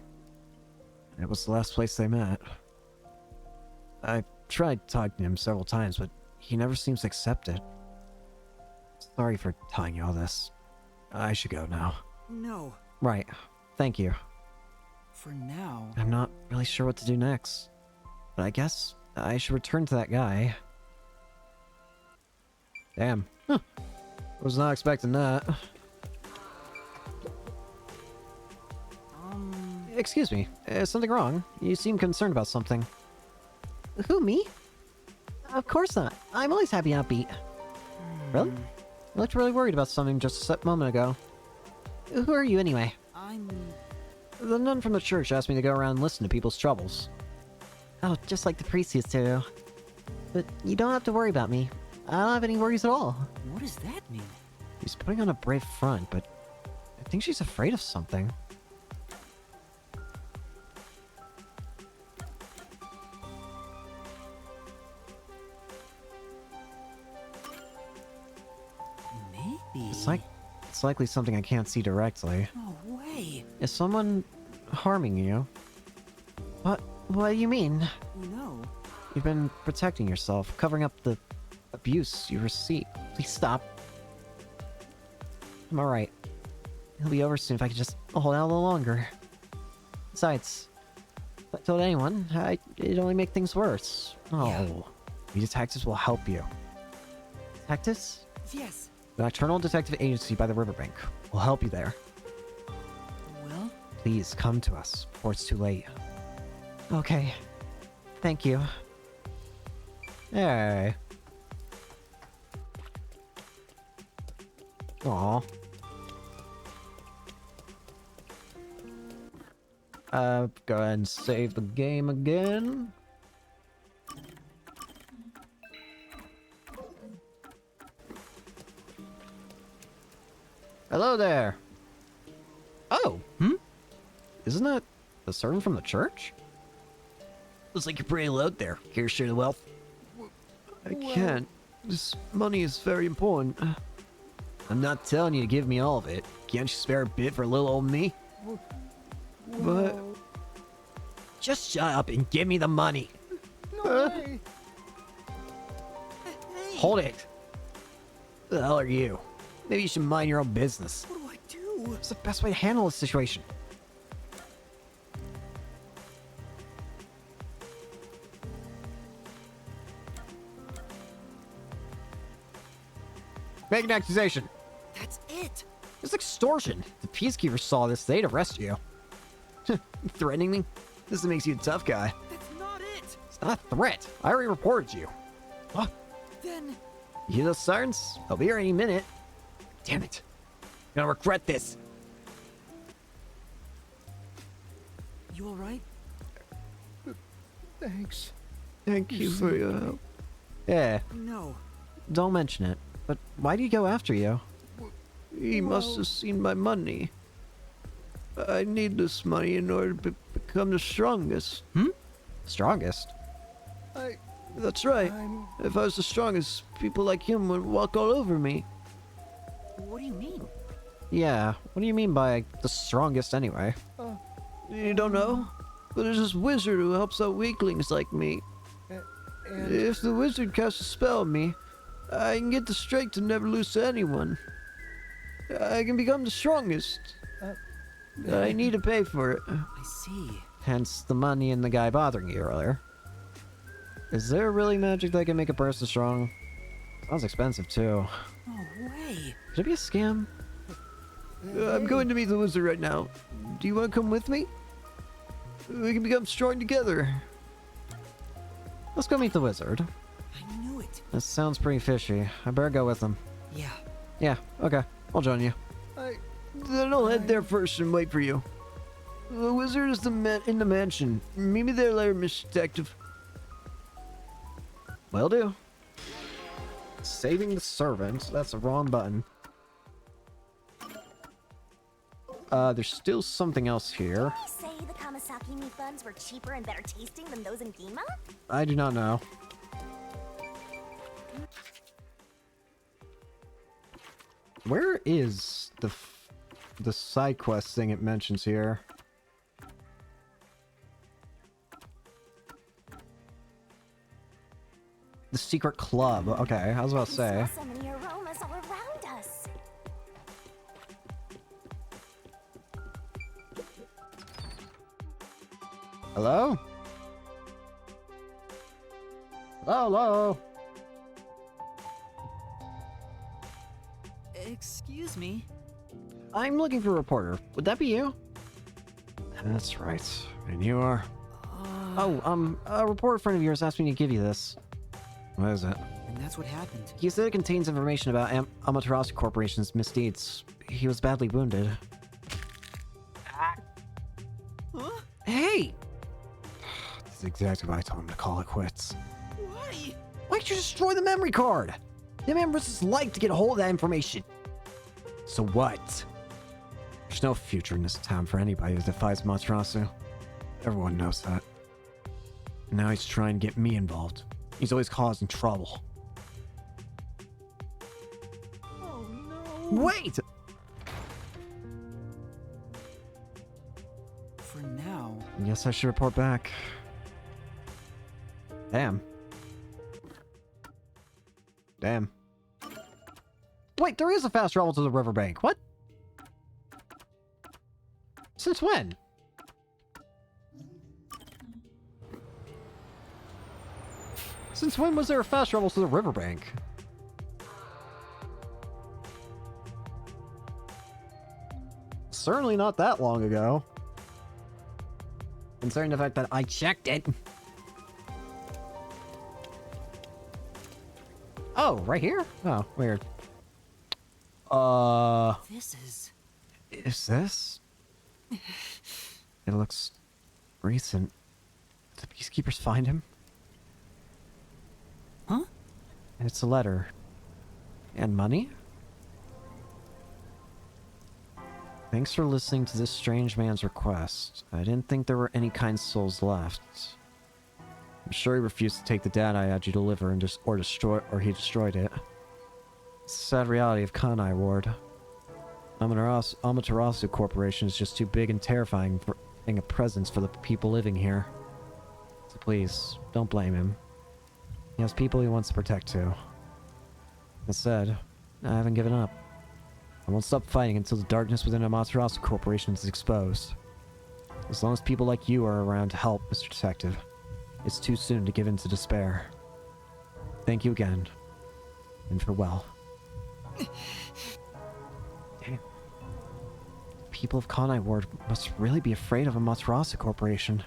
Speaker 1: It was the last place they met. I tried talking to him several times, but he never seems to accept it. Sorry for telling you all this. I should go now.
Speaker 9: No.
Speaker 1: Right. Thank you.
Speaker 9: For now.
Speaker 1: I'm not really sure what to do next. But I guess I should return to that guy. Damn. Huh. Was not expecting that. Excuse me. Is something wrong? You seem concerned about something.
Speaker 5: Who, me? Of course not. I'm always happy and upbeat.
Speaker 1: Really? You looked really worried about something just a moment ago.
Speaker 5: Who are you anyway?
Speaker 9: I'm...
Speaker 1: The nun from the church asked me to go around and listen to people's troubles.
Speaker 5: Oh, just like the priest used to. But you don't have to worry about me. I don't have any worries at all.
Speaker 9: What does that mean?
Speaker 1: She's putting on a brave front, but I think she's afraid of something.
Speaker 9: Maybe.
Speaker 1: It's likely something I can't see directly.
Speaker 9: No way.
Speaker 1: Is someone harming you?
Speaker 5: What do you mean?
Speaker 9: No.
Speaker 1: You've been protecting yourself, covering up the abuse you received.
Speaker 5: Please stop.
Speaker 1: I'm alright. It'll be over soon if I could just hold out a little longer. Besides, if I told anyone, it'd only make things worse. Oh,
Speaker 9: Yeah.
Speaker 1: The detectives will help you. Detectives?
Speaker 9: Yes.
Speaker 1: The Nocturnal Detective Agency by the riverbank will help you there.
Speaker 9: Well?
Speaker 1: Please come to us before it's too late.
Speaker 5: Okay. Thank you.
Speaker 1: Hey. Aw. Go ahead and save the game again. Hello there. Oh, Isn't that the servant from the church? Looks like you're pretty low there. Care to share the wealth? I can't. This money is very important. I'm not telling you to give me all of it. Can't you spare a bit for little old me? But... Just shut up and give me the money.
Speaker 16: No way.
Speaker 1: Hold it. Who the hell are you? Maybe you should mind your own business.
Speaker 9: What do I do?
Speaker 1: What's the best way to handle this situation? Make an accusation.
Speaker 9: That's it.
Speaker 1: It's extortion. If the peacekeepers saw this, they'd arrest you. Threatening me? This makes you a tough guy.
Speaker 9: That's not it.
Speaker 1: It's not a threat. I already reported you. What?
Speaker 9: Then...
Speaker 1: You hear those sirens? I'll be here any minute. Damn it. I'm gonna regret this.
Speaker 9: You alright?
Speaker 16: Thanks.
Speaker 1: Thank you for your help. Yeah,
Speaker 9: No.
Speaker 1: don't mention it. But why did he go after you? He must have seen my money. I need this money in order to become the strongest. Strongest? That's right. If I was the strongest, people like him would walk all over me.
Speaker 9: What do you mean?
Speaker 1: Yeah, what do you mean by the strongest anyway? You don't know? But there's this wizard who helps out weaklings like me. If the wizard casts a spell on me, I can get the strength to never lose to anyone. I can become the strongest. I need to pay for it.
Speaker 9: I see.
Speaker 1: Hence the money and the guy bothering you earlier. Is there really magic that can make a person strong? Sounds expensive, too.
Speaker 9: No way.
Speaker 1: Could it be a scam? I'm going to meet the wizard right now. Do you want to come with me? We can become strong together. Let's go meet the wizard.
Speaker 9: I knew it.
Speaker 1: This sounds pretty fishy. I better go with him.
Speaker 9: Yeah.
Speaker 1: Yeah, okay. I'll join you. Then I'll head there first and wait for you. The wizard is in the mansion. Meet me there later, Mr. Detective. Will do. Saving the servant. That's the wrong button. There's still something else here.
Speaker 3: Did they say the Kamasaki meat buns were cheaper and better tasting than those in Gima?
Speaker 1: I do not know. Where is the side quest thing it mentions here? The secret club. Okay, I was about to say.
Speaker 3: So many aromas all around us.
Speaker 1: Hello? Hello?
Speaker 9: Excuse me.
Speaker 1: I'm looking for a reporter. Would that be you? That's right. And you are? A reporter friend of yours asked me to give you this. What is it?
Speaker 9: And that's what happened.
Speaker 1: He said it contains information about Amaterasu Corporation's misdeeds. He was badly wounded.
Speaker 9: Huh?
Speaker 1: Hey! This is exactly why I told him to call it quits.
Speaker 9: Why?
Speaker 1: Why'd you destroy the memory card? The members like to get a hold of that information. So what? There's no future in this town for anybody who defies Amaterasu. Everyone knows that. Now he's trying to get me involved. He's always causing trouble.
Speaker 9: Oh no.
Speaker 1: Wait!
Speaker 9: For now.
Speaker 1: Yes, I should report back. Damn. Wait, there is a fast travel to the riverbank. What? Since when? Since when was there a fast travel to the riverbank? Certainly not that long ago. Considering the fact that I checked it. Oh, right here? Oh, weird.
Speaker 9: This is...
Speaker 1: Is this? It looks recent. Did the peacekeepers find him?
Speaker 9: Huh?
Speaker 1: It's a letter. And money? Thanks for listening to this strange man's request. I didn't think there were any kind souls left. I'm sure he refused to take the data I had you deliver and he destroyed it. It's the sad reality of Kanai Ward. Amaterasu Corporation is just too big and terrifying for being a presence for the people living here. So please, don't blame him. He has people he wants to protect too. That said, I haven't given up. I won't stop fighting until the darkness within Amaterasu Corporation is exposed. As long as people like you are around to help, Mr. Detective, it's too soon to give in to despair. Thank you again. And farewell. Damn. People of Kanai Ward must really be afraid of Amaterasu Corporation.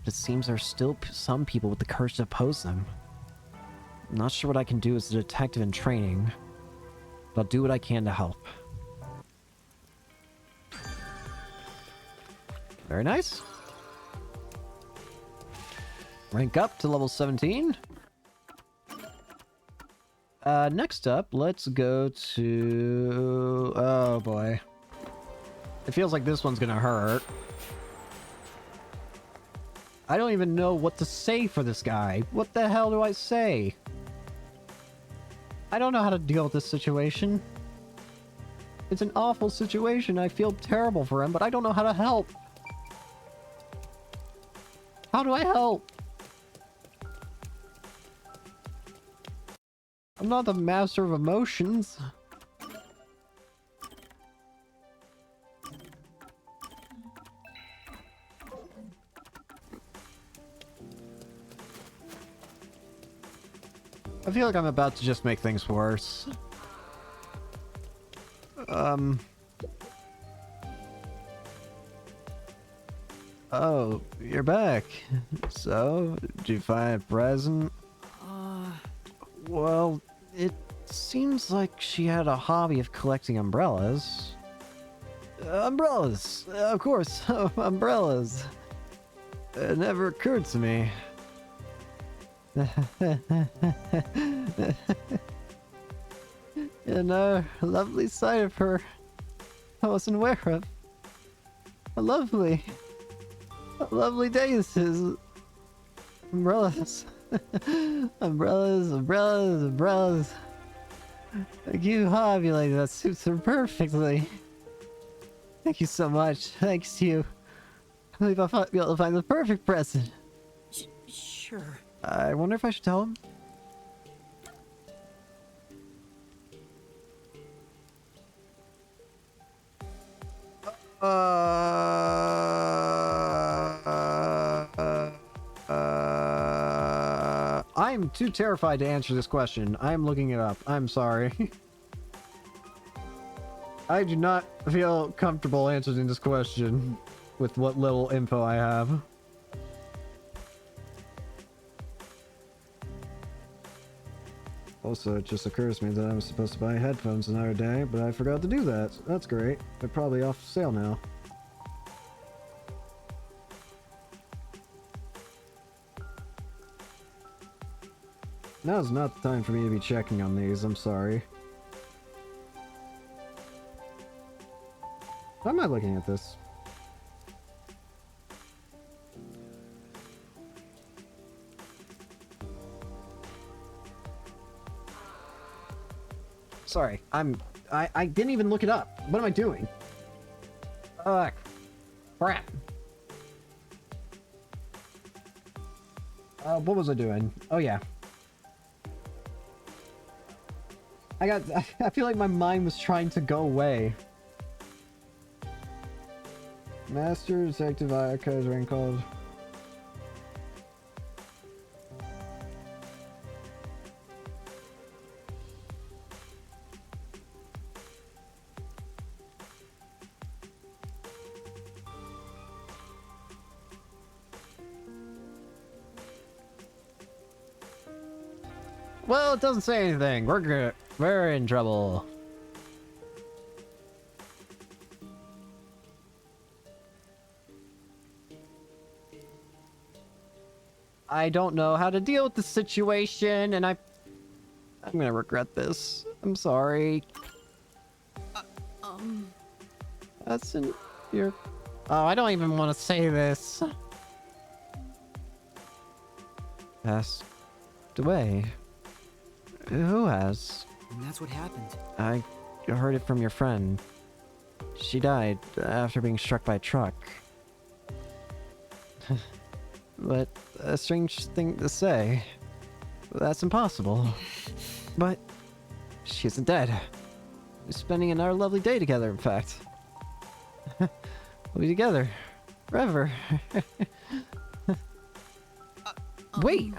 Speaker 1: But it seems there are still some people with the courage to oppose them. I'm not sure what I can do as a detective in training, but I'll do what I can to help. Very nice. Rank up to level 17. Next up, let's go to... Oh boy. It feels like this one's gonna hurt. I don't even know what to say for this guy. What the hell do I say? I don't know how to deal with this situation. It's an awful situation. I feel terrible for him, but I don't know how to help. How do I help? I'm not the master of emotions. I feel like I'm about to just make things worse. Oh, you're back. So, did you find a present? Well, it seems like she had a hobby of collecting umbrellas. Umbrellas! Of course, umbrellas! It never occurred to me. And a lovely sight of her I wasn't aware of. A lovely day this is. Umbrellas. Umbrellas, umbrellas, umbrellas. A cute hobby like that suits her perfectly. Thank you so much. Thanks to you. I believe I'll be able to find the perfect present.
Speaker 20: Sure.
Speaker 1: I wonder if I should tell him. I'm too terrified to answer this question. I'm looking it up. I'm sorry. I do not feel comfortable answering this question with what little info I have. Also, it just occurs to me that I was supposed to buy headphones another day, but I forgot to do that. That's great. They're probably off sale now. Now's not the time for me to be checking on these, I'm sorry. Why am I looking at this? Sorry, I didn't even look it up. What am I doing? Crap. What was I doing? Oh yeah. I feel like my mind was trying to go away. Master Detective Archives Raincode. Well, it doesn't say anything. We're good. We're in trouble. I don't know how to deal with the situation, and I'm gonna regret this. I'm sorry. That's in your... Oh, I don't even want to say this. Passed away. Who has?
Speaker 9: And that's what happened.
Speaker 5: I heard it from your friend. She died after being struck by a truck. But a strange thing to say. That's impossible. But she isn't dead. We're spending another lovely day together, in fact. We'll be together forever. Wait!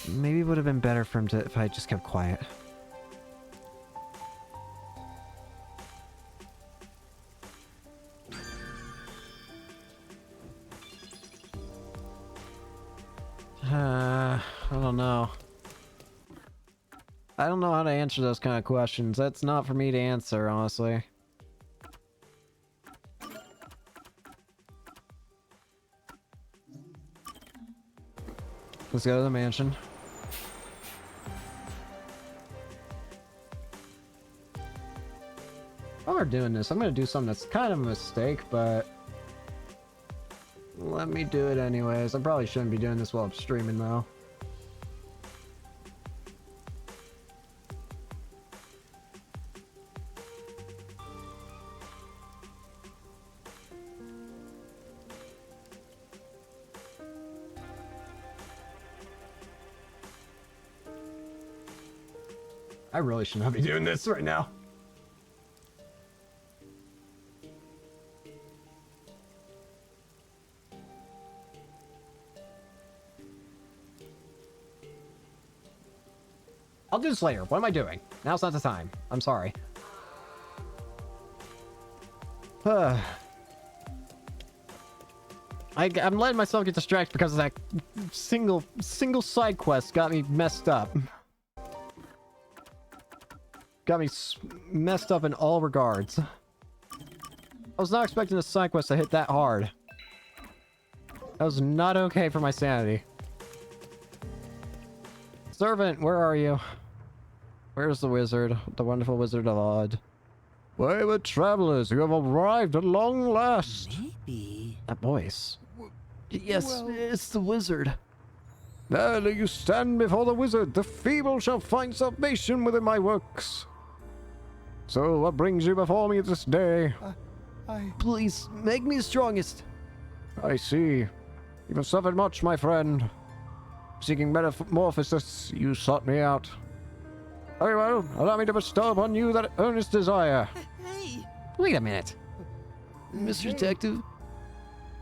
Speaker 5: Maybe it would have been better for him to if I just kept quiet. I don't know. I don't know how to answer those kind of questions. That's not for me to answer, honestly. Let's go to the mansion. While we're doing this, I'm gonna do something that's kind of a mistake, but let me do it anyways. I probably shouldn't be doing this while I'm streaming, though. I really should not be doing this right now.
Speaker 1: I'll do this later. What am I doing? Now's not the time. I'm sorry. I'm letting myself get distracted because of that single side quest got me messed up. Got me messed up in all regards. I was not expecting a side quest to hit that hard. That was not okay for my sanity. Servant, where are you? Where's the wizard? The wonderful Wizard of Odd. Wayward travelers, you have arrived at long last.
Speaker 9: Maybe.
Speaker 1: That voice.
Speaker 5: Yes, well, it's the wizard.
Speaker 1: There you stand before the wizard. The feeble shall find salvation within my works. So, what brings you before me this day?
Speaker 5: Please, make me the strongest.
Speaker 1: I see. You have suffered much, my friend. Seeking metamorphosis, you sought me out. Very well, allow me to bestow upon you that earnest desire.
Speaker 20: Hey!
Speaker 1: Wait a minute.
Speaker 5: Mr. Detective?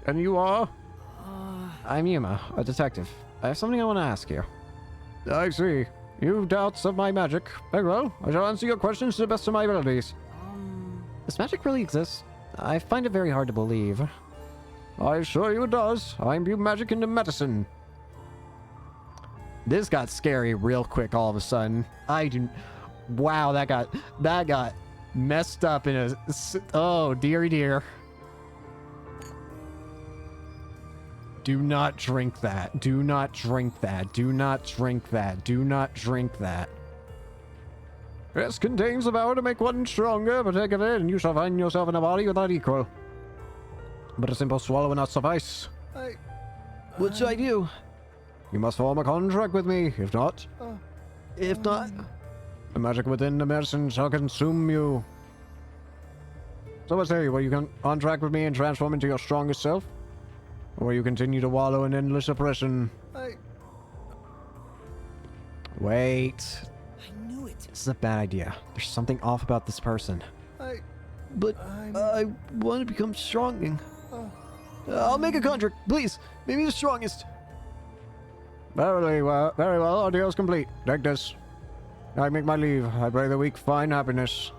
Speaker 1: And you are? I'm Yuma, a detective. I have something I want to ask you. I see. You've doubts of my magic. Very well, I shall answer your questions to the best of my abilities. Does magic really exist? I find it very hard to believe. I assure you it does. I imbue magic into medicine. This got scary real quick all of a sudden. Wow, that got messed up in a... Oh, dearie dear. Do not drink that. Do not drink that. Do not drink that. Do not drink that. This contains the power to make one stronger, but take it in and you shall find yourself in a body without equal. But a simple swallow will not suffice.
Speaker 5: What should I do?
Speaker 1: You must form a contract with me. If not, the magic within the medicine shall consume you. So what say you? Will you contract with me and transform into your strongest self? Or will you continue to wallow in endless oppression? Wait.
Speaker 20: I knew it.
Speaker 1: This is a bad idea. There's something off about this person.
Speaker 5: But I want to become strong. I'll make a contract. Please, make me the strongest.
Speaker 1: Very well, our deal is complete. Take this. I make my leave. I pray the weak find happiness.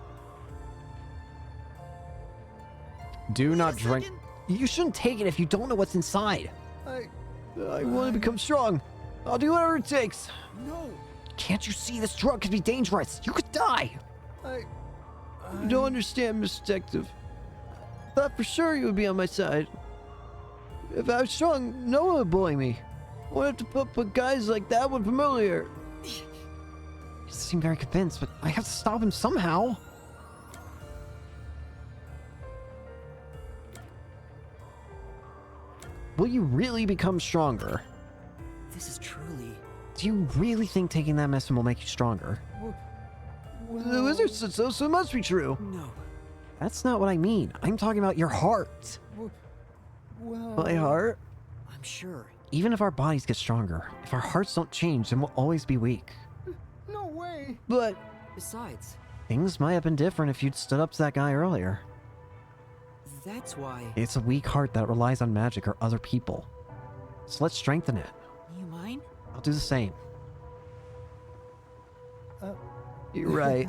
Speaker 1: Do not drink. You shouldn't take it if you don't know what's inside.
Speaker 5: I want to become strong. I'll do whatever it takes.
Speaker 16: No.
Speaker 1: Can't you see this drug could be dangerous? You could die.
Speaker 5: You don't understand, Mr. Detective. Thought for sure you would be on my side. If I was strong, no one would bully me. I won't have to put guys like that one familiar.
Speaker 1: He doesn't seem very convinced, but I have to stop him somehow. Will you really become stronger?
Speaker 9: This is truly...
Speaker 1: Do you really think taking that medicine will make you stronger?
Speaker 5: The wizard said so, so it must be true.
Speaker 9: No.
Speaker 1: That's not what I mean. I'm talking about your heart.
Speaker 5: My heart?
Speaker 9: I'm sure.
Speaker 1: Even if our bodies get stronger, if our hearts don't change, then we'll always be weak.
Speaker 16: No way.
Speaker 5: But...
Speaker 9: Besides...
Speaker 1: Things might have been different if you'd stood up to that guy earlier.
Speaker 9: That's why...
Speaker 1: It's a weak heart that relies on magic or other people. So let's strengthen it.
Speaker 9: You mind?
Speaker 1: I'll do the same.
Speaker 5: You're right.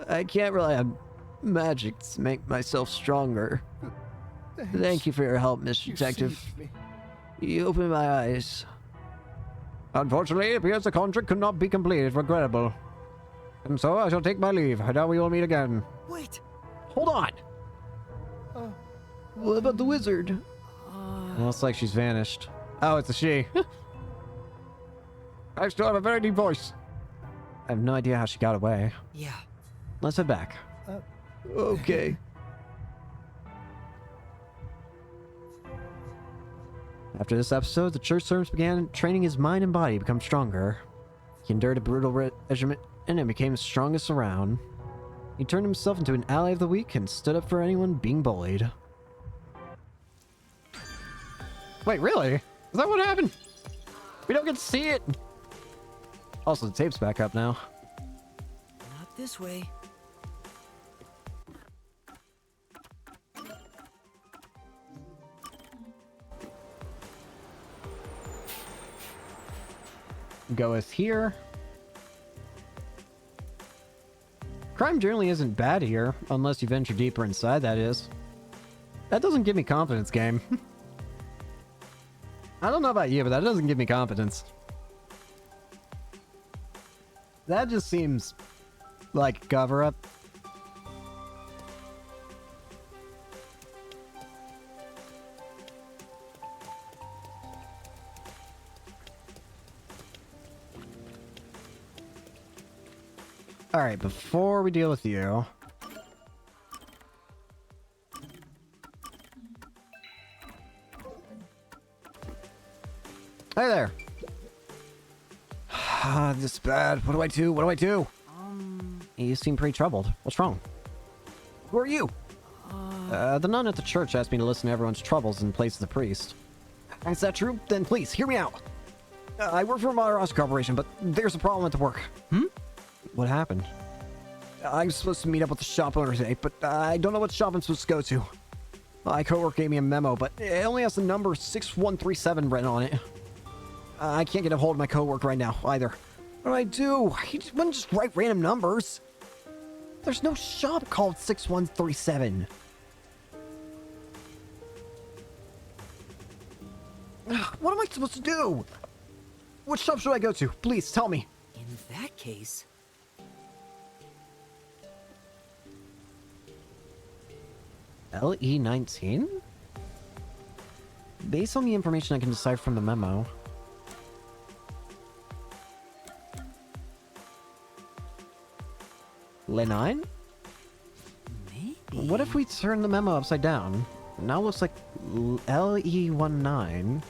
Speaker 5: I can't rely on magic to make myself stronger. Thank you for your help, Mr. Detective. You opened my eyes.
Speaker 1: Unfortunately, it appears the contract could not be completed. Regrettable. And so I shall take my leave. I doubt we will meet again.
Speaker 9: Wait!
Speaker 1: Hold on!
Speaker 5: What about the wizard?
Speaker 1: Looks like she's vanished. Oh, it's a she. I still have a very deep voice. I have no idea how she got away.
Speaker 9: Yeah.
Speaker 1: Let's head back.
Speaker 5: Okay.
Speaker 1: After this episode, the church servants began training his mind and body to become stronger. He endured a brutal regiment and then became the strongest around. He turned himself into an ally of the weak and stood up for anyone being bullied. Wait, really? Is that what happened? We don't get to see it! Also, the tape's back up now.
Speaker 9: Not this way.
Speaker 1: Goeth here.
Speaker 5: Crime generally isn't bad here, unless you venture deeper inside, that is. That doesn't give me confidence, game. I don't know about you, but that doesn't give me confidence. That just seems like cover-up. Alright, before we deal with you... Hey there! This is bad. What do I do? What do I do? You seem pretty troubled. What's wrong? Who are you? The nun at the church asked me to listen to everyone's troubles in place of the priest. Is that true? Then please, hear me out. I work for a Matarazzo Corporation, but there's a problem at the work. What happened? I'm supposed to meet up with the shop owner today, but I don't know what shop I'm supposed to go to. My coworker gave me a memo, but it only has the number 6137 written on it. I can't get a hold of my coworker right now, either. What do I do? He wouldn't just write random numbers. There's no shop called 6137. What am I supposed to do? Which shop should I go to? Please, tell me.
Speaker 9: In that case...
Speaker 5: LE19? Based on the information I can decipher from the memo... Le9?
Speaker 9: Maybe.
Speaker 5: What if we turn the memo upside down? Now it looks like LE19.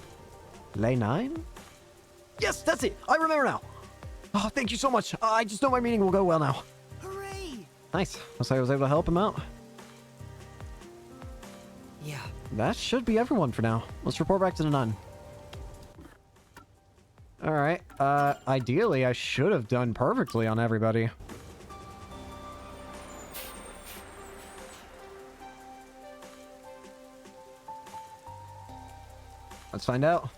Speaker 5: Le9? Yes, that's it! I remember now! Oh, thank you so much. I just know my meeting will go well now.
Speaker 9: Hooray!
Speaker 5: Nice. Looks like I was able to help him out.
Speaker 9: Yeah.
Speaker 5: That should be everyone for now. Let's report back to the nun. Alright. Ideally, I should have done perfectly on everybody. Let's find out.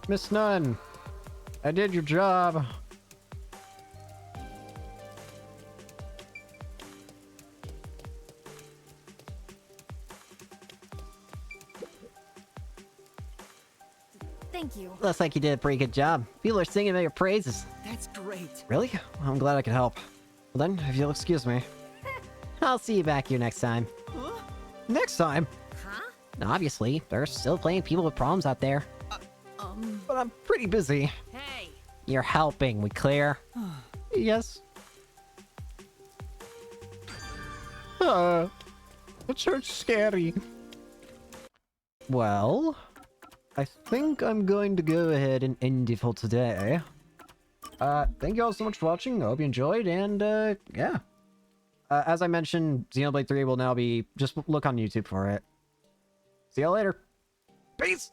Speaker 5: Miss Nun, I did your job.
Speaker 11: Thank you.
Speaker 5: Looks like you did a pretty good job. People are singing about your praises.
Speaker 9: That's great.
Speaker 5: Really? Well, I'm glad I could help. Well then, if you'll excuse me. I'll see you back here next time.
Speaker 9: Huh?
Speaker 5: Next time?
Speaker 13: Huh?
Speaker 5: Obviously, there's still plenty of people with problems out there. But I'm pretty busy.
Speaker 13: Hey.
Speaker 5: You're helping, we clear? Yes. The church's scary. Well, I think I'm going to go ahead and end it for today. Thank you all so much for watching. I hope you enjoyed, and, yeah. As I mentioned, Xenoblade 3 will now be... Just look on YouTube for it. See y'all later. Peace!